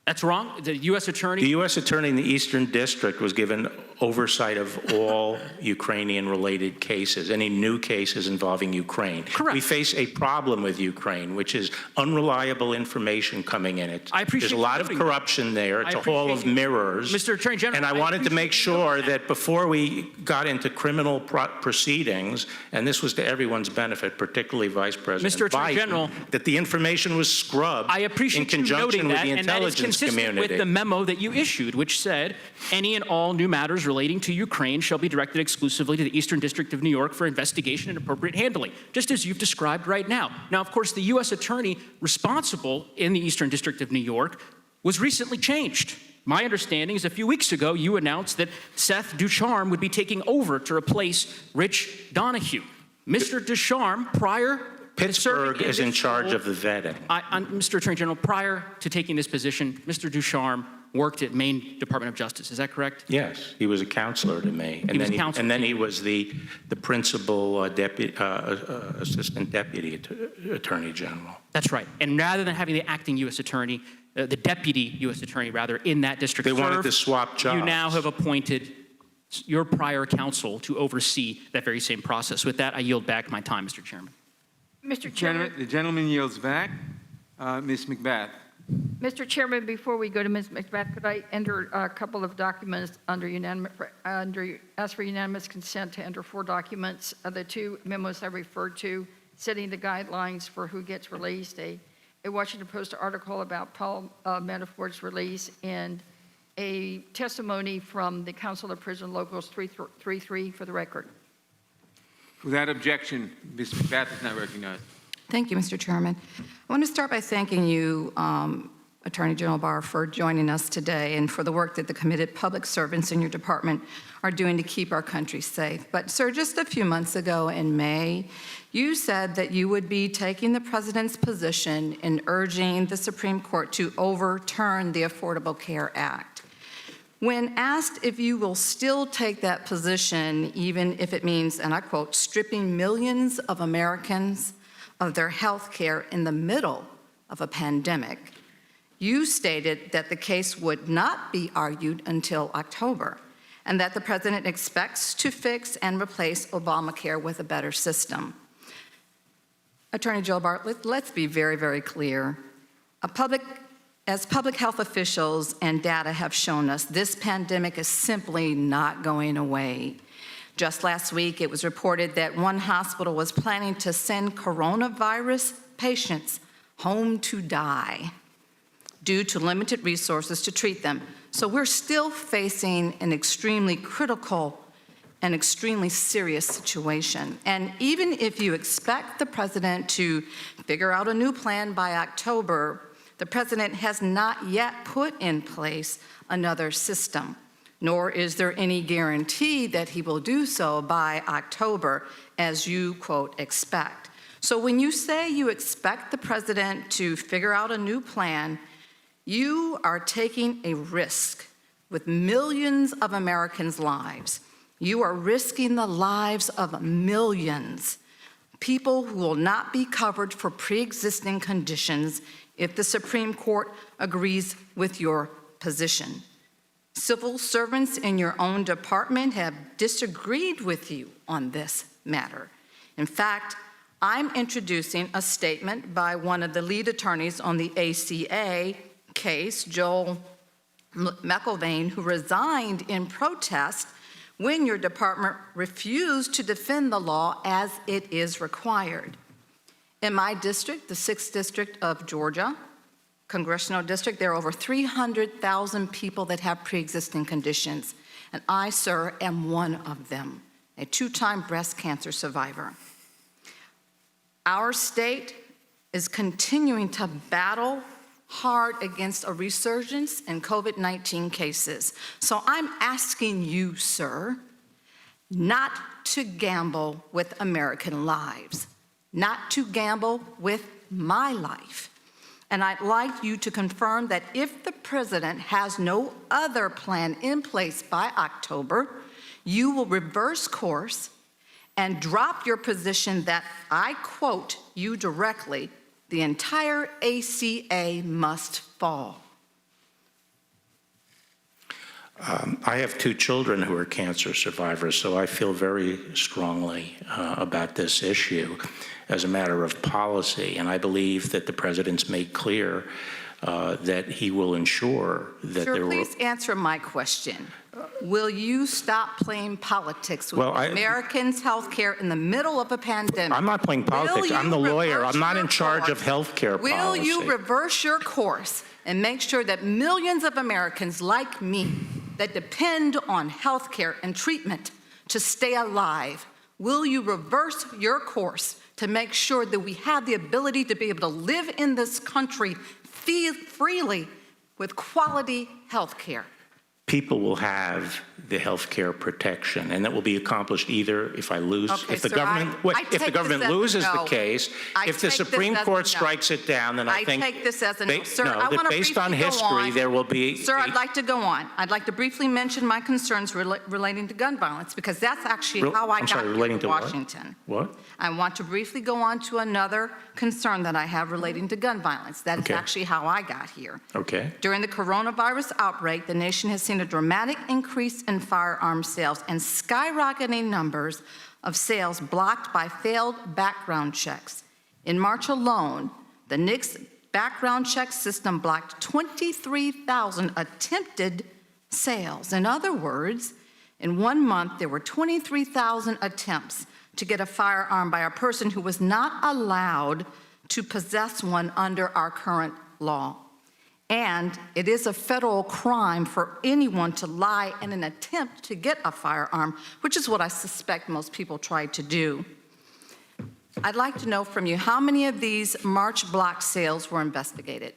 Speaker 17: That's wrong? The U.S. attorney?
Speaker 6: The U.S. attorney in the Eastern District was given oversight of all Ukrainian-related cases, any new cases involving Ukraine.
Speaker 17: Correct.
Speaker 6: We face a problem with Ukraine, which is unreliable information coming in. There's a lot of corruption there. It's a hall of mirrors.
Speaker 17: Mr. Attorney General,
Speaker 6: and I wanted to make sure that before we got into criminal proceedings, and this was to everyone's benefit, particularly Vice President
Speaker 17: Mr. Attorney
Speaker 6: Biden,
Speaker 17: General,
Speaker 6: that the information was scrubbed in conjunction with the intelligence community.
Speaker 17: With the memo that you issued, which said any and all new matters relating to Ukraine shall be directed exclusively to the Eastern District of New York for investigation and appropriate handling, just as you've described right now. Now, of course, the U.S. attorney responsible in the Eastern District of New York was recently changed. My understanding is a few weeks ago, you announced that Seth Ducharme would be taking over to replace Rich Donahue. Mr. Ducharme, prior
Speaker 6: Pittsburgh is in charge of the vetting.
Speaker 17: Mr. Attorney General, prior to taking this position, Mr. Ducharme worked at Maine Department of Justice. Is that correct?
Speaker 6: Yes, he was a counselor to me. And then he was the principal assistant deputy attorney general.
Speaker 17: That's right. And rather than having the acting U.S. attorney, the deputy U.S. attorney, rather, in that district,
Speaker 6: they wanted to swap jobs.
Speaker 17: You now have appointed your prior counsel to oversee that very same process. With that, I yield back my time, Mr. Chairman.
Speaker 16: Mr. Chairman.
Speaker 1: The gentleman yields back. Ms. McBath.
Speaker 16: Mr. Chairman, before we go to Ms. McBath, could I enter a couple of documents ask for unanimous consent to enter 4 documents? The 2 memos I referred to, setting the guidelines for who gets released, a Washington Post article about Paul Manafort's release, and a testimony from the Council of Prison Locals 333 for the record.
Speaker 1: Without objection, Ms. McBath is not recognized.
Speaker 9: Thank you, Mr. Chairman. I want to start by thanking you, Attorney General Barr, for joining us today and for the work that the committed public servants in your department are doing to keep our country safe. But, sir, just a few months ago in May, you said that you would be taking the president's position in urging the Supreme Court to overturn the Affordable Care Act. When asked if you will still take that position, even if it means, and I quote, stripping millions of Americans of their health care in the middle of a pandemic, you stated that the case would not be argued until October, and that the president expects to fix and replace Obamacare with a better system. Attorney General Barr, let's be very, very clear. As public health officials and data have shown us, this pandemic is simply not going away. Just last week, it was reported that one hospital was planning to send coronavirus patients home to die due to limited resources to treat them. So we're still facing an extremely critical and extremely serious situation. And even if you expect the president to figure out a new plan by October, the president has not yet put in place another system, nor is there any guarantee that he will do so by October, as you, quote, expect. So when you say you expect the president to figure out a new plan, you are taking a risk with millions of Americans' lives. You are risking the lives of millions, people who will not be covered for pre-existing conditions if the Supreme Court agrees with your position. Civil servants in your own department have disagreed with you on this matter. In fact, I'm introducing a statement by one of the lead attorneys on the ACA case, Joel McIlvain, who resigned in protest when your department refused to defend the law as it is required. In my district, the 6th District of Georgia, Congressional District, there are over 300,000 people that have pre-existing conditions, and I, sir, am one of them, a 2-time breast cancer survivor. Our state is continuing to battle hard against a resurgence in COVID-19 cases. So I'm asking you, sir, not to gamble with American lives, not to gamble with my life. And I'd like you to confirm that if the president has no other plan in place by October, you will reverse course and drop your position that, I quote you directly, the entire ACA must fall.
Speaker 6: I have 2 children who are cancer survivors, so I feel very strongly about this issue as a matter of policy, and I believe that the president's made clear that he will ensure that
Speaker 9: Sir,
Speaker 6: there will...
Speaker 9: please answer my question. Will you stop playing politics with Americans' health care in the middle of a pandemic?
Speaker 6: I'm not playing politics. I'm the lawyer. I'm not in charge of health care policy.
Speaker 9: Will you reverse your course and make sure that millions of Americans like me that depend on health care and treatment to stay alive, will you reverse your course to make sure that we have the ability to be able to live in this country freely with quality health care?
Speaker 6: People will have the health care protection, and that will be accomplished either if I lose, if the government loses the case, if the Supreme Court strikes it down, then I think...
Speaker 9: I take this as a no. Sir, I want to
Speaker 6: based on history, there will be...
Speaker 9: Sir, I'd like to go on. I'd like to briefly mention my concerns relating to gun violence, because that's actually how I got here to Washington.
Speaker 6: What?
Speaker 9: I want to briefly go on to another concern that I have relating to gun violence. That is actually how I got here.
Speaker 6: Okay.
Speaker 9: During the coronavirus outbreak, the nation has seen a dramatic increase in firearm sales and skyrocketing numbers of sales blocked by failed background checks. In March alone, the NICS background check system blocked 23,000 attempted sales. In other words, in 1 month, there were 23,000 attempts to get a firearm by a person who was not allowed to possess one under our current law. And it is a federal crime for anyone to lie in an attempt to get a firearm, which is what I suspect most people tried to do. I'd like to know from you, how many of these March block sales were investigated?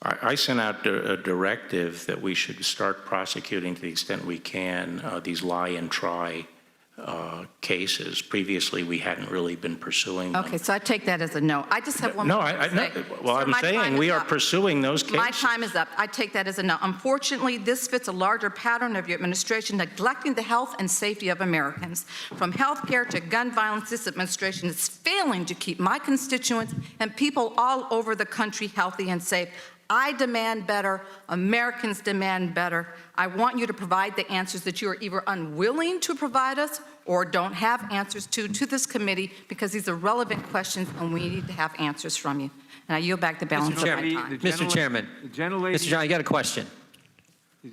Speaker 6: I sent out a directive that we should start prosecuting to the extent we can these lie and try cases. Previously, we hadn't really been pursuing them.
Speaker 9: Okay, so I take that as a no. I just have one more thing to say.
Speaker 6: Well, I'm saying we are pursuing those cases.
Speaker 9: My time is up. I take that as a no. Unfortunately, this fits a larger pattern of your administration neglecting the health and safety of Americans. From health care to gun violence, this administration is failing to keep my constituents and people all over the country healthy and safe. I demand better. Americans demand better. I want you to provide the answers that you are either unwilling to provide us or don't have answers to this committee, because these are relevant questions and we need to have answers from you. And I yield back the balance of my time.
Speaker 2: Mr. Chairman, Mr. John, I got a question.
Speaker 1: For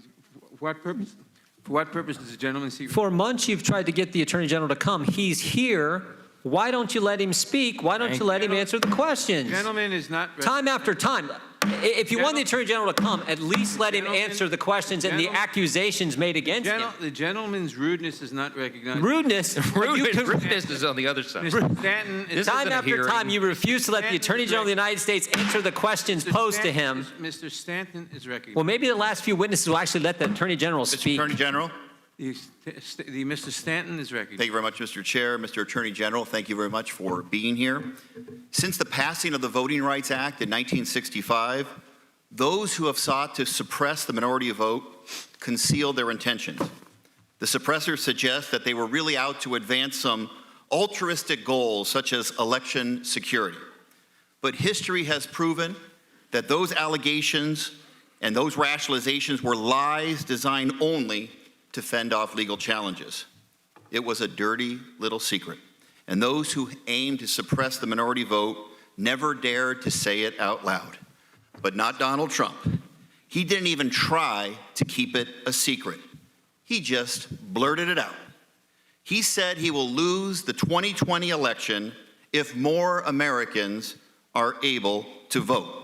Speaker 1: what purpose? For what purpose does the gentleman seek?
Speaker 2: For months, you've tried to get the Attorney General to come. He's here. Why don't you let him speak? Why don't you let him answer the questions?
Speaker 1: The gentleman is not...
Speaker 2: Time after time. If you want the Attorney General to come, at least let him answer the questions and the accusations made against him.
Speaker 1: The gentleman's rudeness is not recognized.
Speaker 2: Rudeness?
Speaker 19: Rudeness is on the other side.
Speaker 1: Mr. Stanton is...
Speaker 2: Time after time, you refuse to let the Attorney General of the United States answer the questions posed to him.
Speaker 1: Mr. Stanton is recognized.
Speaker 2: Well, maybe the last few witnesses will actually let the Attorney General speak.
Speaker 21: Mr. Attorney General.
Speaker 1: Mr. Stanton is recognized.
Speaker 21: Thank you very much, Mr. Chair. Mr. Attorney General, thank you very much for being here. Since the passing of the Voting Rights Act in 1965, those who have sought to suppress the minority vote conceal their intentions. The suppressors suggest that they were really out to advance some altruistic goals, such as election security. But history has proven that those allegations And those rationalizations were lies designed only to fend off legal challenges. It was a dirty little secret. And those who aimed to suppress the minority vote never dared to say it out loud. But not Donald Trump. He didn't even try to keep it a secret. He just blurted it out. He said he will lose the 2020 election if more Americans are able to vote.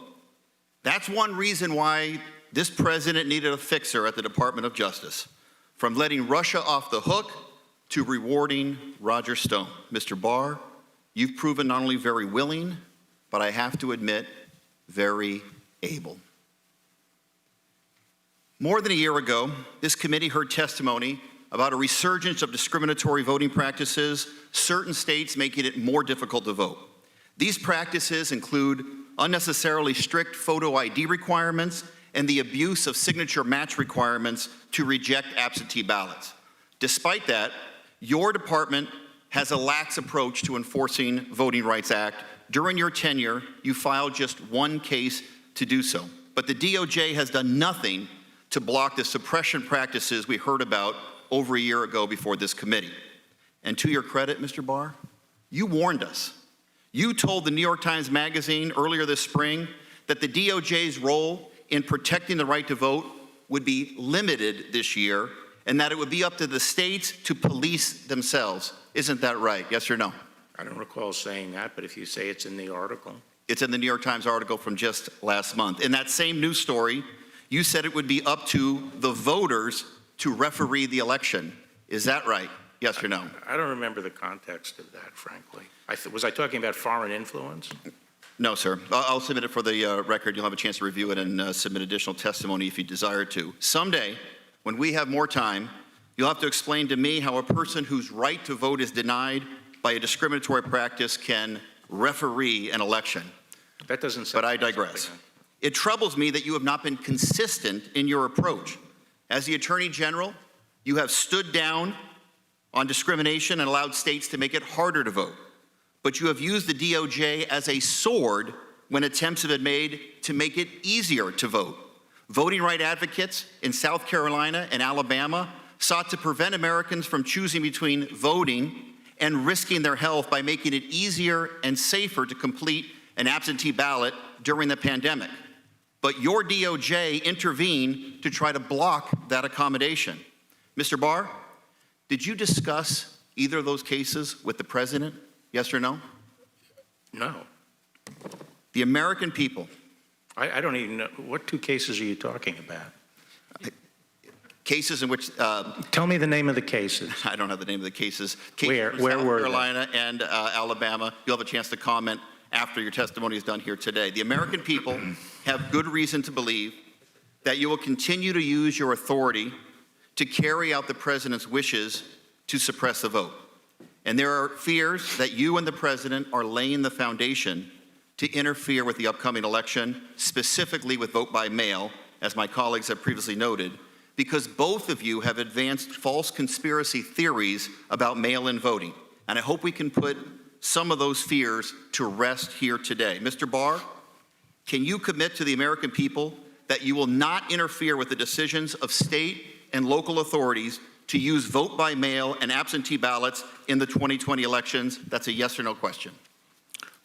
Speaker 21: That's one reason why this president needed a fixer at the Department of Justice, from letting Russia off the hook to rewarding Roger Stone. Mr. Barr, you've proven not only very willing, but I have to admit, very able. More than a year ago, this committee heard testimony about a resurgence of discriminatory voting practices, certain states making it more difficult to vote. These practices include unnecessarily strict photo ID requirements and the abuse of signature match requirements to reject absentee ballots. Despite that, your department has a lax approach to enforcing Voting Rights Act. During your tenure, you filed just one case to do so. But the DOJ has done nothing to block the suppression practices we heard about over a year ago before this committee. And to your credit, Mr. Barr, you warned us. You told the New York Times Magazine earlier this spring that the DOJ's role in protecting the right to vote would be limited this year and that it would be up to the states to police themselves. Isn't that right? Yes or no?
Speaker 6: I don't recall saying that, but if you say it's in the article.
Speaker 21: It's in the New York Times article from just last month. In that same news story, you said it would be up to the voters to referee the election. Is that right? Yes or no?
Speaker 6: I don't remember the context of that, frankly. Was I talking about foreign influence?
Speaker 21: No, sir. I'll submit it for the record. You'll have a chance to review it and submit additional testimony if you desire to. Someday, when we have more time, you'll have to explain to me how a person whose right to vote is denied by a discriminatory practice can referee an election.
Speaker 6: That doesn't sound.
Speaker 21: But I digress. It troubles me that you have not been consistent in your approach. As the Attorney General, you have stood down on discrimination and allowed states to make it harder to vote. But you have used the DOJ as a sword when attempts have been made to make it easier to vote. Voting rights advocates in South Carolina and Alabama sought to prevent Americans from choosing between voting and risking their health by making it easier and safer to complete an absentee ballot during the pandemic. But your DOJ intervened to try to block that accommodation. Mr. Barr, did you discuss either of those cases with the president? Yes or no?
Speaker 6: No.
Speaker 21: The American people.
Speaker 6: I don't even know. What two cases are you talking about?
Speaker 21: Cases in which...
Speaker 6: Tell me the name of the cases.
Speaker 21: I don't have the name of the cases.
Speaker 6: Where
Speaker 21: South
Speaker 6: were
Speaker 21: Carolina and Alabama. You'll have a chance to comment after your testimony is done here today. The American people have good reason to believe that you will continue to use your authority to carry out the president's wishes to suppress the vote. And there are fears that you and the president are laying the foundation to interfere with the upcoming election, specifically with vote by mail, as my colleagues have previously noted, because both of you have advanced false conspiracy theories about mail-in voting. And I hope we can put some of those fears to rest here today. Mr. Barr, can you commit to the American people that you will not interfere with the decisions of state and local authorities to use vote by mail and absentee ballots in the 2020 elections? That's a yes or no question.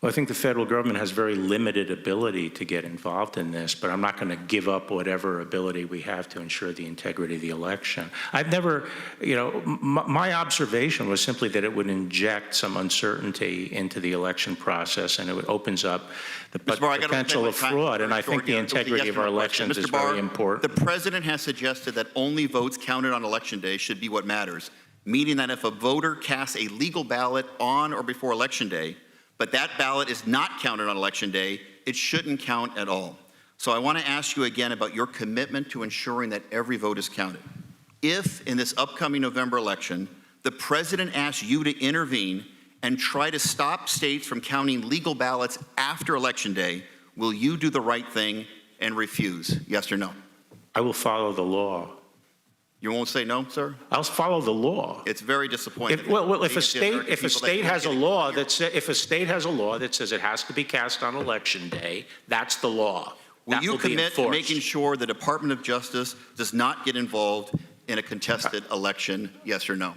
Speaker 6: Well, I think the federal government has very limited ability to get involved in this, but I'm not going to give up whatever ability we have to ensure the integrity of the election. I've never, my observation was simply that it would inject some uncertainty into the election process, and it opens up the potential of fraud, and I think the integrity of our elections is very important.
Speaker 21: The president has suggested that only votes counted on election day should be what matters, meaning that if a voter casts a legal ballot on or before election day, but that ballot is not counted on election day, it shouldn't count at all. So I want to ask you again about your commitment to ensuring that every vote is counted. If, in this upcoming November election, the president asks you to intervene and try to stop states from counting legal ballots after election day, will you do the right thing and refuse? Yes or no?
Speaker 6: I will follow the law.
Speaker 21: You won't say no, sir?
Speaker 6: I'll follow the law.
Speaker 21: It's very disappointing.
Speaker 6: If a state has a law that says it has to be cast on election day, that's the law.
Speaker 21: Will
Speaker 11: That
Speaker 21: you
Speaker 11: will be
Speaker 21: commit to
Speaker 11: enforced.
Speaker 21: making sure the Department of Justice does not get involved in a contested election, yes or no?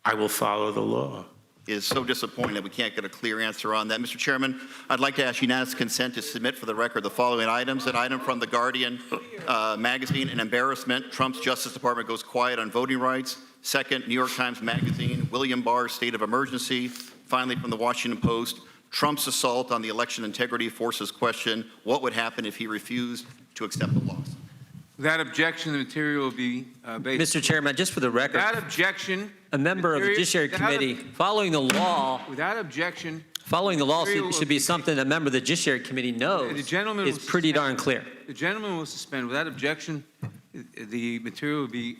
Speaker 6: I will follow the law.
Speaker 21: It is so disappointing that we can't get a clear answer on that. Mr. Chairman, I'd like to ask unanimous consent to submit for the record the following items. An item from The Guardian magazine, an embarrassment. Trump's Justice Department goes quiet on voting rights. Second, New York Times magazine, William Barr, state of emergency. Finally, from the Washington Post, Trump's assault on the election integrity forces question, what would happen if he refused to accept the loss?
Speaker 1: Without objection, the material will be based.
Speaker 2: Mr. Chairman, just for the record,
Speaker 1: Without objection,
Speaker 2: a member of the Judiciary Committee, following the law,
Speaker 1: without objection,
Speaker 2: should be something a member of the Judiciary Committee knows.
Speaker 1: The gentleman
Speaker 2: It's
Speaker 1: will
Speaker 2: pretty
Speaker 1: suspend.
Speaker 2: darn clear.
Speaker 1: The gentleman will suspend. Without objection, the material will be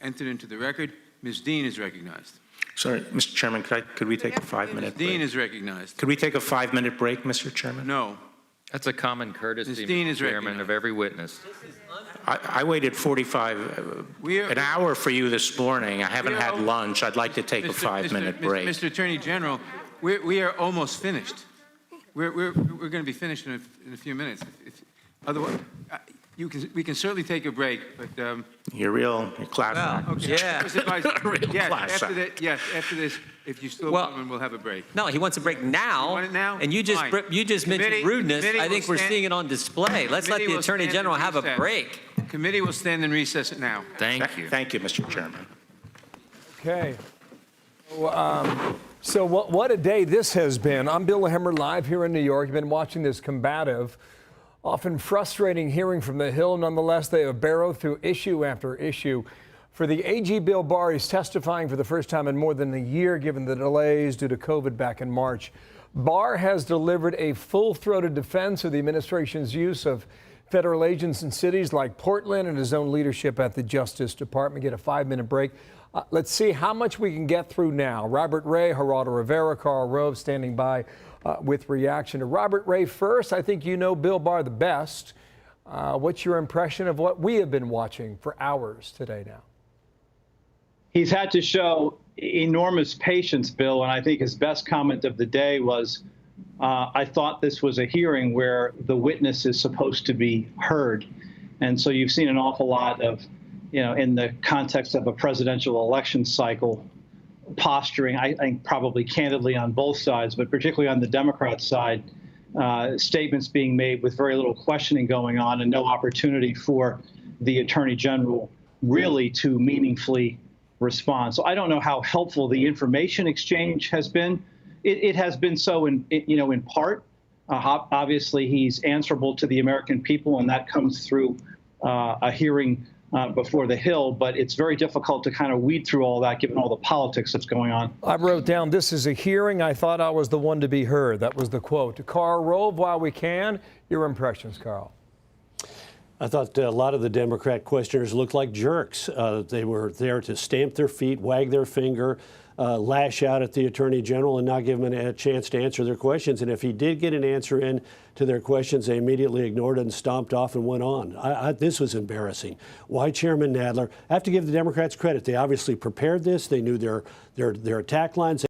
Speaker 1: entered into the record. Ms. Dean is recognized.
Speaker 6: Sorry, Mr. Chairman, could we take a 5-minute break?
Speaker 1: Dean is recognized.
Speaker 6: Could we take a 5-minute break, Mr. Chairman?
Speaker 1: No.
Speaker 19: That's a common courtesy,
Speaker 1: Ms. Dean is
Speaker 19: Mr. Chairman,
Speaker 1: recognized.
Speaker 19: of every witness.
Speaker 6: I waited an hour for you this morning. I haven't had lunch. I'd like to take a 5-minute break.
Speaker 1: Mr. Attorney General, we are almost finished. We're going to be finished in a few minutes. Otherwise, we can certainly take a break, but
Speaker 6: You're class.
Speaker 1: okay.
Speaker 2: Yeah.
Speaker 1: Yes, after this, if you still want, we'll have a break.
Speaker 2: No, he wants a break now.
Speaker 1: You want it now?
Speaker 2: And you just
Speaker 1: Fine.
Speaker 2: mentioned rudeness.
Speaker 1: Committee
Speaker 2: I think
Speaker 1: will
Speaker 2: we're
Speaker 1: stand-
Speaker 2: seeing it on display. Let's let
Speaker 1: Committee
Speaker 2: the
Speaker 1: will
Speaker 2: Attorney
Speaker 1: stand
Speaker 2: General
Speaker 1: in
Speaker 2: have a
Speaker 1: recess.
Speaker 2: break.
Speaker 1: Committee will stand in recess now.
Speaker 19: Thank you.
Speaker 6: Thank you, Mr. Chairman.
Speaker 13: Okay. So what a day this has been. I'm Bill Hemmer, live here in New York. You've been watching this combative, often frustrating hearing from the Hill. Nonetheless, they have barreled through issue after issue. For the AG, Bill Barr, he's testifying for the first time in more than a year, given the delays due to COVID back in March. Barr has delivered a full-throated defense of the administration's use of federal agents in cities like Portland and his own leadership at the Justice Department. Get a 5-minute break. Let's see how much we can get through now. Robert Ray, Geraldo Rivera, Karl Rove standing by with reaction to Robert Ray first. I think you know Bill Barr the best. What's your impression of what we have been watching for hours today now?
Speaker 20: He's had to show enormous patience, Bill, and I think his best comment of the day was, I thought this was a hearing where the witness is supposed to be heard. And so you've seen an awful lot of, in the context of a presidential election cycle, posturing, I think probably candidly on both sides, but particularly on the Democrat side, statements being made with very little questioning going on and no opportunity for the Attorney General really to meaningfully respond. So I don't know how helpful the information exchange has been. It has been so in part. Obviously, he's answerable to the American people, and that comes through a hearing before the Hill. But it's very difficult to kind of weed through all that, given all the politics that's going on.
Speaker 13: I wrote down, this is a hearing. I thought I was the one to be heard. That was the quote. To Karl Rove, while we can, your impressions, Karl.
Speaker 22: I thought a lot of the Democrat questioners looked like jerks. They were there to stamp their feet, wag their finger, lash out at the Attorney General and not give him a chance to answer their questions. And if he did get an answer in to their questions, they immediately ignored it and stomped off and went on. This was embarrassing. Why Chairman Nadler? I have to give the Democrats credit. They obviously prepared this. They knew their attack lines.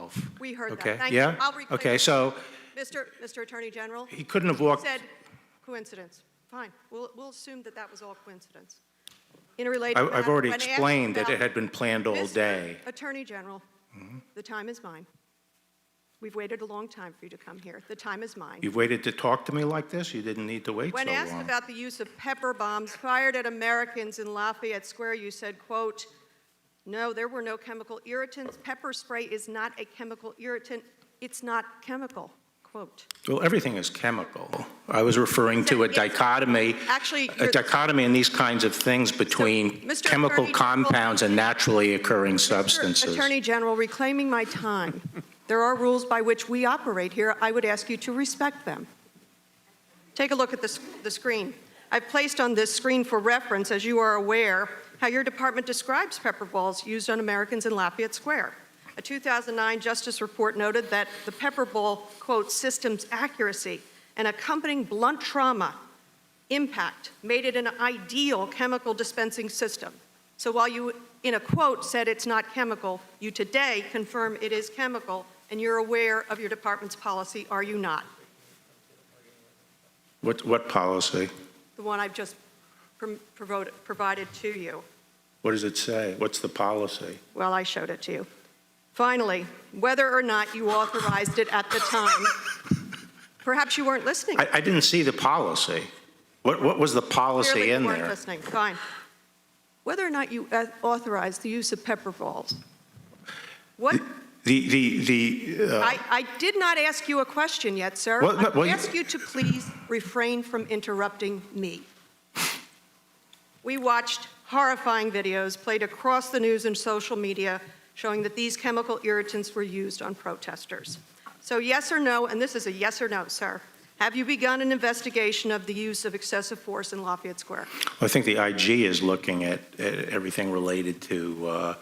Speaker 6: himself.
Speaker 3: We heard
Speaker 6: Okay?
Speaker 3: that. Thank
Speaker 6: Yeah?
Speaker 3: you. I'll reclaim
Speaker 6: Okay,
Speaker 3: it.
Speaker 6: so
Speaker 3: Mr. Attorney General?
Speaker 6: he couldn't have walked.
Speaker 3: You said coincidence. Fine. We'll assume that that was all coincidence. In a related
Speaker 6: I've
Speaker 3: matter,
Speaker 6: already
Speaker 3: when asked
Speaker 6: explained that
Speaker 3: about-
Speaker 6: it had been planned all day.
Speaker 3: Mr. Attorney General, the time is mine. We've waited a long time for you to come here. The time is mine.
Speaker 6: You've waited to talk to me like this? You didn't need to wait
Speaker 3: When
Speaker 6: so
Speaker 3: asked
Speaker 6: long.
Speaker 3: about the use of pepper bombs fired at Americans in Lafayette Square, you said, quote, "No, there were no chemical irritants. Pepper spray is not a chemical irritant. It's not chemical," quote.
Speaker 6: Well, everything is chemical. I was referring to a dichotomy,
Speaker 3: Actually,
Speaker 6: a dichotomy in these kinds of things between
Speaker 3: Mr.
Speaker 6: chemical
Speaker 3: Attorney General-
Speaker 6: compounds and naturally occurring
Speaker 3: Mr.
Speaker 6: substances.
Speaker 3: Attorney General, reclaiming my time. There are rules by which we operate here. I would ask you to respect them. Take a look at the screen. I've placed on this screen for reference, as you are aware, how your department describes pepper balls used on Americans in Lafayette Square. A 2009 Justice report noted that the pepper ball, quote, "system's accuracy and accompanying blunt trauma impact made it an ideal chemical dispensing system." So while you, in a quote, said it's not chemical, you today confirm it is chemical, and you're aware of your department's policy, are you not?
Speaker 6: What policy?
Speaker 3: The one I've just provided to you.
Speaker 6: What does it say? What's the policy?
Speaker 3: Well, I showed it to you. Finally, whether or not you authorized it at the time, perhaps you weren't listening.
Speaker 6: I didn't see the policy. What was the policy
Speaker 3: Clearly
Speaker 6: in
Speaker 3: you weren't
Speaker 6: there?
Speaker 3: listening. Fine. Whether or not you authorized the use of pepper balls. What? I did not ask you a question yet, sir. I ask you to please refrain from interrupting me. We watched horrifying videos played across the news and social media showing that these chemical irritants were used on protesters. So yes or no, and this is a yes or no, sir, have you begun an investigation of the use of excessive force in Lafayette Square?
Speaker 6: I think the IG is looking at everything related to,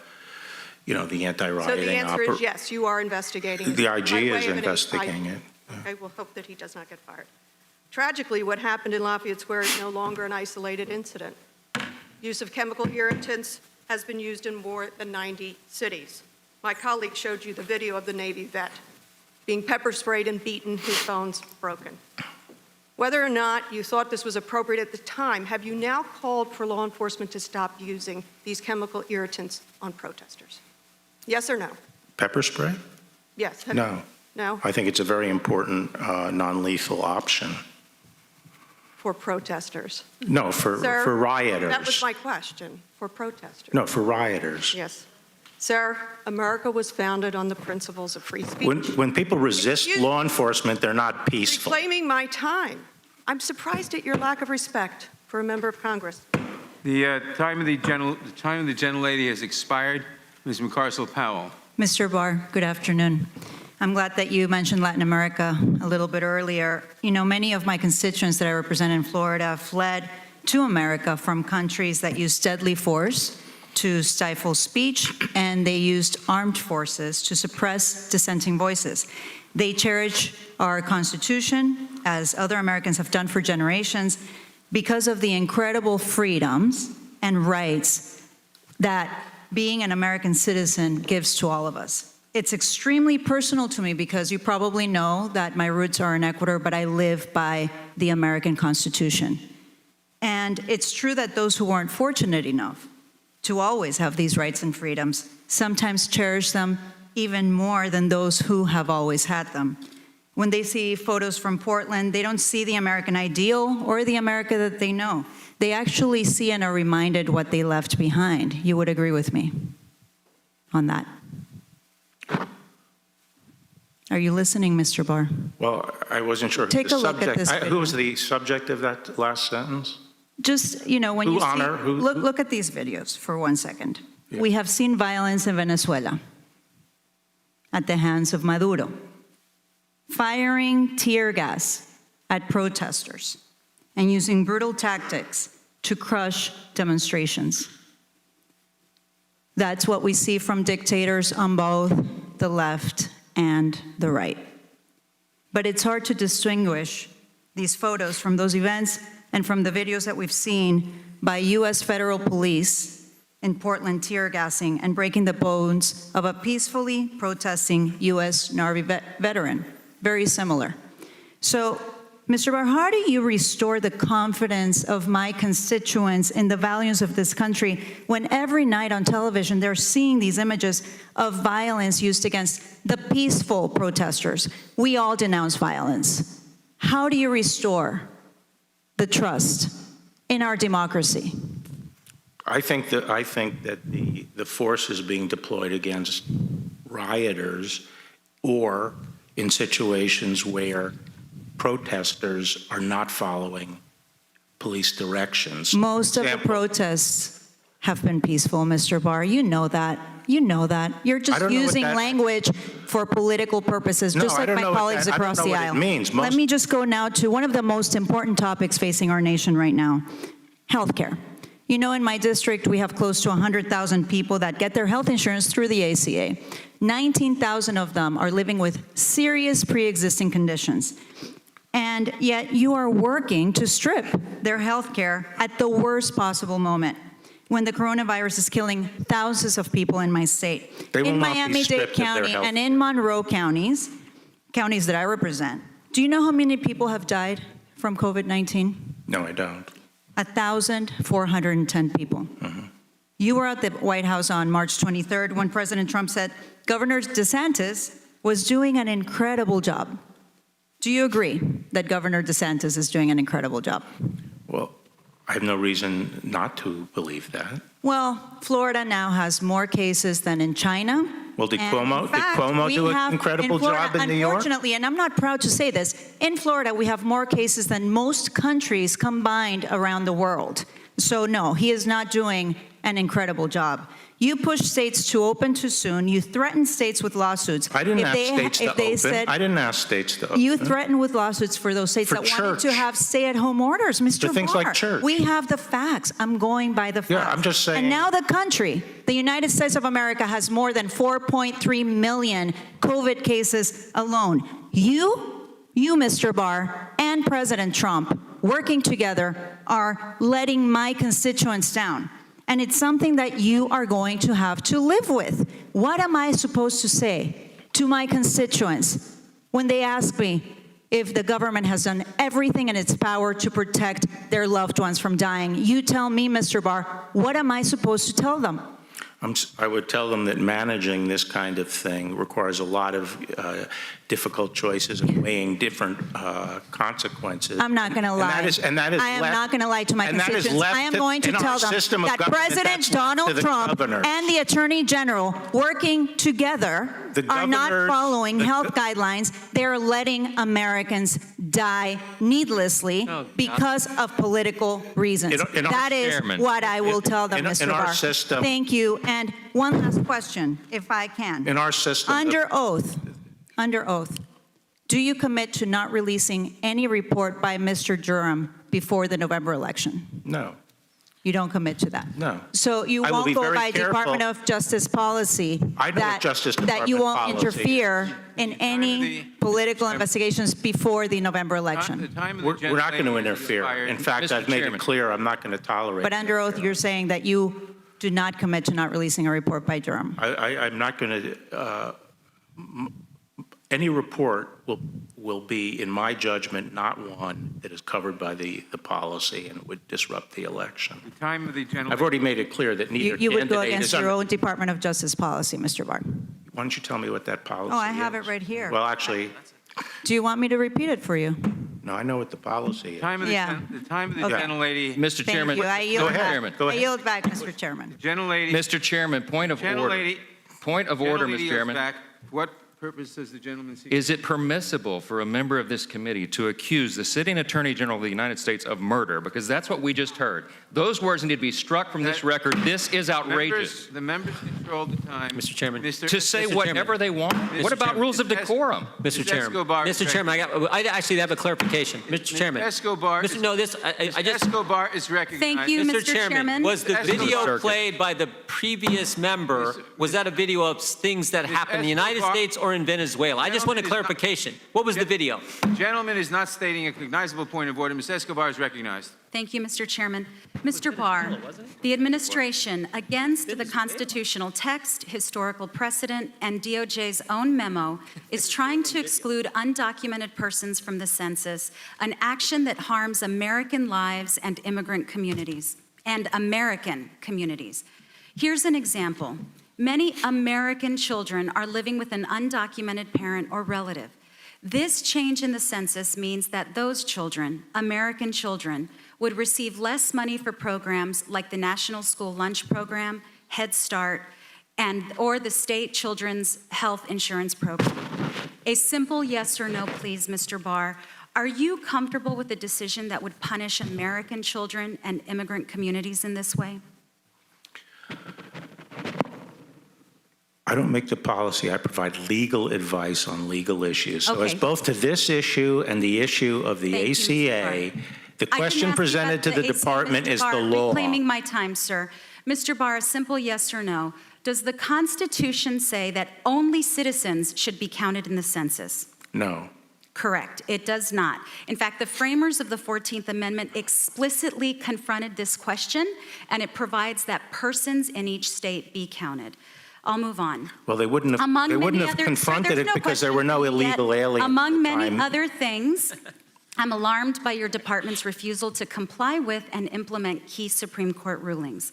Speaker 6: the anti-rioting.
Speaker 3: So the answer is yes, you are investigating.
Speaker 6: The
Speaker 3: By
Speaker 6: IG
Speaker 3: way
Speaker 6: is
Speaker 3: of an-
Speaker 6: investigating it.
Speaker 3: I will hope that he does not get fired. Tragically, what happened in Lafayette Square is no longer an isolated incident. Use of chemical irritants has been used in more than 90 cities. My colleague showed you the video of the Navy vet being pepper sprayed and beaten, his bones broken. Whether or not you thought this was appropriate at the time, have you now called for law enforcement to stop using these chemical irritants on protesters? Yes or no?
Speaker 6: Pepper spray?
Speaker 3: Yes.
Speaker 6: No.
Speaker 3: No?
Speaker 6: I think it's a very important non-lethal option.
Speaker 3: For protesters?
Speaker 6: No, for rioters.
Speaker 3: That was my question, for protesters.
Speaker 6: No, for rioters.
Speaker 3: Yes. Sir, America was founded on the principles of free speech.
Speaker 6: When people resist law enforcement, they're not peaceful.
Speaker 3: Reclaiming my time. I'm surprised at your lack of respect for a member of Congress.
Speaker 1: The time of the gentlelady has expired. Ms. McCarcel-Powell.
Speaker 4: Mr. Barr, good afternoon. I'm glad that you mentioned Latin America a little bit earlier. You know, many of my constituents that I represent in Florida fled to America from countries that use deadly force to stifle speech, and they used armed forces to suppress dissenting voices. They cherish our Constitution, as other Americans have done for generations, because of the incredible freedoms and rights that being an American citizen gives to all of us. It's extremely personal to me because you probably know that my roots are in Ecuador, but I live by the American Constitution. And it's true that those who aren't fortunate enough to always have these rights and freedoms sometimes cherish them even more than those who have always had them. When they see photos from Portland, they don't see the American ideal or the America that they know. They actually see and are reminded what they left behind. You would agree with me on that? Are you listening, Mr. Barr?
Speaker 6: Well, I wasn't sure.
Speaker 4: Take a look at this video.
Speaker 6: Who was the subject of that last sentence?
Speaker 4: Just, you know, when you see, look at these videos for 1 second.
Speaker 6: Yeah.
Speaker 4: We have seen violence in Venezuela at the hands of Maduro, firing tear gas at protesters and using brutal tactics to crush demonstrations. That's what we see from dictators on both the left and the right. But it's hard to distinguish these photos from those events and from the videos that we've seen by U.S. federal police in Portland tear gassing and breaking the bones of a peacefully protesting U.S. Navy veteran. Very similar. So, Mr. Barr, how do you restore the confidence of my constituents in the values of this country when every night on television they're seeing these images of violence used against the peaceful protesters? We all denounce violence. How do you restore the trust in our democracy?
Speaker 6: I think that the force is being deployed against rioters or in situations where protesters are not following police directions.
Speaker 4: Most of the protests have been peaceful, Mr. Barr. You know that. You know that. You're just using language for political purposes, just like my colleagues across the aisle. Let me just go now to one of the most important topics facing our nation right now, healthcare. You know, in my district, we have close to 100,000 people that get their health insurance through the ACA. 19,000 of them are living with serious pre-existing conditions. And yet you are working to strip their health care at the worst possible moment, when the coronavirus is killing thousands of people in my state. In Miami-Dade County and in Monroe counties that I represent, do you know how many people have died from COVID-19?
Speaker 6: No, I don't.
Speaker 4: 1,410 people.
Speaker 6: Mm-hmm.
Speaker 4: You were at the White House on March 23rd when President Trump said Governor DeSantis was doing an incredible job. Do you agree that Governor DeSantis is doing an incredible job?
Speaker 6: Well, I have no reason not to believe that.
Speaker 4: Well, Florida now has more cases than in China.
Speaker 6: Well, did Cuomo do an incredible job in New York?
Speaker 4: Unfortunately, and I'm not proud to say this, in Florida we have more cases than most countries combined around the world. So no, he is not doing an incredible job. You push states to open too soon. You threaten states with lawsuits.
Speaker 6: I didn't ask states to open. I didn't ask states to open.
Speaker 4: You threaten with lawsuits for those states that wanted to have stay-at-home orders, Mr. Barr.
Speaker 6: For things like church.
Speaker 4: We have the facts. I'm going by the facts.
Speaker 6: Yeah, I'm just saying.
Speaker 4: And now the country, the United States of America, has more than 4.3 million COVID cases alone. You, Mr. Barr, and President Trump, working together, are letting my constituents down. And it's something that you are going to have to live with. What am I supposed to say to my constituents when they ask me if the government has done everything in its power to protect their loved ones from dying? You tell me, Mr. Barr, what am I supposed to tell them?
Speaker 6: I would tell them that managing this kind of thing requires a lot of difficult choices and weighing different consequences.
Speaker 4: I'm not going to lie. I am not going to lie to my constituents. I am going to tell them that President Donald Trump and the Attorney General, working together, are not following health guidelines. They're letting Americans die needlessly because of political reasons. That is what I will tell them, Mr. Barr. Thank you. And one last question, if I can.
Speaker 6: In our system.
Speaker 4: Under oath, do you commit to not releasing any report by Mr. Durham before the November election?
Speaker 6: No.
Speaker 4: You don't commit to that?
Speaker 6: No.
Speaker 4: So you won't go by Department of Justice policy that you won't interfere in any political investigations before the November election?
Speaker 6: We're not going to interfere. In fact, I've made it clear I'm not going to tolerate it.
Speaker 4: But under oath, you're saying that you do not commit to not releasing a report by Durham?
Speaker 6: I'm not going to. Any report will be, in my judgment, not one that is covered by the policy and would disrupt the election.
Speaker 1: The time of the general.
Speaker 6: I've already made it clear that neither
Speaker 4: you would go
Speaker 6: candidate
Speaker 4: against your own Department of Justice policy, Mr. Barr.
Speaker 6: Why don't you tell me what that policy is?
Speaker 4: Oh, I have it right here.
Speaker 6: Well, actually.
Speaker 4: Do you want me to repeat it for you?
Speaker 6: No, I know what the policy is.
Speaker 1: The time of the gentlelady.
Speaker 19: Mr. Chairman.
Speaker 4: Thank you. I yield
Speaker 6: back.
Speaker 4: I yield back, Mr. Chairman.
Speaker 1: Gentlelady.
Speaker 19: Mr. Chairman, point of order. Point of order, Mr. Chairman.
Speaker 1: Back. What purpose does the gentleman seek?
Speaker 19: Is it permissible for a member of this committee to accuse the sitting Attorney General of the United States of murder? Because that's what we just heard. Those words need to be struck from this record. This is outrageous.
Speaker 1: The members control the time.
Speaker 2: Mr. Chairman.
Speaker 19: To say whatever they want? What about rules of decorum?
Speaker 2: Mr. Chairman. Mr. Chairman, I actually have a clarification. Mr. Chairman.
Speaker 1: Escobar.
Speaker 2: No, this, I just.
Speaker 1: Escobar is recognized.
Speaker 4: Thank you, Mr. Chairman.
Speaker 2: Was the video played by the previous member was that a video of things that happened in the United States or in Venezuela? I just want a clarification. What was the video?
Speaker 1: The gentleman is not stating a cognizable point of order. Ms. Escobar is recognized.
Speaker 5: Thank you, Mr. Chairman. Mr. Barr, the administration, against the constitutional text, historical precedent, and DOJ's own memo, is trying to exclude undocumented persons from the census, an action that harms American lives and immigrant communities, and American communities. Here's an example. Many American children are living with an undocumented parent or relative. This change in the census means that those children, American children, would receive less money for programs like the National School Lunch Program, Head Start, or the State Children's Health Insurance Program. A simple yes or no, please, Mr. Barr. Are you comfortable with a decision that would punish American children and immigrant communities in this way?
Speaker 6: I don't make the policy. I provide legal advice on legal issues. So
Speaker 5: Okay.
Speaker 6: as both to this issue and the issue of the
Speaker 5: Thank you,
Speaker 6: ACA,
Speaker 5: Mr.
Speaker 6: the question presented to the department is the law.
Speaker 5: Reclaiming my time, sir. Mr. Barr, a simple yes or no. Does the Constitution say that only citizens should be counted in the census?
Speaker 6: No.
Speaker 5: Correct. It does not. In fact, the framers of the 14th Amendment explicitly confronted this question, and it provides that persons in each state be counted. I'll move on.
Speaker 6: Well, they wouldn't have confronted it because there were no illegal aliens.
Speaker 5: Among many other things, I'm alarmed by your department's refusal to comply with and implement key Supreme Court rulings.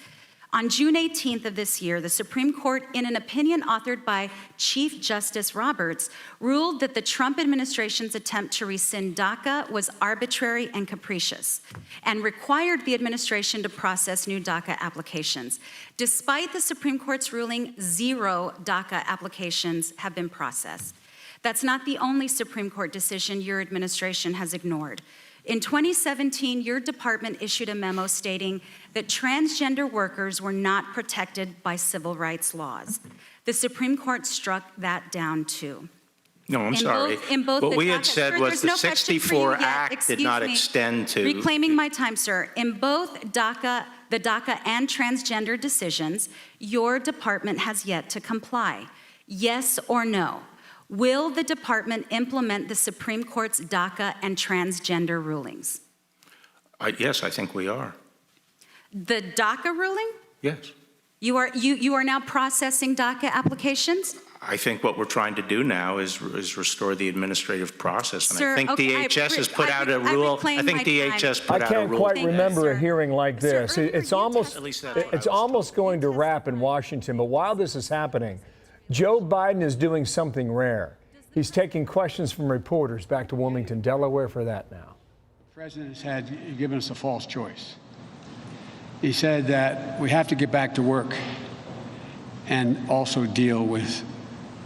Speaker 5: On June 18th of this year, the Supreme Court, in an opinion authored by Chief Justice Roberts, ruled that the Trump administration's attempt to rescind DACA was arbitrary and capricious, and required the administration to process new DACA applications. Despite the Supreme Court's ruling, 0 DACA applications have been processed. That's not the only Supreme Court decision your administration has ignored. In 2017, your department issued a memo stating that transgender workers were not protected by civil rights laws. The Supreme Court struck that down too.
Speaker 6: No, I'm sorry. What we had said was the 64 Act did not extend to...
Speaker 5: Reclaiming my time, sir. In both the DACA and transgender decisions, your department has yet to comply. Yes or no? Will the department implement the Supreme Court's DACA and transgender rulings?
Speaker 6: Yes, I think we are.
Speaker 5: The DACA ruling?
Speaker 6: Yes.
Speaker 5: You are now processing DACA applications?
Speaker 6: I think what we're trying to do now is restore the administrative process. And
Speaker 5: Sir,
Speaker 6: I think
Speaker 5: okay,
Speaker 6: DHS has put out a rule. I think DHS put out a rule.
Speaker 13: I can't quite remember a hearing like this. It's almost going to wrap in Washington. But while this is happening, Joe Biden is doing something rare. He's taking questions from reporters. Back to Wilmington, Delaware for that now.
Speaker 7: The president had given us a false choice. He said that we have to get back to work and also deal with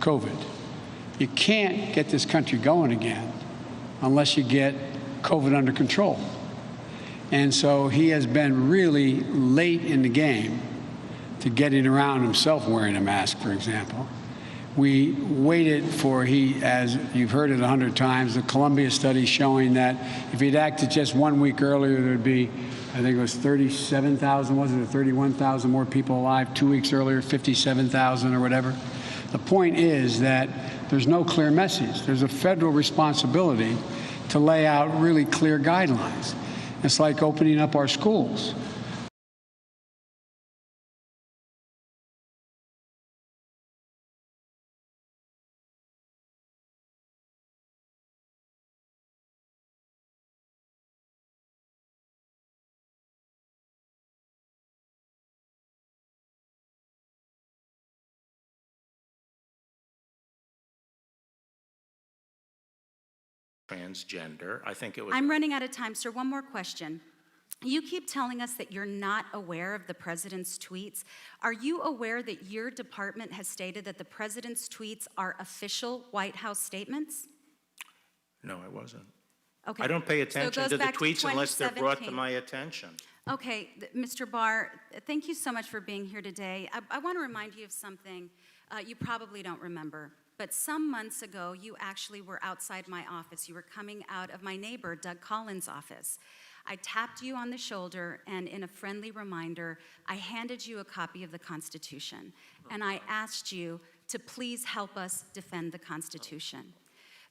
Speaker 7: COVID. You can't get this country going again unless you get COVID under control. And so he has been really late in the game to getting around himself wearing a mask, for example. We waited for as you've heard it 100 times, the Columbia study showing that if he'd acted just 1 week earlier, there'd be, I think it was 37,000, wasn't it, 31,000 more people alive. 2 weeks earlier, 57,000 or whatever. The point is that there's no clear message. There's a federal responsibility to lay out really clear guidelines. It's like opening up our schools.
Speaker 6: Transgender. I think it was...
Speaker 5: I'm running out of time, sir. One more question. You keep telling us that you're not aware of the president's tweets. Are you aware that your department has stated that the president's tweets are official White House statements?
Speaker 6: No, I wasn't.
Speaker 5: Okay.
Speaker 6: I don't pay attention to the
Speaker 5: back to
Speaker 6: tweets unless they're brought to
Speaker 5: 2017.
Speaker 6: my attention.
Speaker 5: Okay, Mr. Barr, thank you so much for being here today. I want to remind you of something you probably don't remember, but some months ago, you actually were outside my office. You were coming out of my neighbor, Doug Collins' office. I tapped you on the shoulder, and in a friendly reminder, I handed you a copy of the Constitution, and I asked you to please help us defend the Constitution.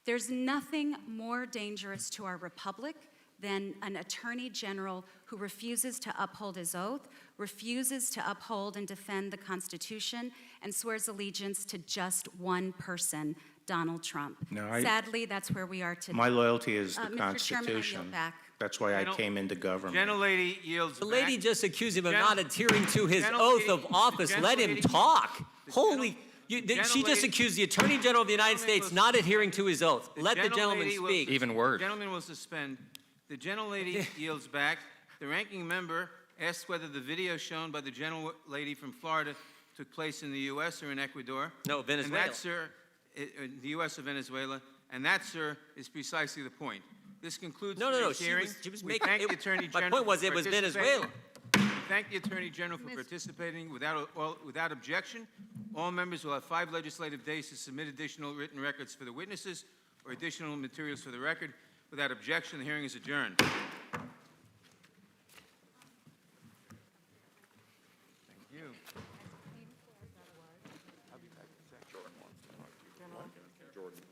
Speaker 5: There's nothing more dangerous to our republic than an attorney general who refuses to uphold his oath, refuses to uphold and defend the Constitution, and swears allegiance to just one person, Donald Trump. Sadly, that's where we are today.
Speaker 6: My loyalty is the
Speaker 5: Mr.
Speaker 6: Constitution.
Speaker 5: Chairman, I yield back.
Speaker 6: That's why I came into government.
Speaker 1: Gentlelady yields
Speaker 2: The
Speaker 1: back.
Speaker 2: lady just accused him of not adhering to his oath of office. Let him talk. Holy, she just accused the Attorney General of the United States not adhering to his oath. Let the gentleman speak.
Speaker 19: Even worse.
Speaker 1: The gentleman will suspend. The gentlelady yields back. The ranking member asks whether the video shown by the gentlelady from Florida took place in the U.S. or in Ecuador.
Speaker 2: No, Venezuela.
Speaker 1: And that, sir, in the U.S. or Venezuela. And that, sir, is precisely the point. This concludes today's hearing.
Speaker 2: She was
Speaker 1: We
Speaker 2: making
Speaker 1: thank the Attorney
Speaker 2: my
Speaker 1: General
Speaker 2: point was
Speaker 1: for
Speaker 2: it was
Speaker 1: participating.
Speaker 2: Venezuela.
Speaker 1: We thank the Attorney General for participating without objection. All members will have 5 legislative days to submit additional written records for the witnesses or additional materials for the record. Without objection, the hearing is adjourned. Thank you. I'll be back in a second. Jordan.